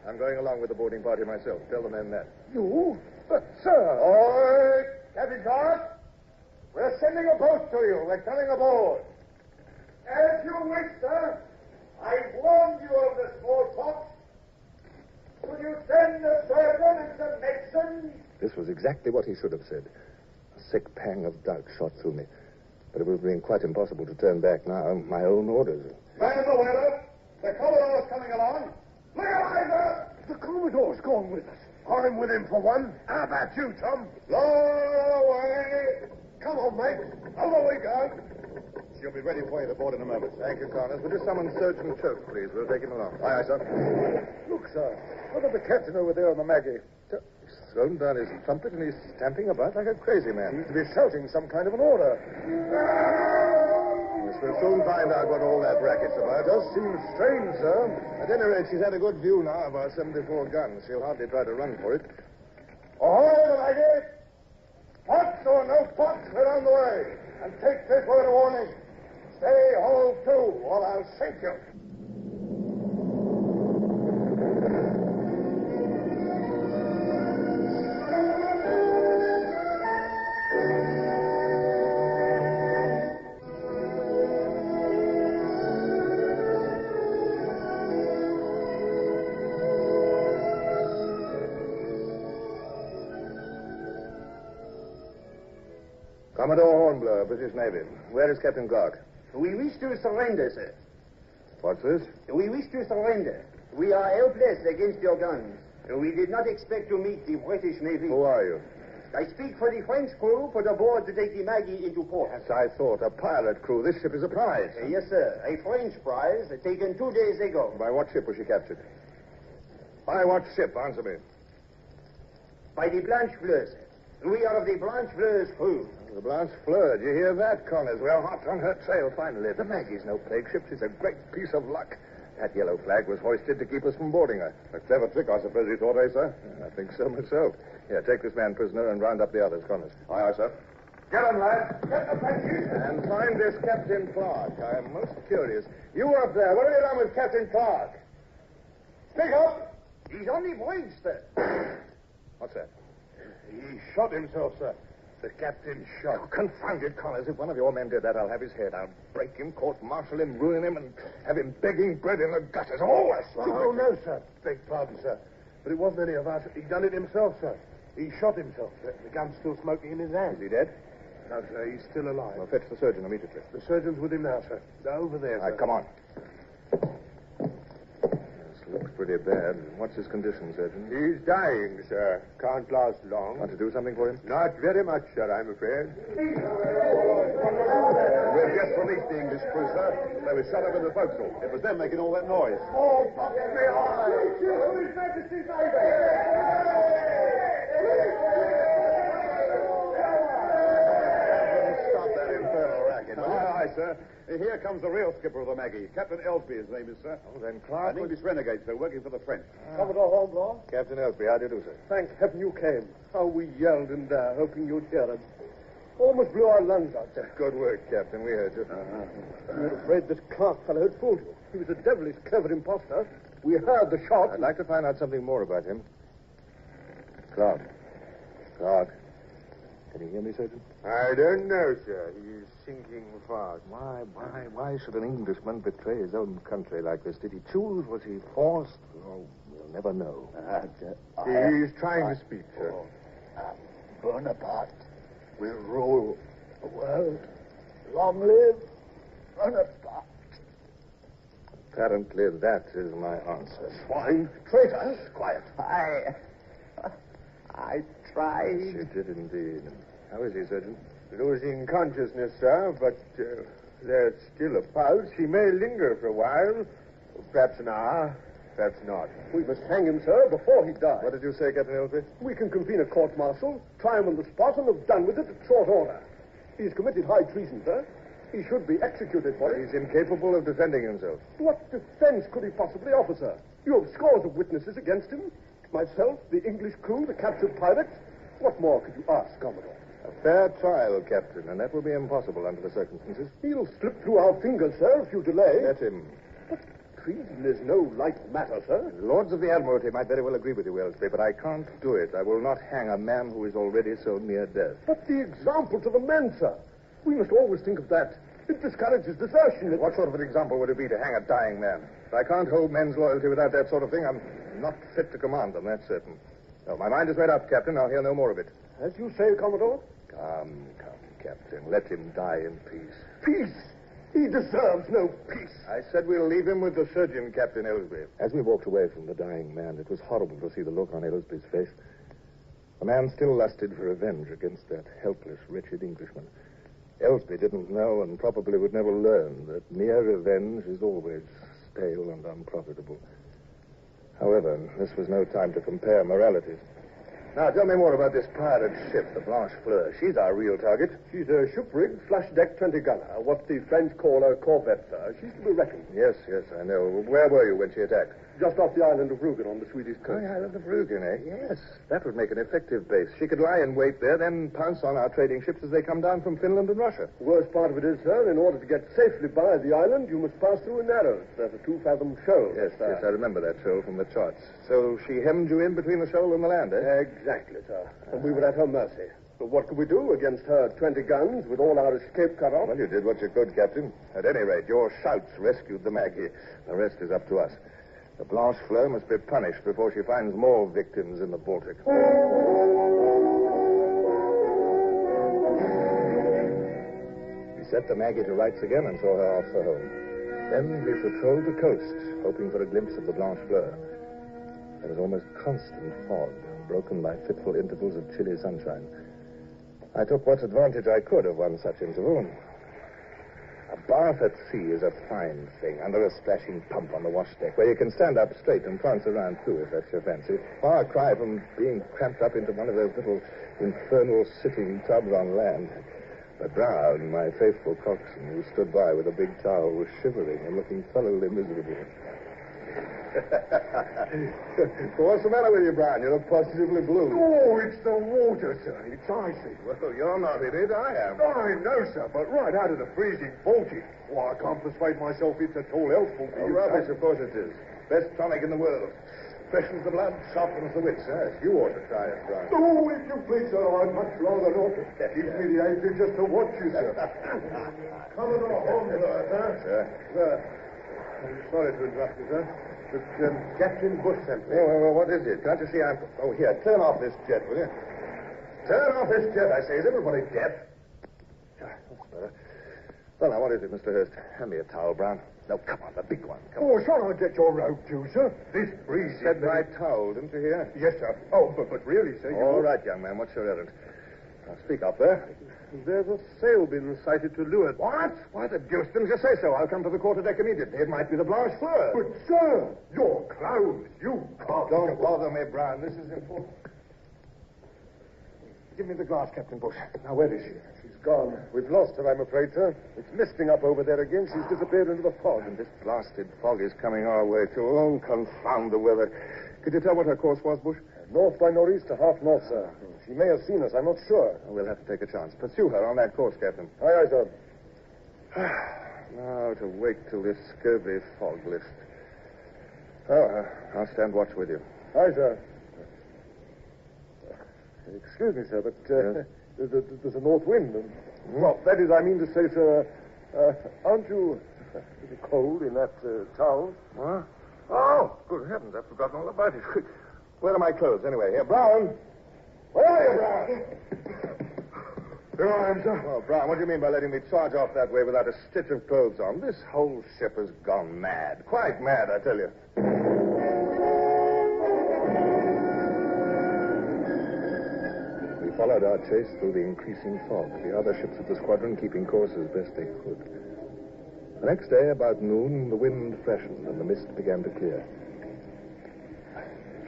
I'm going along with the boarding party myself. Tell the men that. You? But, sir... All right, Captain Clark. We're sending a boat to you. We're coming aboard. As you wish, sir. I warned you of the smallpox. Could you send the surgeon and some medicine? This was exactly what he should have said. A sick pang of doubt shot through me. But it would have been quite impossible to turn back now. My own orders. Man of the weather. The Commodore's coming along. Look alive, sir. The Commodore's gone with us. I'm with him for one. How about you, Tom? Blow away. Come on, mate. Over we go. She'll be ready for you to board in a moment. Thank you, Connors. Would you summon Surgeon Choke, please? We'll take him along. Aye, aye, sir. Look, sir. Look at the captain over there on the Maggie. He's thrown down his trumpet and he's stamping about like a crazy man. Seems to be shouting some kind of an order. Yes, we'll soon find out what all that racket's about. It does seem strange, sir. At any rate, she's had a good view now of our 74 guns. She'll hardly try to run for it. Ahoy, the Maggie. Pots or no pots, we're on the way. And take this word of warning. Stay hove to, or I'll sink you. Commodore Hornblower, British Navy. Where is Captain Clark? We wish to surrender, sir. What's this? We wish to surrender. We are helpless against your guns. We did not expect to meet the British Navy. Who are you? I speak for the French crew put aboard to take the Maggie into port. As I thought. A pirate crew. This ship is a prize. Yes, sir. A French prize taken 2 days ago. By what ship was she captured? By what ship? Answer me. By the Blanche Fleur, sir. We are of the Blanche Fleur's crew. The Blanche Fleur. Do you hear that, Connors? We're hot on her trail, finally. The Maggie's no plague ship. She's a great piece of luck. That yellow flag was hoisted to keep us from boarding her. A clever trick, I suppose you thought, eh, sir? I think so myself. Here, take this man prisoner and round up the others, Connors. Aye, aye, sir. Get him, lads. Get the benches. And find this Captain Clark. I am most curious. You up there, what have you done with Captain Clark? Speak up. He's on the voyage, sir. What's that? He shot himself, sir. The captain shot. Oh, confound it, Connors. If one of your men did that, I'll have his head. I'll break him, court-martial him, ruin him, and have him begging bread in the gutters. Oh, that's Oh, no, sir. Beg pardon, sir. But it wasn't any of us. He done it himself, sir. He shot himself, sir. The gun's still smoking in his hand. Is he dead? No, sir. He's still alive. Well, fetch the surgeon immediately. The surgeon's with him now, sir. They're over there, All sir. right, come on. This looks pretty bad. What's his condition, Surgeon? He's dying, sir. Can't last long. Want to do something for him? Not very much, sir, I'm afraid. We've just released the English prisoner. They were shut up in the forecastle. It was them making all that noise. Oh, box me eyes. His Majesty's Stop that infernal racket. Aye, aye, sir. Here comes the real skipper of the Maggie. Captain Elsby, his name is, sir. Oh, then Clark... An English renegade, sir, working for the French. Commodore Hornblower? Captain Elsby, how do you do, sir? Thank heaven you came. How we yelled and hoping you'd hear us. Almost blew our lungs out, sir. Good work, Captain. We heard you. We were afraid this Clark fellow had fooled you. He was a devilish clever imposter. We heard the shot. I'd like to find out something more about him. Clark. Clark. Can you hear me, Surgeon? I don't know, sir. He's sinking fast. Why should an Englishman betray his own country like this? Did he choose? Was he forced? Oh, we'll never know. He's trying to speak, sir. Bonaparte will rule the world. Long live Bonaparte. Apparently, that is my answer. Swine, traitor. Quiet. I tried. Yes, you did indeed. How is he, Surgeon? Losing consciousness, sir, but there's still a pulse. He may linger for a while. Perhaps an hour, perhaps not. We must hang him, sir, before he dies. What did you say, Captain Elsby? We can convene a court-martial, try him on the spot, and have done with it at short order. He's committed high treason, sir. He should be executed for it. He's incapable of defending himself. What defense could he possibly offer, sir? You have scores of witnesses against him. Myself, the English crew, the captured pirates. What more could you ask, Commodore? A fair trial, Captain, and that will be impossible under the circumstances. He'll slip through our fingers, sir, if you delay. Let him. But treason is no light matter, sir. The Lords of the Admiralty might very well agree with you, Elsby, but I can't do it. I will not hang a man who is already so near death. But the example to the men, sir. We must always think of that. It discourages desertion. What sort of an example would it be to hang a dying man? If I can't hold men's loyalty without that sort of thing, I'm not fit to command them, that's certain. No, my mind is made up, Captain. I'll hear no more of it. As you say, Commodore. Come, Captain. Let him die in peace. Peace? He deserves no peace. I said we'll leave him with the surgeon, Captain Elsby. As we walked away from the dying man, it was horrible to see the look on Elsby's face. The man still lusted for revenge against that helpless, wretched Englishman. Elsby didn't know and probably would never learn that mere revenge is always stale and unprofitable. However, this was no time to compare moralities. Now, tell me more about this pirate ship, the Blanche Fleur. She's our real target. She's a ship-rigged, flush-deck 20-gunner, what the French call a corvette, sir. She's to be reckoned. Yes, I know. Where were you when she attacked? Just off the island of Rügen on the Swedish coast. The island of Rügen, eh? Yes. That would make an effective base. She could lie in wait there, then pounce on our trading ships as they come down from Finland and Russia. The worst part of it is, sir, in order to get safely by the island, you must pass through a narrows. There's a 2-fathom shoal. Yes, I remember that shoal from the charts. So she hemmed you in between the shoal and the land, eh? Exactly, sir. And we were at her mercy. But what could we do against her 20 guns with all our escape cut off? Well, you did what you could, Captain. At any rate, your shouts rescued the Maggie. The rest is up to us. The Blanche Fleur must be punished before she finds more victims in the Baltic. We set the Maggie to rights again and saw her off for home. Then we patrolled the coast, hoping for a glimpse of the Blanche Fleur. There was almost constant fog, broken by fitful intervals of chilly sunshine. I took what advantage I could of one such interval. A bath at sea is a fine thing, under a splashing pump on the wash deck, where you can stand up straight and prance around, too, if that's your fancy. Far cry from being cramped up into one of those little infernal sitting tubs on land. But Brown, my faithful coxswain, who stood by with a big towel, was shivering and looking thoroughly miserable. What's the matter with you, Brown? You look positively blue. Oh, it's the water, sir. It's icy. Well, you're not in it. I am. I know, sir, but right out of the freezing Baltic. Well, I can't persuade myself it's at all helpful for you. Rubbish, of course it is. Best tonic in the world. Freshens the blood, sharpens the wits. Yes, you ought to try it, Brown. Oh, if you please, sir, I'd much rather not. Gives me the ache just to watch you, sir. Commodore Hornblower, sir. Sir. I'm sorry to interrupt you, sir. But Captain Bush sent me. Well, what is it? Can't you see I'm... Oh, here, turn off this jet, will you? Turn off this jet, I say. Is everybody deaf? That's better. Well, now, what is it, Mr. Hurst? Hand me a towel, Brown. No, come on, the big one. Come on. Shall I get your robe, too, sir? This breeze... Said my towel, didn't you hear? Yes, sir. Oh, but really, sir, All right, young man, what's your errand? Now, speak up there. There's a sail been sighted to leeward. What? Why the deuce didn't you say so? I'll come to the quarterdeck immediately. It might be the Blanche Fleur. But, sir, your clothes, you can't... Don't bother me, Brown. This is important. Give me the glass, Captain Bush. Now, where is she? She's gone. We've lost her, I'm afraid, sir. It's misting up over there again. She's disappeared into the fog. And this blasted fog is coming our way, too. Oh, confound the weather. Could you tell what her course was, Bush? North by northeast to half north, sir. She may have seen us. I'm not sure. We'll have to take a chance. Pursue her on that course, Captain. Aye, sir. Now to wait till this scurvy fog lifts. Oh, I'll stand watch with you. Aye, sir. Excuse me, sir, but there's a north wind. Well, that is, I mean to say, sir, aren't you a little cold in that towel? What? Oh, good heavens, I've forgotten all about it. Where are my clothes, anyway? Here, Brown. Where are you, Brown? Here I am, sir. Oh, Brown, what do you mean by letting me charge off that way without a stitch of clothes on? This whole ship has gone mad. Quite mad, I tell you. We followed our chase through the increasing fog, the other ships of the squadron keeping course as best they could. The next day, about noon, the wind freshened and the mist began to clear.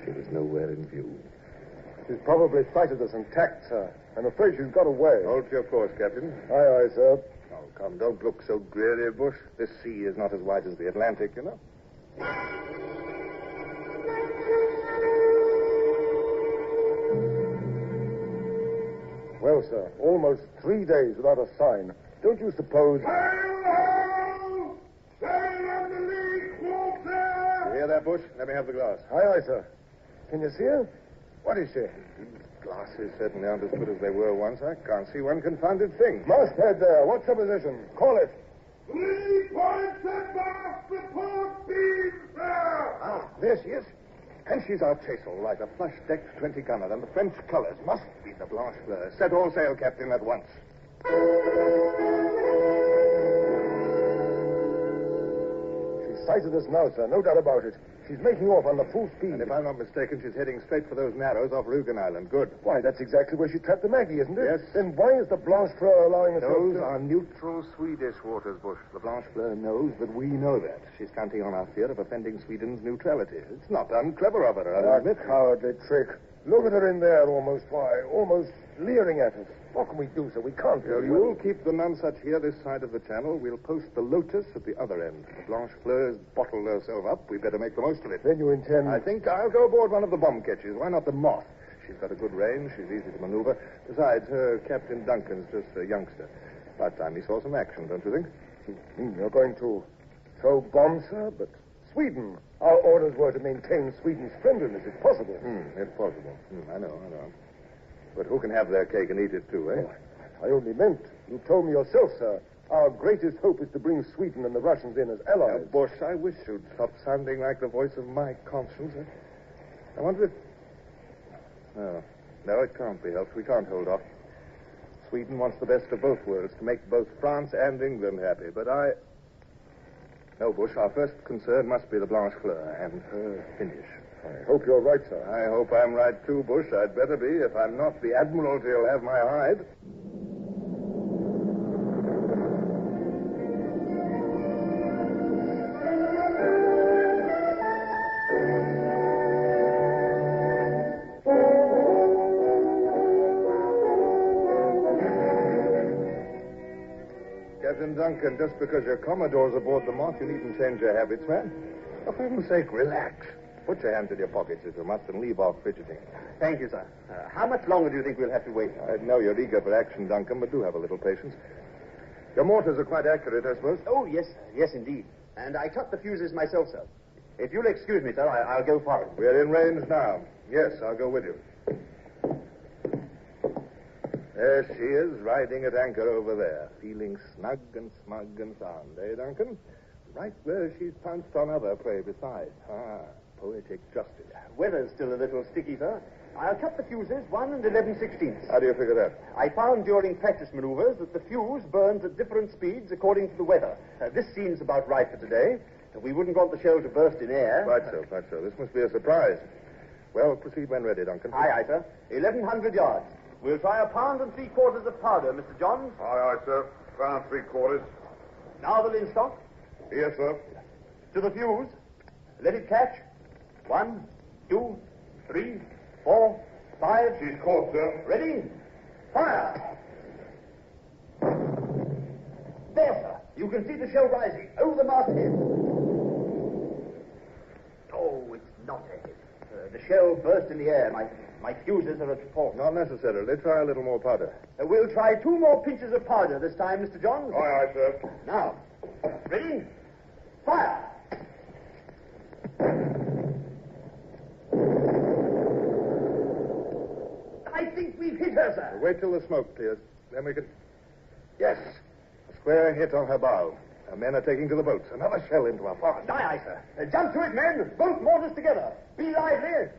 She was nowhere in view. She's probably sighted us and tacked, sir. I'm afraid she's got away. Hold to your course, Captain. Aye, sir. Oh, come, don't look so dreary, Bush. This sea is not as wide as the Atlantic, you know. Well, sir, almost 3 days without a sign. Don't you suppose... You hear that, Bush? Let me have the glass. Aye, sir. Can you see her? What is she? These glasses certainly aren't as good as they were once. I can't see one confounded thing. Masthead there. What's her position? Call it. 3 points abaft the port beam, sir. Ah, there she is. And she's our chase, all right. A flush-decked 20-gunner, and the French colors must be the Blanche Fleur. Set all sail, Captain, at once. She's sighted us now, sir. No doubt about it. She's making off on the full speed. And if I'm not mistaken, she's heading straight for those narrows off Rugen Island. Good. Why, that's exactly where she trapped the Maggie, isn't it? Yes. Then why is the Blanche Fleur allowing us Those are neutral Swedish waters, Bush. The Blanche Fleur knows that we know that. She's counting on our fear of offending Sweden's neutrality. It's not unclever of her, I'll admit. Cowardly trick. Look at her in there, almost leering at us. What can we do, sir? We can't. Well, you'll keep the Nonsuch here this side of the channel. We'll post the Lotus at the other end. The Blanche Fleur's bottled herself up. We'd better make the most of it. Then you intend... I think I'll go aboard one of the bomb catches. Why not the Moth? She's got a good range. She's easy to maneuver. Besides, her Captain Duncan's just a youngster. About time he saw some action, don't you think? You're going to throw bombs, sir? But Sweden. Our orders were to maintain Sweden's friendliness, if possible. If possible. I know. But who can have their cake and eat it, too, eh? I only meant, you told me yourself, sir, our greatest hope is to bring Sweden and the Russians in as allies. Now, Bush, I wish you'd stop sounding like the voice of my conscience. I wonder if... No, it can't be helped. We can't hold off. Sweden wants the best of both worlds, to make both France and England happy. But No, Bush, our first concern must be the Blanche Fleur and her finish. I hope you're right, sir. I hope I'm right, too, Bush. I'd better be. If I'm not, the Admiralty will have my hide. Captain Duncan, just because your Commodore's aboard the Moth, you needn't change your habits, man. For heaven's sake, relax. Put your hands in your pockets if you must and leave off fidgeting. Thank you, sir. How much longer do you think we'll have to wait? I know you're eager for action, Duncan, but do have a little patience. Your mortars are quite accurate, I suppose? Oh, yes, sir. Yes, indeed. And I cut the fuses myself, sir. If you'll excuse me, sir, I'll go forward. We're in range now. Yes, I'll go with you. There she is, riding at anchor over there, feeling snug and smug and sound, eh, Duncan? Right where she's pounced on other prey besides. Poetic justice. Weather's still a little sticky, sir. I'll cut the fuses 1 and 11/16. How do you figure that? I found during practice maneuvers that the fuse burns at different speeds according to the weather. This seems about right for today. We wouldn't want the shell to burst in air. Quite so. This must be a surprise. Well, proceed when ready, Duncan. Aye, sir. 1,100 yards. We'll try 1 3/4 pounds of powder, Mr. Johns. Aye, sir. 1 3/4. Now the linstock. Yes, sir. To the fuse. Let it catch. 1, 2, 3, 4, 5. She's caught, sir. Ready? Fire! There, sir. You can see the shell rising over the masthead. Oh, it's not a hit. The shell burst in the air. My fuses are at fault. Not necessarily. Try a little more powder. We'll try 2 more pinches of powder this time, Mr. Johns. Aye, sir. Now, ready? Fire! I think we've hit her, sir. Wait till the smoke clears. Then we can... Yes. A square hit on her bow. Our men are taking to the boats. Another shell into our fire. Aye, sir. Jump to it, men. Both mortars together. Be lively.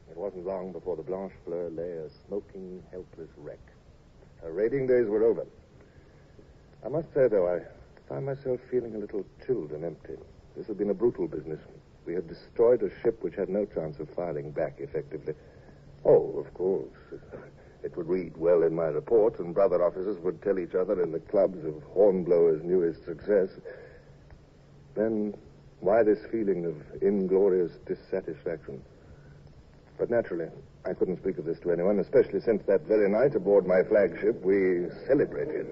It wasn't long before the Blanche Fleur lay a smoking, helpless wreck. Her raiding days were over. I must say, though, I find myself feeling a little chilled and empty. This had been a brutal business. We had destroyed a ship which had no chance of firing back effectively. Oh, of course. It would read well in my report, and brother officers would tell each other in the clubs of Hornblower's newest success. Then, why this feeling of inglorious dissatisfaction? But naturally, I couldn't speak of this to anyone, especially since that very night aboard my flagship we celebrated.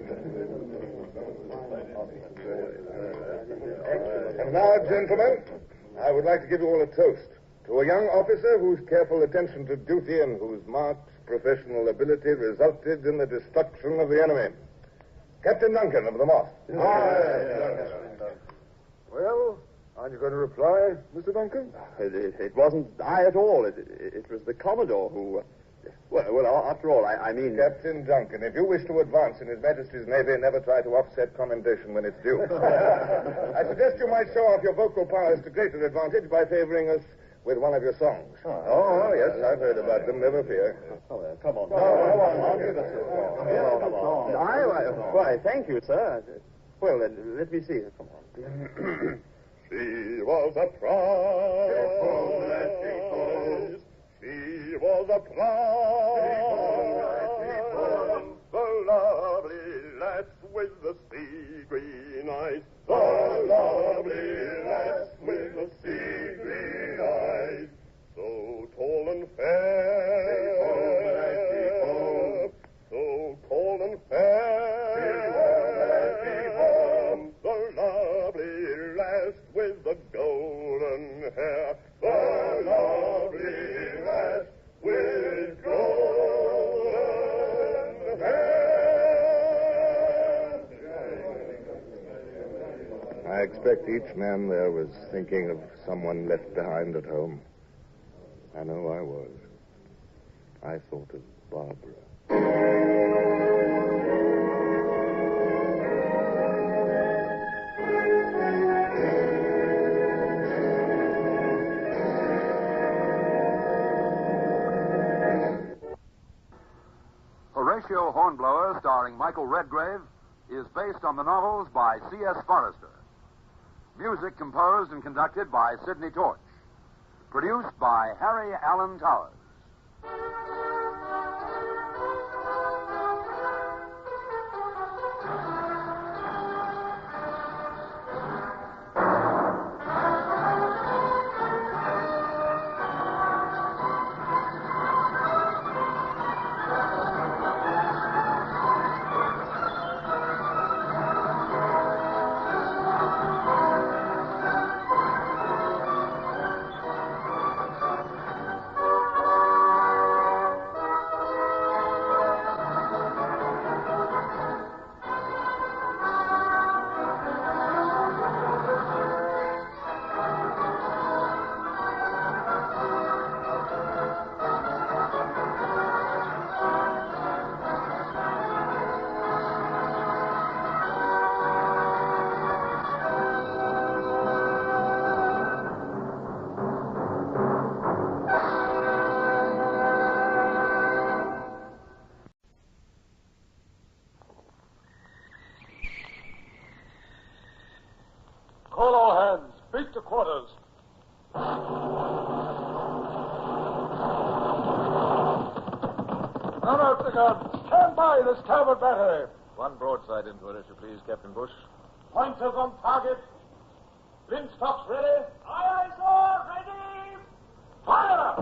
And now, gentlemen, I would like to give you all a toast to a young officer whose careful attention to duty and whose marked professional ability resulted in the destruction of the enemy. Captain Duncan of the Moth. Well, aren't you going to reply, Mr. Duncan? It wasn't I at all. It was the Commodore who... Well, after all, I mean... Captain Duncan, if you wish to advance in His Majesty's Navy, never try to offset commendation when it's due. I suggest you might show off your vocal powers to greater advantage by favoring us with one of your songs. Oh, yes, I've heard about them, never fear. Come on. Why, thank you, sir. Well, let me see. Come on. She was a prize. She was a prize. The lovely lass with the sea green eyes. The lovely lass with the sea green eyes. So tall and fair. So tall and fair. The lovely lass with the golden hair. The lovely lass with golden hair. I expect each man there was thinking of someone left behind at home. I know I was. I thought of Barbara. Horatio Hornblower, starring Michael Redgrave, is based on the novels by C.S. Forrester. Music composed and conducted by Sidney Torch. Produced by Harry Allen Towers. Call all hands. Beat to quarters. Unload the guns. Stand by the starboard battery. One broadside into it, if you please, Captain Bush. Pointers on target. Linstocks ready. Aye, aye, sir. Ready. Fire!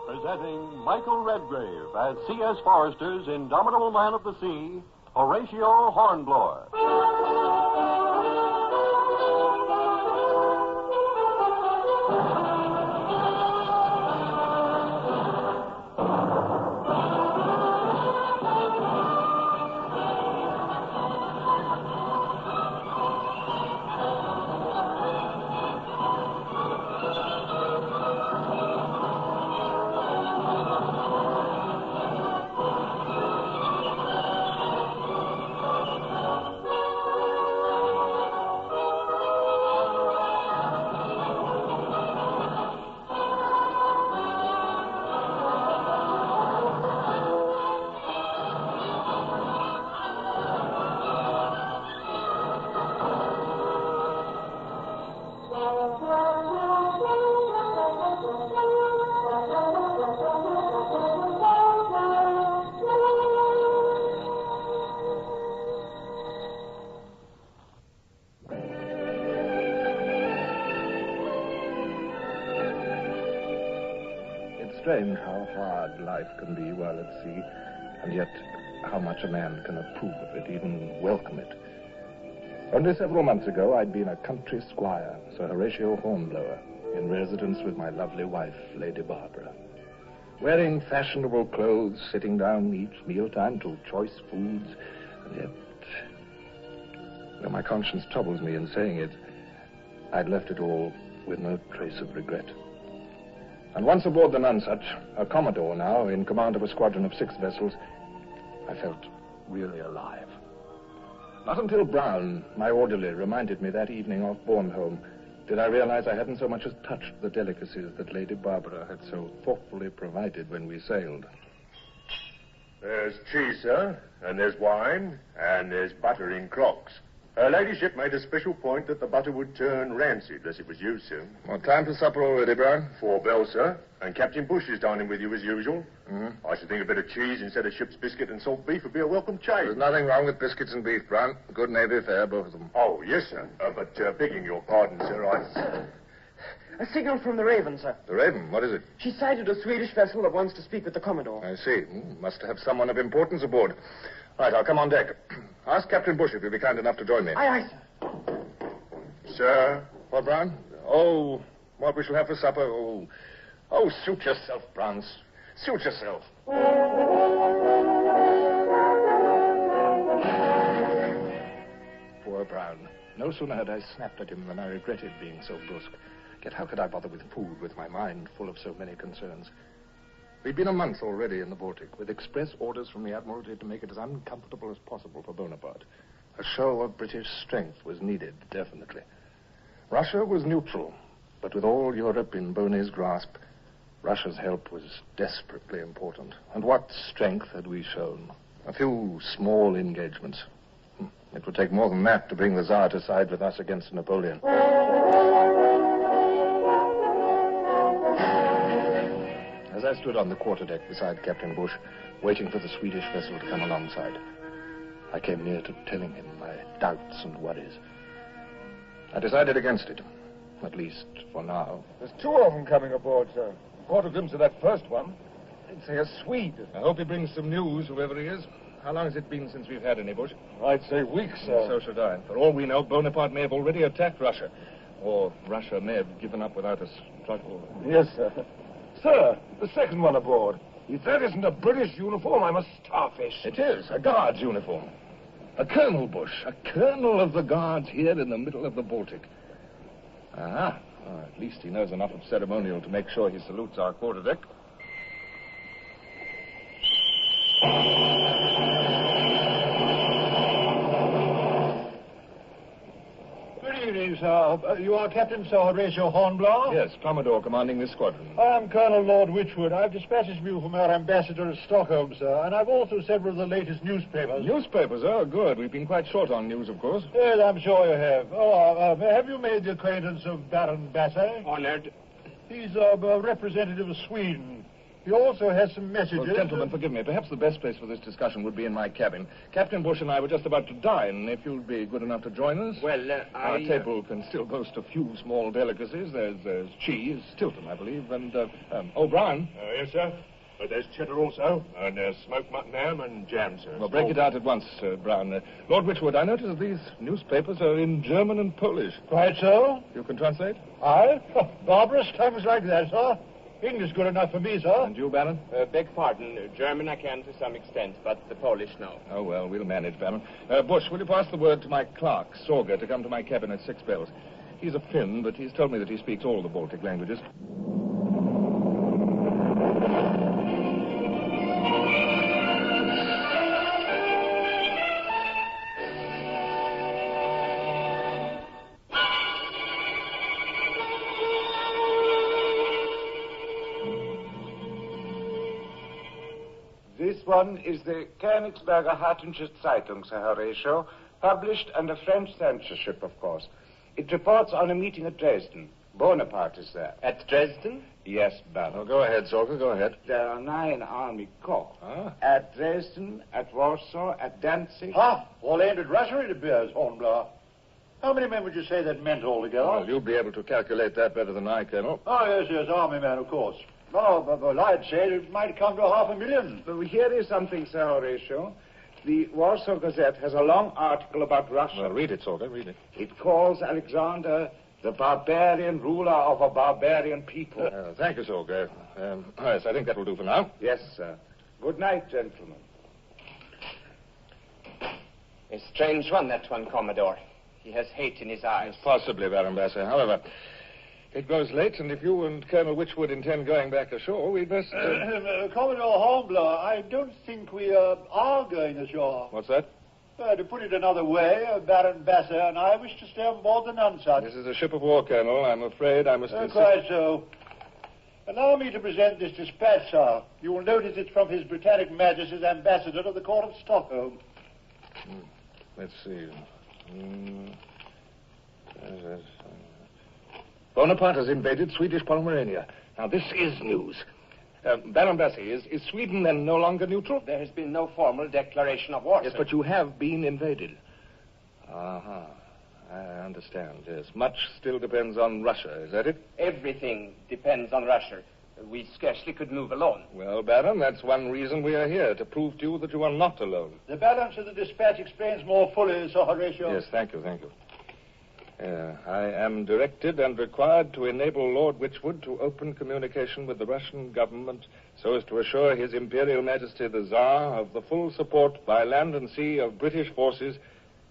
Presenting Michael Redgrave as C.S. Forrester's indomitable man of the sea, Horatio Hornblower. strange how hard life can be while at sea, and yet how much a man can approve of it, even welcome it. Only several months ago, I'd been a country squire, Sir Horatio Hornblower, in residence with my lovely wife, Lady Barbara. Wearing fashionable clothes, sitting down each mealtime to choice foods, and yet, though my conscience troubles me in saying it, I'd left it all with no trace of regret. And once aboard the Nonsuch, a commodore now, in command of a squadron of 6 vessels, I felt really alive. Not until Brown, my orderly, reminded me that evening off Bornholm did I realize I hadn't so much as touched the delicacies that Lady Barbara had so thoughtfully provided when we sailed. There's cheese, sir, and there's wine, and there's butter in crocks. Her ladyship made a special point that the butter would turn rancid unless it was used soon. What time for supper already, Brown? 4 bells, sir. And Captain Bush is dining with you as usual. Mm-hmm. I should think a bit of cheese instead of ship's biscuit and salt beef would be a welcome change. There's nothing wrong with biscuits and beef, Brown. Good Navy fare, both of them. Oh, yes, sir. But begging your pardon, sir, A signal from the Raven, sir. The Raven? What is it? She sighted a Swedish vessel that wants to speak with the Commodore. I see. Must have someone of importance aboard. Right, I'll come on deck. Ask Captain Bush if he'll be kind enough to join me. Aye, sir. Sir? What, Brown? Oh, what we shall have for supper? Oh, suit yourself, Brown. Suit yourself. Poor Brown. No sooner had I snapped at him than I regretted being so brusque. Yet how could I bother with food with my mind full of so many concerns? We'd been a month already in the Baltic, with express orders from the Admiralty to make it as uncomfortable as possible for Bonaparte. A show of British strength was needed, definitely. Russia was neutral, but with all Europe in Boney's grasp, Russia's help was desperately important. And what strength had we shown? A few small engagements. It would take more than that to bring the Tsar to side with us against Napoleon. As I stood on the quarterdeck beside Captain Bush, waiting for the Swedish vessel to come alongside, I came near to telling him my doubts and worries. I decided against it, at least for now. There's 2 of them coming aboard, sir. Caught a glimpse of that first one. I'd say a Swede. I hope he brings some news, whoever he is. How long has it been since we've had any, Bush? I'd say weeks, sir. So should I. For all we know, Bonaparte may have already attacked Russia. Or Russia may have given up without a struggle. Yes, sir. Sir, the second one aboard. If that isn't a British uniform, I'm a starfish. It is, a Guards uniform. A colonel, Bush. A colonel of the Guards here in the middle of the Baltic. Aha. Oh, at least he knows enough of ceremonial to make sure he salutes our quarterdeck. Good evening, sir. You are Captain Sir Horatio Hornblower? Yes, Commodore commanding this squadron. I am Colonel Lord Wychwood. I've dispatches for you from our ambassador at Stockholm, sir, and I've also several of the latest newspapers. Newspapers? Oh, good. We've been quite short on news, of course. Yes, I'm sure you have. Oh, have you made the acquaintance of Baron Basse? Honored. He's a representative of Sweden. He also has some messages. Well, gentlemen, forgive me. Perhaps the best place for this discussion would be in my cabin. Captain Bush and I were just about to dine. If you'd be good enough to join us. Well, our table can still boast a few small delicacies. There's cheese, Stilton, I believe, and, O'Brien. Yes, sir. But there's cheddar also, and there's smoked mutton ham and jam, sir. Well, break it out at once, Brown. Lord Wychwood, I notice that these newspapers are in German and Polish. Quite so. You can translate? Aye. Barbarous tongues like that, sir. English good enough for me, sir. And you, Baron? Beg pardon. German I can to some extent, but the Polish, no. Oh, well, we'll manage, Baron. Bush, will you pass the word to my clerk, Sorger, to come to my cabin at 6 bells? He's a Finn, but he's told me that he speaks all the Baltic languages. This one is the Königsberger Hartentische Zeitung, Sir Horatio, published under French censorship, of course. It reports on a meeting at Dresden. Bonaparte is there. At Dresden? Yes, Baron. Oh, go ahead, Sorger, go ahead. There are 9 army corps. At Dresden, at Warsaw, at Danzig. All aimed at Russia, it appears, Hornblower. How many men would you say that meant altogether? Well, you'll be able to calculate that better than I, Colonel. Oh, yes, army men, of course. No, but I'd say it might come to 500,000. But here is something, Sir Horatio. The Warsaw Gazette has a long article about Russia. Well, read it, Soldier, read it. It calls Alexander the barbarian ruler of a barbarian people. Thank you, Soldier. Yes, I think that will do for now. Yes, sir. Good night, gentlemen. A strange one, that one, Commodore. He has hate in his eyes. Possibly, Baron Basser. However, it grows late, and if you and Colonel Wychwood intend going back ashore, we'd best... Commodore Hornblower, I don't think we are going ashore. What's that? To put it another way, Baron Basser and I wish to stay on board the Nonsuch. This is a ship of war, Colonel. I'm afraid I must... Quite so. Allow me to present this dispatch, sir. You will notice it's from His Britannic Majesty's Ambassador to the Court of Stockholm. Let's see. Bonaparte has invaded Swedish Pomerania. Now, this is news. Baron Bassi, is Sweden then no longer neutral? There has been no formal declaration of war, Yes, sir. but you have been invaded. I understand, yes. Much still depends on Russia, is that it? Everything depends on Russia. We scarcely could move alone. Well, Baron, that's one reason we are here, to prove to you that you are not alone. The balance of the dispatch explains more fully, Sir Horatio. Yes, thank you. I am directed and required to enable Lord Wychwood to open communication with the Russian government so as to assure His Imperial Majesty the Tsar of the full support by land and sea of British forces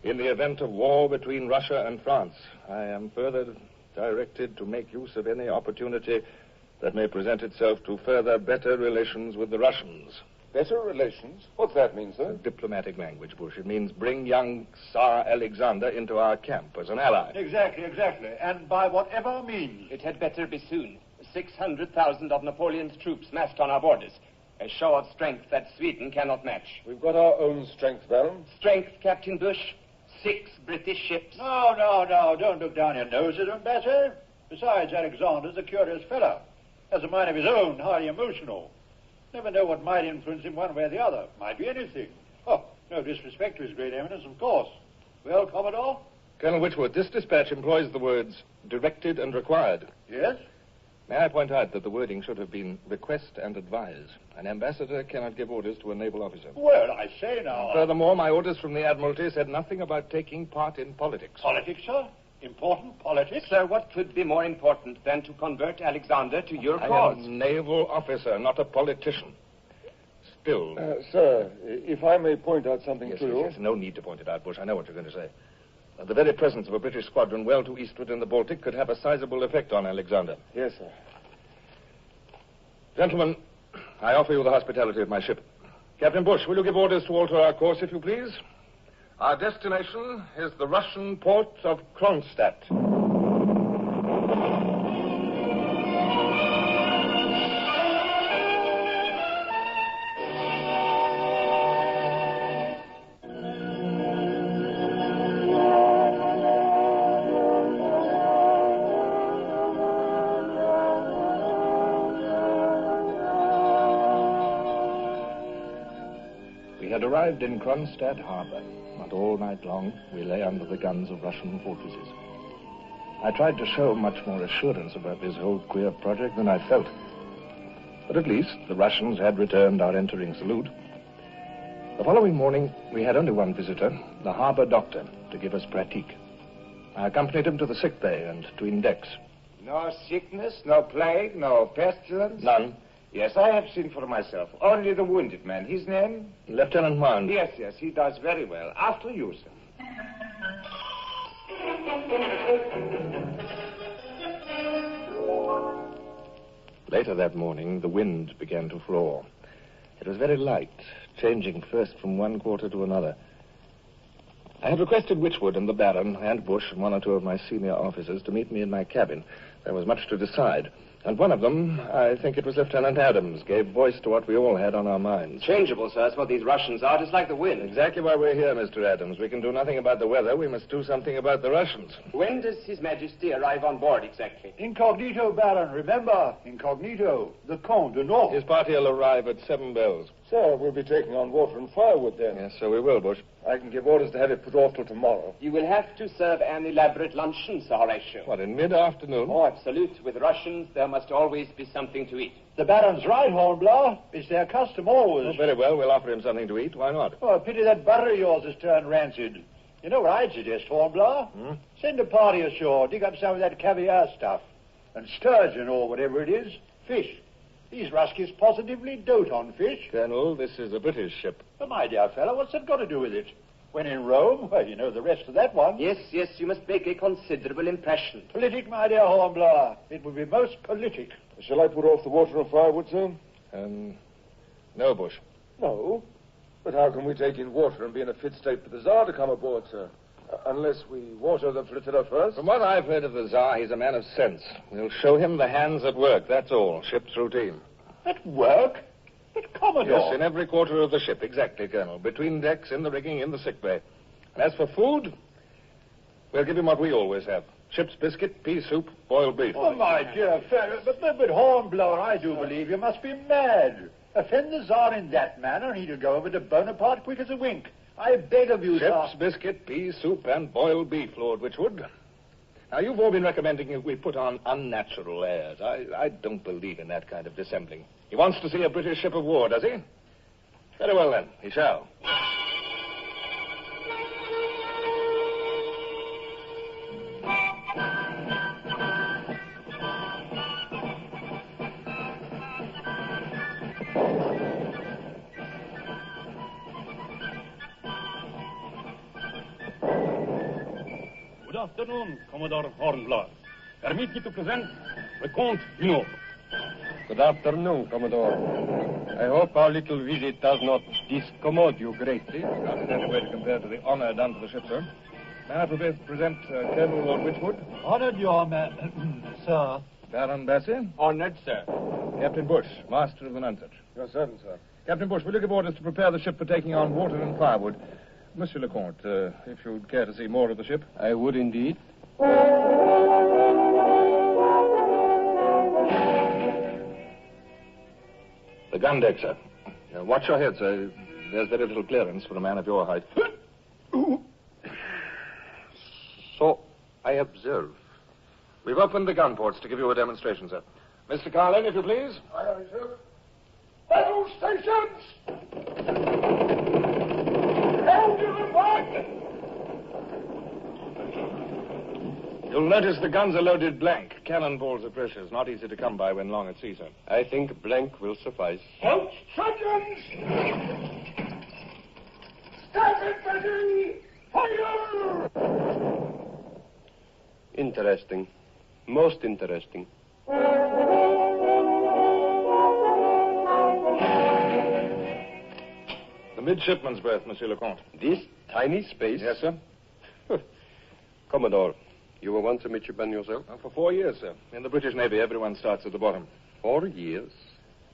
in the event of war between Russia and France. I am further directed to make use of any opportunity that may present itself to further better relations with the Russians. Better relations? What's that mean, sir? Diplomatic language, Bush. It means bring young Tsar Alexander into our camp as an ally. Exactly. And by whatever means. It had better be soon. 600,000 of Napoleon's troops massed on our borders. A show of strength that Sweden cannot match. We've got our own strength, Baron. Strength, Captain Bush? 6 British ships. No. Don't look down your nose at him, Bassett. Besides, Alexander's a curious fellow. Has a mind of his own, highly emotional. Never know what might influence him one way or the other. Might be anything. Oh, no disrespect to His Great Eminence, of course. Well, Commodore? Colonel Wychwood, this dispatch employs the words directed and required. Yes? May I point out that the wording should have been request and advise. An ambassador cannot give orders to a naval officer. Well, I say now... Furthermore, my orders from the Admiralty said nothing about taking part in politics. Politics, sir? Important politics? Sir, what could be more important than to convert Alexander to your I cause? am a naval officer, not a politician. Still... Sir, if I may point out something to you... Yes, no need to point it out, Bush. I know what you're going to say. The very presence of a British squadron well to eastward in the Baltic could have a sizable effect on Alexander. Yes, sir. Gentlemen, I offer you the hospitality of my ship. Captain Bush, will you give orders to alter our course, if you please? Our destination is the Russian port of Kronstadt. We had arrived in Kronstadt harbor. Not all night long, we lay under the guns of Russian fortresses. I tried to show much more assurance about this whole queer project than I felt. But at least the Russians had returned our entering salute. The following morning, we had only one visitor, the harbor doctor, to give us pratique. I accompanied him to the sick bay and between decks. No sickness, no plague, no pestilence? None. Yes, I have seen for myself. Only the wounded man. His name? Lieutenant Mond. Yes, he does very well. After you, sir. Later that morning, the wind began to flaw. It was very light, changing first from one quarter to another. I had requested Wychwood and the Baron and Bush and one or two of my senior officers to meet me in my cabin. There was much to decide. And one of them, I think it was Lieutenant Adams, gave voice to what we all had on our minds. Changeable, sir. That's what these Russians are. Just like the wind. Exactly why we're here, Mr. Adams. We can do nothing about the weather. We must do something about the Russians. When does His Majesty arrive on board exactly? Incognito, Baron. Remember, incognito. The Comte de His party will arrive at 7 bells. Sir, we'll be taking on water and firewood then. Yes, so we will, Bush. I can give orders to have it put off till tomorrow. You will have to serve an elaborate luncheon, Sir Horatio. What, in mid-afternoon? Oh, absolute. With Russians, there must always be something to eat. The Baron's right, Hornblower. It's their custom always. Oh, very well. We'll offer him something to eat. Why not? Oh, pity that butter of yours has turned rancid. You know what I'd suggest, Hornblower? Send a party ashore, dig up some of that caviar stuff. And sturgeon, or whatever it is, fish. These Ruskies positively dote on fish. Colonel, this is a British ship. But my dear fellow, what's that got to do with it? When in Rome, well, you know the rest of that one. Yes, you must make a considerable impression. Politic, my dear Hornblower. It would be most politic. Shall I put off the water and firewood, sir? No, Bush. No. But how can we take in water and be in a fit state for the Tsar to come aboard, sir? Unless we water the flotilla first? From what I've heard of the Tsar, he's a man of sense. We'll show him the hands at work, that's all. Ship's routine. At work? But, Commodore... Yes, in every quarter of the ship, exactly, Colonel. Between decks, in the rigging, in the sick bay. And as for food, we'll give him what we always have. Ship's biscuit, pea soup, boiled beef. Oh, my dear fellow, but Hornblower, I do believe you must be mad. Offend the Tsar in that manner, and he'll go over to Bonaparte quick as a wink. I beg of you, Ship's sir. biscuit, pea soup, and boiled beef, Lord Wychwood. Now, you've all been recommending that we put on unnatural airs. I don't believe in that kind of dissembling. He wants to see a British ship of war, does he? Very well, then. He shall. Good afternoon, Commodore Hornblower. Permit me to present the Count Junot. Good afternoon, Commodore. I hope our little visit does not discommode you greatly. Not in any way to compare to the honor done to the ship, sir. May I present Colonel Lord Wychwood? Honored, your man, sir. Baron Bassey? Honored, sir. Captain Bush, master of the Nonsuch. Your servant, sir. Captain Bush, will you give orders to prepare the ship for taking on water and firewood? Monsieur le Comte, if you'd care to see more of the ship. I would indeed. The gun deck, sir. Watch your head, sir. There's very little clearance for a man of your height. So I observe. We've opened the gun ports to give you a demonstration, sir. Mr. Carlin, if you please. Aye, aye, sir. Battle stations! Hold to the flag! You'll notice the guns are loaded blank. Cannonballs are precious, not easy to come by when long at sea, sir. I think blank will suffice. Out shotguns! Starboard battery! Fire! Interesting. Most interesting. The midshipman's berth, Monsieur le Comte. This tiny space? Yes, sir. Commodore, you were once a midshipman yourself? For 4 years, sir. In the British Navy, everyone starts at the bottom. 4 years?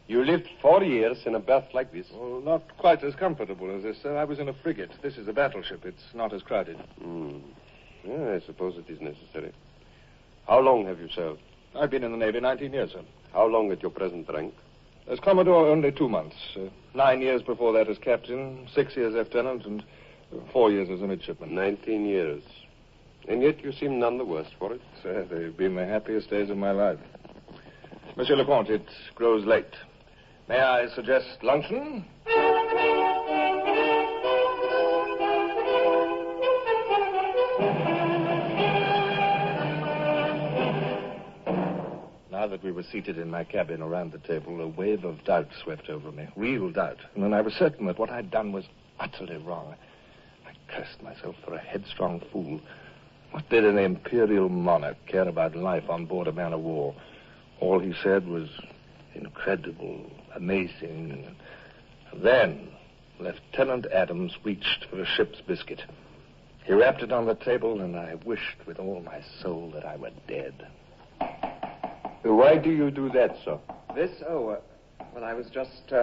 You lived 4 years in a berth like this? Well, not quite as comfortable as this, sir. I was in a frigate. This is a battleship. It's not as crowded. Yeah, I suppose it is necessary. How long have you served? I've been in the Navy 19 years, sir. How long at your present rank? As Commodore, only 2 months. 9 years before that as captain, 6 years lieutenant, and 4 years as a midshipman. 19 years. And yet you seem none the worse for it. Sir, they've been the happiest days of my life. Monsieur le Comte, it grows late. May I suggest luncheon? Now that we were seated in my cabin around the table, a wave of doubt swept over me. Real doubt. And then I was certain that what I'd done was utterly wrong. I cursed myself for a headstrong fool. What did an imperial monarch care about life on board a man of war? All he said was incredible, amazing. And then Lieutenant Adams reached for a ship's biscuit. He wrapped it on the table, and I wished with all my soul that I were dead. Why do you do that, sir? This? Well, I was just,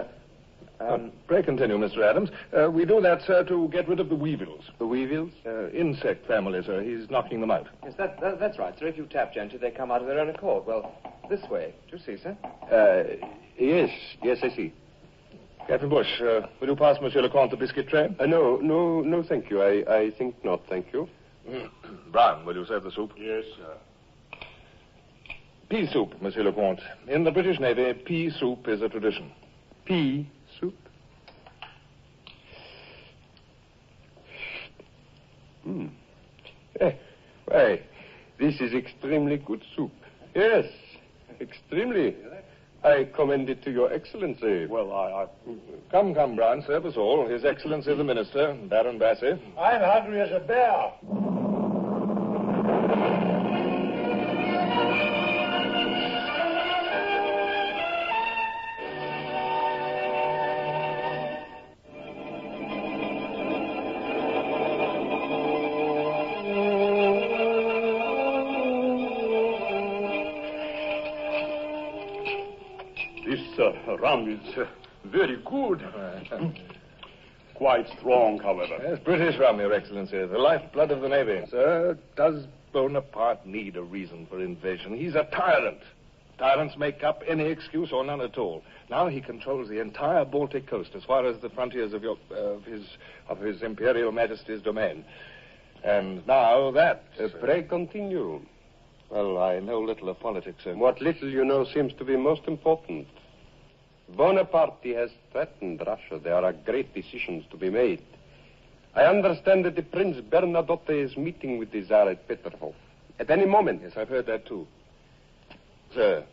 Pray continue, Mr. Adams. We do that, sir, to get rid of the weevils. The weevils? Insect family, sir. He's knocking them out. Yes, that's right, sir. If you tap gently, they come out of their own accord. Well, this way. Do you see, sir? Yes, I see. Captain Bush, will you pass Monsieur Lecomte the biscuit tray? No, thank you. I think not, thank you. Brown, will you serve the soup? Yes, sir. Pea soup, Monsieur Lecomte. In the British Navy, pea soup is a tradition. Pea soup? Why, this is extremely good soup. Yes, extremely. I commend it to Your Excellency. Well, I... Come, Brown, serve us all. His Excellency the Minister, Baron Bassey. I'm hungry as a bear. Rum is very good. Quite strong, however. Yes, British rum, Your Excellency. The lifeblood of the Navy. Sir, does Bonaparte need a reason for invasion? He's a tyrant. Tyrants make up any excuse or none at all. Now he controls the entire Baltic coast as far as the frontiers of his Imperial Majesty's domain. And now that... Pray continue. Well, I know little of politics, sir. What little you know seems to be most important. Bonaparte has threatened Russia. There are great decisions to be made. I understand that the Prince Bernadotte is meeting with the Tsar at Peterhof. At any moment. Yes, I've heard that too. Sir,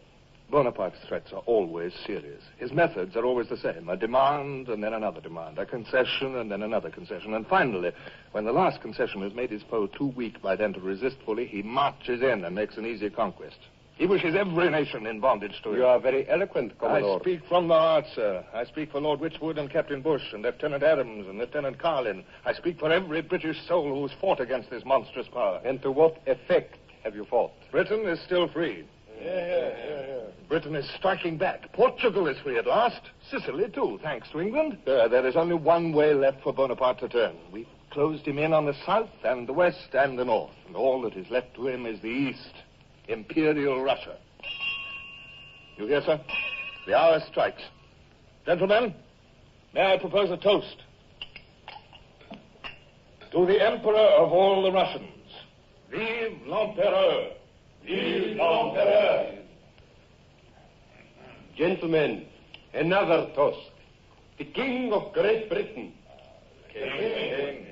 Bonaparte's threats are always serious. His methods are always the same. A demand and then another demand. A concession and then another concession. And finally, when the last concession has made his foe too weak by then to resist fully, he marches in and makes an easy conquest. He wishes every nation in bondage to him. You are very eloquent, Commodore. I speak from the heart, sir. I speak for Lord Wychwood and Captain Bush and Lieutenant Adams and Lieutenant Carlin. I speak for every British soul who's fought against this monstrous power. And to what effect have you fought? Britain is still free. Yeah. Britain is striking back. Portugal is free at last. Sicily, too, thanks to England. There is only one way left for Bonaparte to turn. We've closed him in on the south and the west and the north. And all that is left to him is the east. Imperial Russia. You hear, sir? The hour strikes. Gentlemen, may I propose a toast? To the Emperor of all the Russians. Vive l'Empereur! Vive l'Empereur! Gentlemen, another toast. The King of Great Britain. King.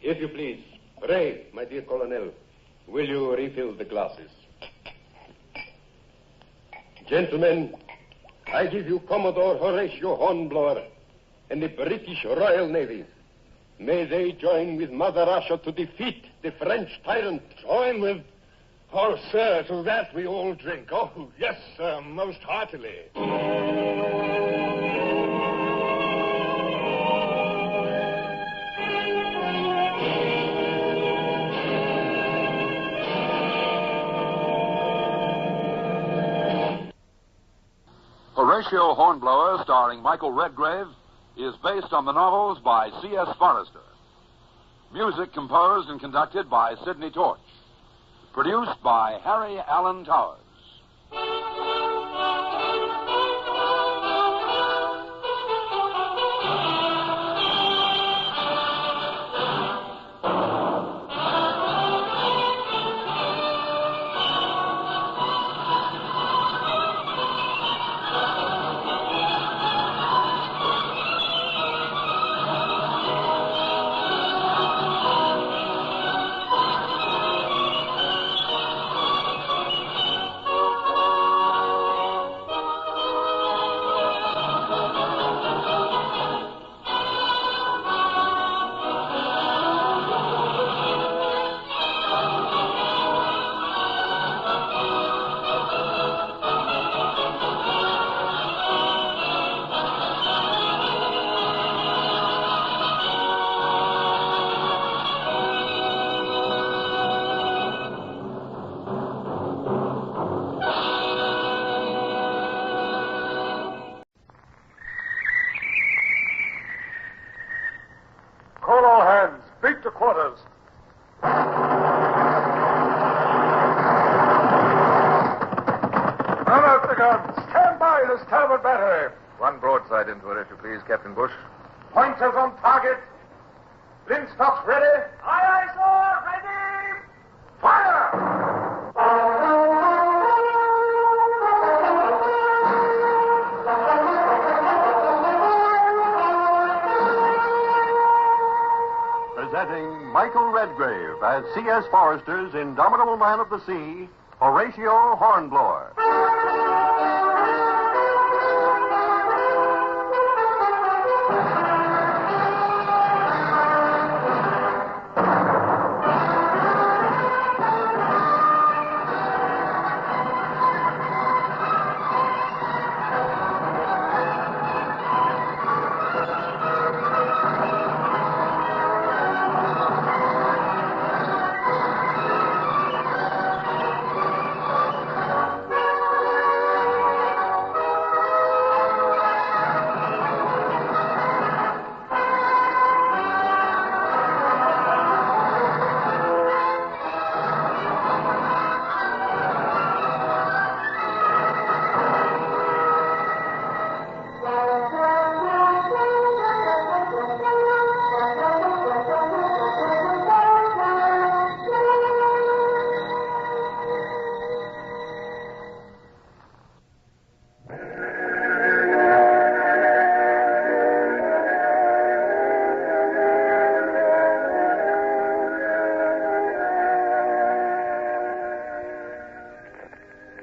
If you please, pray, my dear Colonel. Will you refill the glasses? Gentlemen, I give you Commodore Horatio Hornblower and the British Royal Navy. May they join with Mother Russia to defeat the French tyrant. Join with... Oh, sir, to that we all drink. Oh, yes, sir, most heartily. Horatio Hornblower, starring Michael Redgrave, is based on the novels by C.S. Forrester. Music composed and conducted by Sidney Torch. Produced by Harry Allen Towers. Quarters. Run out the guns. Stand by the starboard battery. One broadside into it, if you please, Captain Bush. Pointers on target. Linstocks ready. Aye, aye, sir. Ready. Fire! Presenting Michael Redgrave as C.S. Forester's indomitable man of the sea, Horatio Hornblower.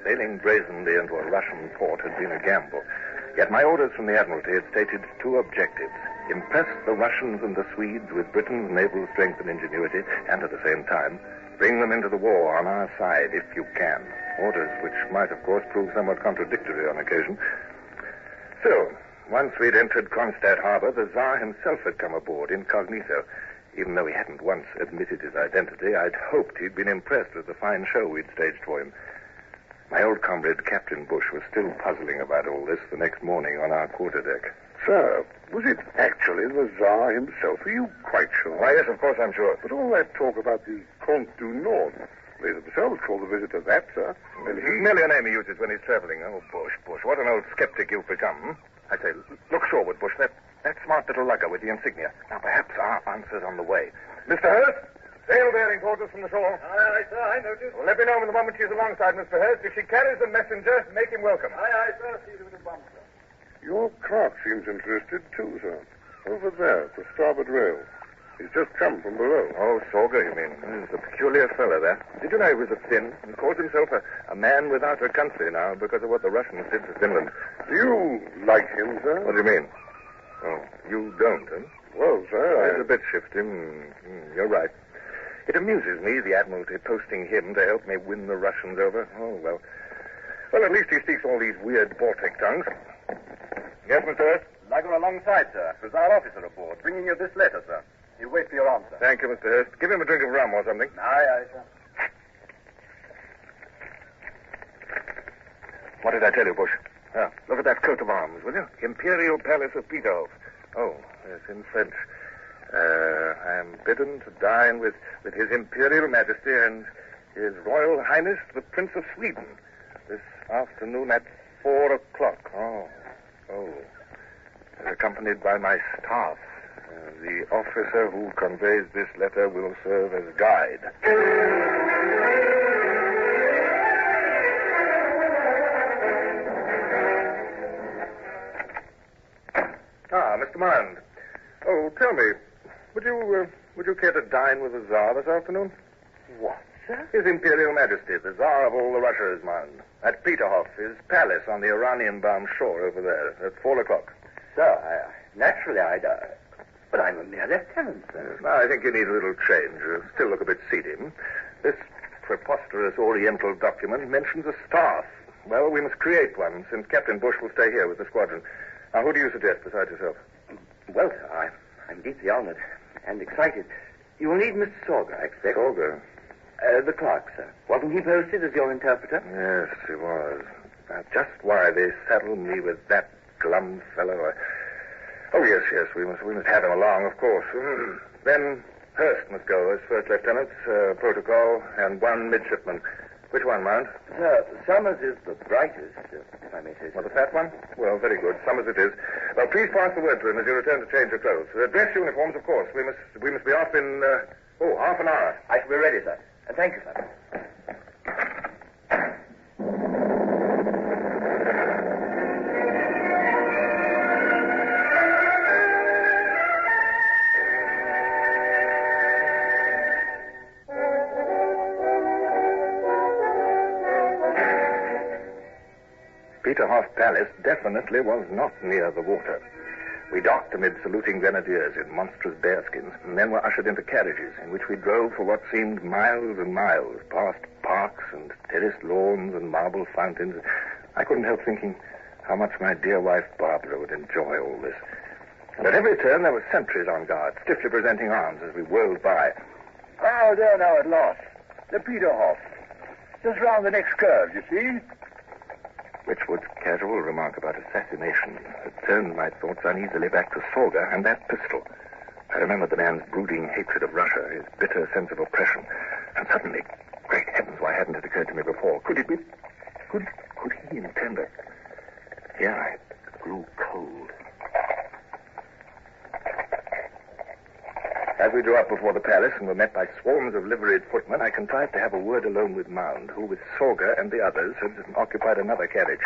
Sailing brazenly into a Russian port had been a gamble. Yet my orders from the Admiralty had stated two objectives. Impress the Russians and the Swedes with Britain's naval strength and ingenuity, and at the same time, bring them into the war on our side, if you can. Orders which might, of course, prove somewhat contradictory on occasion. So, once we'd entered Kronstadt harbor, the Tsar himself had come aboard incognito. Even though he hadn't once admitted his identity, I'd hoped he'd been impressed with the fine show we'd staged for him. My old comrade, Captain Bush, was still puzzling about all this the next morning on our quarterdeck. Sir, was it actually the Tsar himself? Are you quite sure? Why, yes, of course I'm sure. But all that talk about the Comte du Nord, they themselves call the visitor that, sir. And he's merely a name he uses when he's traveling. Oh, Bush, what an old skeptic you've become. Hmm? I say, look shoreward, Bush. That smart little lugger with the insignia. Now, perhaps our answer's on the way. Mr. Hurst, sail bearing towards us from the shore. Aye, aye, sir, I noticed. Well, let me know the moment she's alongside, Mr. Hurst. If she carries a messenger, make him welcome. Aye, aye, sir. See you with the bomb, sir. Your clerk seems interested, too, sir. Over there, at the starboard rail. He's just come from below. Oh, Sorga, you mean? He's a peculiar fellow, there. Did you know he was a Finn? He calls himself a man without a country now because of what the Russians did to Finland. Do you like him, sir? What do you mean? Oh, you don't, huh? Well, sir, He's a bit shifty. You're right. It amuses me, the Admiralty posting him to help me win the Russians over. Oh, well. Well, at least he speaks all these weird Baltic tongues. Yes, Mr. Hurst? Lugger alongside, sir. There's our officer aboard, bringing you this letter, sir. You wait for your answer. Thank you, Mr. Hurst. Give him a drink of rum or something. Aye, aye, sir. What did I tell you, Bush? Look at that coat of arms, will you? Imperial Palace of Peterhof. Oh, yes, in French. I am bidden to dine with His Imperial Majesty and His Royal Highness the Prince of Sweden this afternoon at 4:00. Oh. Accompanied by my staff. The officer who conveys this letter will serve as guide. Mr. Mind. Oh, tell me, would you care to dine with the Tsar this afternoon? What, sir? His Imperial Majesty, the Tsar of all the Russias, mind. At Peterhof, his palace on the Iranian-bound shore over there, at 4:00. Sir, naturally I'd... But I'm a mere lieutenant, sir. Now, I think you need a little change. You still look a bit seedy. This preposterous Oriental document mentions a staff. Well, we must create one, since Captain Bush will stay here with the squadron. Now, who do you suggest besides yourself? Well, sir, I'm deeply honored and excited. You will need Mr. Sorga, I expect. Sorga? The clerk, sir. Wasn't he posted as your interpreter? Yes, he was. Now, just why they saddled me with that glum fellow... Oh, yes, we must have him along, of course. Then Hurst must go as first lieutenant, protocol, and one midshipman. Which one, Mount? Summers is the brightest, if I may say so. Well, the fat one? Well, very good. Summers it is. Well, please pass the word to him as you return to change your clothes. Dress uniforms, of course. We must be off in, half an hour. I shall be ready, sir. And thank you, sir. Peterhof Palace definitely was not near the water. We docked amid saluting grenadiers in monstrous bearskins, and then were ushered into carriages in which we drove for what seemed miles and miles, past parks and terraced lawns and marble fountains. I couldn't help thinking how much my dear wife Barbara would enjoy all this. And at every turn there were sentries on guard, stiffly presenting arms as we whirled by. Oh, there now at last. The Peterhof. Just round the next curve, you see. Richwood's casual remark about assassination had turned my thoughts uneasily back to Sorga and that pistol. I remembered the man's brooding hatred of Russia, his bitter sense of oppression. And suddenly, great heavens, why hadn't it occurred to me before? Could it be... Could he intend it? Here I grew cold. As we drew up before the palace and were met by swarms of liveried footmen, I contrived to have a word alone with Mound, who, with Sorga and the others, had occupied another carriage.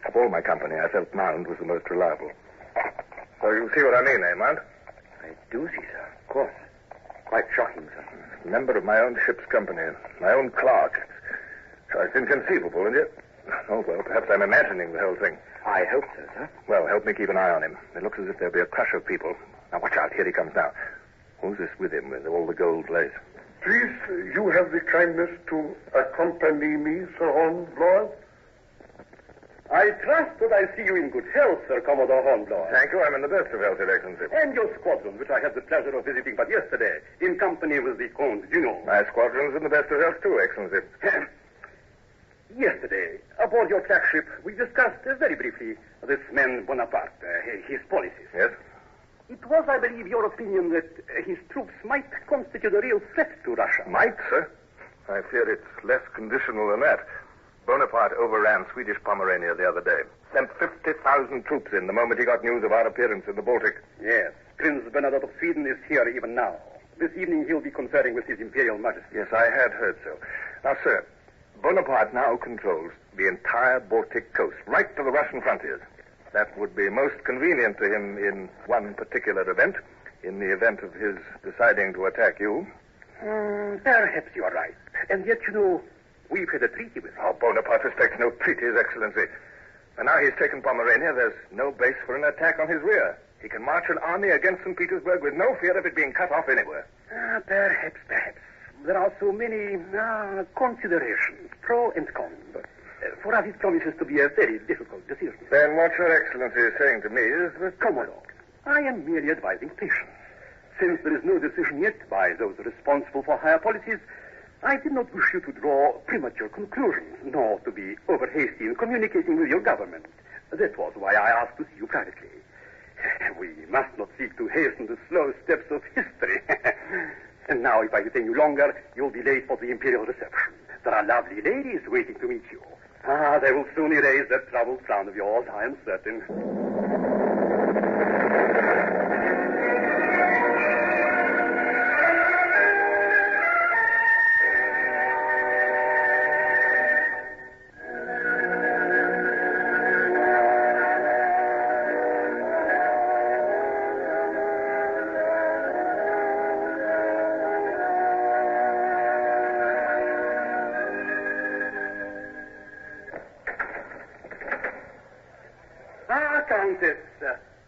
Of all my company, I felt Mound was the most reliable. So you see what I mean, eh, Mound? I do see, sir. Of course. Quite shocking, sir. Member of my own ship's company, my own clerk. It's inconceivable, isn't it? Oh, well, perhaps I'm imagining the whole thing. I hope so, sir. Well, help me keep an eye on him. It looks as if there'll be a crush of people. Now, watch out. Here he comes now. Who's this with him with all the gold lace? Please, you have the kindness to accompany me, Sir Hornblower? I trust that I see you in good health, Sir Commodore Hornblower. Thank you. I'm in the best of health, Your Excellency. And your squadron, which I had the pleasure of visiting but yesterday, in company with the Comte Junot. My squadron's in the best of health, too, Excellency. Yesterday, aboard your flagship, we discussed very briefly this man Bonaparte, his policies. Yes? It was, I believe, your opinion that his troops might constitute a real threat to Russia. Might, sir? I fear it's less conditional than that. Bonaparte overran Swedish Pomerania the other day. Sent 50,000 troops in the moment he got news of our appearance in the Baltic. Yes. Prince Bernadotte of Sweden is here even now. This evening he'll be conferring with His Imperial Majesty. Yes, I had heard so. Now, sir, Bonaparte now controls the entire Baltic coast, right to the Russian frontiers. That would be most convenient to him in one particular event, in the event of his deciding to attack you. Perhaps you are right. And yet, you know, we've had a treaty with him. Oh, Bonaparte respects no treaties, Excellency. And now he's taken Pomerania, there's no base for an attack on his rear. He can march an army against St. Petersburg with no fear of it being cut off anywhere. Perhaps. There are so many considerations, pro and con. But for us, it promises to be a very difficult decision. Then what Your Excellency is saying to me is that... Commodore, I am merely advising patience. Since there is no decision yet by those responsible for higher policies, I did not wish you to draw premature conclusions, nor to be over-hasty in communicating with your government. That was why I asked to see you privately. We must not seek to hasten the slow steps of history. And now, if I detain you longer, you'll be late for the imperial reception. There are lovely ladies waiting to meet you. They will soon erase that troubled frown of yours, I am certain. Countess,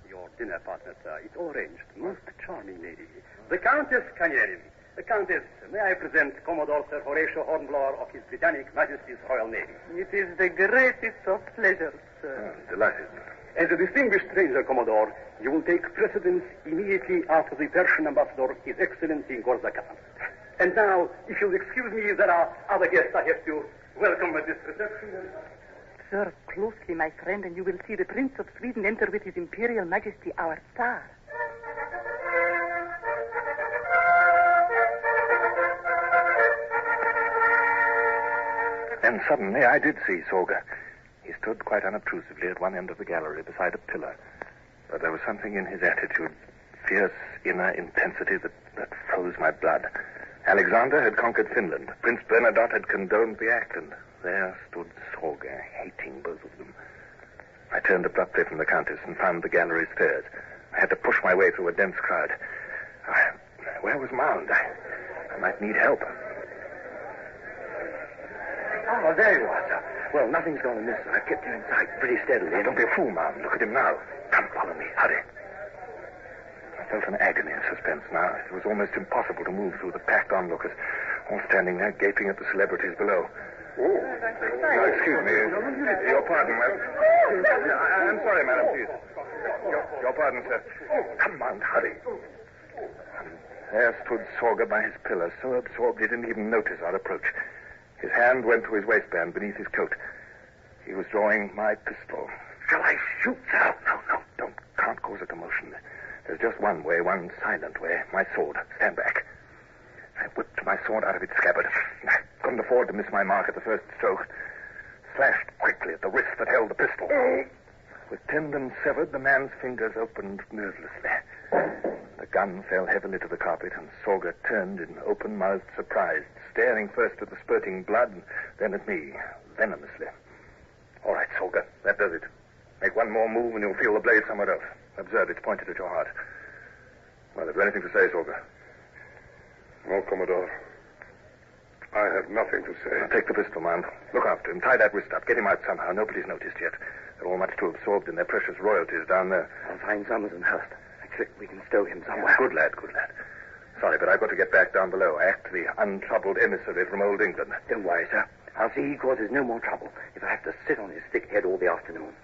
your dinner partner, sir. It's all arranged. Most charming lady. The Countess Kanyerin. Countess, may I present Commodore Sir Horatio Hornblower of His Britannic Majesty's Royal Navy. It is the greatest of pleasures, sir. Delighted. As a distinguished stranger, Commodore, you will take precedence immediately after the Persian ambassador, His Excellency Gorza Khan. And now, if you'll excuse me, there are other guests I have to welcome at this reception. Sir, closely, my friend, and you will see the Prince of Sweden enter with His Imperial Majesty, our Tsar. Then suddenly I did see Sorga. He stood quite unobtrusively at one end of the gallery beside a pillar. But there was something in his attitude, fierce inner intensity that froze my blood. Alexander had conquered Finland. Prince Bernadotte had condoned the act, and there stood Sorga, hating both of them. I turned abruptly from the Countess and found the gallery stairs. I had to push my way through a dense crowd. Where was Mound? I might need help. Oh, there you are, sir. Well, nothing's gone amiss, sir. I've kept you in sight pretty steadily. Don't be a fool, Mound. Look at him now. Come, follow me. Hurry. I felt an agony of suspense now. It was almost impossible to move through the packed onlookers, all standing there gaping at the celebrities below. Oh, excuse me. Your pardon, madam. I'm sorry, madam, please. Your pardon, sir. Come on, hurry. There stood Sorga by his pillar, so absorbed he didn't even notice our approach. His hand went to his waistband beneath his coat. He was drawing my pistol. Shall I shoot, sir? No, can't cause a commotion. There's just one way, one silent way. My sword. Stand back. I whipped my sword out of its scabbard. I couldn't afford to miss my mark at the first stroke. Slashed quickly at the wrist that held the pistol. With tendon severed, the man's fingers opened nervelessly. The gun fell heavily to the carpet, and Sorga turned in open-mouthed surprise, staring first at the spurting blood, then at me, venomously. All right, Sorga, that does it. Make one more move and you'll feel the blade somewhere else. Observe, it's pointed at your heart. Well, have you anything to say, Sorga? No, Commodore. I have nothing to say. Now, take the pistol, man. Look after him. Tie that wrist up. Get him out somehow. Nobody's noticed yet. They're all much too absorbed in their precious royalties down there. I'll find Summers and Hurst. I expect we can stow him somewhere. Good lad. Sorry, but I've got to get back down below. I act the untroubled emissary from old England. Don't worry, sir. I'll see he causes no more trouble if I have to sit on his thick head all the afternoon.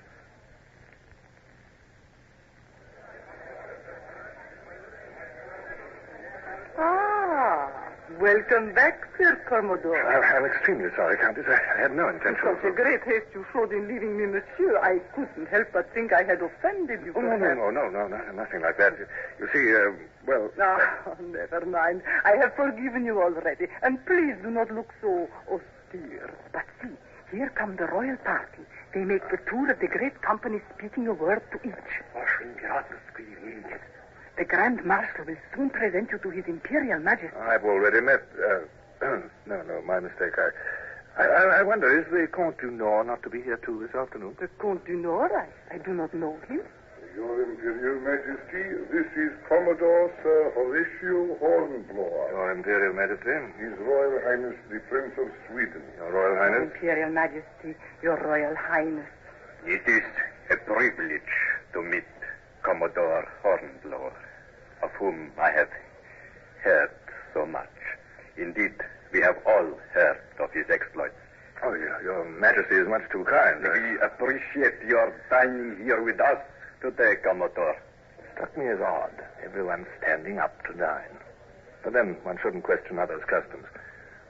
Welcome back, Sir Commodore. I'm extremely sorry, Countess. I had no intention Such a great haste you showed in leaving me, monsieur. I couldn't help but think I had offended you. Oh, no, nothing like that. You see, well... Oh, never mind. I have forgiven you already. And please do not look so austere. But see, here come the royal party. They make the tour of the great company, speaking a word to each. The Grand Marshal will soon present you to His Imperial Majesty. I've already met... No, my mistake. I wonder, is the Comte du Nord not to be here, too, this afternoon? The Comte du Nord? I do not know him. Your Imperial Majesty, this is Commodore Sir Horatio Hornblower. Your Imperial Majesty? His Royal Highness, the Prince of Sweden. Your Royal Highness? Imperial Majesty, Your Royal Highness. It is a privilege to meet Commodore Hornblower, of whom I have heard so much. Indeed, we have all heard of his exploits. Oh, Your Majesty is much too kind. We appreciate your dining here with us today, Commodore. It struck me as odd, everyone standing up to dine. But then one shouldn't question others' customs.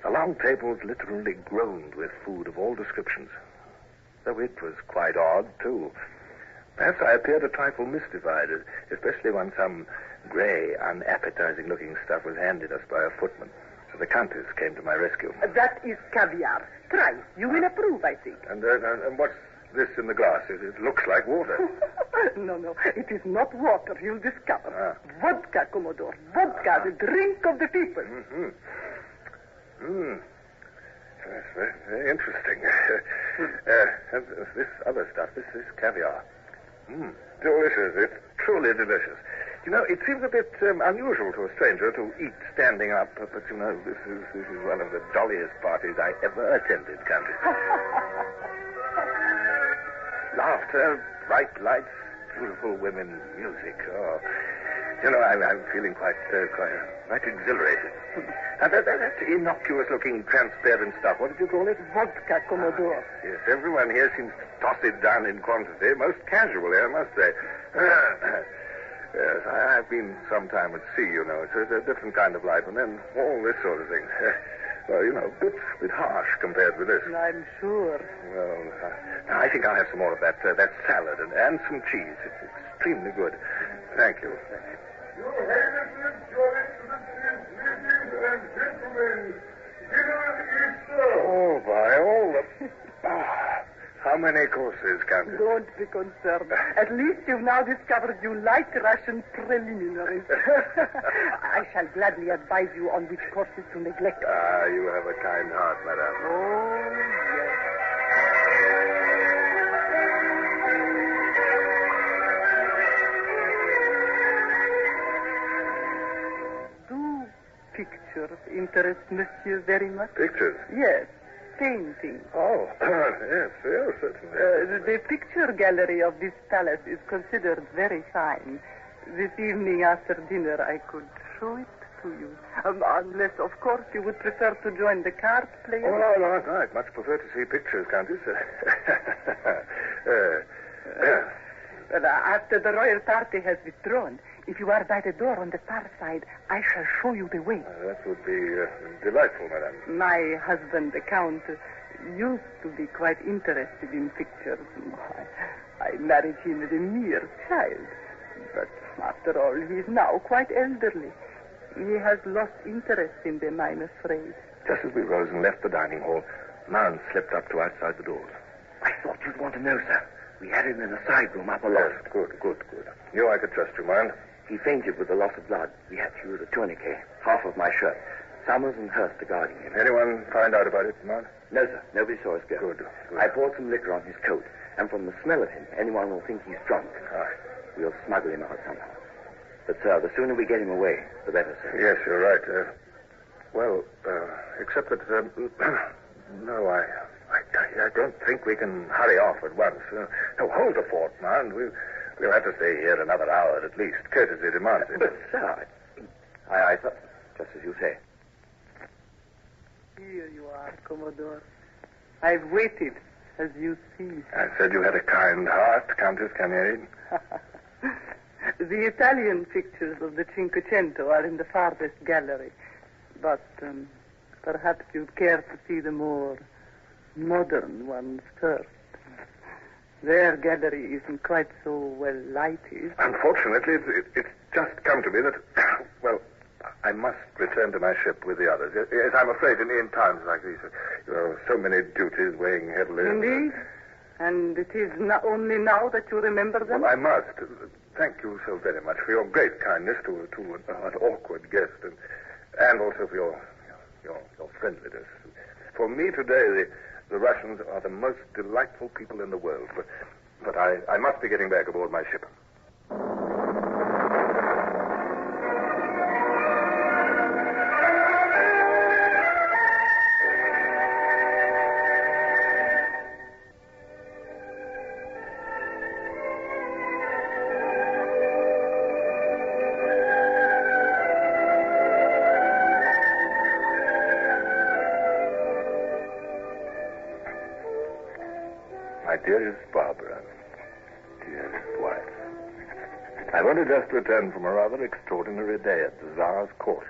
The long tables literally groaned with food of all descriptions. Though it was quite odd, too. Perhaps I appeared a trifle mystified, especially when some grey, unappetizing-looking stuff was handed us by a footman. So the Countess came to my rescue. That is caviar. Try. You will approve, I think. And what's this in the glass? It looks like water. No. It is not water. You'll discover. Vodka, Commodore. Vodka, the drink of the people. That's very, very interesting. And this other stuff, this caviar. Delicious. It's truly delicious. You know, it seems a bit unusual to a stranger to eat standing up, but you know, this is one of the jolliest parties I ever attended, Countess. Laughter, bright lights, beautiful women, music. Oh, you know, I'm feeling quite exhilarated. And that innocuous-looking transparent stuff, what did you call it? Vodka, Commodore. Yes, everyone here seems to toss it down in quantity, most casually, I must say. Yes, I've been some time at sea, you know. It's a different kind of life, and then all this sort of thing. Well, you know, a bit harsh compared with this. I'm sure. Well, I think I'll have some more of that salad and some cheese. It's extremely good. Thank you. Your Highnesses, Your Excellencies, ladies and gentlemen, dinner is served. Oh, by all the many courses, Countess? Don't be concerned. At least you've now discovered you like Russian preliminaries. I shall gladly advise you on which courses to neglect. Ah, you have a kind heart, madame. Oh, yes. Do pictures interest Monsieur very much? Pictures? Yes. Painting. Oh, yes, certainly. The picture gallery of this palace is considered very fine. This evening after dinner, I could show it to you. Unless, of course, you would prefer to join the card players. Oh, no, I'd much prefer to see pictures, Countess. Well, after the royal party has withdrawn, if you are by the door on the far side, I shall show you the way. That would be delightful, madame. My husband, the Count, used to be quite interested in pictures. I married him as a mere child. But after all, he is now quite elderly. He has lost interest in them, I'm afraid. Just as we rose and left the dining hall, man slipped up to outside the doors. I thought you'd want to know, sir. We had him in a side room up aloft. Yes, good. Knew I could trust you, man. He fainted with the loss of blood. We had to use a tourniquet, half of my shirt. Summers and Hurst are guarding him. Anyone find out about it, man? No, sir. Nobody saw us go. Good. I poured some liquor on his coat, and from the smell of him, anyone will think he's drunk. We'll smuggle him out somehow. But, sir, the sooner we get him away, the better, sir. Yes, you're right. Except that, no, I don't think we can hurry off at once. No, hold the fort, man. We'll have to stay here another hour at least. Courtesy demands it. But, sir, I thought, just as you say. Here you are, Commodore. I've waited, as you see. I said you had a kind heart, Countess Camille. The Italian pictures of the Cinquecento are in the farthest gallery. But perhaps you'd care to see the more modern ones first. Their gallery isn't quite so well lighted. Unfortunately, it's just come to me that, well, I must return to my ship with the others. Yes, I'm afraid in times like these, there are so many duties weighing heavily. Indeed? And it is only now that you remember them? Well, I must. Thank you so very much for your great kindness to an awkward guest, and also for your friendliness. For me today, the Russians are the most delightful people in the world, but I must be getting back aboard my ship. Dearest Barbara, dearest wife, I've only just returned from a rather extraordinary day at the Tsar's court.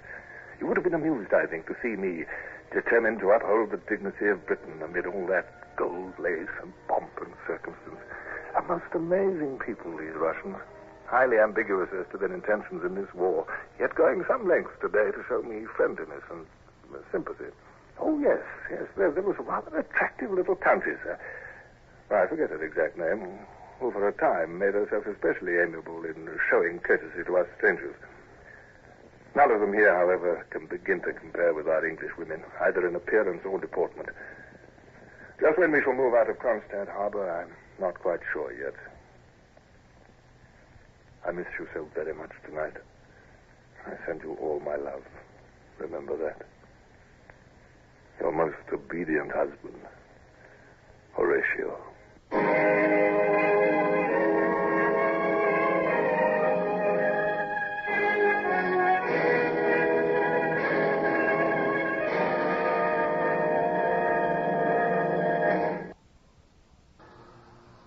You would have been amused, I think, to see me determined to uphold the dignity of Britain amid all that gold lace and pomp and circumstance. A most amazing people, these Russians. Highly ambiguous as to their intentions in this war, yet going some lengths today to show me friendliness and sympathy. Oh, yes, there was a rather attractive little countess, I forget her exact name, who for a time made herself especially amiable in showing courtesy to us strangers. None of them here, however, can begin to compare with our English women, either in appearance or deportment. Just when we shall move out of Kronstadt Harbor, I'm not quite sure yet. I miss you so very much tonight. I send you all my love. Remember that. Your most obedient husband, Horatio.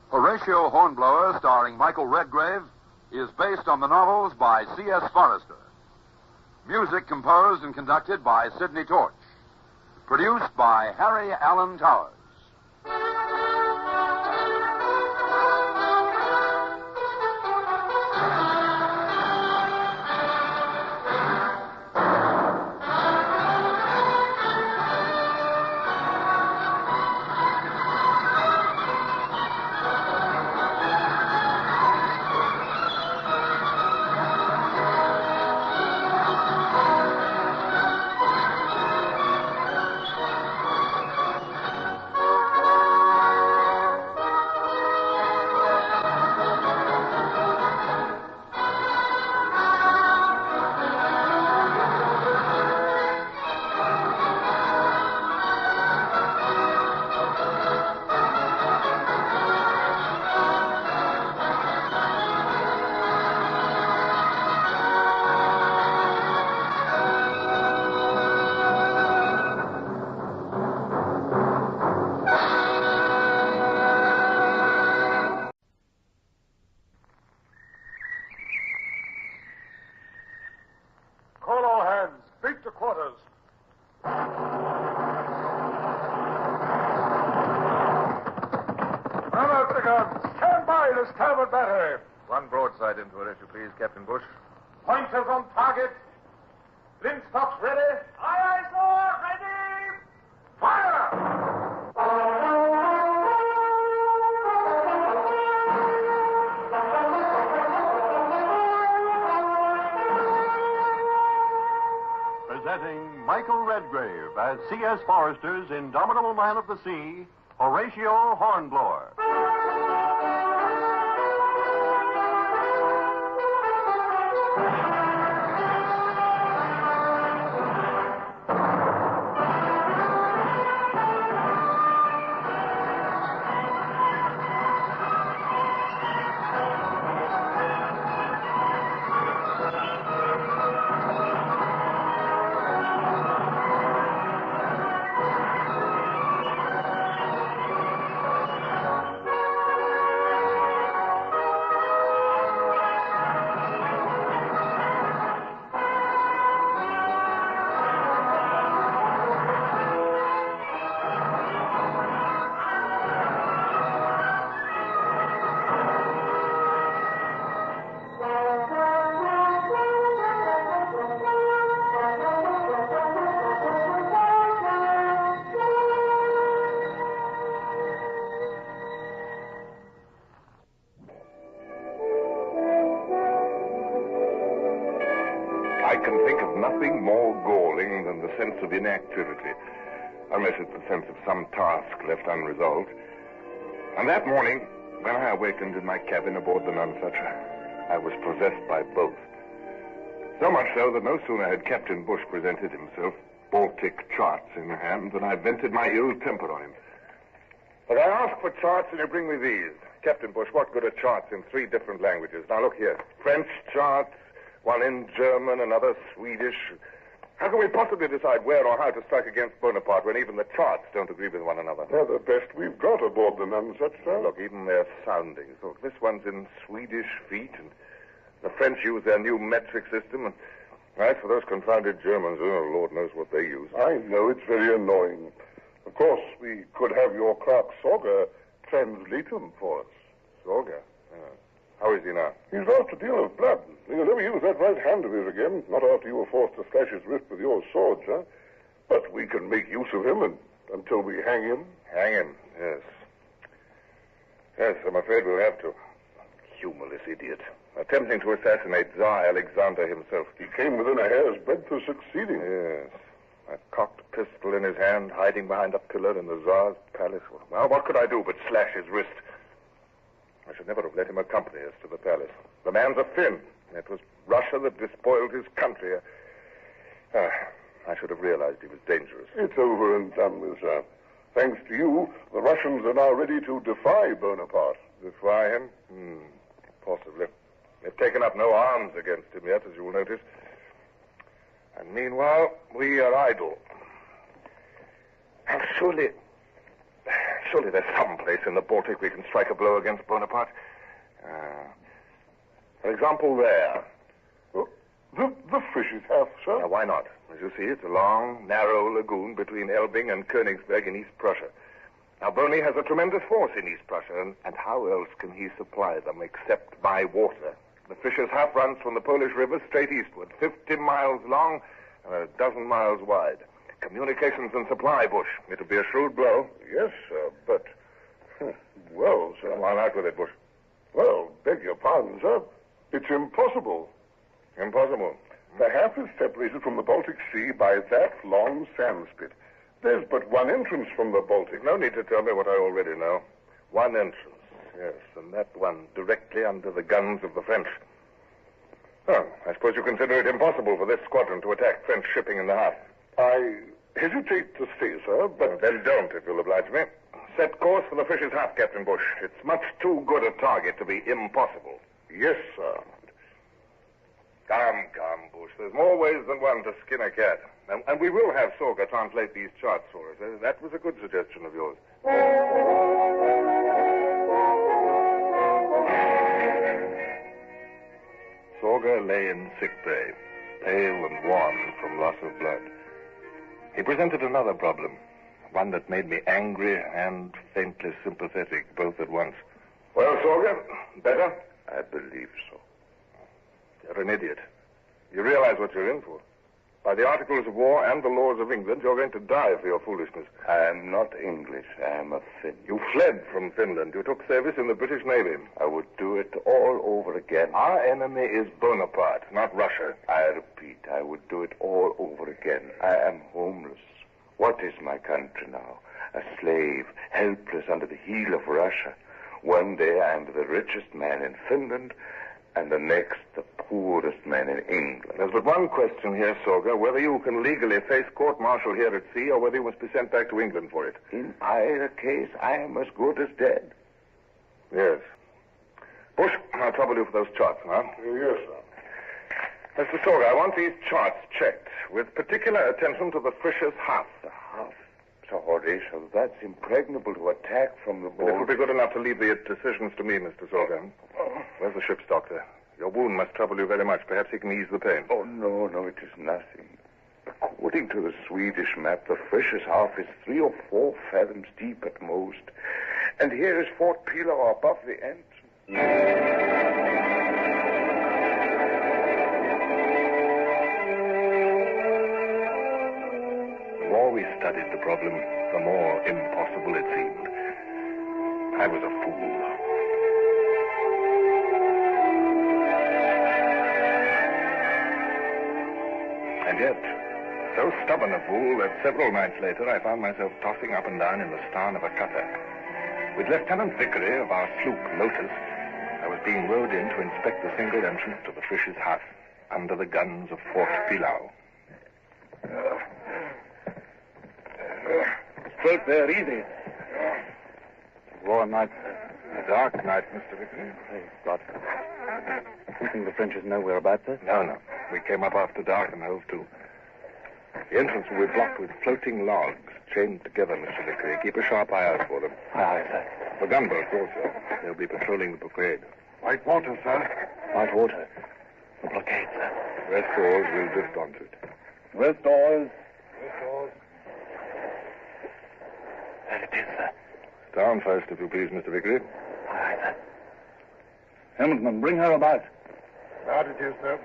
Horatio Hornblower, starring Michael Redgrave, is based on the novels by C.S. Forrester. Music composed and conducted by Sidney Torch. Produced by Harry Allen Towers. guns. Stand by the starboard battery. One broadside into her, if you please, Captain Bush. Pointers on target. Flintstocks ready. Aye, sir. Ready. Fire! Presenting Michael Redgrave as C.S. Forrester's indomitable man of the sea, Horatio Hornblower. I can think of nothing more galling than the sense of inactivity, unless it's the sense of some task left unresolved. And that morning, when I awakened in my cabin aboard the Nonsucher, I was possessed by both. So much so that no sooner had Captain Bush presented himself, Baltic charts in hand, than I vented my ill temper on him. But I asked for charts, and you bring me these. Captain Bush, what good are charts in 3 different languages? Now, look here. French charts, one in German, another Swedish. How can we possibly decide where or how to strike against Bonaparte when even the charts don't agree with one another? They're the best we've got aboard the Nonsucher. Look, even their soundings. Look, this one's in Swedish feet, and the French use their new metric system, and as for those confounded Germans, oh, Lord knows what they use. I know, it's very annoying. Of course, we could have your clerk Sorger translate them for us. Sorger? How is he now? He's lost a deal of blood. He'll never use that right hand of his again, not after you were forced to slash his wrist with your sword, sir. But we can make use of him until we hang him. Hang him, yes. Yes, I'm afraid we'll have to. Humorless idiot. Attempting to assassinate Tsar Alexander himself. He came within a hair's breadth of succeeding. Yes. A cocked pistol in his hand, hiding behind a pillar in the Tsar's palace. Well, what could I do but slash his wrist? I should never have let him accompany us to the palace. The man's a Finn. It was Russia that despoiled his country. I should have realized he was dangerous. It's over and done with, sir. Thanks to you, the Russians are now ready to defy Bonaparte. Defy him? Possibly. They've taken up no arms against him yet, as you will notice. And meanwhile, we are idle. Now, surely there's some place in the Baltic we can strike a blow against Bonaparte. For example, there. The Fishes Haft, sir? Now, why not? As you see, it's a long, narrow lagoon between Elbing and Königsberg in East Prussia. Now, Boney has a tremendous force in East Prussia, and how else can he supply them except by water? The Fisher's Haft runs from the Polish River straight eastward, 50 miles long and a dozen miles wide. Communications and supply, Bush. It'll be a shrewd blow. Yes, sir, but... Well, sir... Come on, out with it, Bush. Well, beg your pardon, sir. It's impossible. Impossible? The Haft is separated from the Baltic Sea by that long sand spit. There's but one entrance from the Baltic. No need to tell me what I already know. One entrance, yes, and that one directly under the guns of the French. Oh, I suppose you consider it impossible for this squadron to attack French shipping in the Haft. I hesitate to say, sir, but... Well, then don't, if you'll oblige me. Set course for the Fisher's Haft, Captain Bush. It's much too good a target to be impossible. Yes, sir. Come, Bush. There's more ways than one to skin a cat. And we will have Sorger translate these charts for us. That was a good suggestion of yours. Sorger lay in sickbay, pale and wan from loss of blood. He presented another problem, one that made me angry and faintly sympathetic, both at once. Well, Sorga, better? I believe so. You're an idiot. You realize what you're in for. By the Articles of War and the laws of England, you're going to die for your foolishness. I am not English. I am a Finn. You fled from Finland. You took service in the British Navy. I would do it all over again. Our enemy is Bonaparte, not Russia. I repeat, I would do it all over again. I am homeless. What is my country now? A slave, helpless under the heel of Russia. One day I am the richest man in Finland, and the next the poorest man in England. There's but one question here, Sorga, whether you can legally face court-martial here at sea or whether you must be sent back to England for it. In either case, I am as good as dead. Yes. Bush, I'll trouble you for those charts now. Yes, sir. Mr. Sorga, I want these charts checked, with particular attention to the Fisher's Half. The half? Sir Horatio, that's impregnable to attack from the boat. It would be good enough to leave the decisions to me, Mr. Sorga. Where's the ship's doctor? Your wound must trouble you very much. Perhaps he can ease the pain. Oh, no, it is nothing. According to the Swedish map, the Fisher's Half is 3 or 4 fathoms deep at most. And here is Fort Pillow above the entrance. The more we studied the problem, the more impossible it seemed. I was a fool. And yet, so stubborn a fool that several nights later I found myself tossing up and down in the starn of a cutter. With Lieutenant Vickery of our sloop Lotus, I was being rowed in to inspect the single entrance to the Fisher's Half under the guns of Fort Pillow. Stroke there, easy. Warm night. A dark night, Mr. Vickery. Thank God. You think the French know we're about this? No. We came up after dark and hove to. The entrance will be blocked with floating logs, chained together, Mr. Vickery. Keep a sharp eye out for them. Aye, sir. The gunboats also. They'll be patrolling the blockade. White water, sir. White water. The blockade, sir. West oars, we'll drift onto it. West oars. There it is, sir. Down first, if you please, Mr. Vickery. Aye, sir. Helmsman, bring her about. Out it is, sir.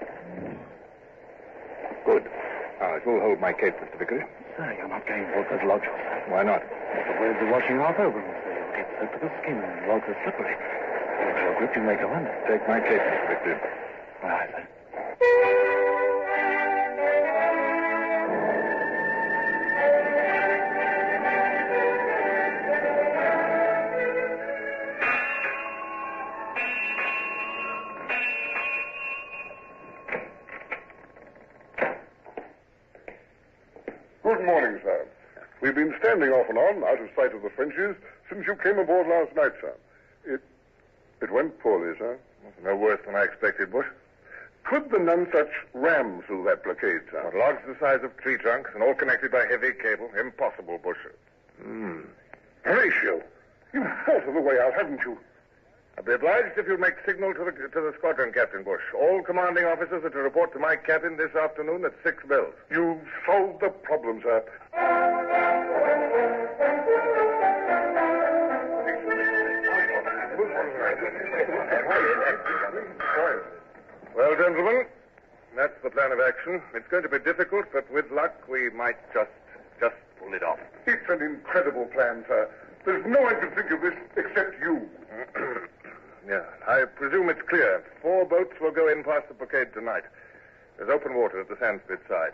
Good. Now, it will hold my cape, Mr. Vickery. Sir, you're not going Walker's lodge, sir. Why not? The waves are washing off over him, sir. You'll get soaked to the skin, and Walker's slippery. With your grip, you may go under. Take my cape, Mr. Vickery. Aye, sir. Good morning, sir. We've been standing off and on, out of sight of the Frenchies, since you came aboard last night, sir. It went poorly, sir. No worse than I expected, Bush. Could the Nonsuch ram through that blockade, sir? But logs the size of tree trunks and all connected by heavy cable. Impossible, Bush. Horatio, you've thought of the way out, haven't you? I'll be obliged if you'll make signal to the squadron, Captain Bush. All commanding officers are to report to my cabin this afternoon at 6 bells. You've solved the problem, sir. Well, gentlemen, that's the plan of action. It's going to be difficult, but with luck, we might just pull it off. It's an incredible plan, sir. There's no one can think of this except you. Yeah, I presume it's clear. 4 boats will go in past the blockade tonight. There's open water at the sandspit side.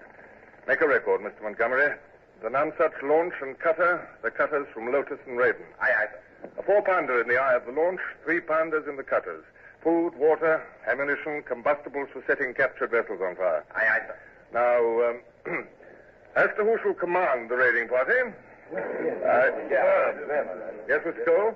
Make a record, Mr. Montgomery. The Nonsuch launch and cutter, the cutters from Lotus and Raven. Aye, sir. A 4-pounder in the eye of the launch, 3-pounders in the cutters. Food, water, ammunition, combustibles for setting captured vessels on fire. Aye, sir. Now, as to who shall command the raiding party... Yes, Mr. Cole?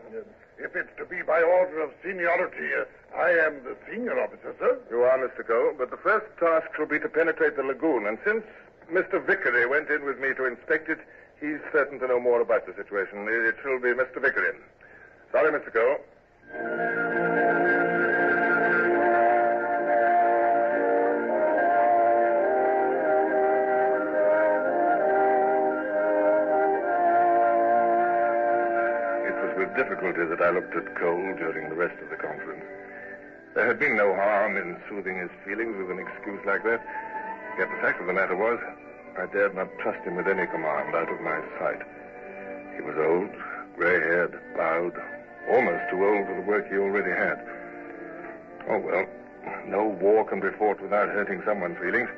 If it's to be by order of seniority, I am the senior officer, sir. You are, Mr. Cole, but the first task shall be to penetrate the lagoon, and since Mr. Vickery went in with me to inspect it, he's certain to know more about the situation. It shall be Mr. Vickery. Sorry, Mr. Cole. with difficulty that I looked at Cole during the rest of the conference. There had been no harm in soothing his feelings with an excuse like that. Yet the fact of the matter was, I dared not trust him with any command out of my sight. He was old, gray-haired, bowed, almost too old for the work he already had. Oh, well, no war can be fought without hurting someone's feelings.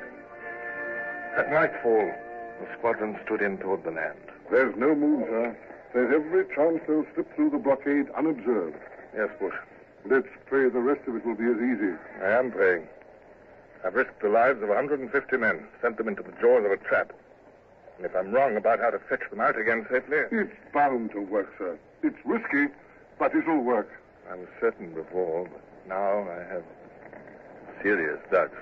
At nightfall, the squadron stood in toward the land. There's no moon, sir. There's every chance they'll slip through the blockade unobserved. Yes, Bush. Let's pray the rest of it will be as easy. I am praying. I've risked the lives of 150 men, sent them into the jaws of a trap. And if I'm wrong about how to fetch them out again safely... It's bound to work, sir. It's risky, but it'll work. I was certain before, but now I have serious doubts.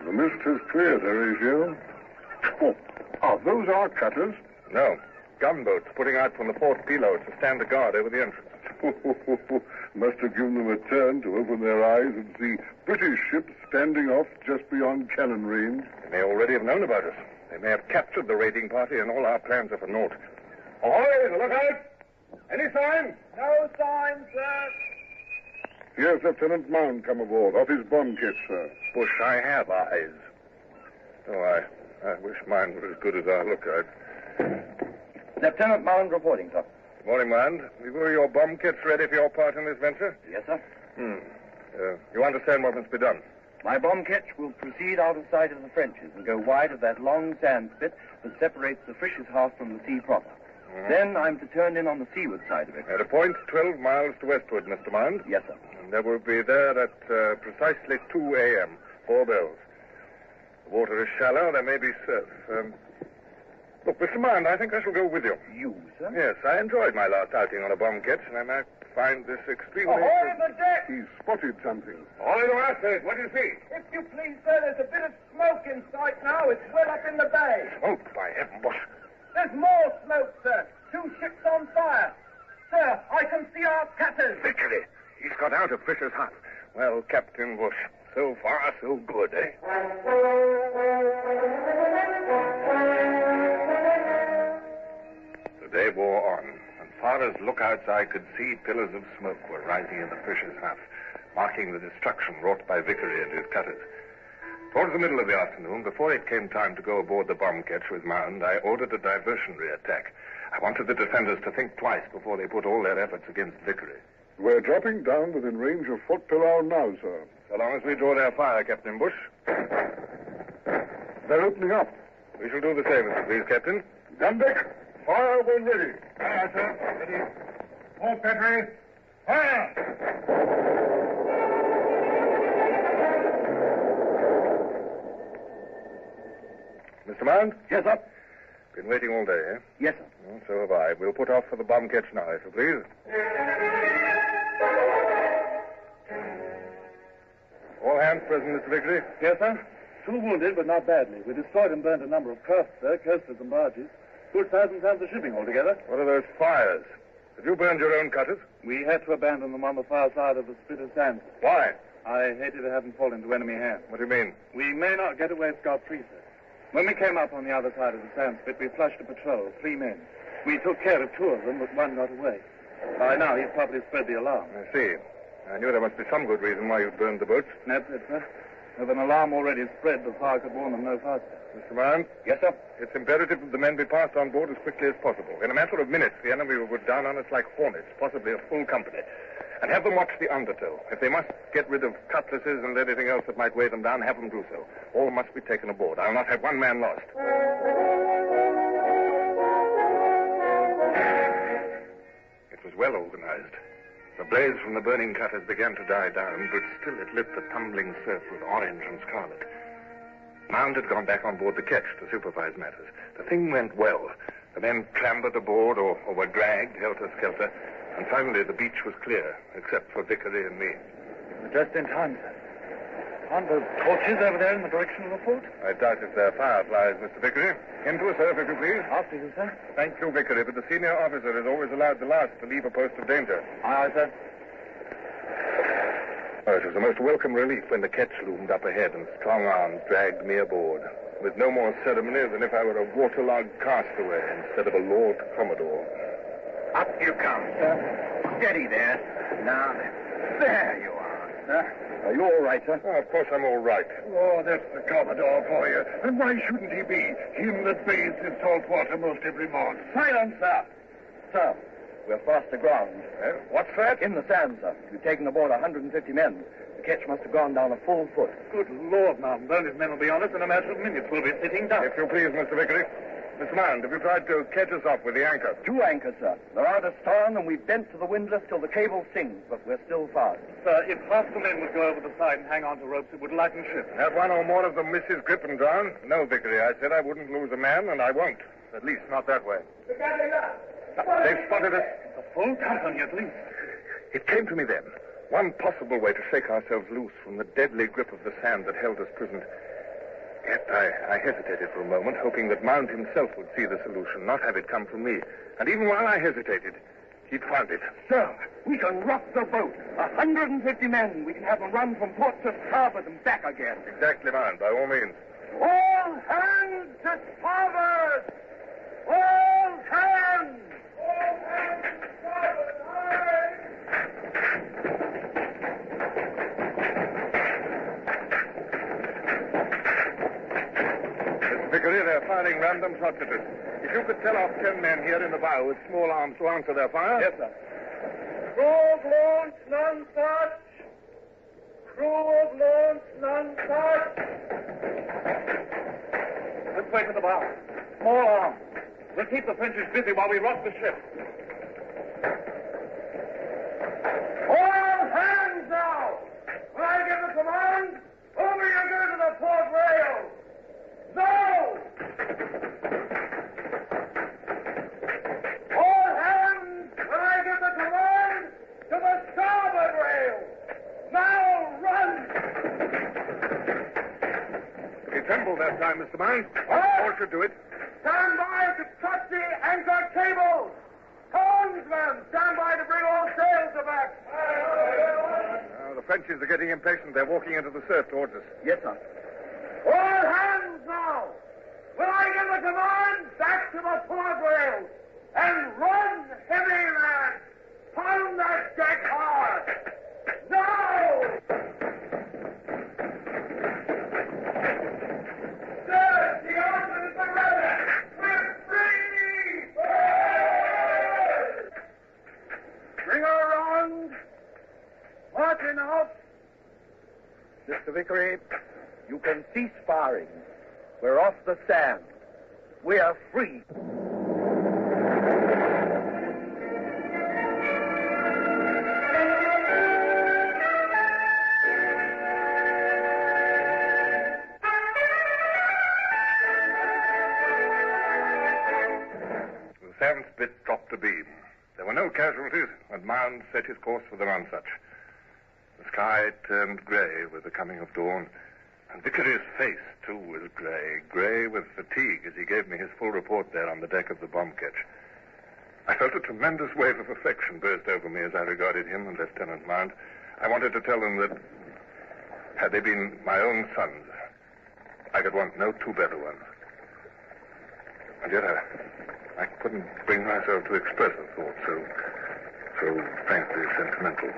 The mist has cleared, Horatio. Oh, are those our cutters? No. Gunboats putting out from the port Pilo to stand a guard over the entrance. Must have given them a turn to open their eyes and see British ships standing off just beyond cannon range. They may already have known about us. They may have captured the raiding party, and all our plans are for naught. Ahoy! Look out! Any sign? No sign, sir. Here's Lieutenant Mound come aboard, off his bomb kit, sir. Bush, I have eyes. Oh, I wish mine were as good as our lookout. Lieutenant Mound reporting, sir. Morning, Mound. Were your bomb kits ready for your part in this venture? Yes, sir. You understand what must be done? My bomb ketch will proceed out of sight of the Frenches and go wide of that long sand spit that separates the Frisch's house from the sea proper. Then I'm to turn in on the seaward side of it. At a point 12 miles to westward, Mr. Mound. Yes, sir. And there will be there at precisely 2 a.m., 4 bells. The water is shallow. There may be surf. Look, Mr. Mound, I think I shall go with you. You, sir? Yes, I enjoyed my last outing on a bomb ketch, and I might find this extremely... Ahoy the deck! He's spotted something. Ahoy the masthead! What do you see? If you please, sir, there's a bit of smoke in sight now. It's well up in the bay. Smoke, by heaven, Bush. There's more smoke, sir. 2 ships on fire. Sir, I can see our cutters. Victory. He's got out of Fisher's hut. Well, Captain Bush, so far, so good, eh? The day wore on. As far as lookouts eye could see, pillars of smoke were rising in the Fisher's hut, marking the destruction wrought by Vickery and his cutters. Towards the middle of the afternoon, before it came time to go aboard the bomb ketch with Mound, I ordered a diversionary attack. I wanted the defenders to think twice before they put all their efforts against Vickery. We're dropping down within range of Fort Pillau now, sir. So long as we draw their fire, Captain Bush. They're opening up. We shall do the same, if you please, Captain. Gun deck, fire when ready. Aye, sir. Ready. All Petrie, fire! Mr. Mound? Yes, sir. Been waiting all day, eh? Yes, sir. Well, so have I. We'll put off for the bomb catch now, if you please. All hands present, Mr. Vickery? Yes, sir. 2 wounded, but not badly. We destroyed and burnt a number of crafts, sir, coasters and barges. Good 1,000 tons of shipping altogether. What are those fires? Have you burned your own cutters? We had to abandon them on the far side of the spit of sand. Why? I hated to have them fall into enemy hands. What do you mean? We may not get away scot-free, sir. When we came up on the other side of the sand spit, we flushed a patrol, 3 men. We took care of 2 of them, but 1 got away. By now, he's probably spread the alarm. I see. I knew there must be some good reason why you burned the boats. That's it, sir. With an alarm already spread, the fire could warn them no faster. Mr. Mound? Yes, sir. It's imperative that the men be passed on board as quickly as possible. In a matter of minutes, the enemy will go down on us like hornets, possibly a full company. And have them watch the undertow. If they must get rid of cutlasses and anything else that might weigh them down, have them do so. All must be taken aboard. I'll not have 1 man lost. It was well organized. The blaze from the burning cutters began to die down, but still it lit the tumbling surf with orange and scarlet. Mound had gone back on board the ketch to supervise matters. The thing went well. The men clambered aboard or were dragged, helter-skelter, and finally the beach was clear, except for Vickery and me. It was just in time, sir. Aren't those torches over there in the direction of the fort? I doubt if they're fireflies, Mr. Vickery. Into a surf, if you please. After you, sir. Thank you, Vickery, but the senior officer is always allowed the last to leave a post of danger. Aye, sir. Oh, it was a most welcome relief when the ketch loomed up ahead and strong arms dragged me aboard, with no more ceremony than if I were a waterlogged castaway instead of a Lord Commodore. Up you come, sir. Steady there. Now, there you are, sir. Are you all right, sir? Oh, of course I'm all right. Oh, that's the Commodore for you. And why shouldn't he be? Him that bathes in salt water most every morning. Silence, sir. Sir, we're fast aground. What's that? In the sand, sir. We've taken aboard 150 men. The ketch must have gone down a full foot. Good Lord, ma'am. Those men will be on us in a matter of minutes. We'll be sitting down. If you please, Mr. Vickery. Miss Mand, have you tried to catch us off with the anchor? 2 anchors, sir. They're out astern, and we've bent to the windlass till the cable sings, but we're still fast. Sir, if half the men would go over the side and hang on to ropes, it would lighten ship. Have one or more of them miss his grip and drown? No, Vickery, I said I wouldn't lose a man, and I won't. At least not that way. They've spotted us. A full company, at least. It came to me then. One possible way to shake ourselves loose from the deadly grip of the sand that held us prisoners. Yet I hesitated for a moment, hoping that Mount himself would see the solution, not have it come from me. And even while I hesitated, he'd found it. Sir, we can rock the boat. 150 men. We can have them run from port to starboard and back again. Exactly, Mount, by all means. All hands to starboard! All hands! All hands to starboard! Vickery, they're firing random shots at us. If you could tell off 10 men here in the bow with small arms to answer their fire. Yes, sir. Crew of launch, none touch. Crew of launch, none touch. Let's wait for the bow. Small arms. We'll keep the Frenchies busy while we rock the ship. All hands now! When I give the command, over you go to the port rail. No! All hands, when I give the command, to the starboard rail. Now run! He trembled that time, Mr. Mine. All should do it. Stand by to cut the anchor cables. Helmsman, stand by to bring all sails aback. The Frenchies are getting impatient. They're walking into the surf towards us. Yes, sir. All hands now! When I give the command, back to the port rail! And run, heavy lads! Pound that deck hard! Now! Sir, the ocean is the rudder! We're free! Bring her around! Marching out! Mr. Vickery, you can cease firing. We're off the sand. We are free. The sand spit dropped abeam. There were no casualties, and Mound set his course for the Nonsuch. The sky turned grey with the coming of dawn, and Vickery's face, too, was grey with fatigue as he gave me his full report there on the deck of the bomb ketch. I felt a tremendous wave of affection burst over me as I regarded him and Lieutenant Mount. I wanted to tell them that, had they been my own sons, I could want no 2 better ones. And yet I couldn't bring myself to express a thought so frankly sentimental.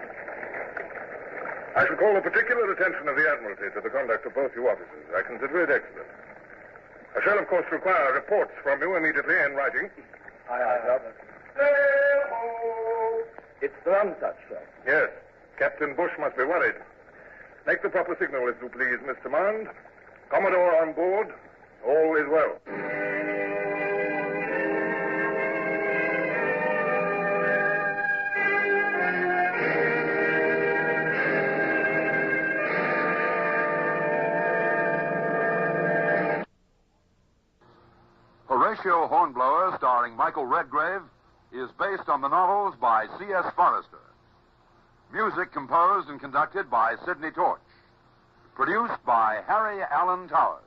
I shall call the particular attention of the Admiralty to the conduct of both you officers. I consider it excellent. I shall, of course, require reports from you immediately in writing. Aye, sir. It's the Nonsuch, sir. Yes. Captain Bush must be worried. Make the proper signal, if you please, Mr. Mond. Commodore on board. All is well. Horatio Hornblower, starring Michael Redgrave, is based on the novels by C.S. Forrester. Music composed and conducted by Sidney Torch. Produced by Harry Allen Towers.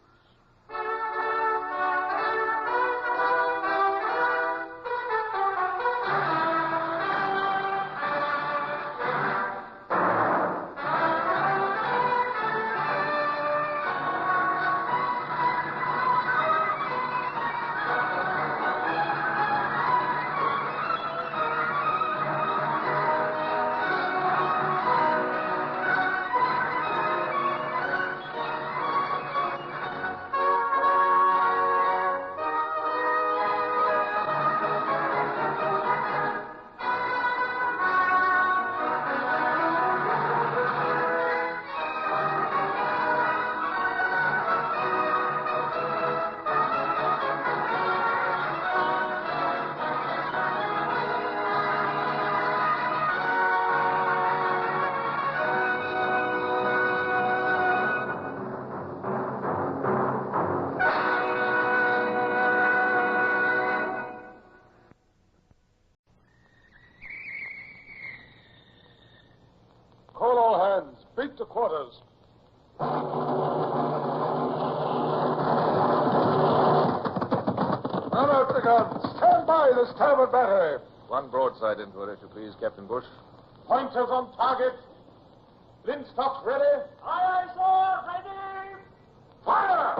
Call all hands. Beat to quarters. Man out the guns. Stand by the starboard battery. One broadside into it, if you please, Captain Bush. Pointers on target. Linstocks ready. Aye, aye, sir. Ready. Fire!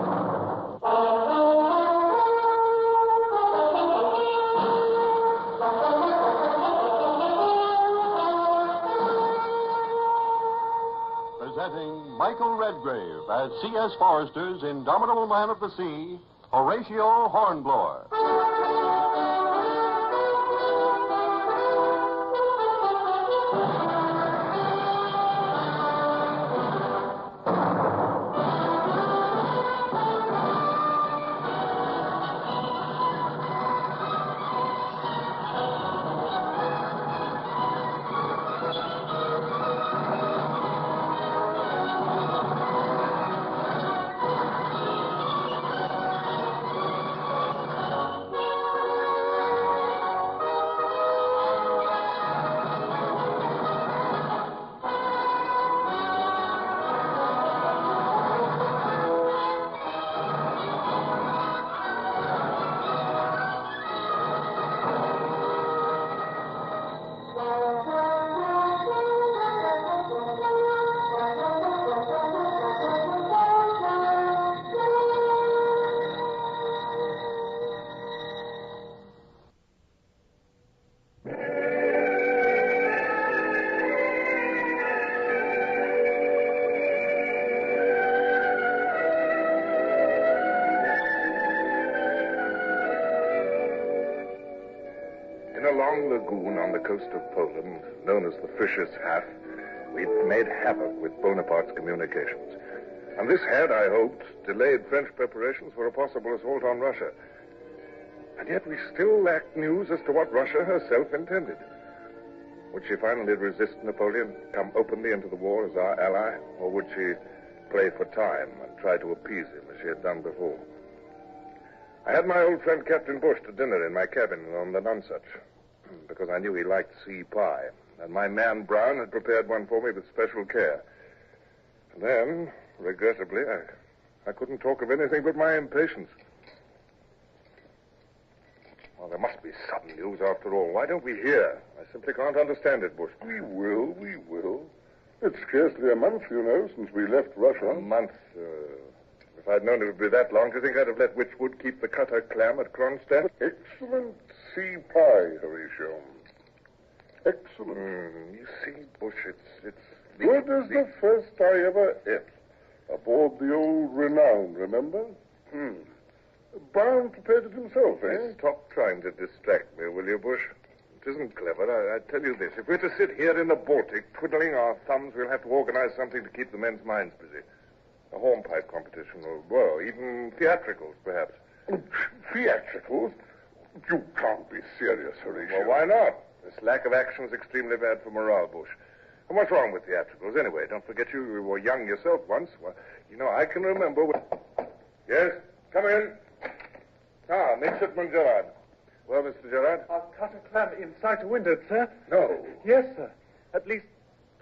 Presenting Michael Redgrave as C.S. Forrester's indomitable man of the sea, Horatio Hornblower. In a long lagoon on the coast of Poland, known as the Fisher's Half, we'd made havoc with Bonaparte's communications. And this had, I hoped, delayed French preparations for a possible assault on Russia. And yet we still lacked news as to what Russia herself intended. Would she finally resist Napoleon, come openly into the war as our ally, or would she play for time and try to appease him as she had done before? I had my old friend Captain Bush to dinner in my cabin on the Nonsuch, because I knew he liked sea pie, and my man Brown had prepared one for me with special care. And then, regrettably, I couldn't talk of anything but my impatience. Well, there must be some news after all. Why don't we hear? I simply can't understand it, Bush. We will. It's scarcely a month, you know, since we left Russia. A month? If I'd known it would be that long, do you think I'd have let Witchwood keep the cutter clam at Kronstadt? Excellent sea pie, Horatio. Excellent. You see, Bush, it's good as the first I ever ate. Aboard the old Renown, remember? Brown prepared it himself, eh? Stop trying to distract me, will you, Bush? It isn't clever. I tell you this. If we're to sit here in the Baltic twiddling our thumbs, we'll have to organize something to keep the men's minds busy. A hornpipe competition, or, well, even theatricals, perhaps. Theatricals? You can't be serious, Horatio. Well, why not? This lack of action is extremely bad for morale, Bush. And what's wrong with theatricals, anyway? Don't forget you were young yourself once. Well, you know, I can remember when... Yes? Come in. Midshipman Gerard. Well, Mr. Gerard? I've cut a clam inside the window, sir. No. Yes, sir. At least,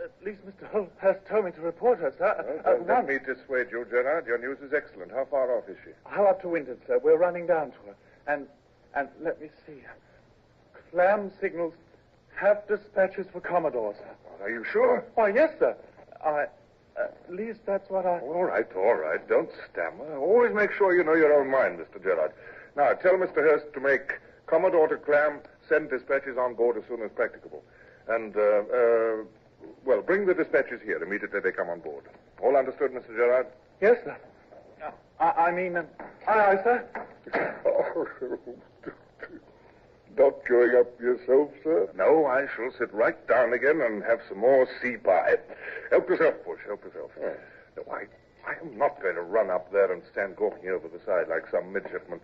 At least Mr. Holt has told me to report her, sir. Don't let me dissuade you, Gerard. Your news is excellent. How far off is she? How up to Winton, sir? We're running down to her. And let me see. Clam signals have dispatches for Commodore, sir. Are you sure? Why, yes, sir. At least that's what I... All right. Don't stammer. Always make sure you know your own mind, Mr. Gerard. Now, tell Mr. Hurst to make Commodore to Clam send dispatches on board as soon as practicable. And, bring the dispatches here immediately they come on board. All understood, Mr. Gerard? Yes, sir. Aye, sir. Not going up yourself, sir? No, I shall sit right down again and have some more sea pie. Help yourself, Bush, help yourself. Yes. No, I am not going to run up there and stand gawking over the side like some midshipman.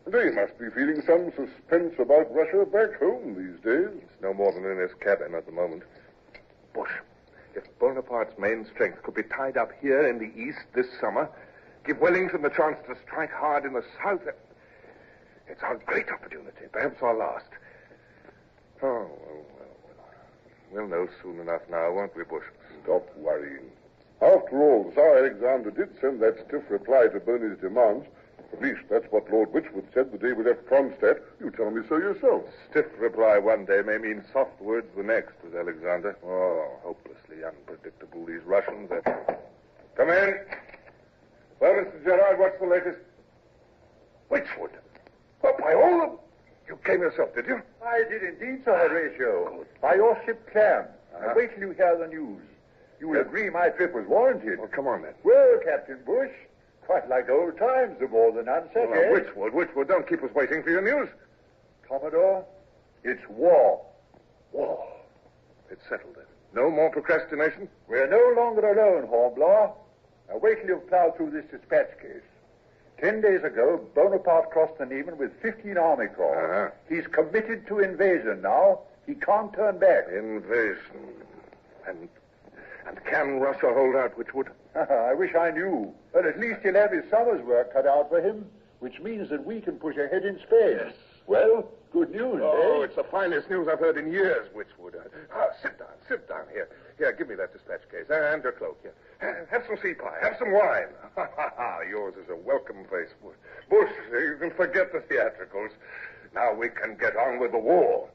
They must be feeling some suspense about Russia back home these days. It's no more than in his cabin at the moment. Bush, if Bonaparte's main strength could be tied up here in the east this summer, give Wellington the chance to strike hard in the south. It's our great opportunity, perhaps our last. Oh, well. We'll know soon enough now, won't we, Bush? Stop worrying. After all, Tsar Alexander did send that stiff reply to Boney's demands. At least that's what Lord Wychwood said the day we left Kronstadt. You tell me so yourself. Stiff reply one day may mean soft words the next with Alexander. Oh, hopelessly unpredictable, these Russians. Come in. Well, Mr. Gerard, what's the latest? Wychwood. Well, by all of... You came yourself, did you? I did indeed, Sir Horatio. By your ship Clam. Now, wait till you hear the news. You will agree my trip was warranted. Well, come on, then. Well, Captain Bush, quite like old times, the more than unset, Wychwood, don't keep us waiting for your news. Commodore, it's war. War? It's settled, then. No more procrastination? We're no longer alone, Hornblower. Now, wait till you've plowed through this dispatch case. 10 days ago, Bonaparte crossed the Niemen with 15 army corps. He's committed to invasion now. He can't turn back. Invasion. And can Russia hold out, Wychwood? I wish I knew. But at least he'll have his summer's work cut out for him, which means that we can push ahead in Spain. Yes. Well, good news, Oh, it's the finest news I've heard in years, Wychwood. Sit down here. Here, give me that dispatch case and your cloak. Here. Have some sea pie. Have some wine. Yours is a welcome face, Bush. You can forget the theatricals. Now we can get on with the war.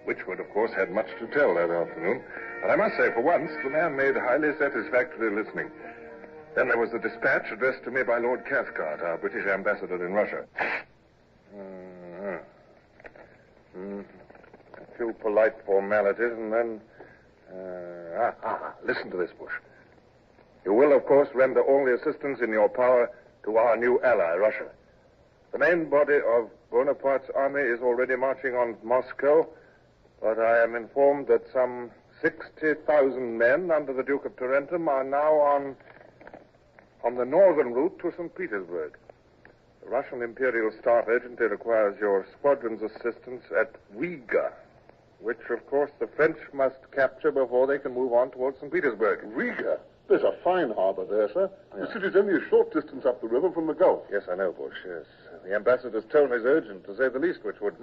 Wychwood, of course, had much to tell that afternoon. But I must say, for once, the man made highly satisfactory listening. Then there was the dispatch addressed to me by Lord Cathcart, our British ambassador in Russia. A few polite formalities, and then... Listen to this, Bush. You will, of course, render all the assistance in your power to our new ally, Russia. The main body of Bonaparte's army is already marching on Moscow, but I am informed that some 60,000 men under the Duke of Tarentum are now on the northern route to St. Petersburg. The Russian Imperial Staff urgently requires your squadron's assistance at Riga, which, of course, the French must capture before they can move on towards St. Petersburg. Riga? There's a fine harbor there, sir. Yeah. The city's only a short distance up the river from the Gulf. Yes, I know, Bush, yes. The ambassador's tone is urgent, to say the least, Wychwood.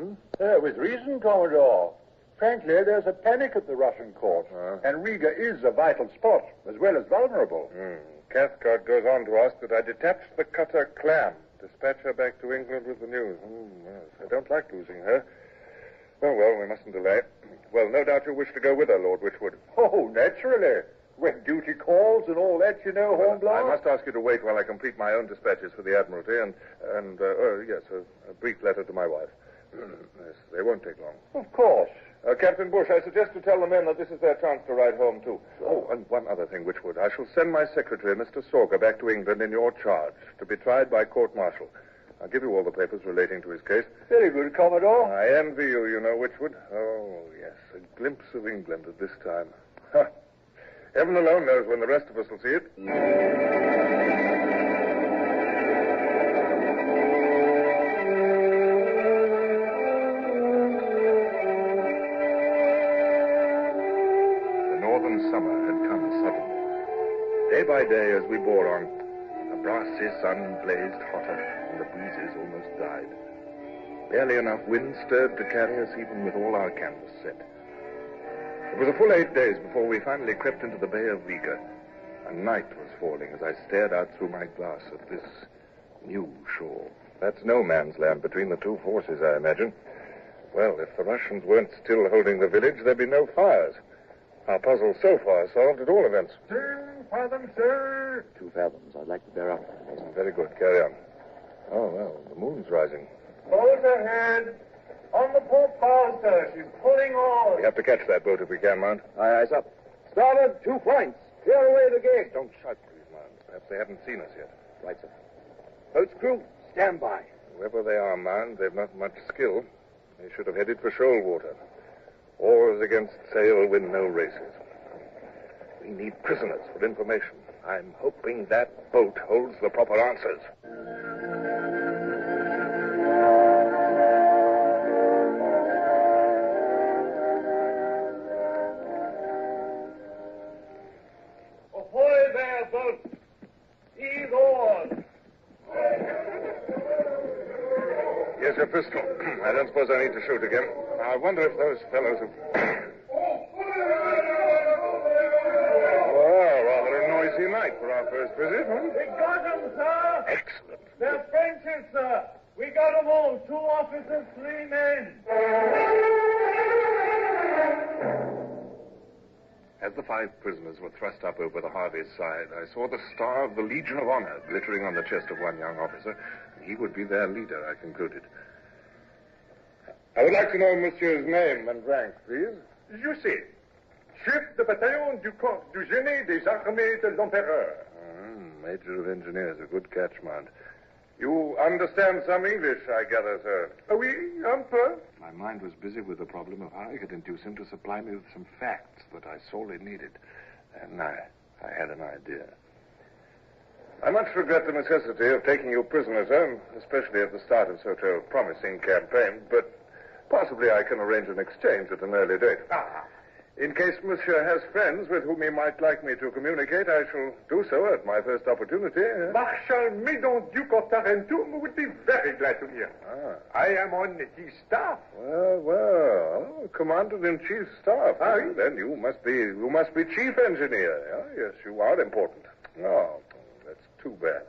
With reason, Commodore. Frankly, there's a panic at the Russian court, and Riga is a vital spot, as well as vulnerable. Cathcart goes on to ask that I detach the cutter Clam, dispatch her back to England with the news. Yes, I don't like losing her. Oh, well, we mustn't delay. Well, no doubt you wish to go with her, Lord Wychwood. Oh, naturally. When duty calls and all that, you know, Hornblower. I must ask you to wait while I complete my own dispatches for the Admiralty and a brief letter to my wife. Yes, they won't take long. Of course. Captain Bush, I suggest to tell the men that this is their chance to ride home, too. Oh, and one other thing, Wychwood. I shall send my secretary, Mr. Sorker, back to England in your charge to be tried by court-martial. I'll give you all the papers relating to his case. Very good, Commodore. I envy you, you know, Wychwood. Oh, yes, a glimpse of England at this time. Ha! Heaven alone knows when the rest of us will see it. autumn summer had come suddenly. Day by day, as we bore on, the brassy sun blazed hotter, and the breezes almost died. Barely enough wind stirred to carry us, even with all our canvas set. It was a full 8 days before we finally crept into the Bay of Riga, and night was falling as I stared out through my glass at this new shore. That's no man's land between the two forces, I imagine. Well, if the Russians weren't still holding the village, there'd be no fires. Our puzzle so far solved at all events. 2 fathoms, sir. 2 fathoms. I'd like to bear up. Very good. Carry on. Oh, well, the moon's rising. Boat ahead. On the port bow, sir. She's pulling off. We have to catch that boat if we can, Mount. Aye, eyes up. Starboard, 2 points. Clear away the gate. Don't shout, please, Mount. Perhaps they haven't seen us yet. Right, sir. Boat's crew, stand by. Whoever they are, Mount, they've not much skill. They should have headed for shoal water. Oars against sail win no races. We need prisoners for information. I'm hoping that boat holds the proper answers. Ahoy there, boat. Ease oars. Here's your pistol. I don't suppose I need to shoot again. I wonder if those fellows have... Well, rather a noisy night for our first visit, huh? We got them, sir. Excellent. They're Frenchies, sir. We got them all. 2 officers, 3 men. As the 5 prisoners were thrust up over the Harvey's side, I saw the star of the Legion of Honor glittering on the chest of one young officer. He would be their leader, I concluded. I would like to know Monsieur's name and rank, please. You see, Chef de Bataillon du Corps du Génie des Armées de l'Empereur. Major of Engineers, a good catch, Mount. You understand some English, I gather, sir. Oui, un peu. My mind was busy with the problem of how I could induce him to supply me with some facts that I sorely needed. And I had an idea. I much regret the necessity of taking you prisoners, sir, especially at the start of such a promising campaign, but possibly I can arrange an exchange at an early date. In case Monsieur has friends with whom he might like me to communicate, I shall do so at my first opportunity. Marshal Médon Duke of Tarentum would be very glad to hear. I am on his staff. Well, Commander-in-Chief's staff. Then you must be chief engineer. Yes, you are important. Oh, that's too bad.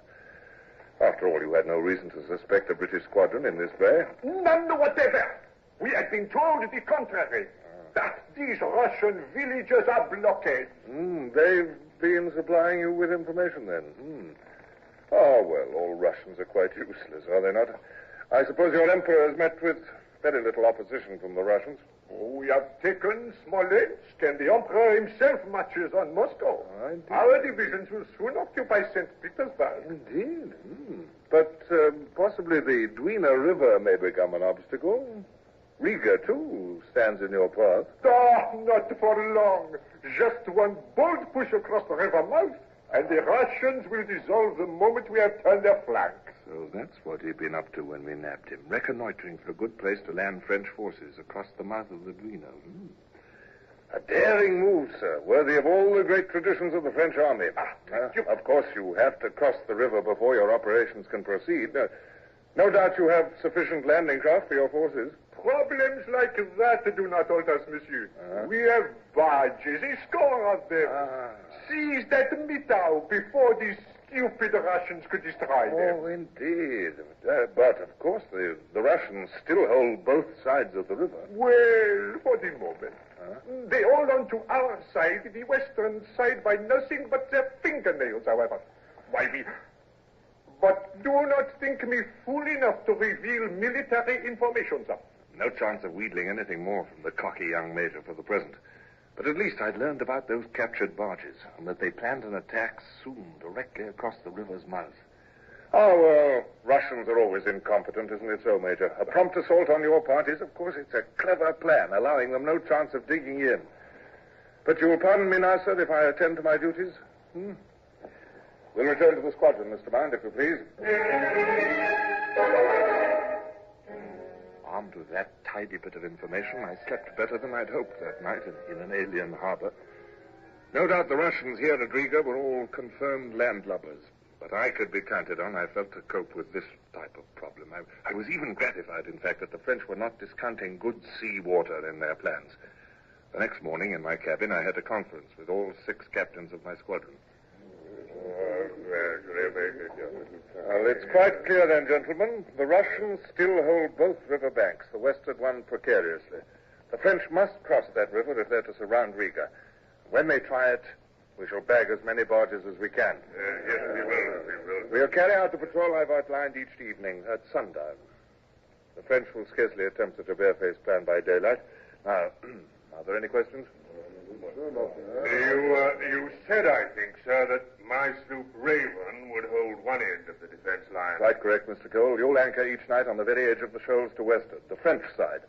After all, you had no reason to suspect a British squadron in this bay. None whatever. We had been told the contrary. That these Russian villages are blockades. They've been supplying you with information, then. Oh, well, all Russians are quite useless, are they not? I suppose your emperor has met with very little opposition from the Russians. We have taken Smolensk, and the emperor himself marches on Moscow. Our divisions will soon occupy St. Petersburg. Indeed. But possibly the Dwina River may become an obstacle. Riga, too, stands in your path. Not for long. Just one bold push across the river mouth, and the Russians will dissolve the moment we have turned their flank. So that's what he'd been up to when we nabbed him, reconnoitering for a good place to land French forces across the mouth of the Dwina. A daring move, sir, worthy of all the great traditions of the French army. Of course, you have to cross the river before your operations can proceed. No doubt you have sufficient landing craft for your forces. Problems like that do not hold us, monsieur. We have barges, a score of them. Seize that Mitau before these stupid Russians could destroy them. Oh, indeed. But, of course, the Russians still hold both sides of the river. Well, for the moment. They hold on to our side, the western side, by nothing but their fingernails, however. But do not think me fool enough to reveal military information, sir. No chance of wheedling anything more from the cocky young major for the present. But at least I'd learned about those captured barges, and that they planned an attack soon, directly across the river's mouth. Oh, well, Russians are always incompetent, isn't it so, Major? A prompt assault on your part is, of course, it's a clever plan, allowing them no chance of digging in. But you'll pardon me now, sir, if I attend to my duties? We'll return to the squadron, Mr. Mount, if you please. Armed with that tidy bit of information, I slept better than I'd hoped that night in an alien harbor. No doubt the Russians here at Riga were all confirmed landlubbers. But I could be counted on, I felt, to cope with this type of problem. I was even gratified, in fact, that the French were not discounting good sea water in their plans. The next morning, in my cabin, I had a conference with all 6 captains of my squadron. Well, it's quite clear then, gentlemen. The Russians still hold both river banks, the western one precariously. The French must cross that river if they're to surround Riga. When they try it, we shall bag as many barges as we can. Yes, we will. We'll carry out the patrol I've outlined each evening at sundown. The French will scarcely attempt such a barefaced plan by daylight. Now, are there any questions? You said, I think, sir, that my sloop Raven would hold one end of the defense line. Quite correct, Mr. Cole. You'll anchor each night on the very edge of the shoals to westward, the French side.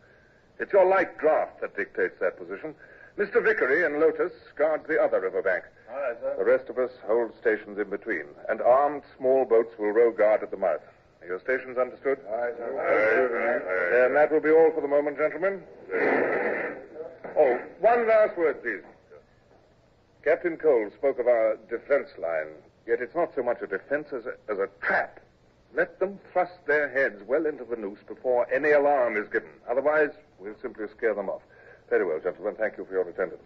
It's your light draft that dictates that position. Mr. Vickery and Lotus guard the other river bank. All right, sir. The rest of us hold stations in between, and armed small boats will row guard at the mouth. Are your stations understood? Aye, sir. And that will be all for the moment, gentlemen. Oh, one last word, please. Captain Cole spoke of our defense line, yet it's not so much a defense as a trap. Let them thrust their heads well into the noose before any alarm is given. Otherwise, we'll simply scare them off. Very well, gentlemen. Thank you for your attendance.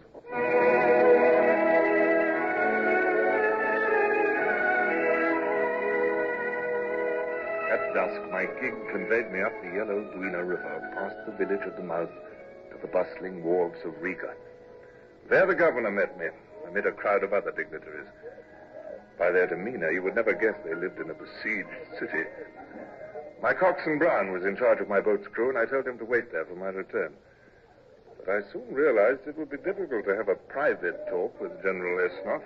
At dusk, my gig conveyed me up the yellow Dwina River, past the village at the mouth, to the bustling wharves of Riga. There the governor met me, amid a crowd of other dignitaries. By their demeanor, you would never guess they lived in a besieged city. My coxswain Brown was in charge of my boat's crew, and I told him to wait there for my return. But I soon realized it would be difficult to have a private talk with General Esnoff.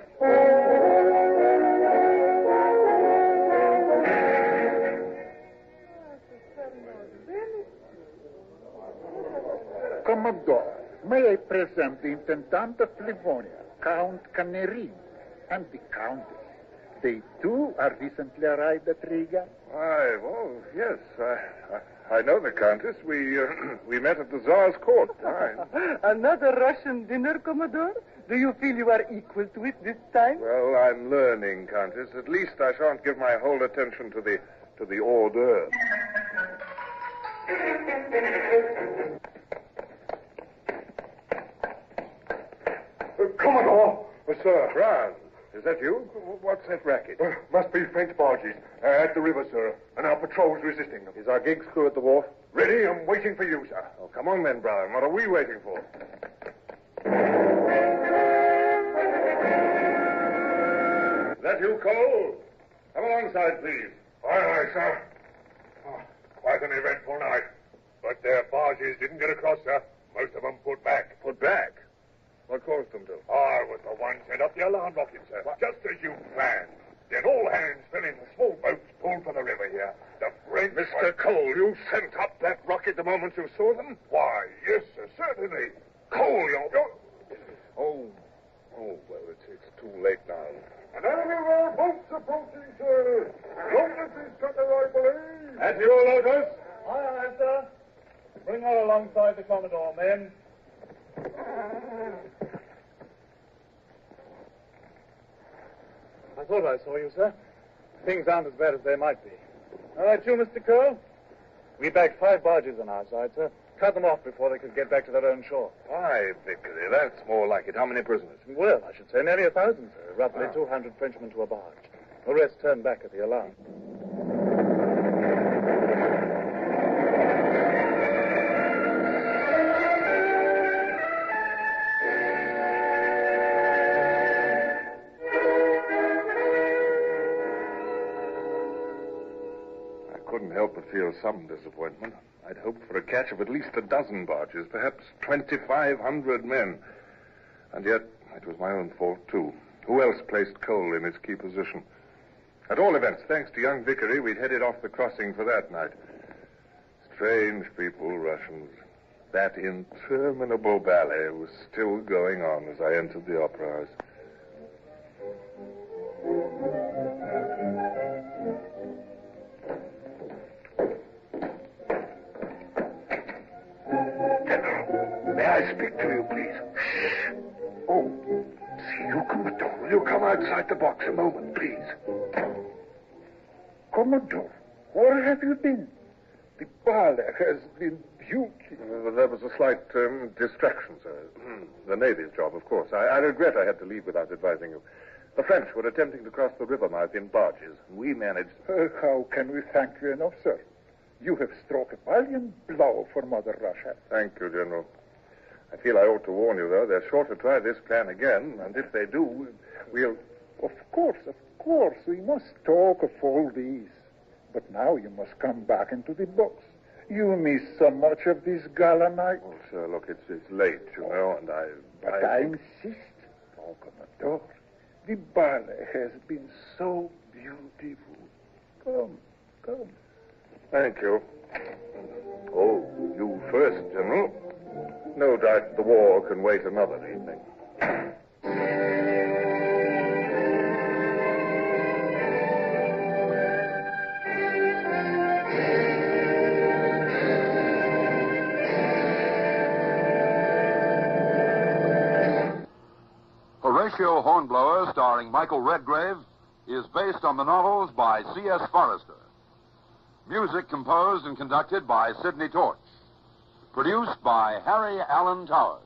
Commodore, may I present the Intendant of Livonia, Count Canerin, and the Countess. They, too, are recently arrived at Riga. Why, well, yes. I know the Countess. We met at the Tsar's court. Another Russian dinner, Commodore? Do you feel you are equal to it this time? Well, I'm learning, Countess. At least I shan't give my whole attention to the hors d'oeuvres. Commodore! Sir. Brown, is that you? What's that racket? Must be French barges at the river, sir, and our patrol's resisting them. Is our gig's crew at the wharf? Ready and waiting for you, sir. Oh, come on then, Brown. What are we waiting for? Is that you, Cole? Come alongside, please. Aye, sir. Oh, quite an eventful night. But their barges didn't get across, sir. Most of them put back. Put back? What caused them to? I was the one set up the alarm rocket, sir. What? Just as you planned. Then all hands fell in. Small boats pulled for the river here. The French... Mr. Cole, you sent up that rocket the moment you saw them? Why, yes, sir, certainly. Cole, you're... Oh, well, it's too late now. An enemy of our boats approaching, sir. Lotus is cutter, I believe. That's you, Lotus. Aye, sir. Bring her alongside the Commodore, men. I thought I saw you, sir. Things aren't as bad as they might be. All right, you, Mr. Cole? We backed 5 barges on our side, sir. Cut them off before they could get back to their own shore. Why, Vickery, that's more like it. How many prisoners? Well, I should say nearly 1,000, sir. Roughly 200 Frenchmen to a barge. The rest turned back at the alarm. Couldn't help but feel some disappointment. I'd hoped for a catch of at least a dozen barges, perhaps 2,500 men. And yet, it was my own fault, too. Who else placed Cole in his key position? At all events, thanks to young Vickery, we'd headed off the crossing for that night. Strange people, Russians. That interminable ballet was still going on as I entered the opera house. May I speak to you, please? Shh. Oh, see, you Commodore, will you come outside the box a moment, please? Commodore, where have you been? The ball has been beautiful. There was a slight distraction, sir. The Navy's job, of course. I regret I had to leave without advising you. The French were attempting to cross the river mouth in barges. We managed... How can we thank you enough, sir? You have struck a valiant blow for Mother Russia. Thank you, General. I feel I ought to warn you, though. They're sure to try this plan again, and if they do, we'll... Of course. We must talk of all these. But now you must come back into the box. You miss so much of this gala night. Oh, sir, look, it's late, you know, and I insist. Oh, Commodore, the ballet has been so beautiful. Come. Thank you. Oh, you first, General. No doubt the war can wait another evening. Horatio Hornblower, starring Michael Redgrave, is based on the novels by C.S. Forrester. Music composed and conducted by Sidney Torch. Produced by Harry Allen Towers.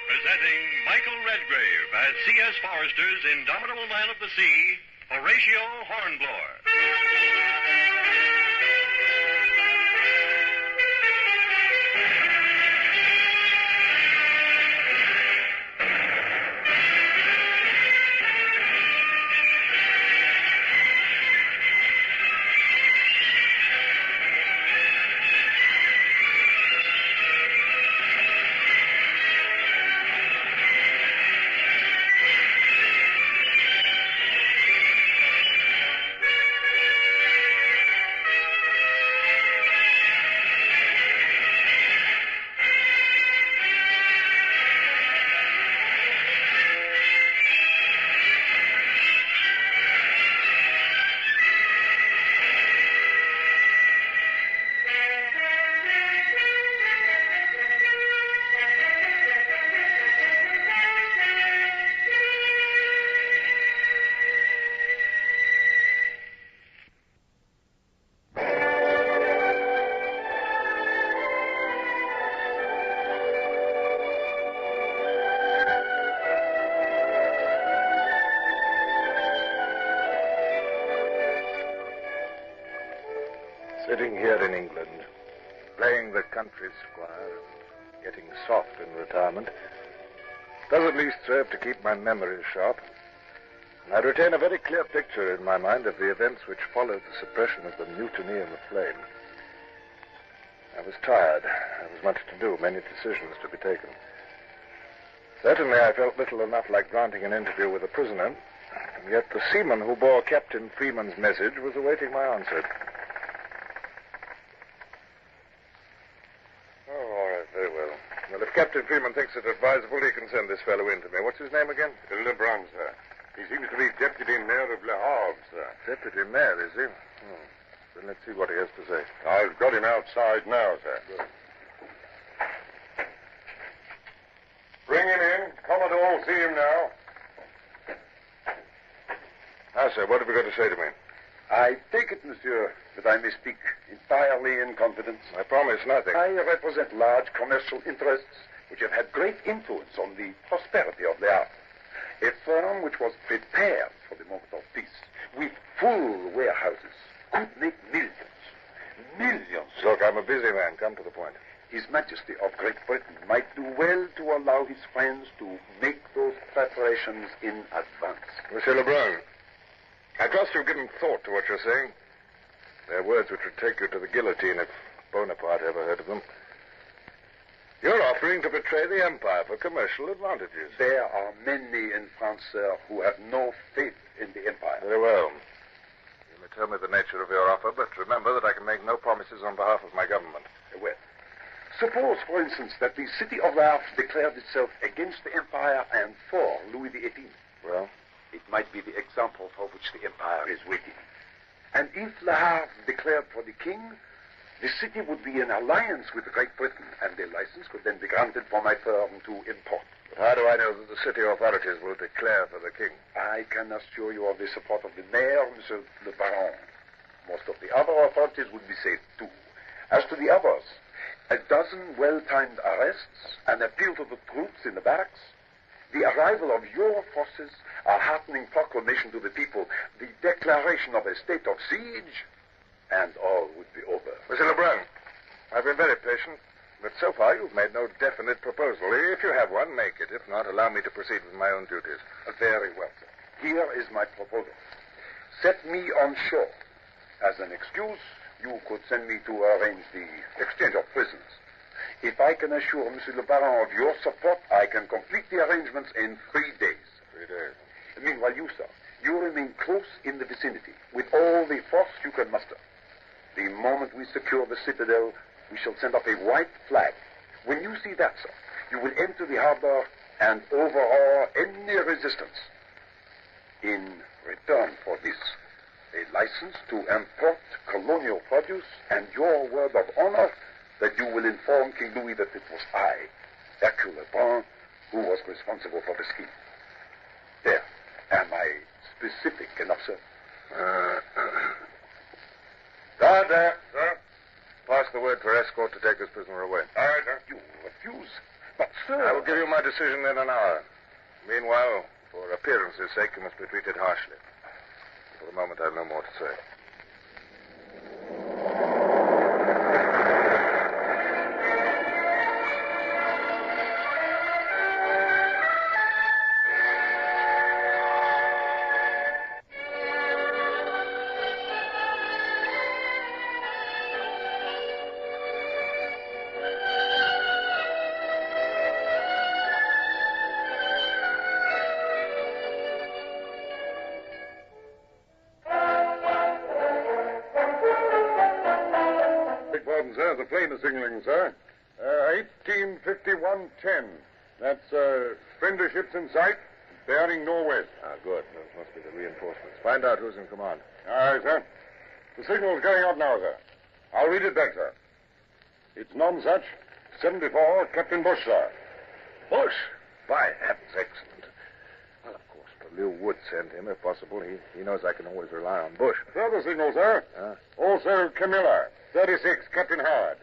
Presenting Michael Redgrave as C.S. Forrester's indomitable man of the sea, Horatio Hornblower. Sitting here in England, playing the country squire and getting soft in retirement, does at least serve to keep my memory sharp. And I retain a very clear picture in my mind of the events which followed the suppression of the mutiny in the Flame. I was tired. There was much to do, many decisions to be taken. Certainly I felt little enough like granting an interview with a prisoner, And yet the seaman who bore Captain Freeman's message was awaiting my answer. Oh, all right, very well. Well, if Captain Freeman thinks it advisable, he can send this fellow in to me. What's his name again? Lebrun, sir. He seems to be Deputy Mayor of Le Havre, sir. Deputy Mayor, is he? Then let's see what he has to say. I've got him outside now, sir. Good. Bring him in. Commodore will see him now. Now, sir, what have you got to say to me? I take it, monsieur, that I may speak entirely in confidence. I promise nothing. I represent large commercial interests which have had great influence on the prosperity of Le Havre. A firm which was prepared for the moment of peace, with full warehouses, could make millions. Millions. Look, I'm a busy man. Come to the point. His Majesty of Great Britain might do well to allow his friends to make those preparations in advance. Monsieur Lebrun, I trust you've given thought to what you're saying. They're words which would take you to the guillotine if Bonaparte ever heard of them. You're offering to betray the empire for commercial advantages. There are many in France, sir, who have no faith in the empire. Very well. You may tell me the nature of your offer, but remember that I can make no promises on behalf of my government. Well, suppose, for instance, that the city of Le Havre declared itself against the empire and for Louis XVIII. Well? It might be the example for which the empire is waiting. And if Le Havre declared for the king, the city would be in alliance with Great Britain, and a license could then be granted for my firm to import. But how do I know that the city authorities will declare for the king? I can assure you of the support of the mayor, Monsieur le Baron. Most of the other authorities would be safe, too. As to the others, a dozen well-timed arrests, an appeal to the troops in the barracks, the arrival of your forces, a heartening proclamation to the people, the declaration of a state of siege, and all would be over. Monsieur Lebrun, I've been very patient, but so far you've made no definite proposal. If you have one, make it. If not, allow me to proceed with my own duties. Very well, sir. Here is my proposal. Set me on shore. As an excuse, you could send me to arrange the exchange of prisoners. If I can assure Monsieur le Baron of your support, I can complete the arrangements in 3 days. 3 days. Meanwhile, you, sir, you remain close in the vicinity with all the force you can muster. The moment we secure the citadel, we shall send up a white flag. When you see that, sir, you will enter the harbor and overawe any resistance. In return for this, a license to import colonial produce and your word of honor that you will inform King Louis that it was I, Hercule Lebrun, who was responsible for the scheme. There. Am I specific enough, sir? Guard there. Sir? Pass the word for escort to take this prisoner away. All right, sir. You refuse? But, sir... I will give you my decision in an hour. Meanwhile, for appearance's sake, you must be treated harshly. For the moment, I have no more to say. Sir, the plane is signaling, sir. 1851-10. That's friendly ships in sight, bearing northwest. Ah, good. Those must be the reinforcements. Find out who's in command. All right, sir. The signal's going out now, sir. I'll read it back, sir. It's Nonsuch, 74, Captain Bush, sir. Bush? By heavens, excellent. Well, of course, Bellew would send him if possible. He knows I can always rely on Bush. Further signal, sir. Also, Camilla, 36, Captain Howard.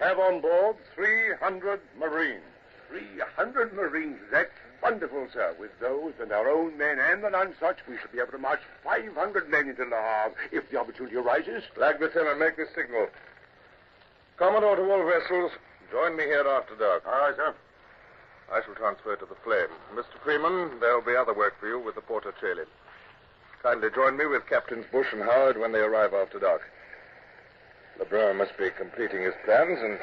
Have on board 300 Marines. 300 Marines. That's wonderful, sir. With those and our own men and the Nonsuch, we should be able to march 500 men into Le Havre if the opportunity arises. Flag the tin and make this signal. Commodore to all vessels, join me here after dark. All right, sir. I shall transfer to the Flame. Mr. Freeman, there'll be other work for you with the Porter Chailey. Kindly join me with Captains Bush and Howard when they arrive after dark. Lebrun must be completing his plans, and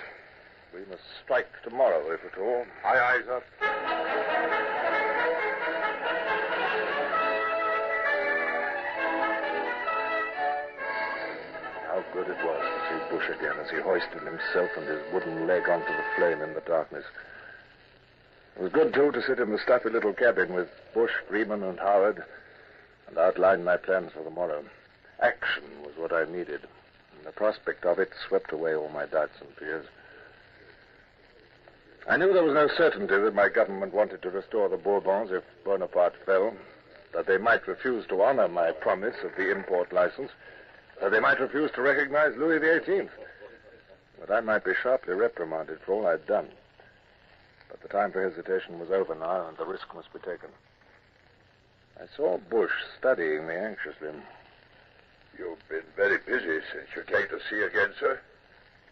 we must strike tomorrow, if at all. Aye, aye, sir. How good it was to see Bush again as he hoisted himself and his wooden leg onto the flame in the darkness. It was good, too, to sit in the stuffy little cabin with Bush, Freeman, and Howard and outline my plans for the morrow. Action was what I needed, and the prospect of it swept away all my doubts and fears. I knew there was no certainty that my government wanted to restore the Bourbons if Bonaparte fell, that they might refuse to honor my promise of the import license, that they might refuse to recognize Louis XVIII, that I might be sharply reprimanded for all I'd done. But the time for hesitation was over now, and the risk must be taken. I saw Bush studying me anxiously. You've been very busy since you came to sea again, sir.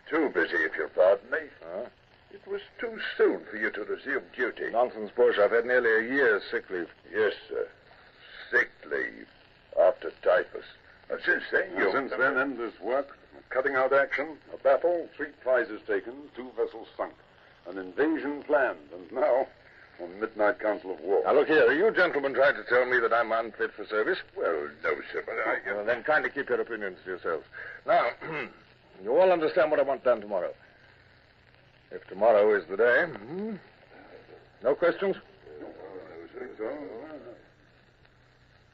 Too busy, if you'll pardon me. Huh? It was too soon for you to resume duty. Nonsense, Bush. I've had nearly a year's sick leave. Yes, sir. Sick leave. After typhus. And since then, Since then, endless work, cutting out action, a battle, 3 prizes taken, 2 vessels sunk, an invasion planned, and now, a midnight council of war. Now, look here. Are you gentlemen trying to tell me that I'm unfit for service? Well, no, sir, but I... Well, then kindly keep your opinions to yourselves. Now, you all understand what I want done tomorrow. If tomorrow is the day. No questions?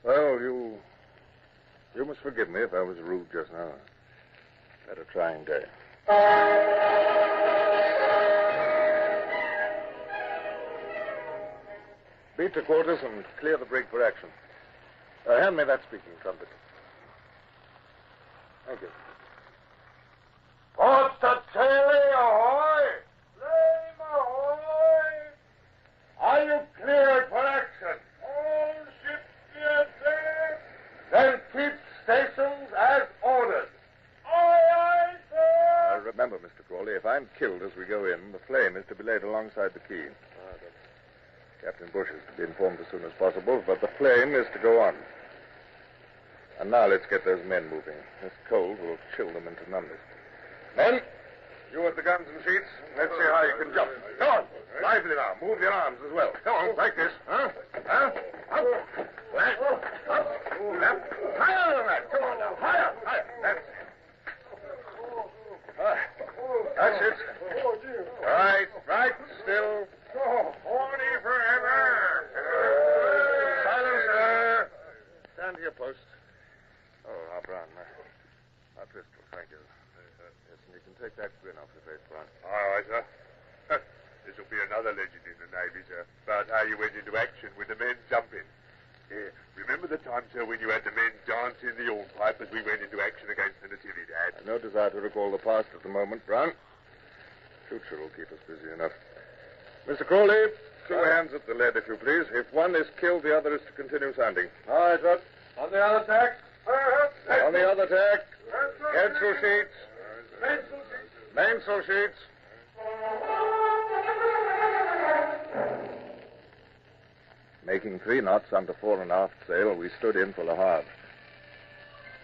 Well, you must forgive me if I was rude just now. Had a trying day. Beat to quarters and clear the brig for action. Hand me that speaking trumpet. Thank you. Port to Taylor, ahoy! Flame, ahoy! Are you cleared for action? All ships cleared, sir. Then keep stations as ordered. Aye, aye, sir. Now, remember, Mr. Crawley, if I'm killed as we go in, the flame is to be laid alongside the key. Captain Bush is to be informed as soon as possible, but the flame is to go on. And now let's get those men moving. This cold will chill them into numbness. Men, you at the guns and sheets, let's see how you can jump. Come on, lively now. Move your arms as well. Come on, like this. Huh? Up. Back. Up. Left. Higher than that. Come on now. Higher. That's it. That's it. Right. Still. Oh, 40 forever. Silence, sir. Stand to your post. Oh, now, Brown. My pistol, thank you. Yes, and you can take that grin off your face, Brown. All right, sir. This will be another legend in the Navy, sir, about how you went into action with the men jumping. Remember the time, sir, when you had the men dance in the hornpipe as we went into action against the Natividad? I have no desire to recall the past at the moment, Brown. Future will keep us busy enough. Mr. Crawley, 2 hands at the lead, if you please. If one is killed, the other is to continue sounding. All right, sir. On the other tack. On the other tack. Headsail sheets. Mainsail sheets. Making 3 knots under fore and aft sail, we stood in for Le Havre.